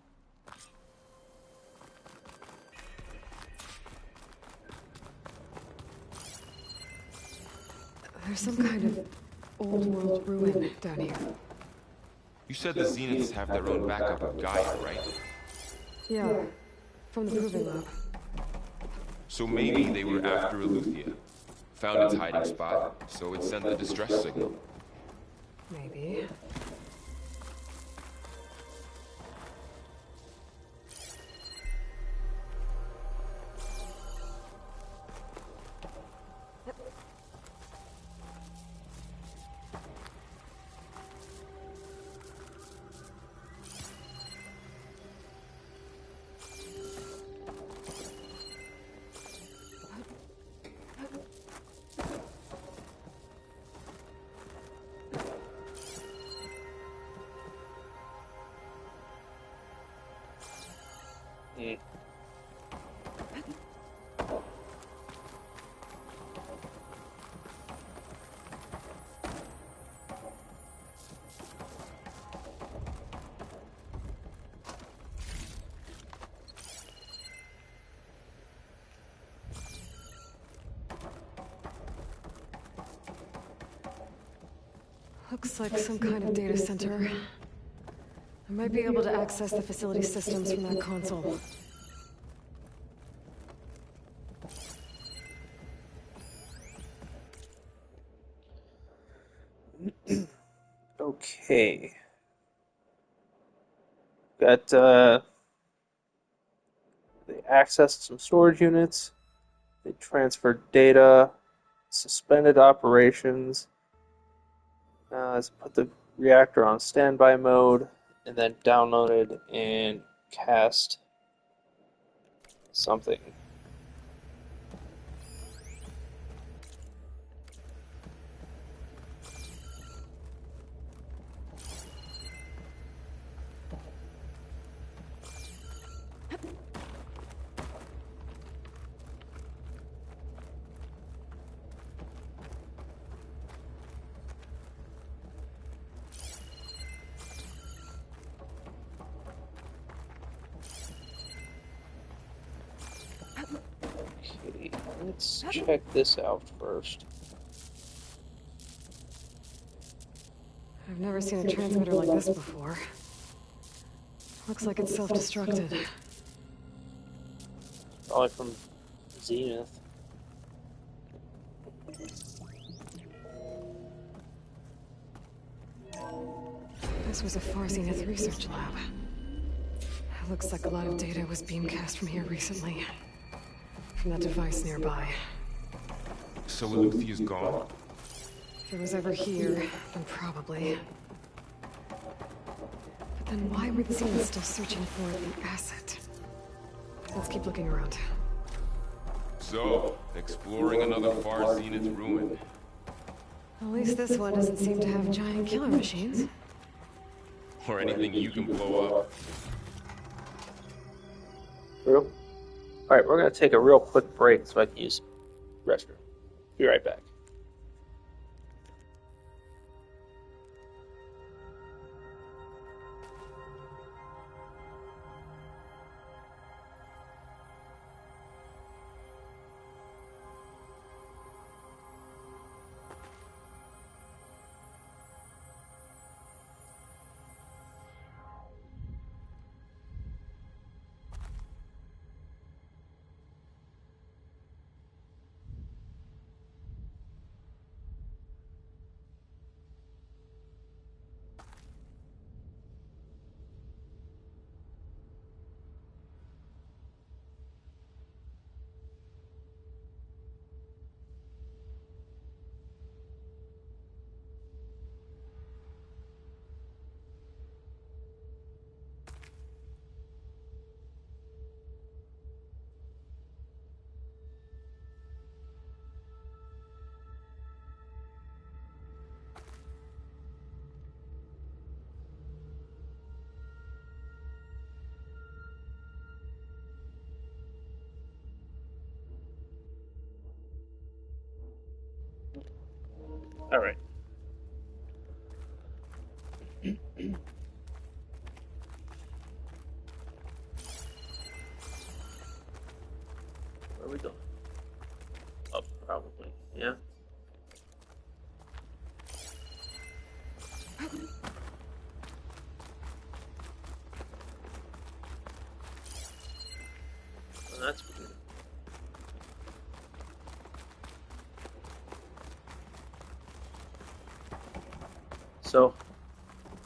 There's some kind of old world ruin down here. You said the Zeniths have their own backup of Gaia, right? Yeah, from the Proving Lab. So maybe they were after Eleuthia. Found its hiding spot, so it sent the distress signal. Maybe. Looks like some kind of data center. I might be able to access the facility systems from that console. Okay. Got they accessed some storage units. They transferred data, suspended operations. Let's put the reactor on standby mode, and then downloaded and cast something. Okay, let's check this out first. I've never seen a transmitter like this before. Looks like it's self-destructed. Probably from Zenith. This was a Far Zenith research lab. It looks like a lot of data was beamcast from here recently. From that device nearby. So Eleuthea's gone? If it was ever here, then probably. But then why were the Zeniths still searching for the asset? Let's keep looking around. So, exploring another Far Zenith ruin. At least this one doesn't seem to have giant killer machines. Or anything you can blow up. True. Alright, we're going to take a real quick break so I can use restroom. Be right back. All right. Where are we going? Up, probably. Yeah. Well, that's weird. So,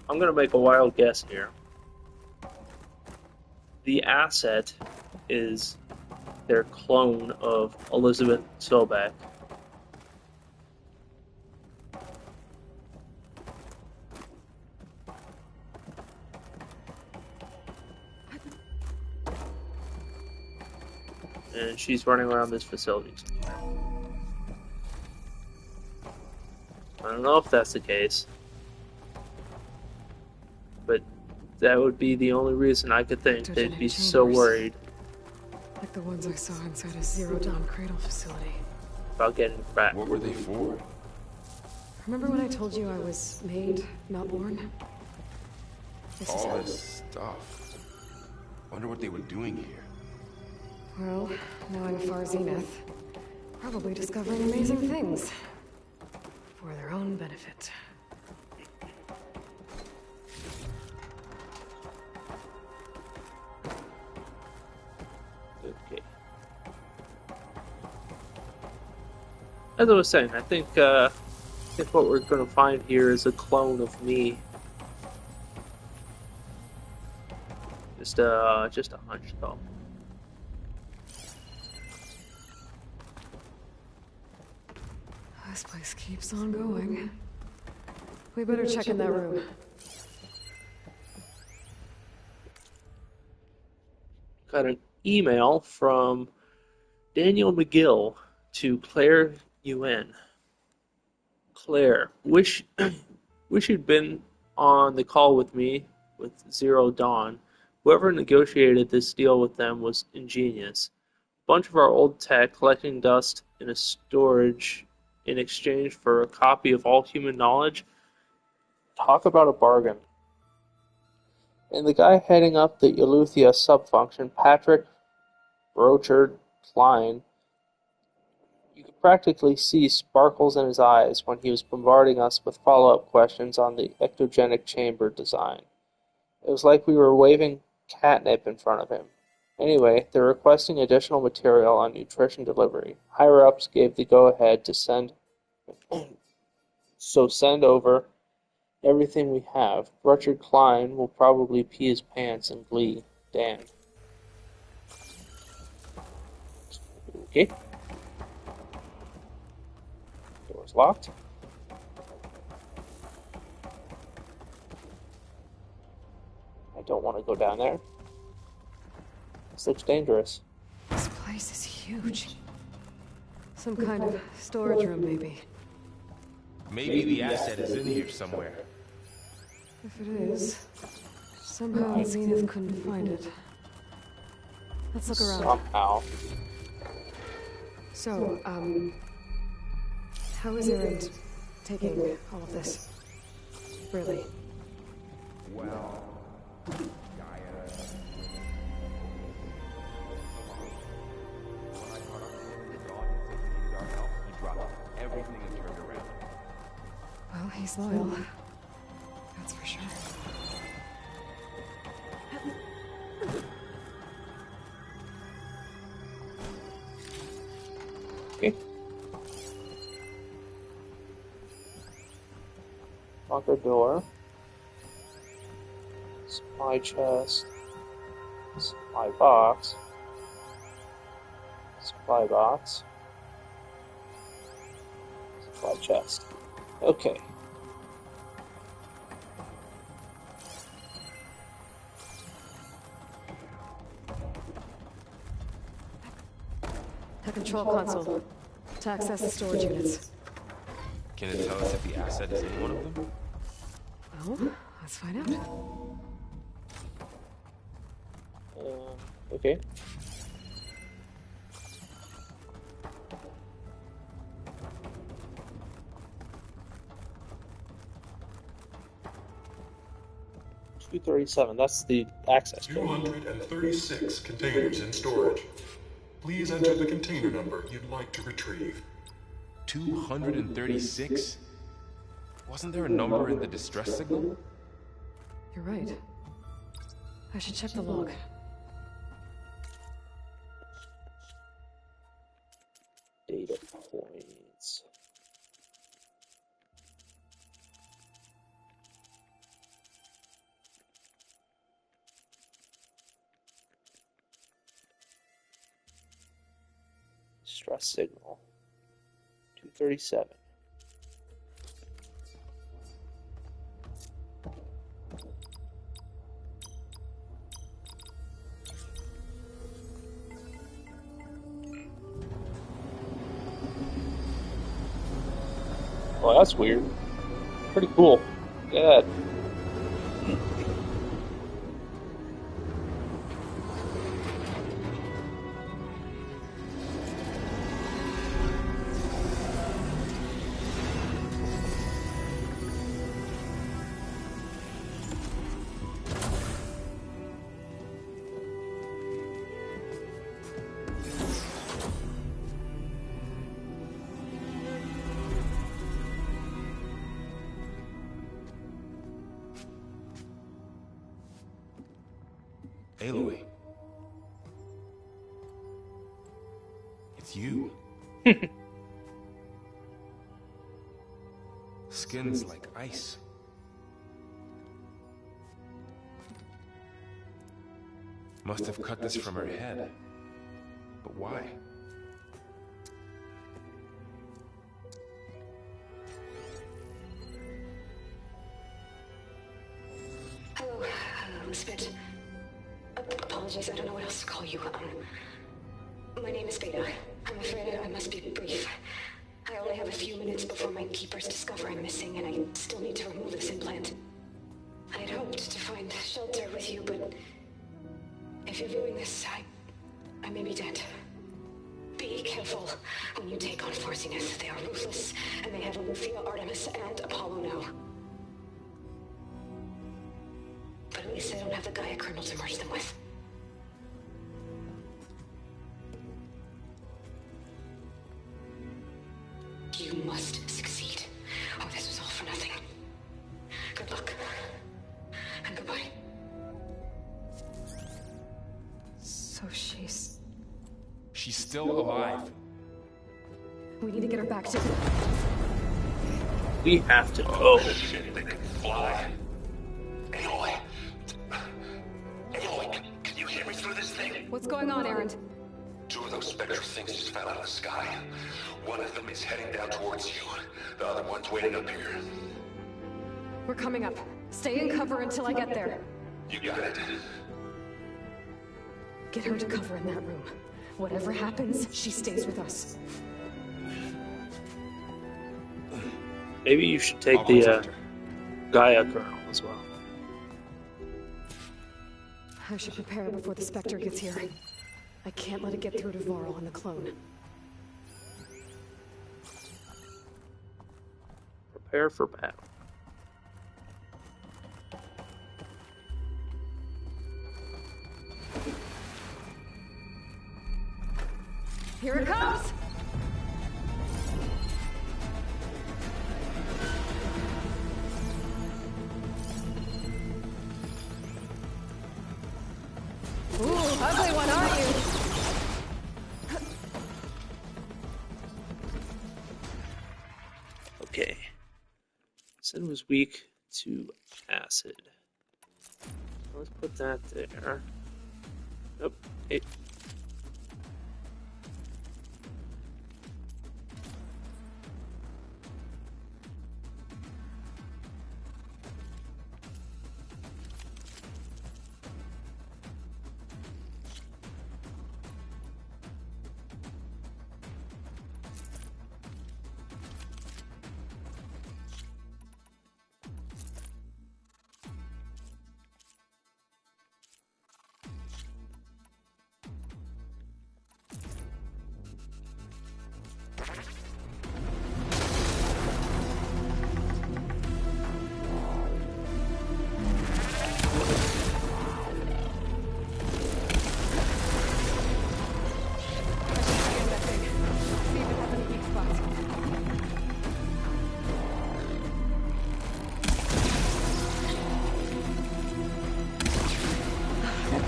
I'm going to make a wild guess here. The asset is their clone of Elizabeth Sobek. And she's running around this facility somewhere. I don't know if that's the case, but that would be the only reason I could think they'd be so worried Like the ones I saw inside a Zero Dawn Cradle facility. about getting back. What were they for? Remember when I told you I was made, not born? This is All how. this stuff. Wonder what they were doing here. Well, knowing Far Zenith, probably discovering amazing things. For their own benefit. Okay. As I was saying, I think what we're going to find here is a clone of me. Just a hunch, though. This place keeps on going. We better check in that room. Got an email from Daniel McGill to Claire Yuen. Claire, wish you'd been on the call with me with Zero Dawn. Whoever negotiated this deal with them was ingenious. A bunch of our old tech collecting dust in a storage in exchange for a copy of all human knowledge. Talk about a bargain. And the guy heading up the Eleuthia subfunction, Patrick Brochard Klein, you could practically see sparkles in his eyes when he was bombarding us with follow-up questions on the ectogenic chamber design. It was like we were waving catnip in front of him. Anyway, they're requesting additional material on nutrition delivery. Higher-ups gave the go-ahead to send over everything we have. Richard Klein will probably pee his pants in glee. Dan. Okay. Door's locked. I don't want to go down there. This looks dangerous. This place is huge. Some kind of storage room, maybe. Maybe the asset is in here somewhere. If it is, somehow Zenith couldn't find it. Let's look around. Somehow. So, how is Erend taking all of this? Really? Well, everything and turned around. Well, he's loyal. That's for sure. Okay. Locker door. Supply chest. Supply box. Supply box. Supply chest. Okay. A control console. To access the storage units. Can it tell us if the asset is in one of them? Well, let's find out. Okay. 237. That's the access code. 236 containers in storage. Please enter the container number you'd like to retrieve. 236? Wasn't there a number in the distress signal? You're right. I should check the log. Data points. Stress signal. 237. Well, that's weird. Pretty cool. Good. Aloy. It's you. Skin's like ice. Must have cut this from her head. But why? Hello, Spit. Apologies, I don't know what else to call you. My name is Beta. I'm afraid I must be brief. I only have a few minutes before my keepers discover I'm missing, and I still need to remove this implant. I had hoped to find shelter with you, but if you're viewing this, I may be dead. Be careful when you take on Farsiness. They are ruthless, and they have Eleuthia, Artemis, and Apollo now. But at least I don't have the Gaia kernel to merge them with. You must succeed, or this was all for nothing. Good luck. And goodbye. So she's... She's still alive. We need to get her back to... We have to go. Shit, they can fly. Aloy. Aloy, can you hear me through this thing? What's going on, Erend? Two of those spectral things just fell out of the sky. One of them is heading down towards you. The other one's waiting up here. We're coming up. Stay in cover until I get there. You got it. Get her to cover in that room. Whatever happens, she stays with us. Maybe you should take the Gaia kernel as well. I should prepare before the Spectre gets here. I can't let it get through to Varl and the clone. Prepare for battle. Here it comes! Ooh, ugly one, aren't you? Okay. Sin was weak to acid. Let's put that there. Nope. Hey.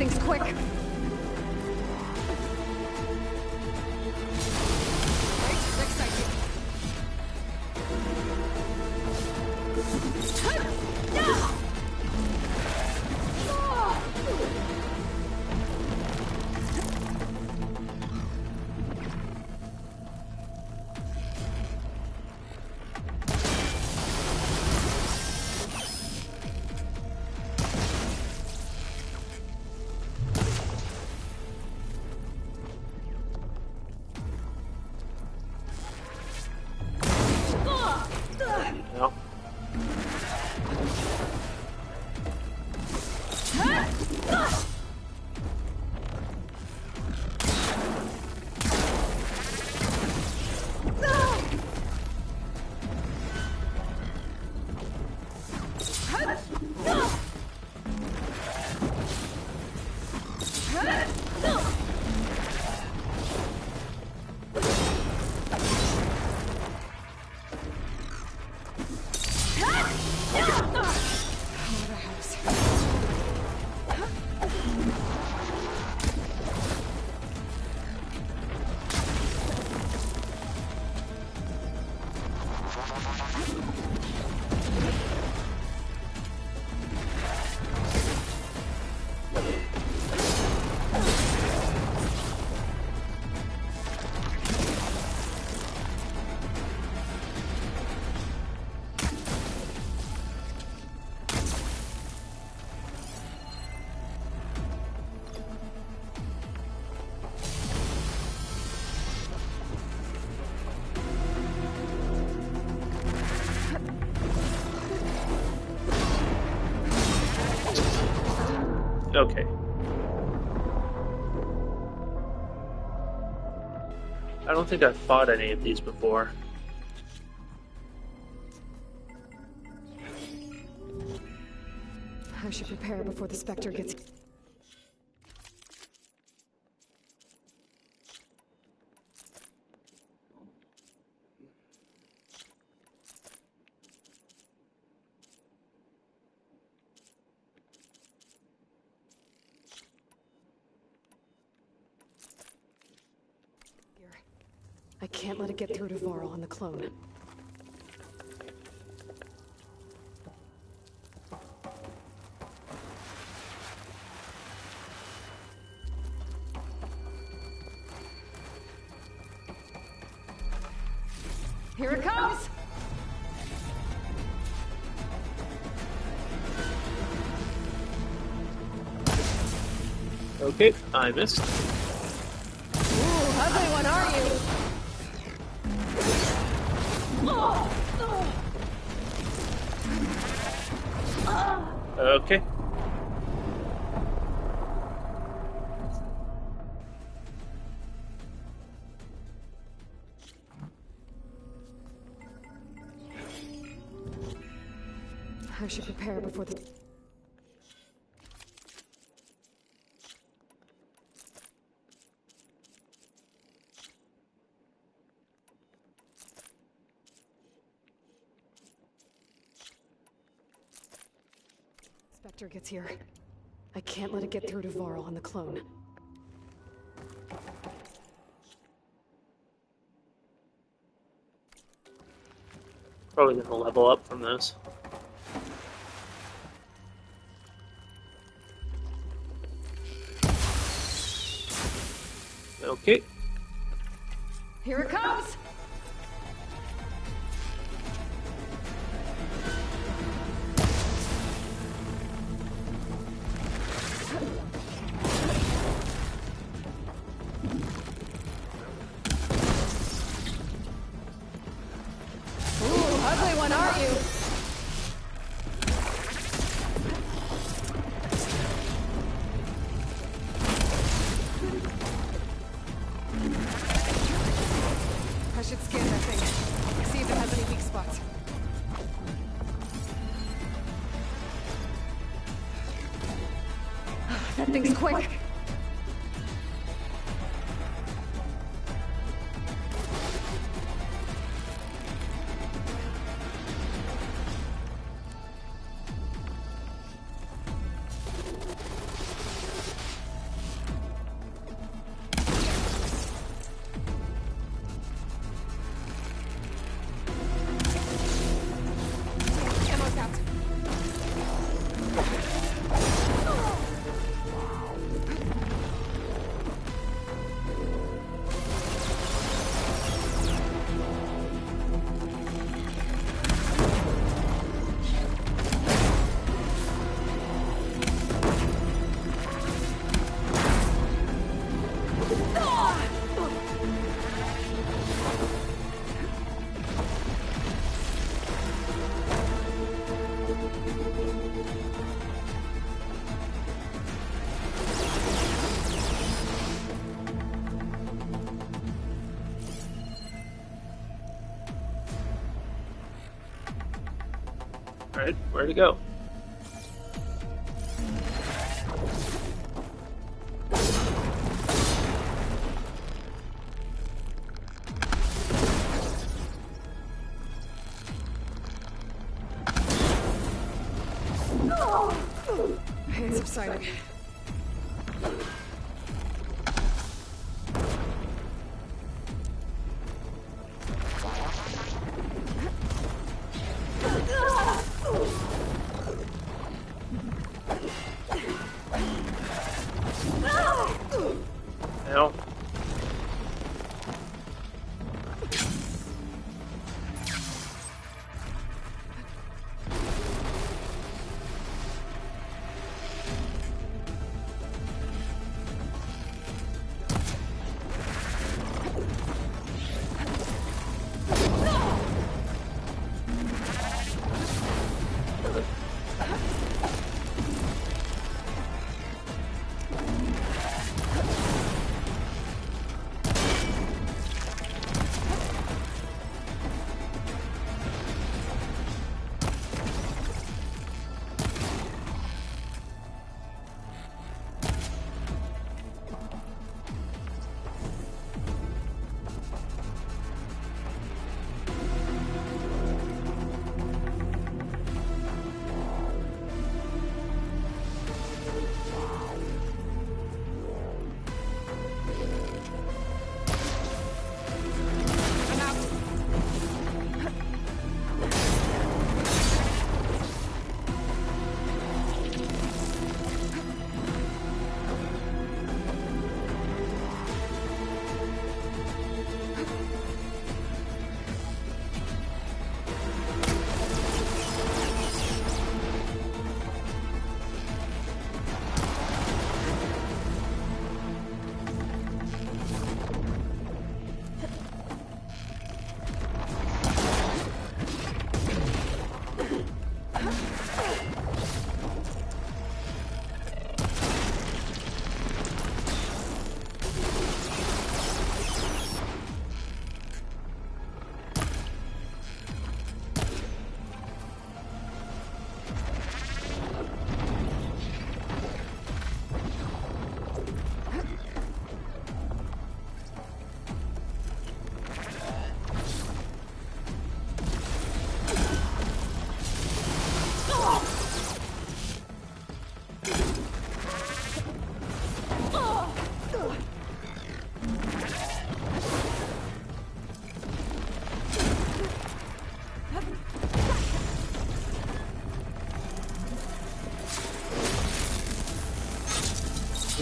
thing's quick. Right, next idea. No. Okay. I don't think I've fought any of these before. I should prepare before the Spectre gets... I can't let it get through to Varl and the clone. Here it comes! Okay, I missed. Ooh, ugly one, are you? Okay. I should prepare before the... Spectre gets here. I can't let it get through to Varl and the clone. Probably gonna level up from this. Okay. Here it comes! Ooh, ugly one, are you? I should scan that thing. See if it has any weak spots. That thing's quick. Alright, where to go? It's subsiding. Now.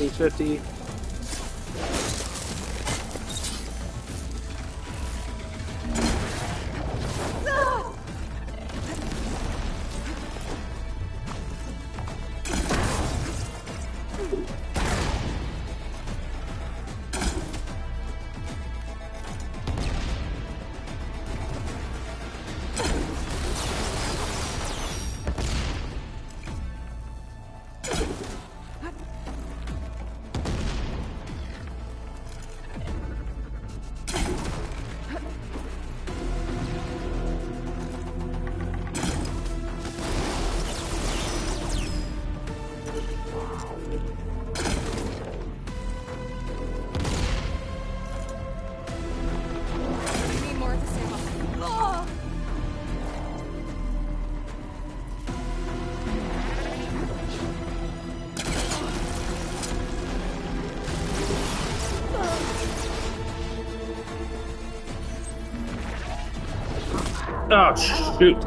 $350. Need more of the same. Oh, shoot.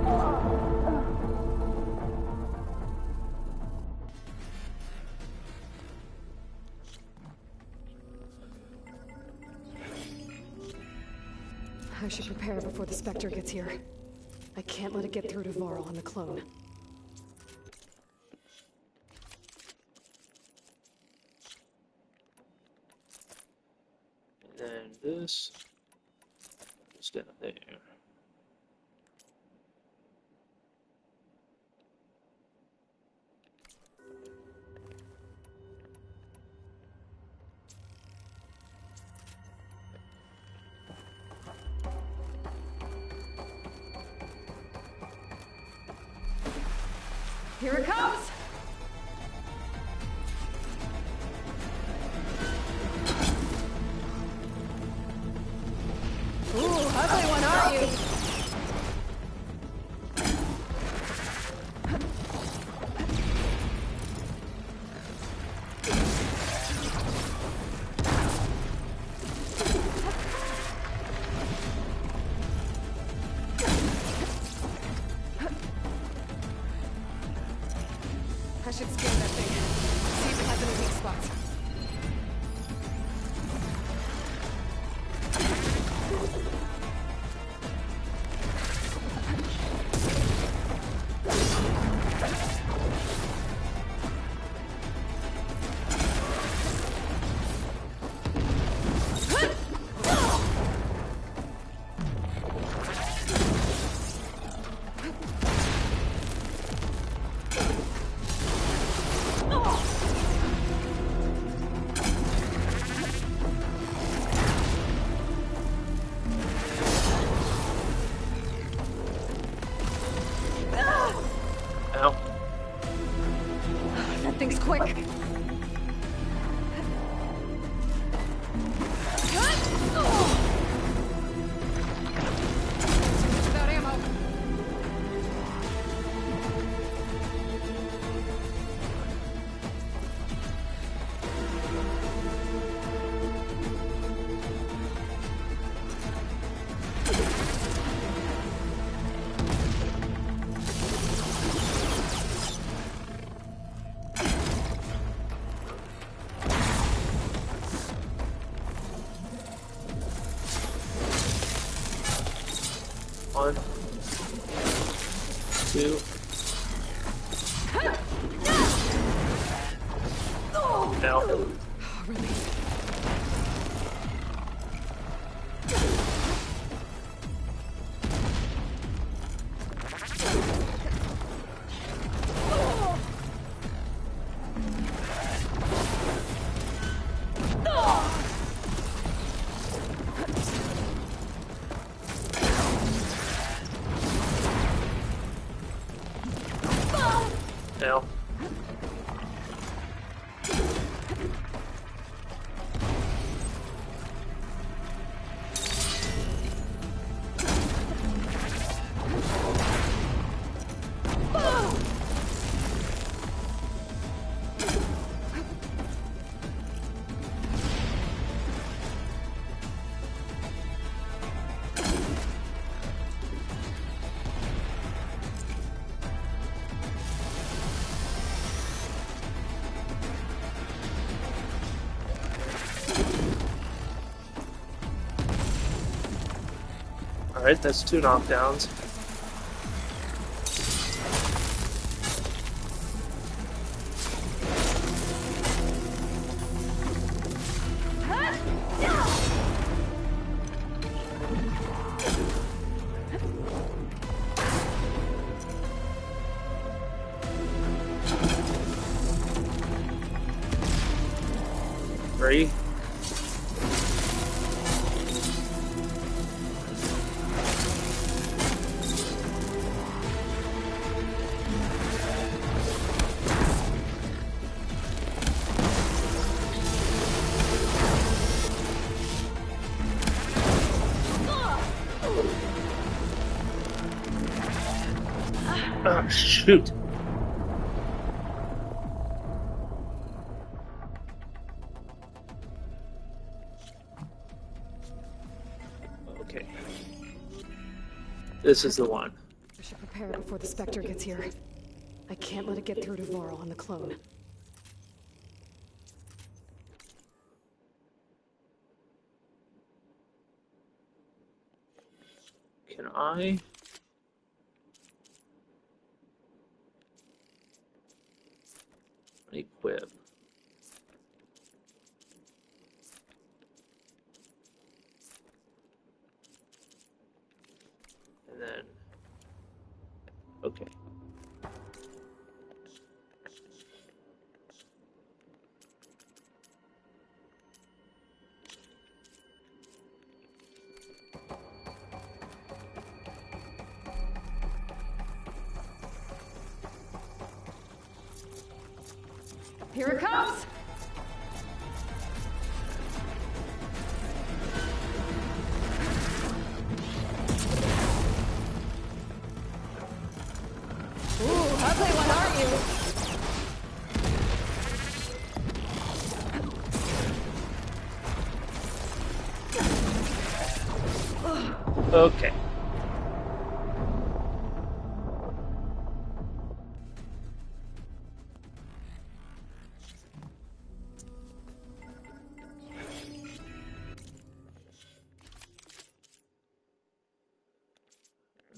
I should prepare before the Spectre gets here. I can't let it get through to Varl and the clone. And then this. Just down there. Here it comes! Ooh, ugly one, aren't you? I should scan that thing. See if it has any weak spots. Ow. That thing's quick. Without ammo. One, two. Now. Release. Now. Alright, that's 2 knockdowns. Three. Oh, shoot. Okay. This is the one. I should prepare before the Spectre gets here. I can't let it get through to Varl and the clone. Can I... equip? And then... okay. Here it comes! Ooh, ugly one, aren't you? Okay.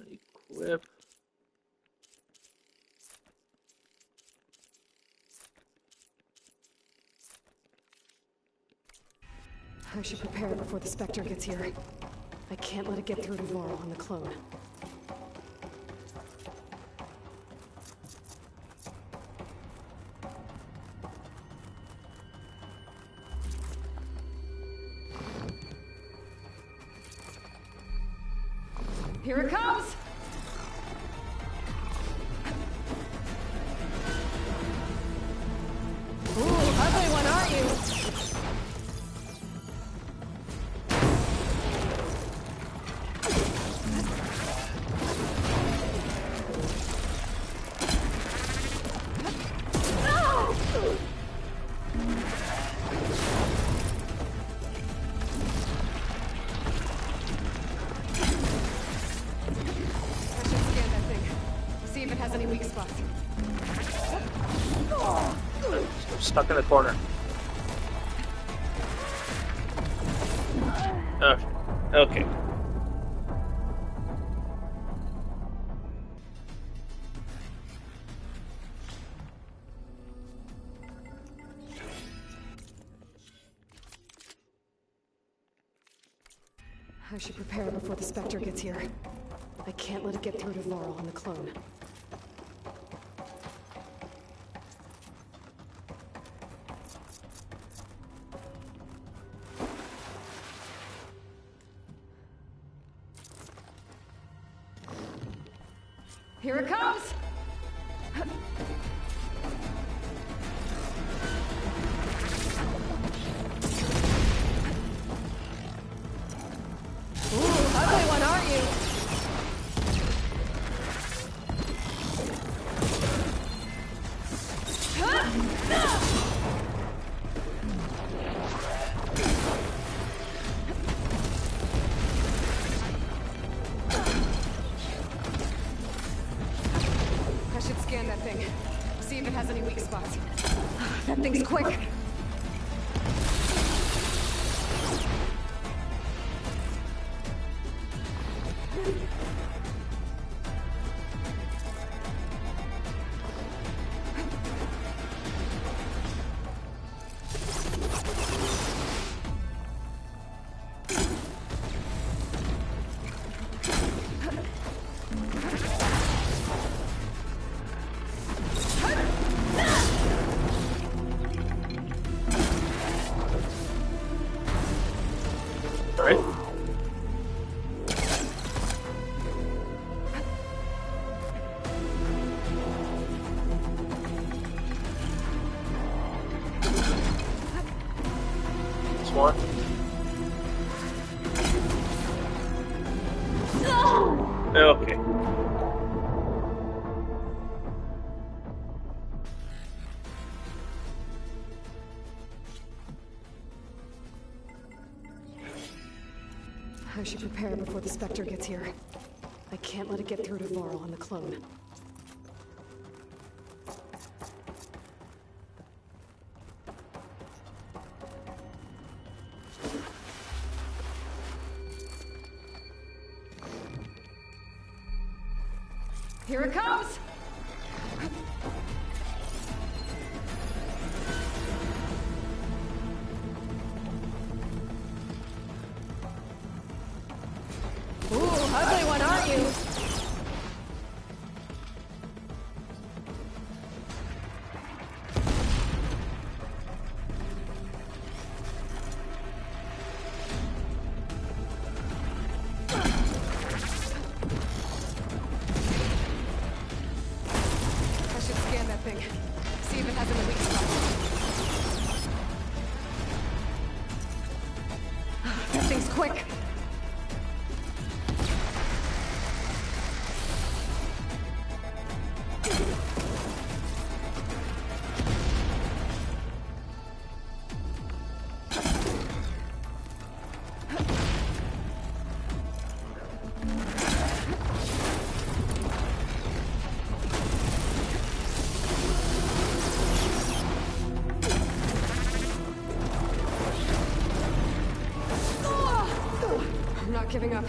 Equip. I should prepare before the Spectre gets here. I can't let it get through to Varl and the clone. Here it comes! Ooh, ugly one, aren't you? Stuck in the corner. Okay. I should prepare before the Spectre gets here. I can't let it get through to Varl and the clone. Here it comes! Ooh, ugly one, aren't you? I should scan that thing. See if it has any weak spots. That thing's quick. Right? This one. Okay. I should prepare before the Spectre gets here. I can't let it get through to Varl and the clone. Here it comes! Ooh, ugly one, aren't you? I should scan that thing. See if it has any weak spots. quick! I'm not giving up.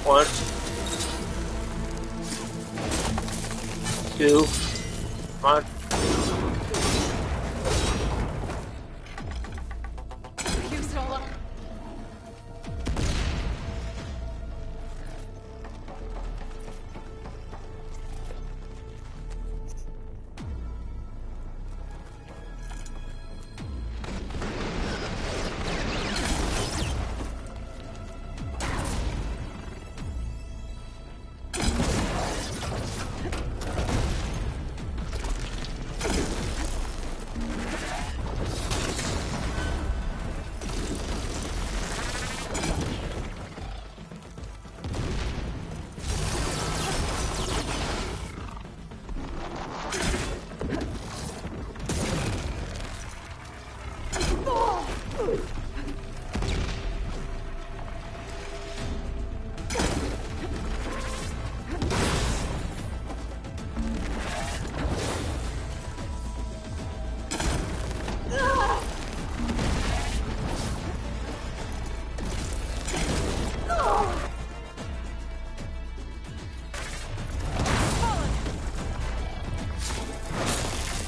One, two, come on. Use it all up.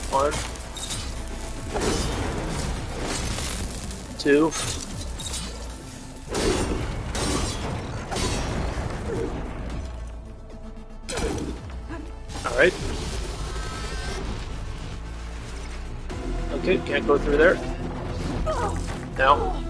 One, two, all right. Okay, can't go through there. Now.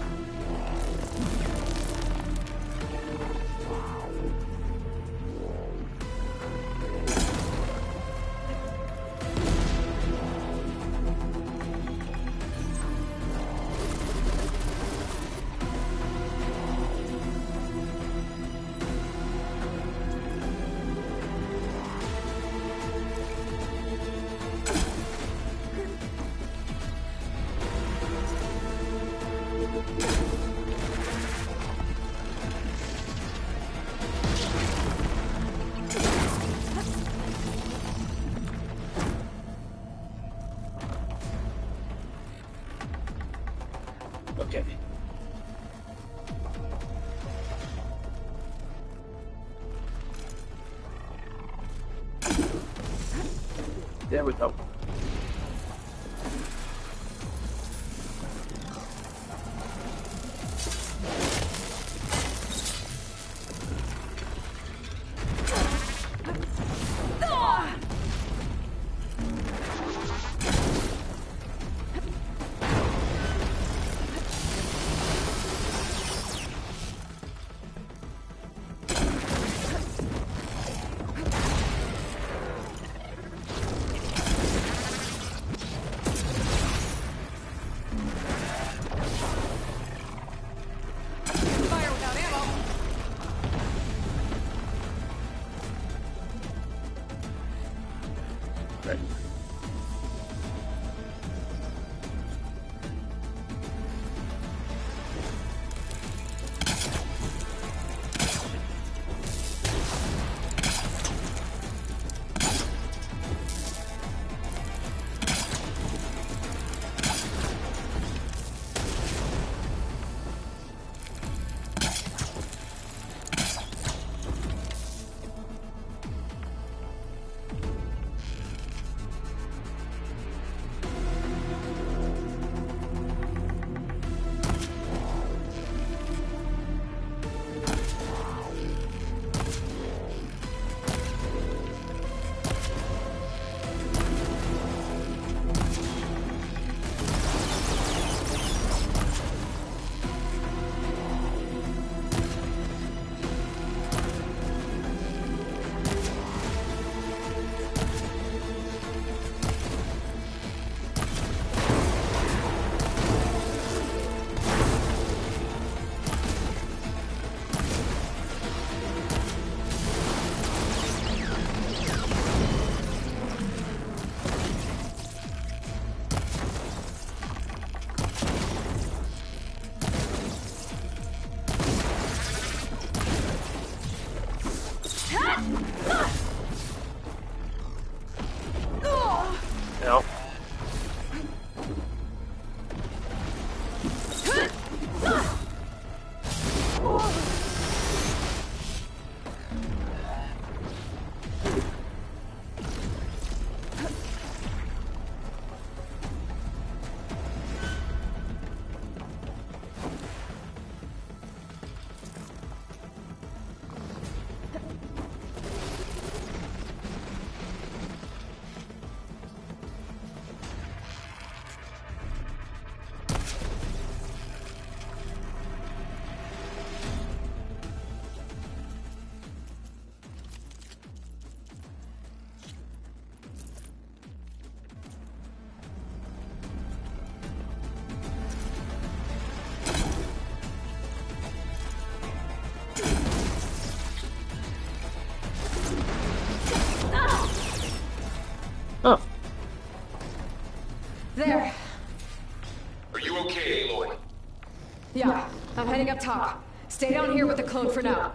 Okay. There we go. Yeah, I'm heading up top. Stay down here with the clone for now.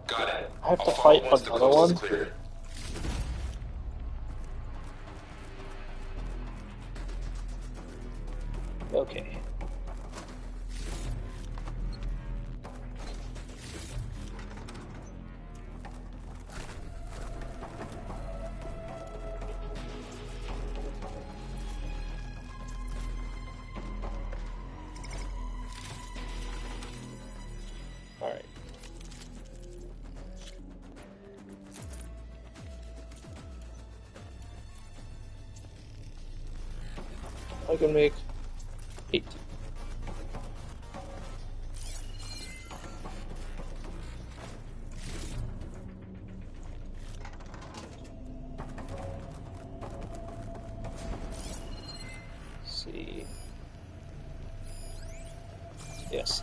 Got it. I have to fight another one. Clear. Okay. Alright. I can make 8. See. Yes.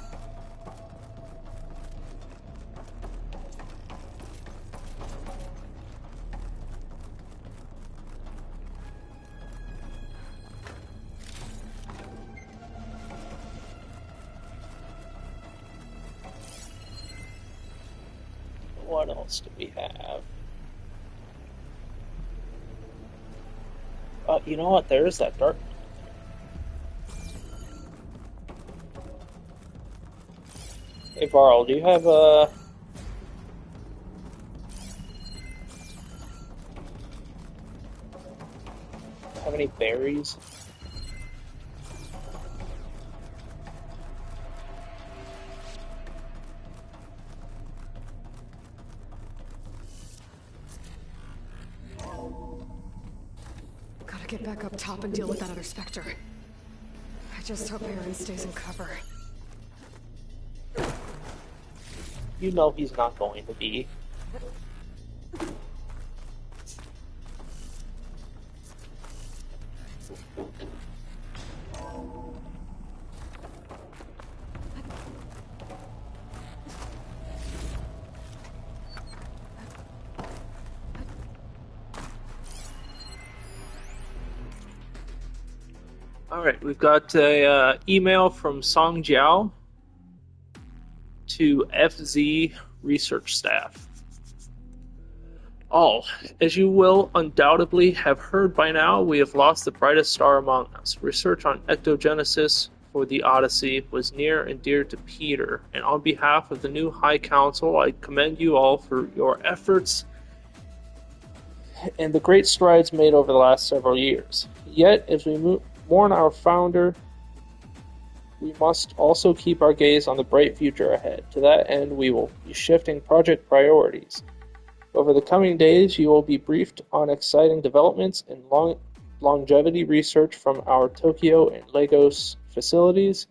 What else do we have? You know what? There is that dark. Hey, Varl, do you have any berries? Gotta get back up top and deal with that other Spectre. I just hope Aaron stays in cover. You know he's not going to be. Alright, we've got a email from Song Jiao to FZ research staff. All, as you will undoubtedly have heard by now, we have lost the brightest star among us. Research on ectogenesis for the Odyssey was near and dear to Peter, and on behalf of the new High Council, I commend you all for your efforts and the great strides made over the last several years. Yet, as we mourn our founder, we must also keep our gaze on the bright future ahead. To that end, we will be shifting project priorities. Over the coming days, you will be briefed on exciting developments in longevity research from our Tokyo and Lagos facilities,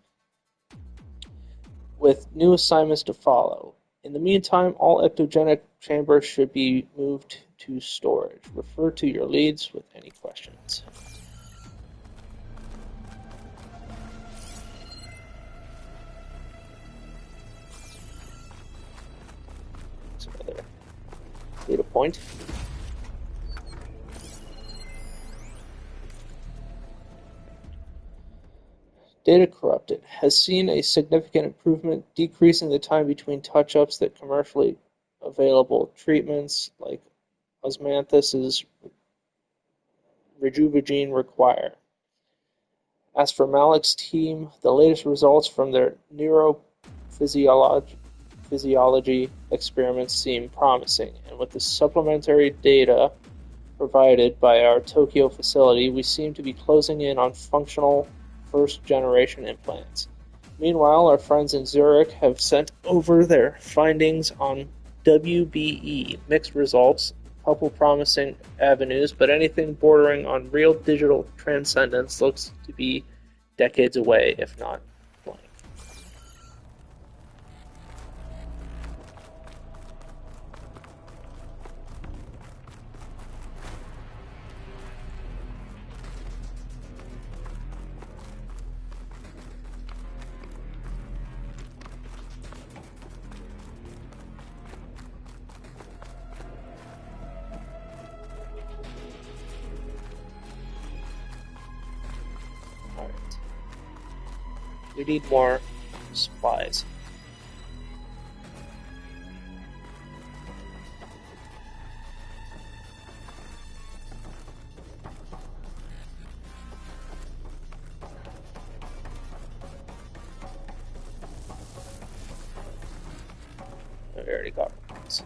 with new assignments to follow. In the meantime, all ectogenic chambers should be moved to storage. Refer to your leads with any questions. Data point. Data corrupted has seen a significant improvement, decreasing the time between touch-ups that commercially available treatments like osmanthus's Rejuvigene require. As for Malik's team, the latest results from their neurophysiology experiments seem promising, and with the supplementary data provided by our Tokyo facility, we seem to be closing in on functional first-generation implants. Meanwhile, our friends in Zurich have sent over their findings on WBE, mixed results, a couple promising avenues, but anything bordering on real digital transcendence looks to be decades away, if not blank. We need more supplies. I already got it.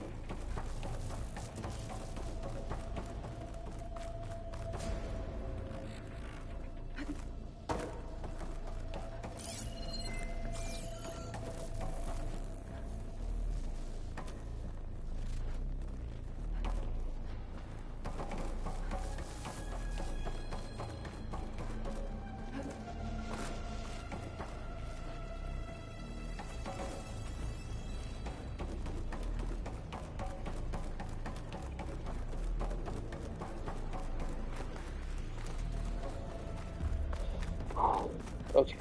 Okay.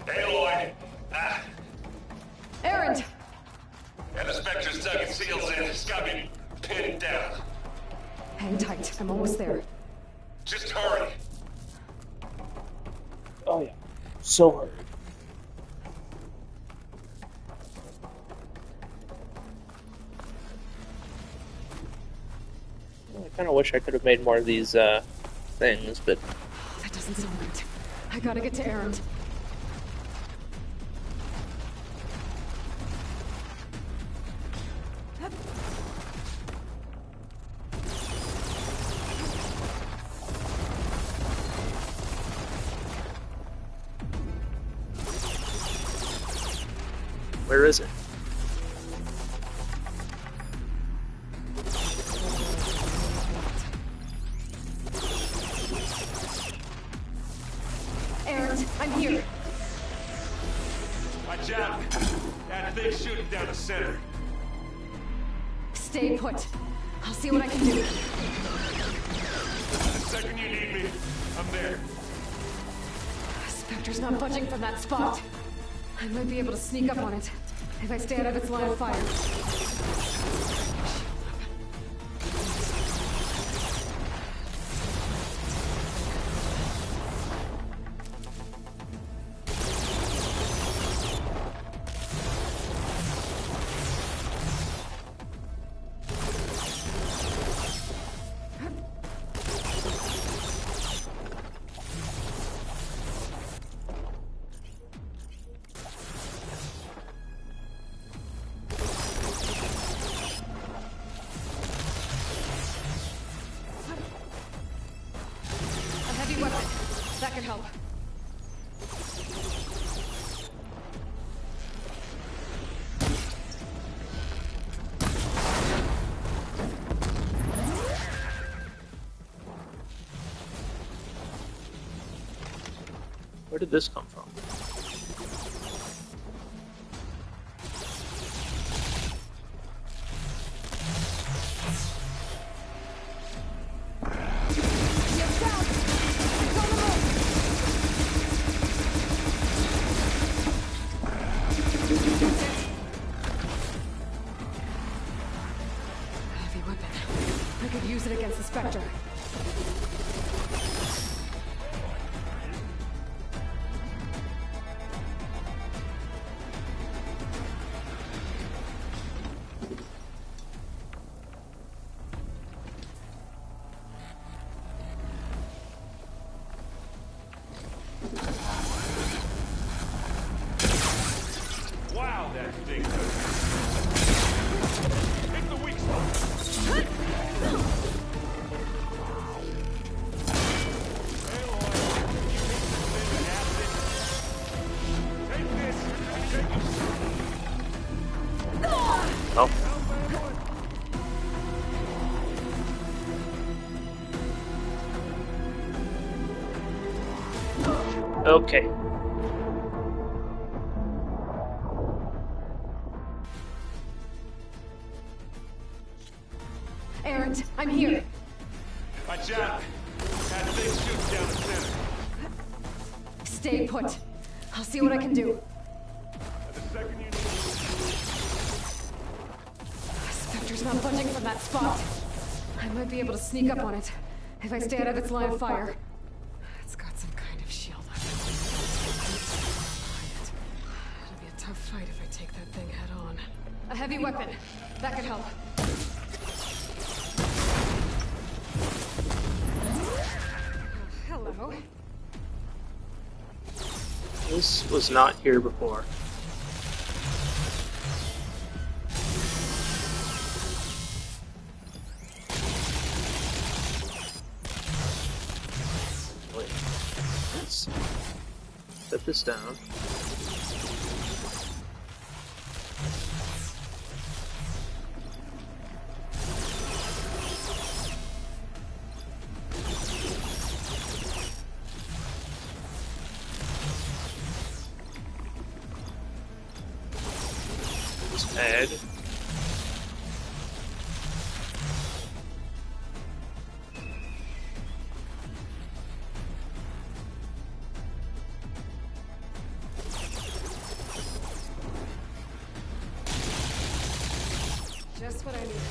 Aloy! Erend! And the Spectre's dug its heels in. It's got me pinned down. Hang tight. I'm almost there. Just hurry. Oh yeah. So hard. I kind of wish I could have made more of these things, but That doesn't sound right. I gotta get to Erend. where is it? Erend, I'm here. Watch out! That thing's shooting down the center. Stay put. I'll see what I can do. The second you need me, I'm there. Spectre's not budging from that spot. I might be able to sneak up on it if I stay out of its line of fire. That could help. Where did this come from? Heavy weapon. I could use it against the Spectre. Wow, that thing hurt. Hit the weak spot. Oh. Okay. Erend, I'm here. Watch out! That thing's shooting down the center. Stay put. I'll see what I can do. The second you need Spectre's not budging from that spot. I might be able to sneak up on it if I stay out of its line of fire. It's got some kind of shield on it. It'll be a tough fight if I take that thing head on. A heavy weapon. That could help. Hello. This was not here before. Wait. Let's set this down. Head. Just what I needed.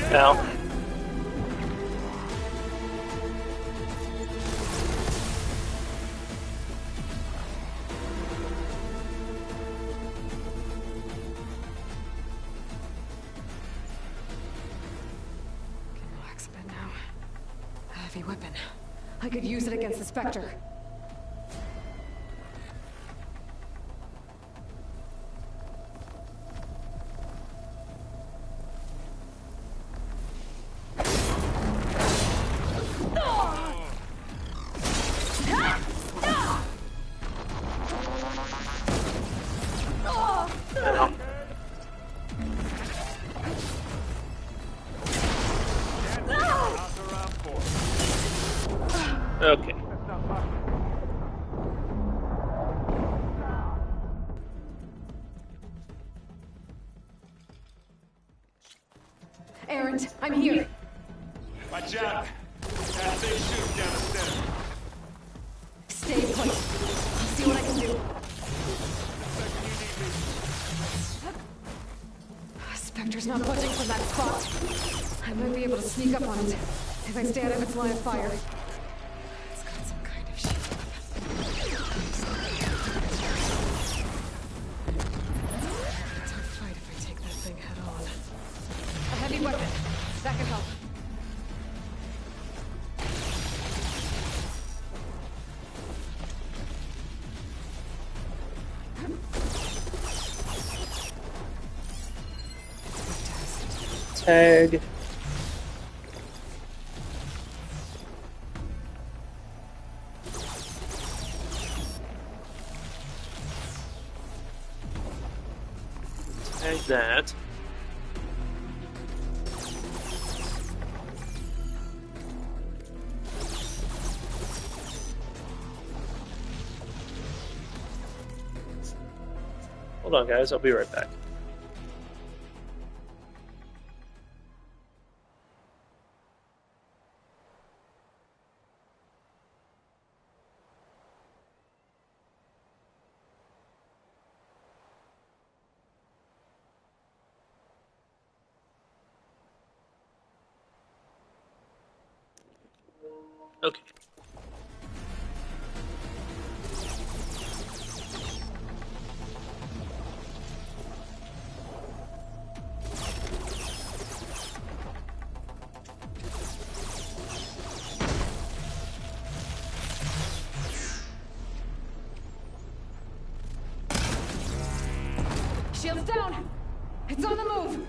Now. Relax a bit now. A heavy weapon. I could use it against the Spectre. Okay. Errant, I'm here. Watch out! That thing shoots down the center. Stay put. I'll see what I can do. Spectre's not budging from that spot. I might be able to sneak up on it if I stay out of its line of fire. It's got some kind of shield. Tough fight if I take that thing head on. A heavy weapon. That can help. Tag. Tag that. Hold on, guys. I'll be right back. Okay. Shield's down! It's on the move!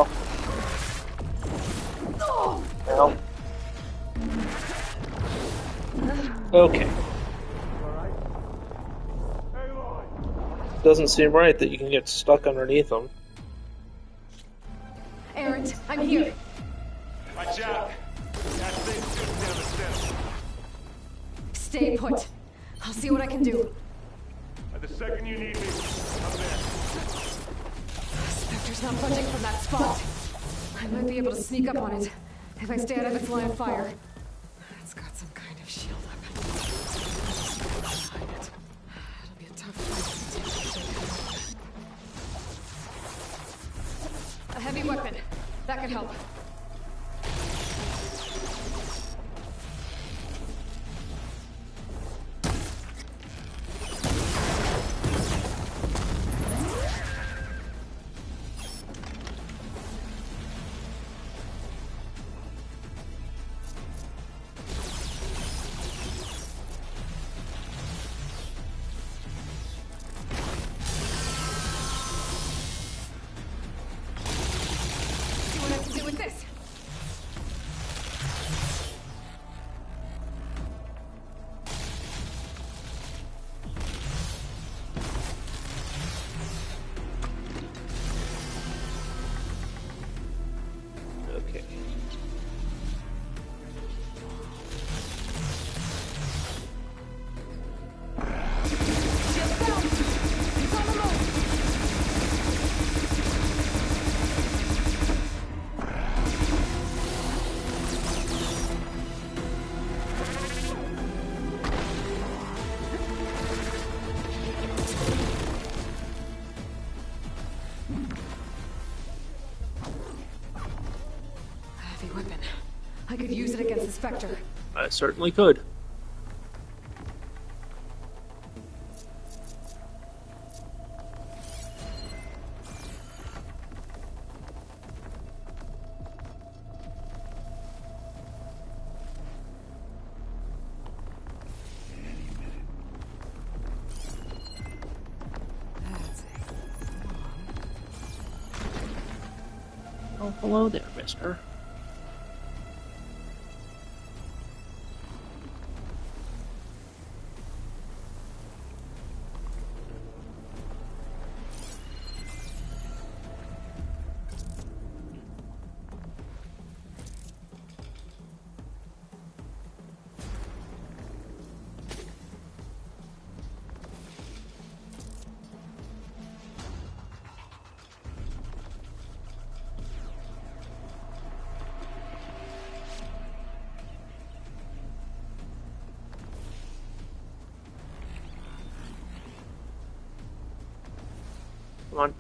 hell? Hell. Okay. Doesn't seem right that you can get stuck underneath them. Errant, I'm here. Watch out! That thing's shooting down the steps. Stay put. I'll see what I can do. At the second you need me, I'm there. Spectre's not budging from that spot. I might be able to sneak up on it if I stay out of its line of fire. It's got some kind of shield weapon. Behind it. It'll be a tough fight. A heavy weapon. That could help. I could use it against the Spectre. I certainly could. Oh, hello there, mister. Come on.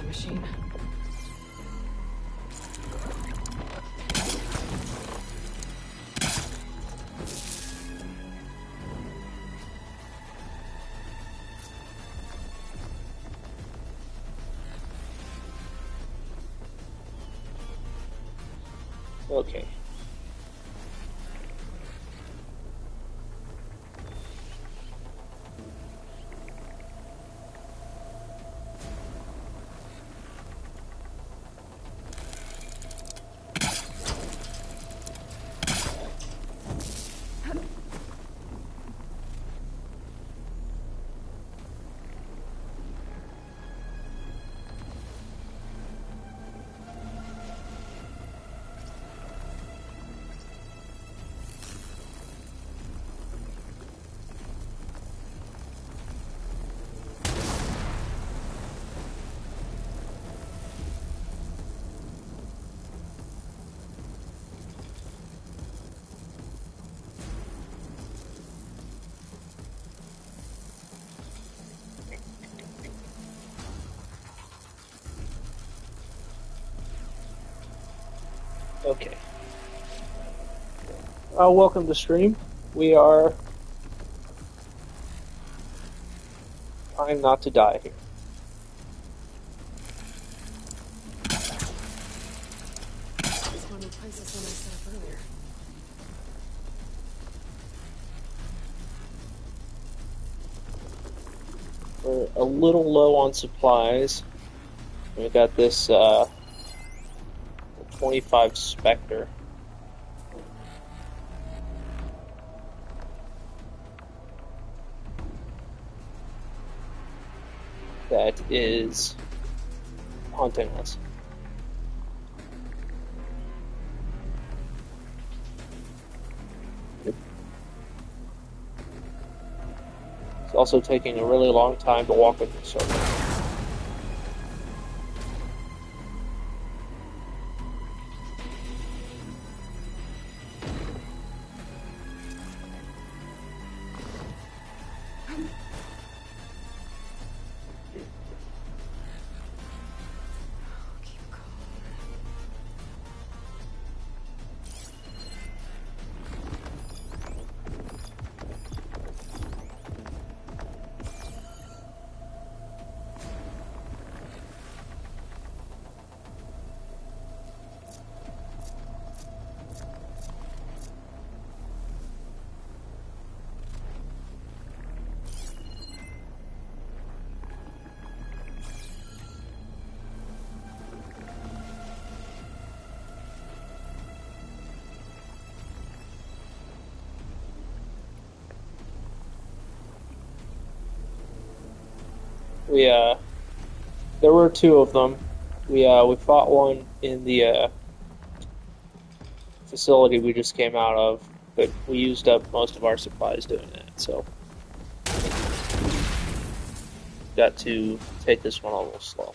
Machine. Okay. Okay. Welcome to stream. We are trying not to die here. It's one of the places when I set up earlier. We're a little low on supplies. We got this 25 Spectre. That is haunting us. It's also taking a really long time to walk with the circle. There were two of them. We fought one in the facility we just came out of, but we used up most of our supplies doing that, so got to take this one a little slow.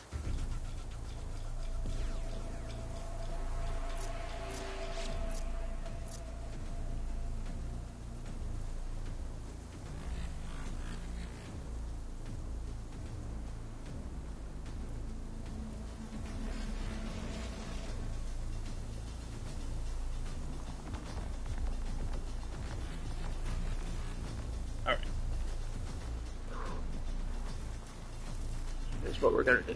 What we're gonna do.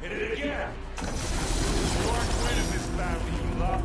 Hit it again! You aren't winning this battle, you love.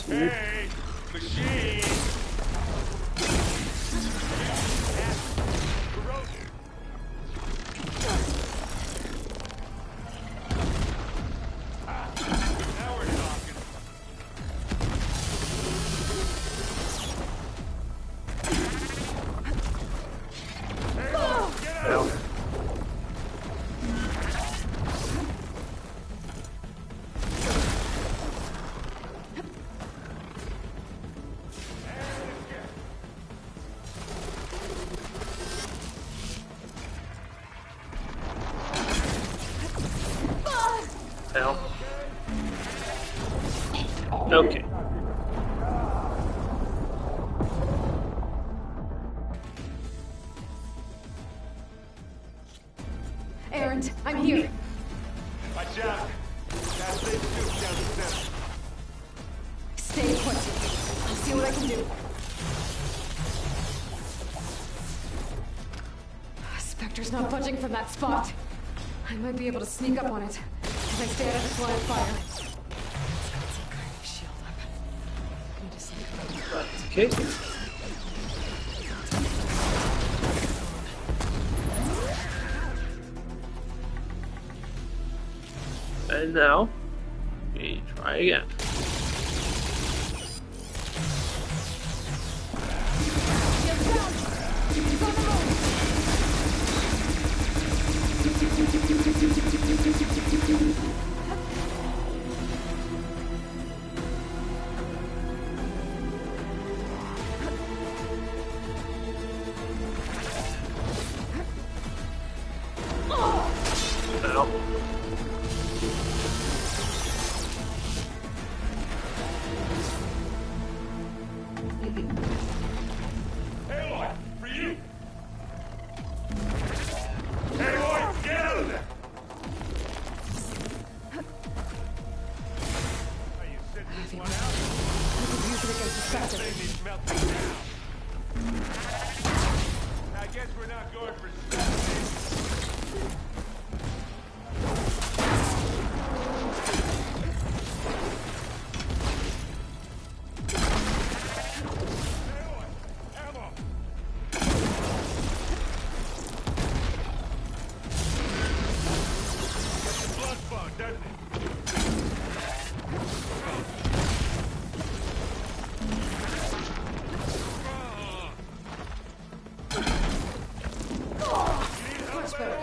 Hey, machine! Now we're talking. Hey, get out! Okay. Errant, I'm here. Watch out! That big shoot down the center. Stay put. I'll see what I can do. Spectre's not budging from that spot. I might be able to sneak up on it if I stay out of its line of fire. Okay. And now, we try again. Now. Aloy, for you! Aloy, get out of there! Are you sitting this one out? Use it against the That thing needs melting down. I guess we're not going for stealth. Much better.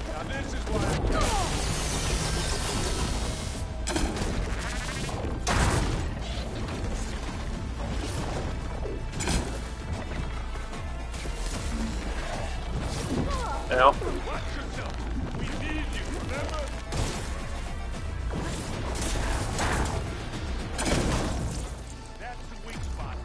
Now this is why Now. watch yourself. We need you, remember? That's the weak spot.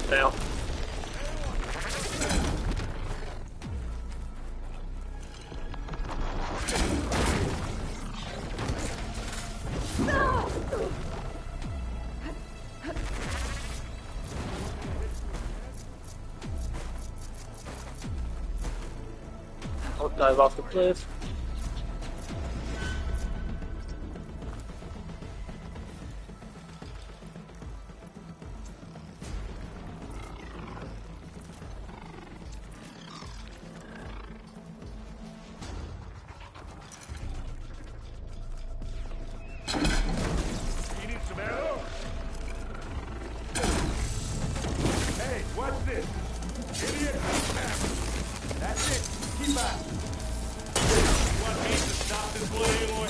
Now. I'll dive off the cliff. You need some arrows? Hey, what's this? Idiot! That's it. Keep back. You want me to stop this one, Aloy?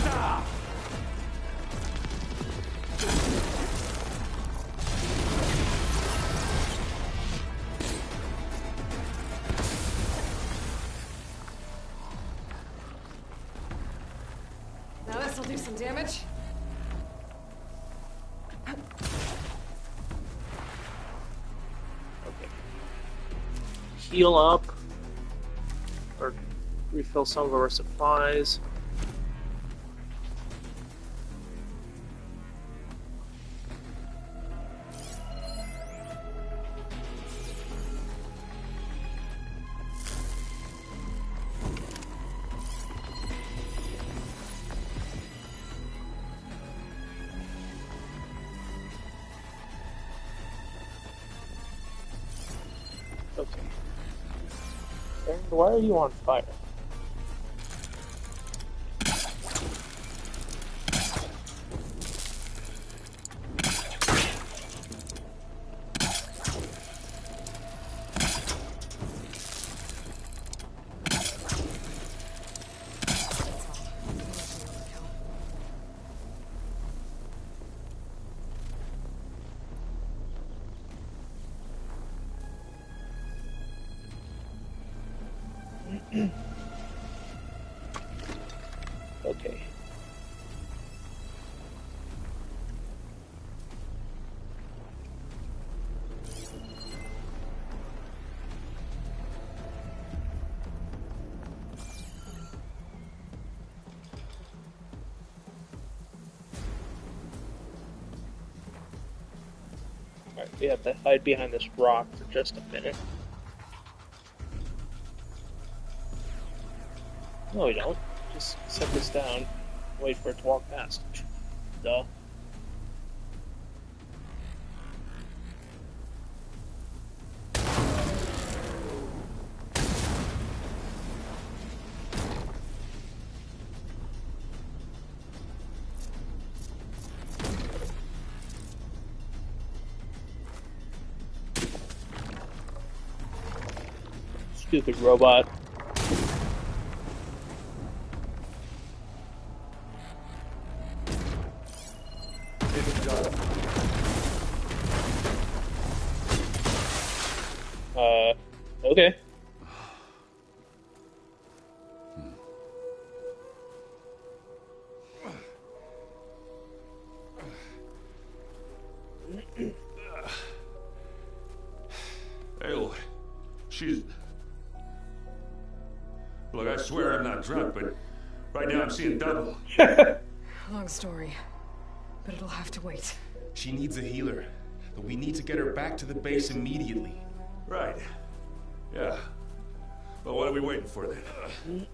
Stop! Now this'll do some damage. Heal up. Or refill some of our supplies. And why are you on fire? Okay. Alright, we have to hide behind this rock for just a minute. No, we don't. Just set this down, wait for it to walk past. Duh. Stupid robot. Okay. Aloy, she's... Look, I swear I'm not drunk, but right now I'm seeing double. Long story, but it'll have to wait. She needs a healer, but we need to get her back to the base immediately. Right. Yeah. Well, what are we waiting for then?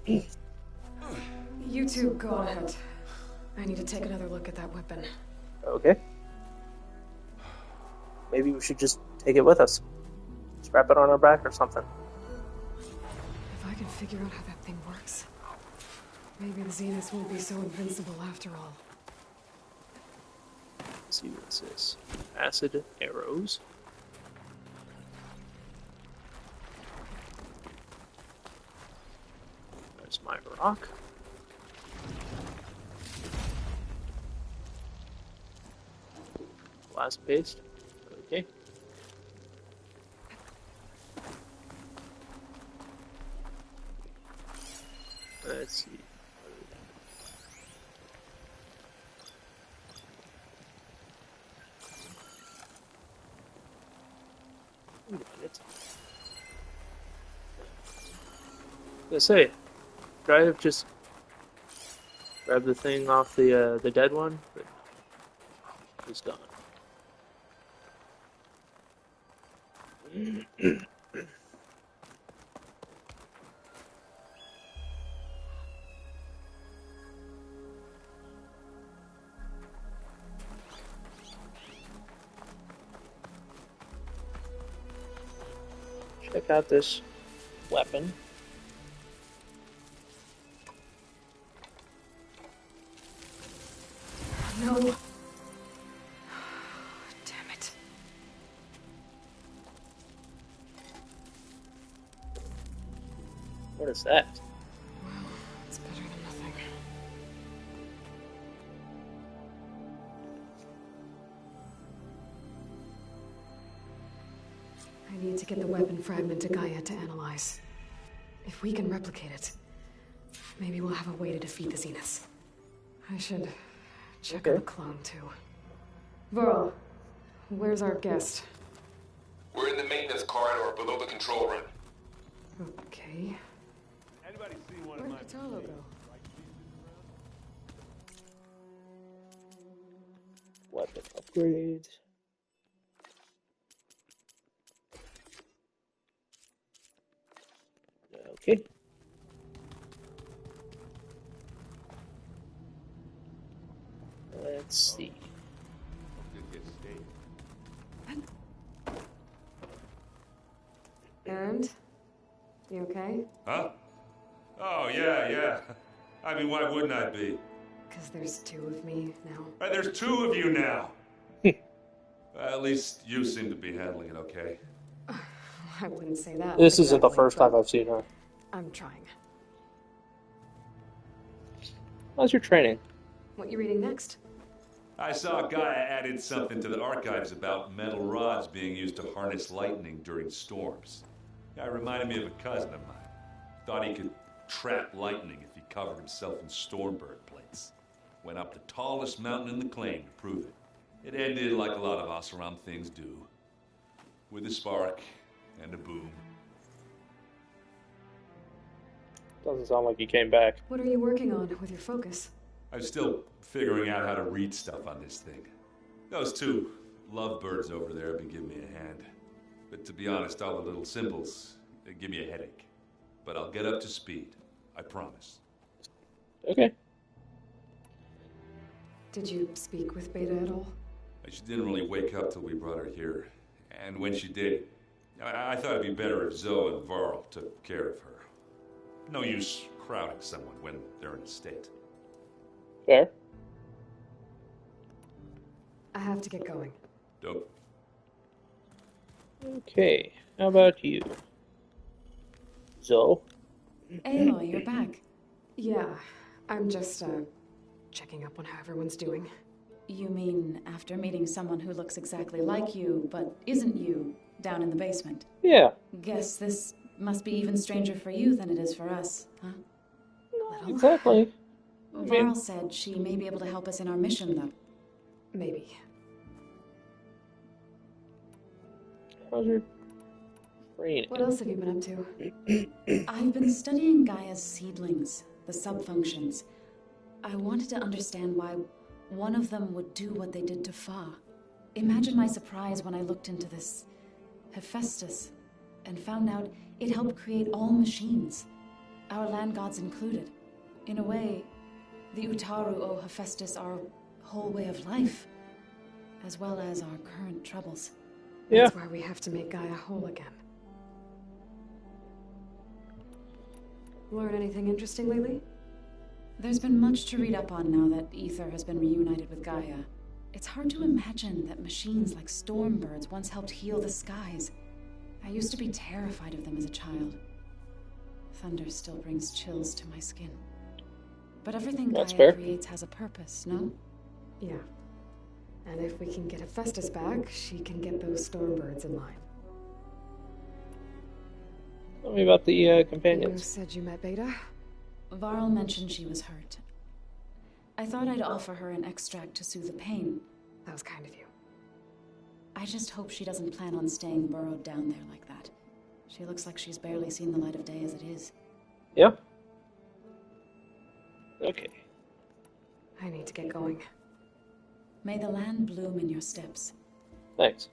You two go ahead. I need to take another look at that weapon. Okay. Maybe we should just take it with us. Strap it on our back or something. If I can figure out how that thing works, maybe the Zeniths won't be so invincible after all. Let's see what this is. Acid arrows. There's my rock. Glass paste. Okay. Let's see. Wait a minute. Let's say, could I have just grabbed the thing off the dead one? But it's gone. Check out this weapon. No. Damn it. What is that? Well, it's better than nothing. I need to get the weapon fragment to Gaia to analyze. If we can replicate it, maybe we'll have a way to defeat the Zeniths. I should check on the clone, too. Varl, where's our guest? We're in the maintenance corridor below the control room. Okay. Anybody see one Where did Kotallo go? Weapon upgrade. Okay. Let's see. And? You okay? Huh? Oh, yeah. I mean, why wouldn't I be? Because there's two of me now. Right, there's two of you now. At least you seem to be handling it okay. I wouldn't say that. This isn't the exactly, first time I've seen her. I'm trying. How's your training? What you reading next? I saw a guy added something to the archives about metal rods being used to harness lightning during storms. Guy reminded me of a cousin of mine. Thought he could trap lightning if he covered himself in Stormbird plates. Went up the tallest mountain in the claim to prove it. It ended like a lot of Oseram things do. With a spark and a boom. Doesn't sound like you came back. What are you working on with your focus? I'm still figuring out how to read stuff on this thing. Those two lovebirds over there have been giving me a hand. But to be honest, all the little symbols, they give me a headache. But I'll get up to speed. I promise. Okay. Did you speak with Beta at all? She didn't really wake up till we brought her here. And when she did, I thought it'd be better if Zoe and Varl took care of her. No use crowding someone when they're in a state. Fair. I have to get going. Dope. Okay, how about you? Zoe? Aloy, you're back. Yeah, I'm just, checking up on how everyone's doing. You mean after meeting someone who looks exactly like you, but isn't you, down in the basement? Yeah. Guess this must be even stranger for you than it is for us, huh? Little. Exactly. Varl said she may be able to help us in our mission, though. Maybe. How's your training? What else have you been up to? I've been studying Gaia's seedlings, the subfunctions. I wanted to understand why one of them would do what they did to Fa. Imagine my surprise when I looked into this Hephaestus and found out it helped create all machines, our land gods included. In a way, the Utaru owe Hephaestus our whole way of life, as well as our current troubles. Yeah. That's why we have to make Gaia whole again. Learn anything interesting lately? There's been much to read up on now that Aether has been reunited with Gaia. It's hard to imagine that machines like Stormbirds once helped heal the skies. I used to be terrified of them as a child. Thunder still brings chills to my skin. But everything That's Gaia fair. creates has a purpose, no? Yeah. And if we can get Hephaestus back, she can get those Stormbirds in line. Tell me about the You companions. said you met Beta? Varl mentioned she was hurt. I thought I'd offer her an extract to soothe the pain. That was kind of you. I just hope she doesn't plan on staying burrowed down there like that. She looks like she's barely seen the light of day as it is. Yeah. Okay. I need to get going. May the land bloom in your steps. Thanks.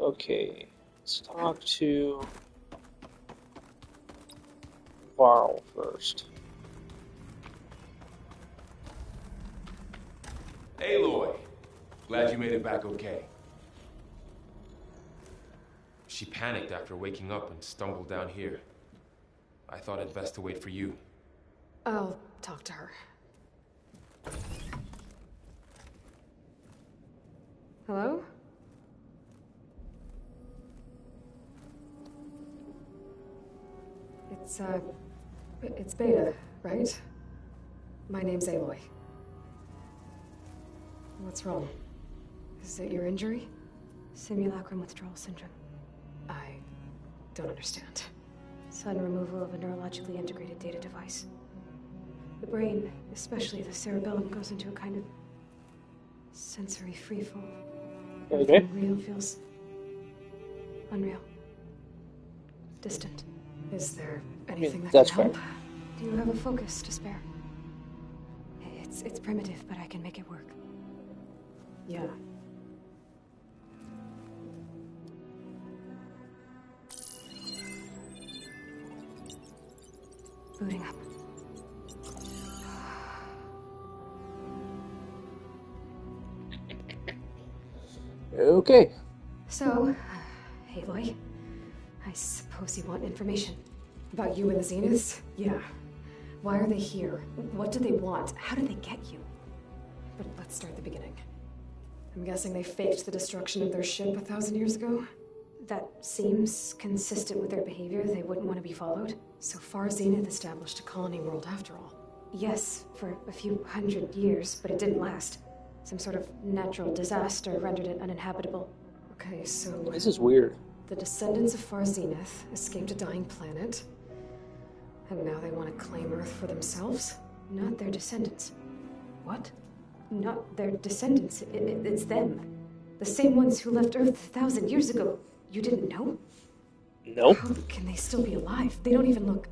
Okay. Let's talk to Varl first. Aloy, glad you made it back okay. She panicked after waking up and stumbled down here. I thought it best to wait for you. I'll talk to her. Hello? It's Beta, right? My name's Aloy. What's wrong? Is it your injury? Simulacrum withdrawal syndrome. I don't understand. Sudden removal of a neurologically integrated data device. The brain, especially the cerebellum, goes into a kind of sensory freefall. Okay. Everything real feels unreal. Distant. Is there anything that that's can help? fair. Do you have a focus to spare? It's primitive, but I can make it work. Yeah. Booting up. Okay. So, Aloy, I suppose you want information about you and the Zeniths? Yeah. Why are they here? What do they want? How did they get you? But let's start at the beginning. I'm guessing they faked the destruction of their ship 1,000 years ago? That seems consistent with their behavior. They wouldn't want to be followed. So far, Zenith established a colony world after all. Yes, for a few hundred years, but it didn't last. Some sort of natural disaster rendered it uninhabitable. Okay, so... This is weird. The descendants of Far Zenith escaped a dying planet, and now they want to claim Earth for themselves? Not their descendants. What? Not their descendants. It's them. The same ones who left Earth 1,000 years ago. You didn't know? Nope. How can they still be alive? They don't even look...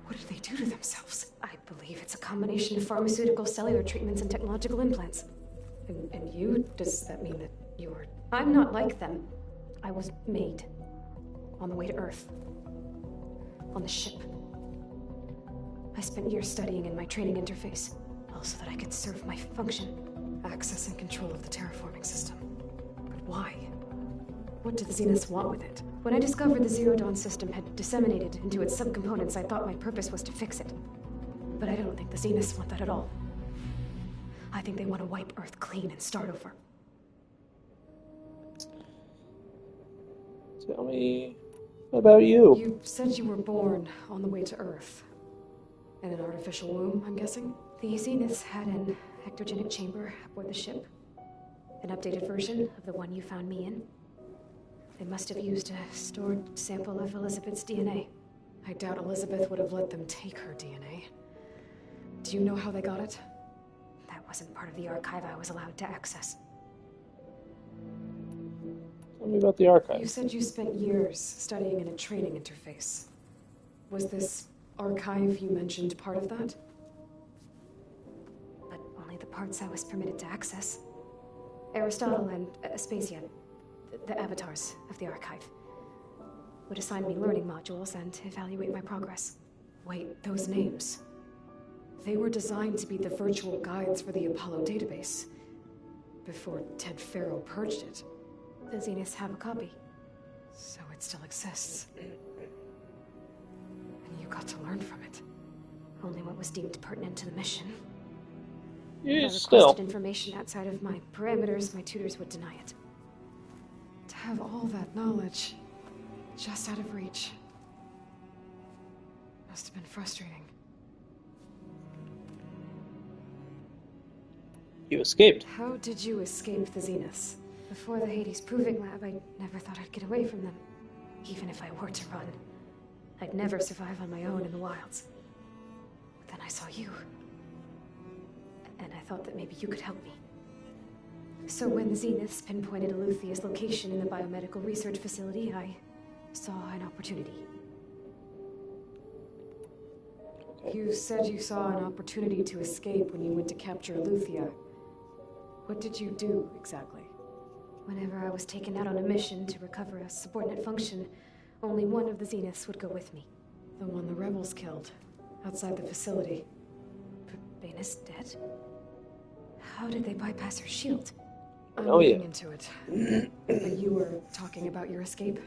What did they do to themselves? I believe it's a combination of pharmaceutical, cellular treatments, and technological implants. And you? Does that mean that you were... I'm not like them. I was made. On the way to Earth. On the ship. I spent years studying in my training interface, all so that I could serve my function. Access and control of the terraforming system. But why? What did the Zeniths want with it? When I discovered the Zero Dawn system had disseminated into its subcomponents, I thought my purpose was to fix it. But I don't think the Zeniths want that at all. I think they want to wipe Earth clean and start over. Tell me about you. You said you were born on the way to Earth. In an artificial womb, I'm guessing? The Zeniths had an ectogenic chamber aboard the ship. An updated version of the one you found me in. They must have used a stored sample of Elizabeth's DNA. I doubt Elizabeth would have let them take her DNA. Do you know how they got it? That wasn't part of the archive I was allowed to access. Tell me about the archive. You said you spent years studying in a training interface. Was this archive you mentioned part of that? But only the parts I was permitted to access. Aristotle and Aspasia, the avatars of the archive, would assign me learning modules and evaluate my progress. Wait, those names. They were designed to be the virtual guides for the Apollo database, before Ted Faro purged it. The Zeniths have a copy, so it still exists. And you got to learn from it. Only what was deemed pertinent to the mission. Yeah, if I still. requested information outside of my parameters, my tutors would deny it. To have all that knowledge just out of reach must have been frustrating. You escaped. How did you escape the Zeniths? Before the Hades Proving Lab, I never thought I'd get away from them. Even if I were to run, I'd never survive on my own in the wilds. But then I saw you. And I thought that maybe you could help me. So when the Zeniths pinpointed Eluthia's location in the biomedical research facility, I saw an opportunity. Okay. You said you saw an opportunity to escape when you went to capture Eluthia. What did you do, exactly? Whenever I was taken out on a mission to recover a subordinate function, only one of the Zeniths would go with me. The one the rebels killed, outside the facility. But Baina's dead? How did they bypass her shield? I'm looking into it. But you were talking about your escape?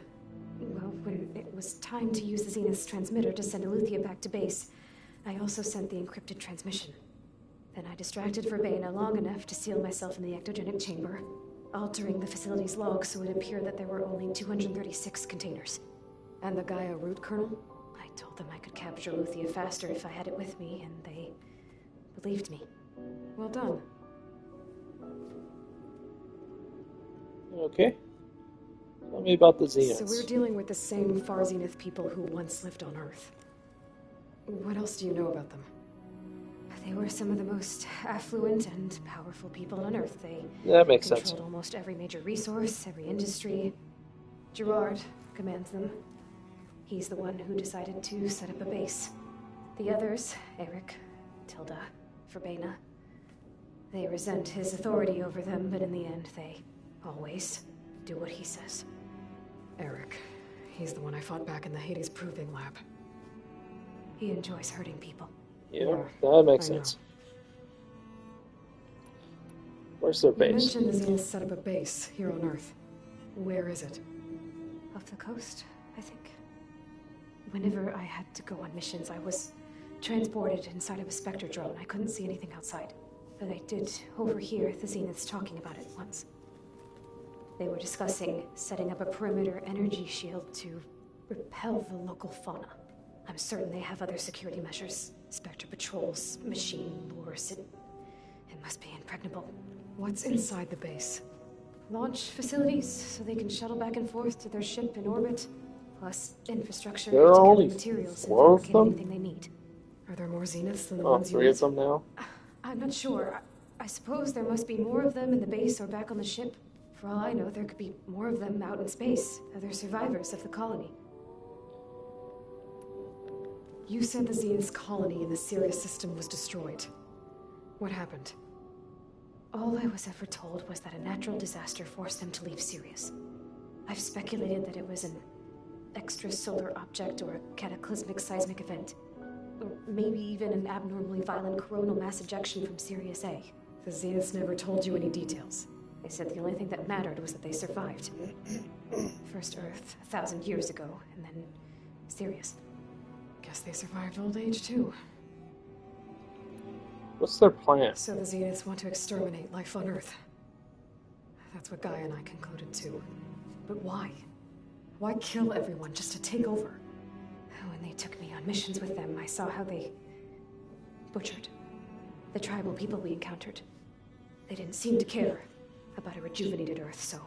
Well, when it was time to use the Zenith's transmitter to send Eluthia back to base, I also sent the encrypted transmission. Then I distracted Verbena long enough to seal myself in the ectogenic chamber, altering the facility's log so it appeared that there were only 236 containers. And the Gaia root kernel? I told them I could capture Eluthia faster if I had it with me, and they believed me. Well done. Okay. Tell me about the Zeniths. So we're dealing with the same Far Zenith people who once lived on Earth. What else do you know about them? They were some of the most affluent and powerful people on Earth. They that makes sense. Controlled almost every major resource, every industry. Gerard commands them. He's the one who decided to set up a base. The others, Eric, Tilda, Verbena, they resent his authority over them, but in the end, they always do what he says. Eric, he's the one I fought back in the Hades Proving Lab. He enjoys hurting people. Yeah, that makes sense. Where's their You base? mentioned the Zenith set up a base here on Earth. Where is it? Off the coast, I think. Whenever I had to go on missions, I was transported inside of a Spectre drone. I couldn't see anything outside. But I did overhear the Zeniths talking about it once. They were discussing setting up a perimeter energy shield to repel the local fauna. I'm certain they have other security measures. Spectre patrols, machine lures. It must be impregnable. What's inside the base? Launch facilities, so they can shuttle back and forth to their ship in orbit. Plus infrastructure There are to only gather materials and 4 of fabricate them? anything they need. Are there more Zeniths than the Oh, ones you 3 of met? them now? I'm not sure. I suppose there must be more of them in the base or back on the ship. For all I know, there could be more of them out in space, other survivors of the colony. You said the Zenith's colony in the Sirius system was destroyed. What happened? All I was ever told was that a natural disaster forced them to leave Sirius. I've speculated that it was an extrasolar object or a cataclysmic seismic event. Or maybe even an abnormally violent coronal mass ejection from Sirius A. The Zeniths never told you any details. They said the only thing that mattered was that they survived. First Earth, 1,000 years ago, and then Sirius. Guess they survived old age too. What's their plan? So the Zeniths want to exterminate life on Earth. That's what Gaia and I concluded too. But why? Why kill everyone just to take over? When they took me on missions with them, I saw how they butchered the tribal people we encountered. They didn't seem to care about a rejuvenated Earth, so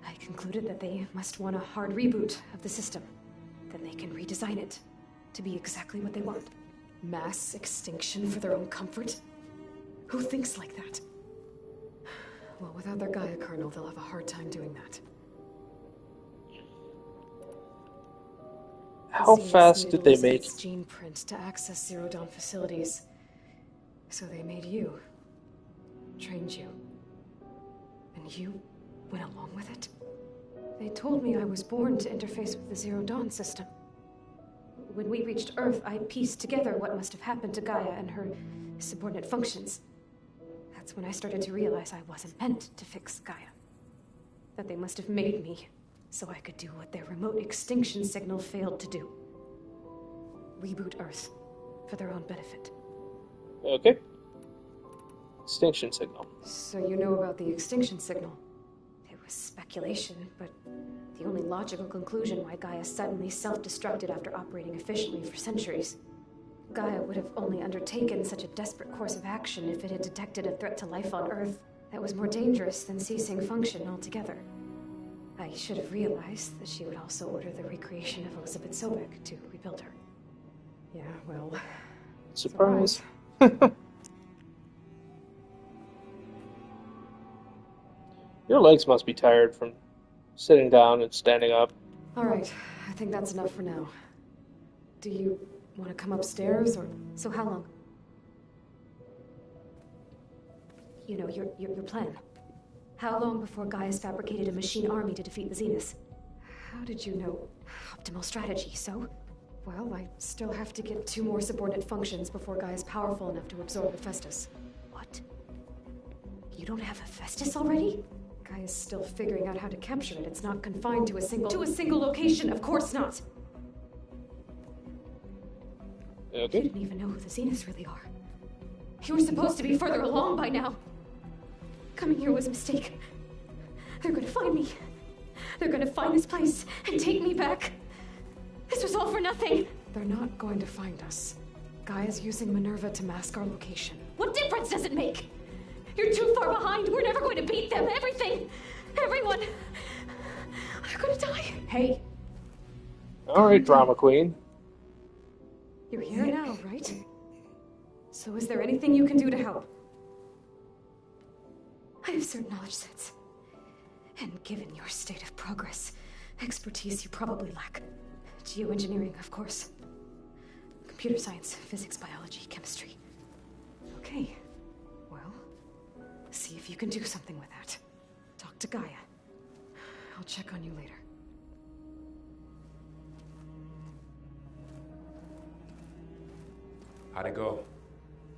I concluded that they must want a hard reboot of the system. Then they can redesign it to be exactly what they want. Mass extinction for their own comfort? Who thinks like that? Well, without their Gaia kernel, they'll have a hard time doing that. How fast did they make Elizabeth's gene print to access Zero Dawn facilities? So they made you, trained you, and you went along with it? They told me I was born to interface with the Zero Dawn system. When we reached Earth, I pieced together what must have happened to Gaia and her subordinate functions. That's when I started to realize I wasn't meant to fix Gaia. That they must have made me so I could do what their remote extinction signal failed to do. Reboot Earth for their own benefit. Okay. Extinction signal. So you know about the extinction signal? It was speculation, but the only logical conclusion why Gaia suddenly self-destructed after operating efficiently for centuries. Gaia would have only undertaken such a desperate course of action if it had detected a threat to life on Earth that was more dangerous than ceasing function altogether. I should have realized that she would also order the recreation of Elizabeth Sobek to rebuild her. Yeah, well... Surprise. Your legs must be tired from sitting down and standing up. Alright, I think that's enough for now. Do you want to come upstairs, or... So how long? You know, your plan. How long before Gaia's fabricated a machine army to defeat the Zeniths? How did you know? Optimal strategy, so? Well, I still have to get 2 more subordinate functions before Gaia's powerful enough to absorb Hephaestus. What? You don't have Hephaestus already? Gaia's still figuring out how to capture it. It's not confined to a single... To a single location, of course not! Okay. You didn't even know who the Zeniths really are. You were supposed to be further along by now. Coming here was a mistake. They're gonna find me. They're gonna find this place and take me back. This was all for nothing. They're not going to find us. Gaia's using Minerva to mask our location. What difference does it make? You're too far behind. We're never going to beat them. Everything. Everyone. They're gonna die. Hey. Alright, drama queen. You're here now, right? So is there anything you can do to help? I have certain knowledge sets. And given your state of progress, expertise you probably lack. Geoengineering, of course. Computer science, physics, biology, chemistry. Okay. Well, see if you can do something with that. Talk to Gaia. I'll check on you later. How'd it go?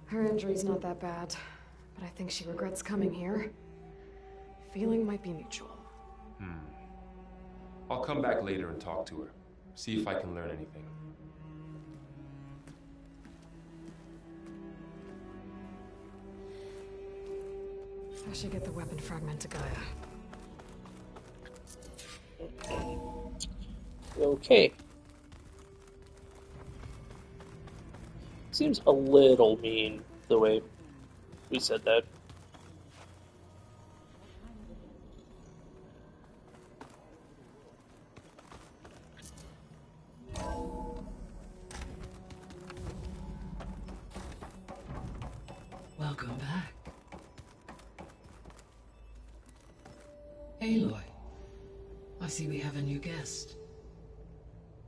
Her injury's not that bad. but I think she regrets coming here. Feeling might be mutual. I'll come back later and talk to her. See if I can learn anything. I should get the weapon fragment to Gaia. Okay. Seems a little mean the way we said that. Welcome back. Aloy, I see we have a new guest.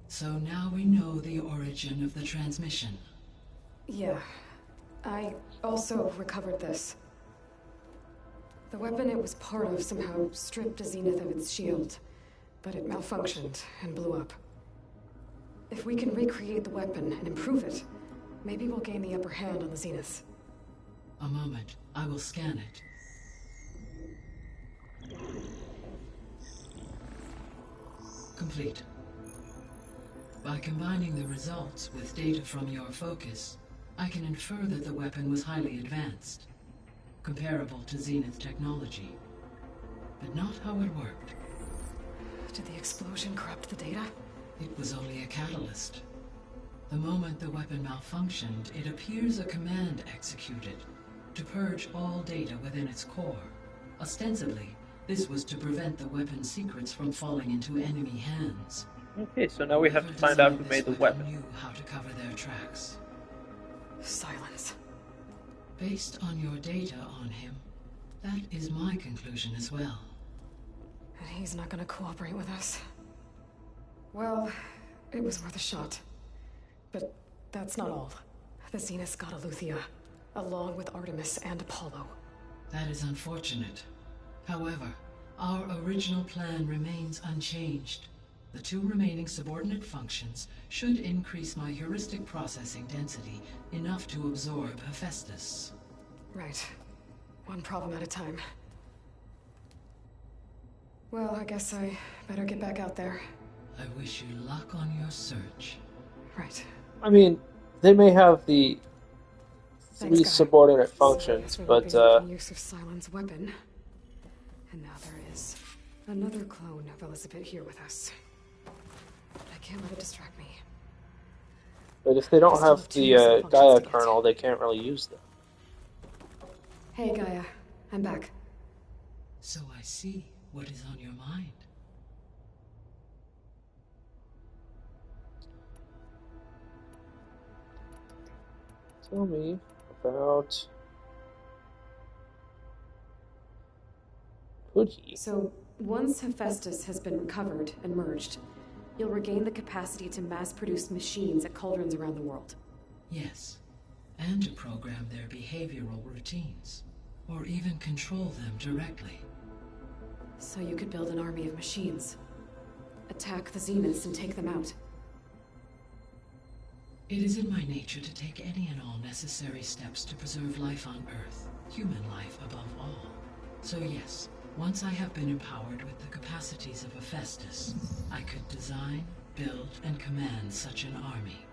So now we know the origin of the transmission. Yeah. I also recovered this. The weapon it was part of somehow stripped Zenith of its shield, but it malfunctioned and blew up. If we can recreate the weapon and improve it, maybe we'll gain the upper hand on the Zeniths. A moment, I will scan it. Complete. By combining the results with data from your focus, I can infer that the weapon was highly advanced, comparable to Zenith technology, but not how it worked. Did the explosion corrupt the data? It was only a catalyst. The moment the weapon malfunctioned, it appears a command executed to purge all data within its core. Ostensibly, this was to prevent the weapon's secrets from falling into enemy hands. Okay, so now we have to find out who made the weapon. Knew how to cover their tracks. Silence. Based on your data on him, that is my conclusion as well. And he's not gonna cooperate with us. Well, it was worth a shot. But that's not all. The Zeniths got Eleuthia, along with Artemis and Apollo. That is unfortunate. However, our original plan remains unchanged. The two remaining subordinate functions should increase my heuristic processing density enough to absorb Hephaestus. Right. One problem at a time. Well, I guess I better get back out there. I wish you luck on your search. Right. I mean, they may have the Thanks, three guy. subordinate So I functions, guess we won't but be making use of Cylon's weapon. And now there is another clone of Elizabeth here with us. But I can't let it distract me. but if they don't Still have have two the functions Gaia to get. kernel, they can't really use them. Hey, Gaia. I'm back. So I see what is on your mind. Tell me about Hoodie. So, once Hephaestus has been recovered and merged, you'll regain the capacity to mass-produce machines at cauldrons around the world. Yes, and to program their behavioral routines, or even control them directly. So you could build an army of machines. Attack the Zeniths and take them out. It is in my nature to take any and all necessary steps to preserve life on Earth, human life above all. So yes, once I have been empowered with the capacities of Hephaestus, I could design, build, and command such an army.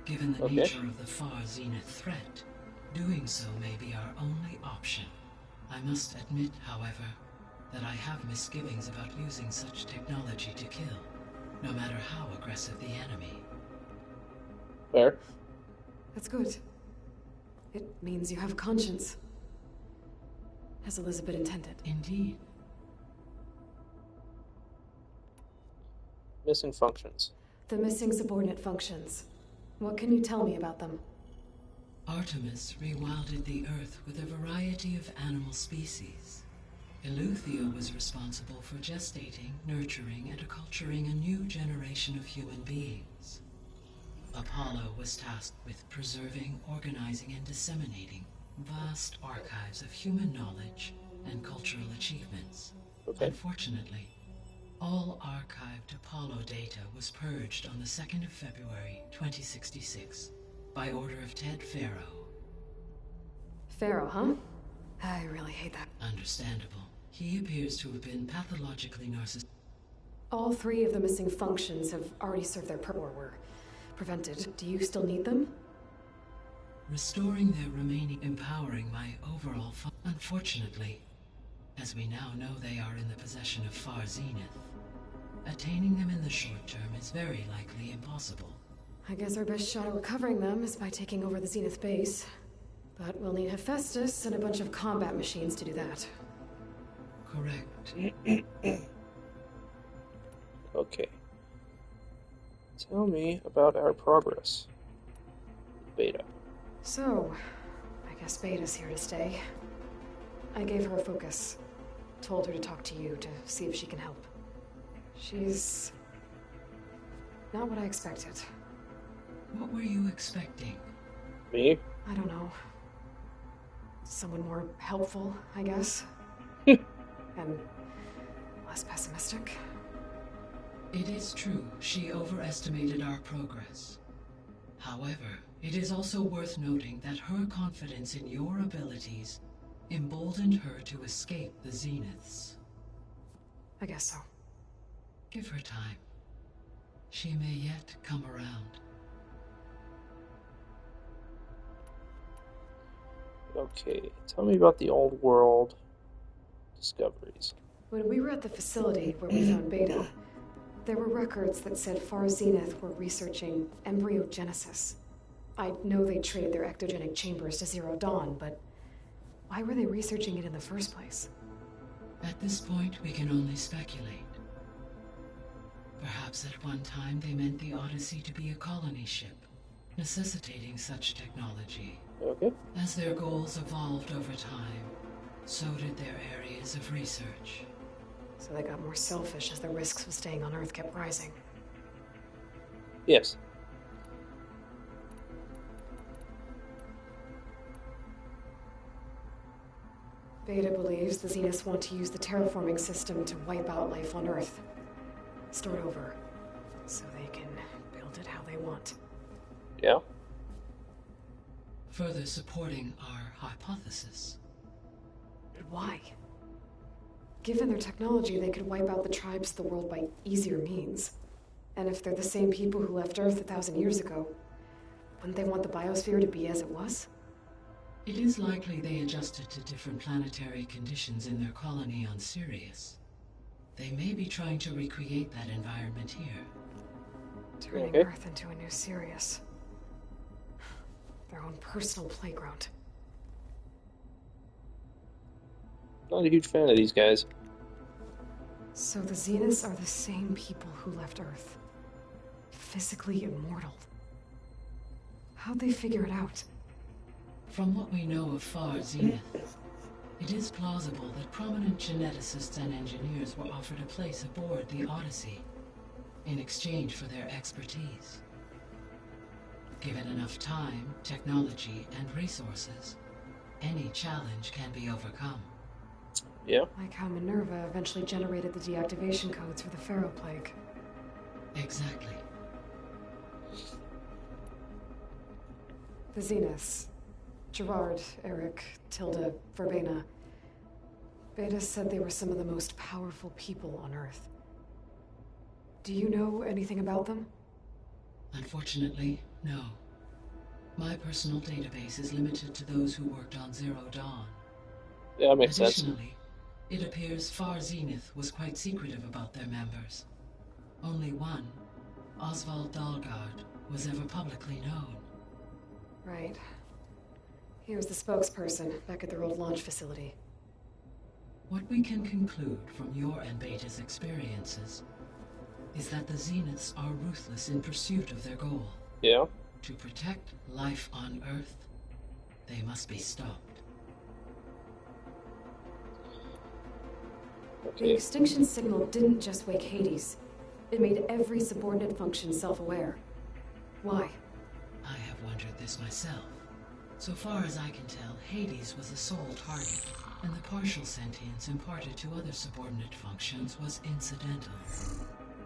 Given the nature of the far Zenith threat, doing so may be our only option. I must admit, however, that I have misgivings about using such technology to kill, no matter how aggressive the enemy. Fair. That's good. It means you have a conscience. As Elizabeth intended. Indeed. Missing functions. The missing subordinate functions. What can you tell me about them? Artemis rewilded the Earth with a variety of animal species. Eleuthia was responsible for gestating, nurturing, and acculturating a new generation of human beings. Apollo was tasked with preserving, organizing, and disseminating vast archives of human knowledge and cultural achievements. Unfortunately, all archived Apollo data was purged on the 2nd of February, 2066, by order of Ted Faro. Pharaoh, huh? I really hate that. Understandable. He appears to have been pathologically narcissistic. All 3 of the missing functions have already served their purpose or were prevented. Do you still need them? Restoring their remaining, empowering my overall unfortunately, as we now know they are in the possession of Far Zenith, attaining them in the short term is very likely impossible. I guess our best shot at recovering them is by taking over the Zenith base. But we'll need Hephaestus and a bunch of combat machines to do that. Correct. Okay. Tell me about our progress. Beta. So, I guess Beta's here to stay. I gave her a focus. Told her to talk to you to see if she can help. She's not what I expected. What were you expecting? Me? I don't know. Someone more helpful, I guess. And less pessimistic. It is true, she overestimated our progress. However, it is also worth noting that her confidence in your abilities emboldened her to escape the Zeniths. I guess so. Give her time. She may yet come around. Okay, tell me about the old world discoveries. When we were at the facility where we found Beta, there were records that said Far Zenith were researching embryogenesis. I know they traded their ectogenic chambers to Zero Dawn, but why were they researching it in the first place? At this point, we can only speculate. Perhaps at one time they meant the Odyssey to be a colony ship, necessitating such technology. Okay. As their goals evolved over time, so did their areas of research. So they got more selfish as the risks of staying on Earth kept rising. Yes. Beta believes the Zeniths want to use the terraforming system to wipe out life on Earth. Start over, so they can build it how they want. Yeah. Further supporting our hypothesis. But why? Given their technology, they could wipe out the tribes of the world by easier means. And if they're the same people who left Earth 1,000 years ago, wouldn't they want the biosphere to be as it was? It is likely they adjusted to different planetary conditions in their colony on Sirius. They may be trying to recreate that environment here. Turning Earth into a new Sirius. Their own personal playground. Not a huge fan of these guys. So the Zeniths are the same people who left Earth. Physically immortal. How'd they figure it out? From what we know of Far Zenith, it is plausible that prominent geneticists and engineers were offered a place aboard the Odyssey in exchange for their expertise. Given enough time, technology, and resources, any challenge can be overcome. Yeah. Like how Minerva eventually generated the deactivation codes for the Pharaoh Plague. Exactly. The Zeniths. Gerard, Eric, Tilda, Verbena. Beta said they were some of the most powerful people on Earth. Do you know anything about them? Unfortunately, no. My personal database is limited to those who worked on Zero Dawn. Yeah, that makes sense. Additionally, it appears Far Zenith was quite secretive about their members. Only one, Oswald Dahlgard, was ever publicly known. Right. He was the spokesperson back at their old launch facility. What we can conclude from your and Beta's experiences is that the Zeniths are ruthless in pursuit of their goal. Yeah. To protect life on Earth, they must be stopped. The extinction signal didn't just wake Hades. It made every subordinate function self-aware. Why? I have wondered this myself. So far as I can tell, Hades was the sole target, and the partial sentience imparted to other subordinate functions was incidental.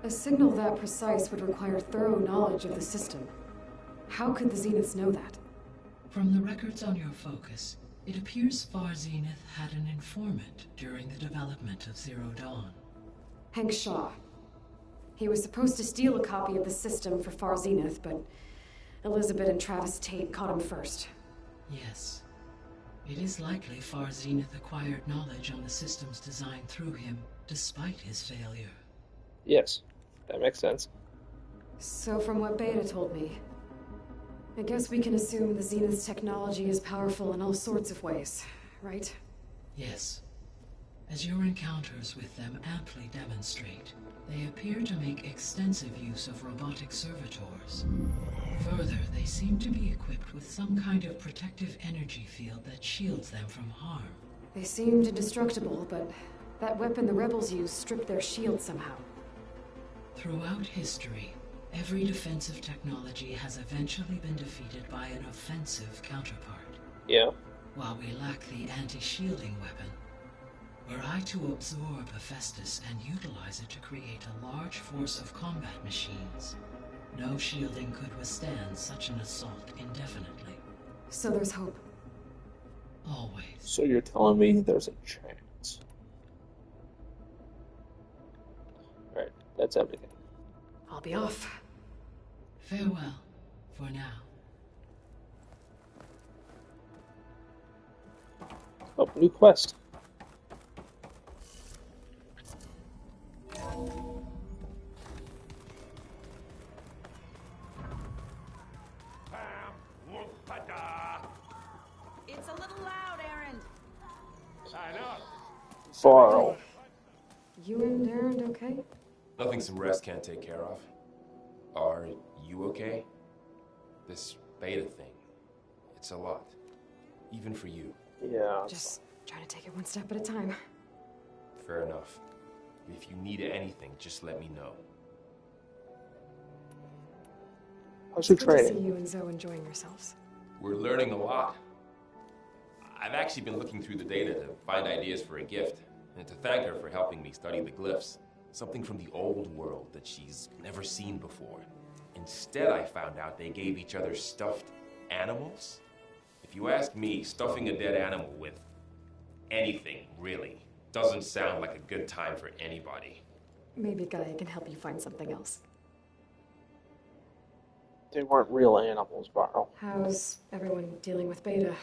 A signal that precise would require thorough knowledge of the system. How could the Zeniths know that? From the records on your focus, It appears Far Zenith had an informant during the development of Zero Dawn. Hank Shaw. He was supposed to steal a copy of the system for Far Zenith, but Elizabeth and Travis Tate caught him first. Yes. It is likely Far Zenith acquired knowledge on the system's design through him, despite his failure. Yes, that makes sense. So from what Beta told me, I guess we can assume the Zenith's technology is powerful in all sorts of ways, right? Yes. As your encounters with them amply demonstrate, they appear to make extensive use of robotic servitors. Further, they seem to be equipped with some kind of protective energy field that shields them from harm. They seemed indestructible, but that weapon the rebels used stripped their shield somehow. Throughout history, every defensive technology has eventually been defeated by an offensive counterpart. Yeah. While we lack the anti-shielding weapon, were I to absorb Hephaestus and utilize it to create a large force of combat machines, no shielding could withstand such an assault indefinitely. So there's hope. Always. So you're telling me there's a chance. Alright, that's everything. I'll be off. Farewell, for now. Oh, new quest. It's a little loud, Aaron. I know. Varl. You and Aaron okay? Nothing some rest can't take care of. Are you okay? This beta thing, it's a lot. Even for you. Yeah. Just trying to take it one step at a time. Fair enough. If you need anything, just let me know. How's your It's good to see training? you and Zoe enjoying yourselves. We're learning a lot. I've actually been looking through the data to find ideas for a gift, and to thank her for helping me study the glyphs. Something from the old world that she's never seen before. Instead, I found out they gave each other stuffed animals. If you ask me, stuffing a dead animal with anything, really, doesn't sound like a good time for anybody. Maybe Gaia can help you find something else. They weren't real animals, Varl. How's everyone dealing with Beta?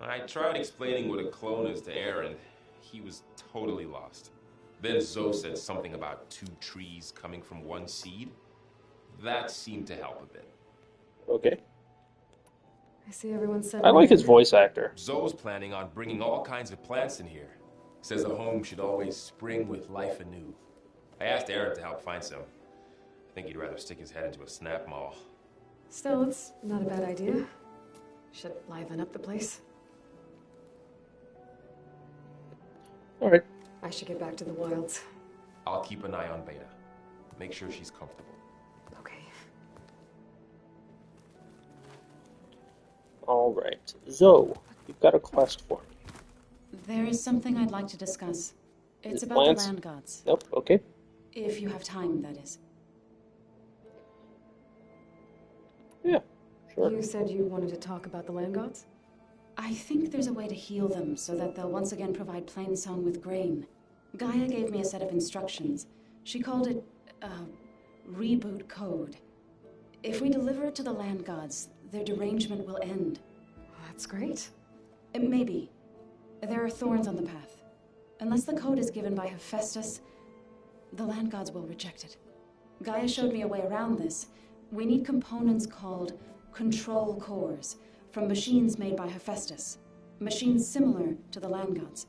I tried explaining what a clone is to Aaron. He was totally lost. Then Zoe said something about 2 trees coming from 1 seed. That seemed to help a bit. Okay. I see everyone said. I like his voice actor. Zoe's planning on bringing all kinds of plants in here. Says a home should always spring with life anew. I asked Aaron to help find some. I think he'd rather stick his head into a snap mall. Still, it's not a bad idea. Should liven up the place. Alright. I should get back to the wilds. I'll keep an eye on Beta. Make sure she's comfortable. Okay. Alright. Zoe, you've got a quest for me. There is something I'd like to discuss. It's about Plants? the land gods. Nope, okay. If you have time, that is. Yeah, sure. You said you wanted to talk about the land gods? I think there's a way to heal them so that they'll once again provide Plainsong with grain. Gaia gave me a set of instructions. She called it, reboot code. If we deliver it to the land gods, their derangement will end. That's great. Maybe. There are thorns on the path. Unless the code is given by Hephaestus, the land gods will reject it. Gaia showed me a way around this. We need components called control cores from machines made by Hephaestus. Machines similar to the land gods.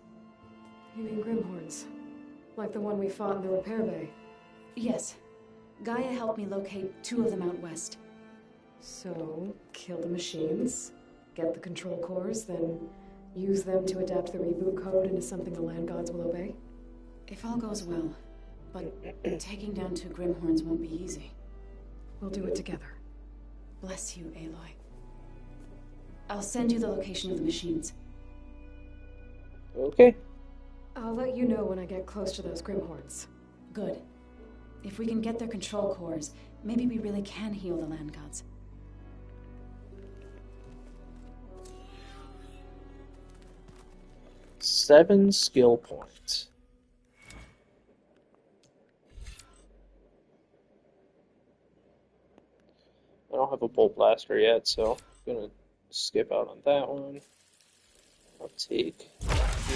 You mean Grimhorns? Like the one we fought in the repair bay? Yes. Gaia helped me locate 2 of them out west. So, kill the machines, get the control cores, then use them to adapt the reboot code into something the land gods will obey? If all goes well. But taking down 2 Grimhorns won't be easy. We'll do it together. Bless you, Aloy. I'll send you the location of the machines. Okay. I'll let you know when I get close to those Grimhorns. Good. If we can get their control cores, maybe we really can heal the land gods. 7 skill points. I don't have a bolt blaster yet, so I'm gonna skip out on that one. I'll take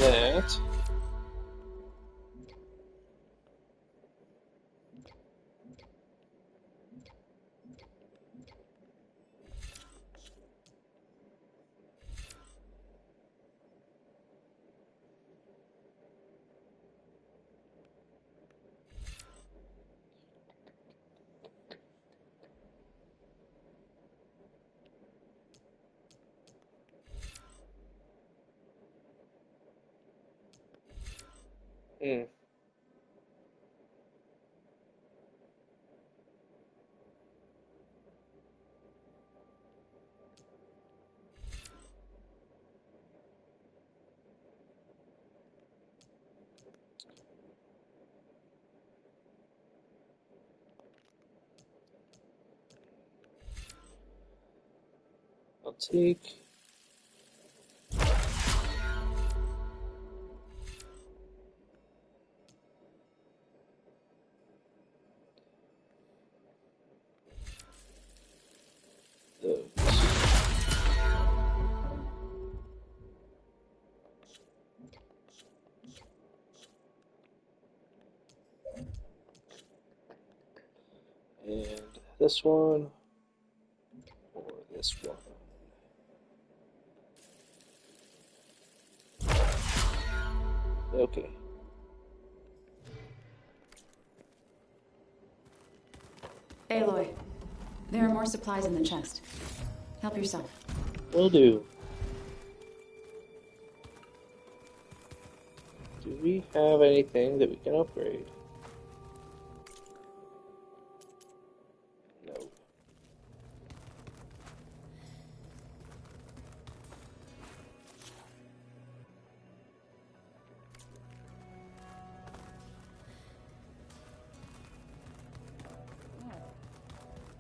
that. Hmm. I'll take those. And this one, or this one. Okay. Aloy, there are more supplies in the chest. Help yourself. Will do. Do we have anything that we can upgrade? No.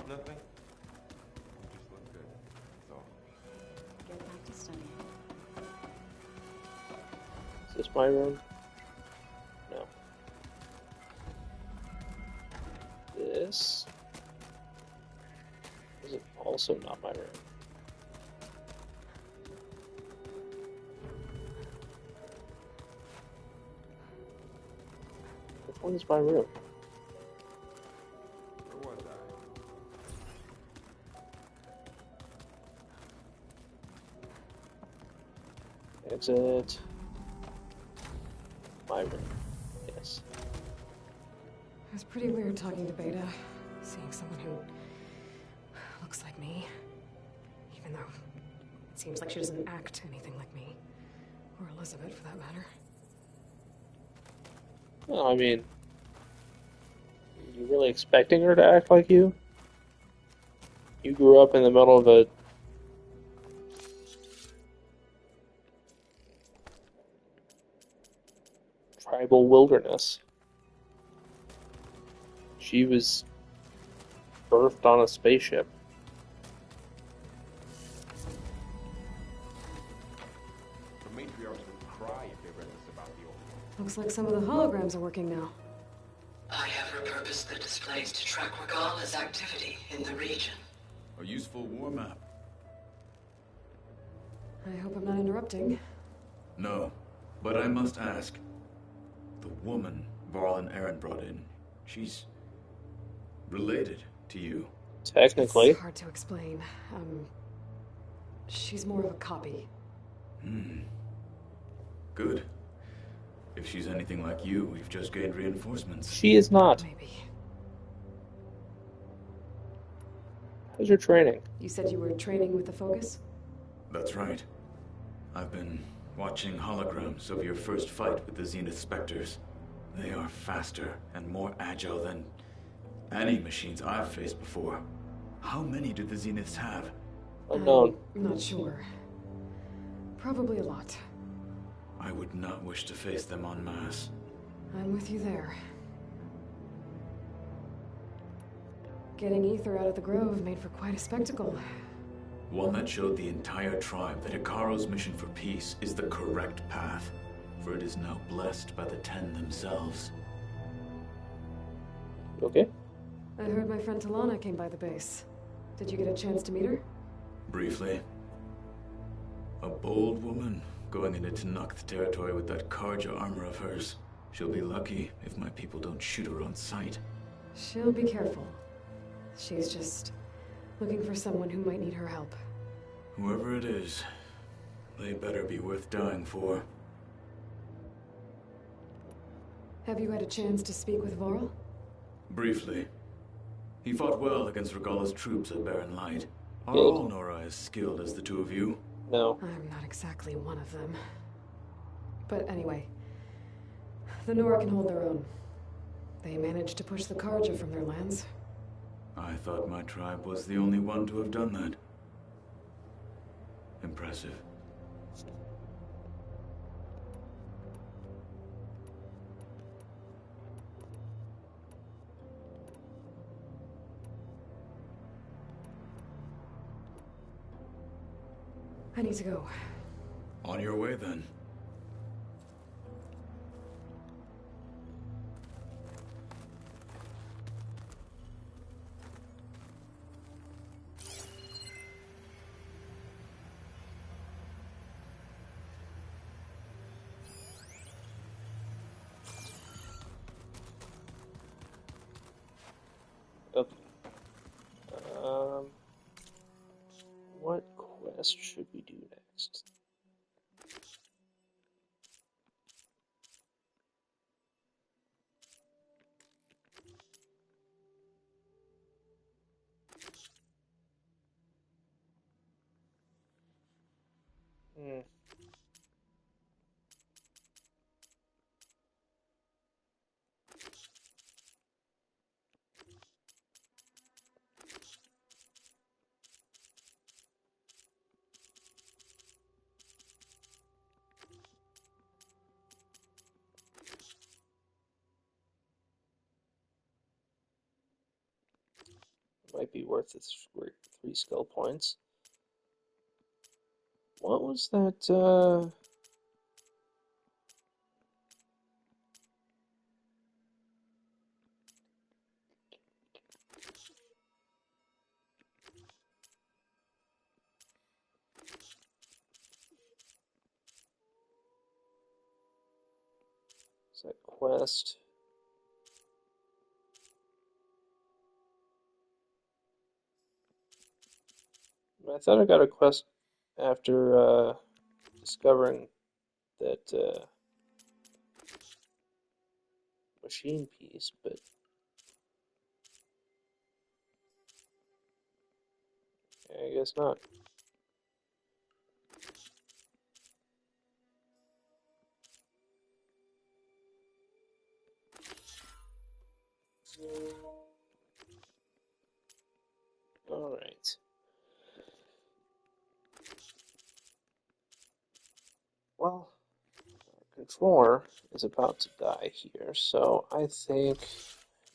Nothing. Just look good. That's all. Get back to studying. Is this my room? No. This is also not my room. Which one is my room? Where was I? Exit. My room. Yes. It was pretty weird talking to Beta, seeing someone who looks like me, even though it seems like she doesn't act anything like me, or Elizabeth for that matter. Well, I mean, are you really expecting her to act like you? You grew up in the middle of a tribal wilderness. She was birthed on a spaceship. The matriarchs would cry if they read this about the old. Looks like some of the holograms are working now. I have repurposed the displays to track Regala's activity in the region. A useful war map. I hope I'm not interrupting. No, but I must ask. The woman Varl and Aaron brought in, she's related to you. Technically. It's hard to explain. She's more of a copy. Good. If she's anything like you, we've just gained reinforcements. She is not. Maybe. How's your training? You said you were training with the Focus? That's right. I've been watching holograms of your first fight with the Zenith Spectres. They are faster and more agile than any machines I've faced before. How many do the Zeniths have? Unknown. I'm not sure. Probably a lot. I would not wish to face them en masse. I'm with you there. Getting Ether out of the Grove made for quite a spectacle. One that showed the entire tribe that Ikaro's mission for peace is the correct path. for it is now blessed by the Ten themselves. Okay. I heard my friend Talana came by the base. Did you get a chance to meet her? Briefly. A bold woman going into Tenakth territory with that Karja armor of hers. She'll be lucky if my people don't shoot her on sight. She'll be careful. She's just looking for someone who might need her help. Whoever it is, they better be worth dying for. Have you had a chance to speak with Vorl? Briefly. He fought well against Regalla's troops at Barren Light. Are all Nora as skilled as the two of you? No. I'm not exactly one of them. But anyway, the Nora can hold their own. They managed to push the Karja from their lands. I thought my tribe was the only one to have done that. Impressive. I need to go. On your way, then. Okay. What quest should we do next? Hmm. Might be worth the 3 skill points. What was that, is that quest? I thought I got a quest after discovering that machine piece, but I guess not. All right. Well, our controller is about to die here, so I think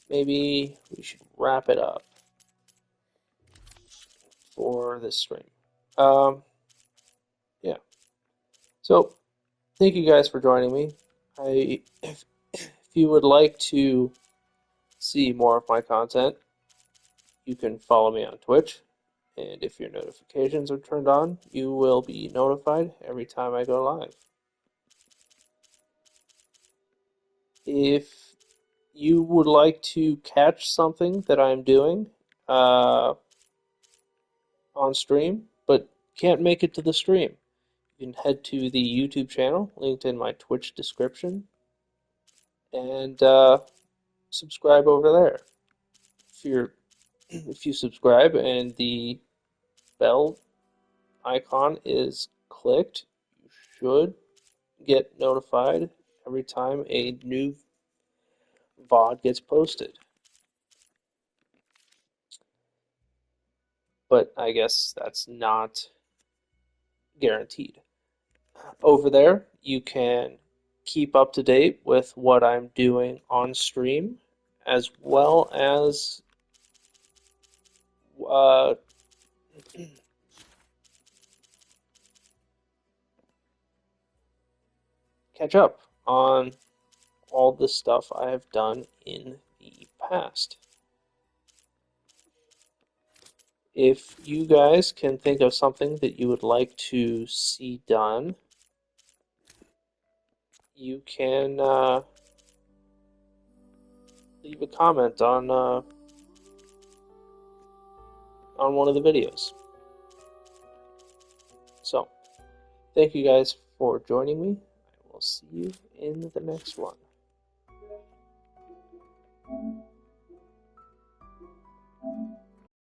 maybe we should wrap it up for this stream. Yeah. So, thank you guys for joining me. If you would like to see more of my content, you can follow me on Twitch. And if your notifications are turned on, you will be notified every time I go live. If you would like to catch something that I'm doing on stream, but can't make it to the stream, you can head to the YouTube channel linked in my Twitch description and subscribe over there. If you subscribe and the bell icon is clicked, you should get notified every time a new VOD gets posted. But I guess that's not guaranteed. Over there, you can keep up to date with what I'm doing on stream, as well as catch up on all the stuff I have done in the past. If you guys can think of something that you would like to see done, you can leave a comment on one of the videos. So, thank you guys for joining me. I will see you in the next one.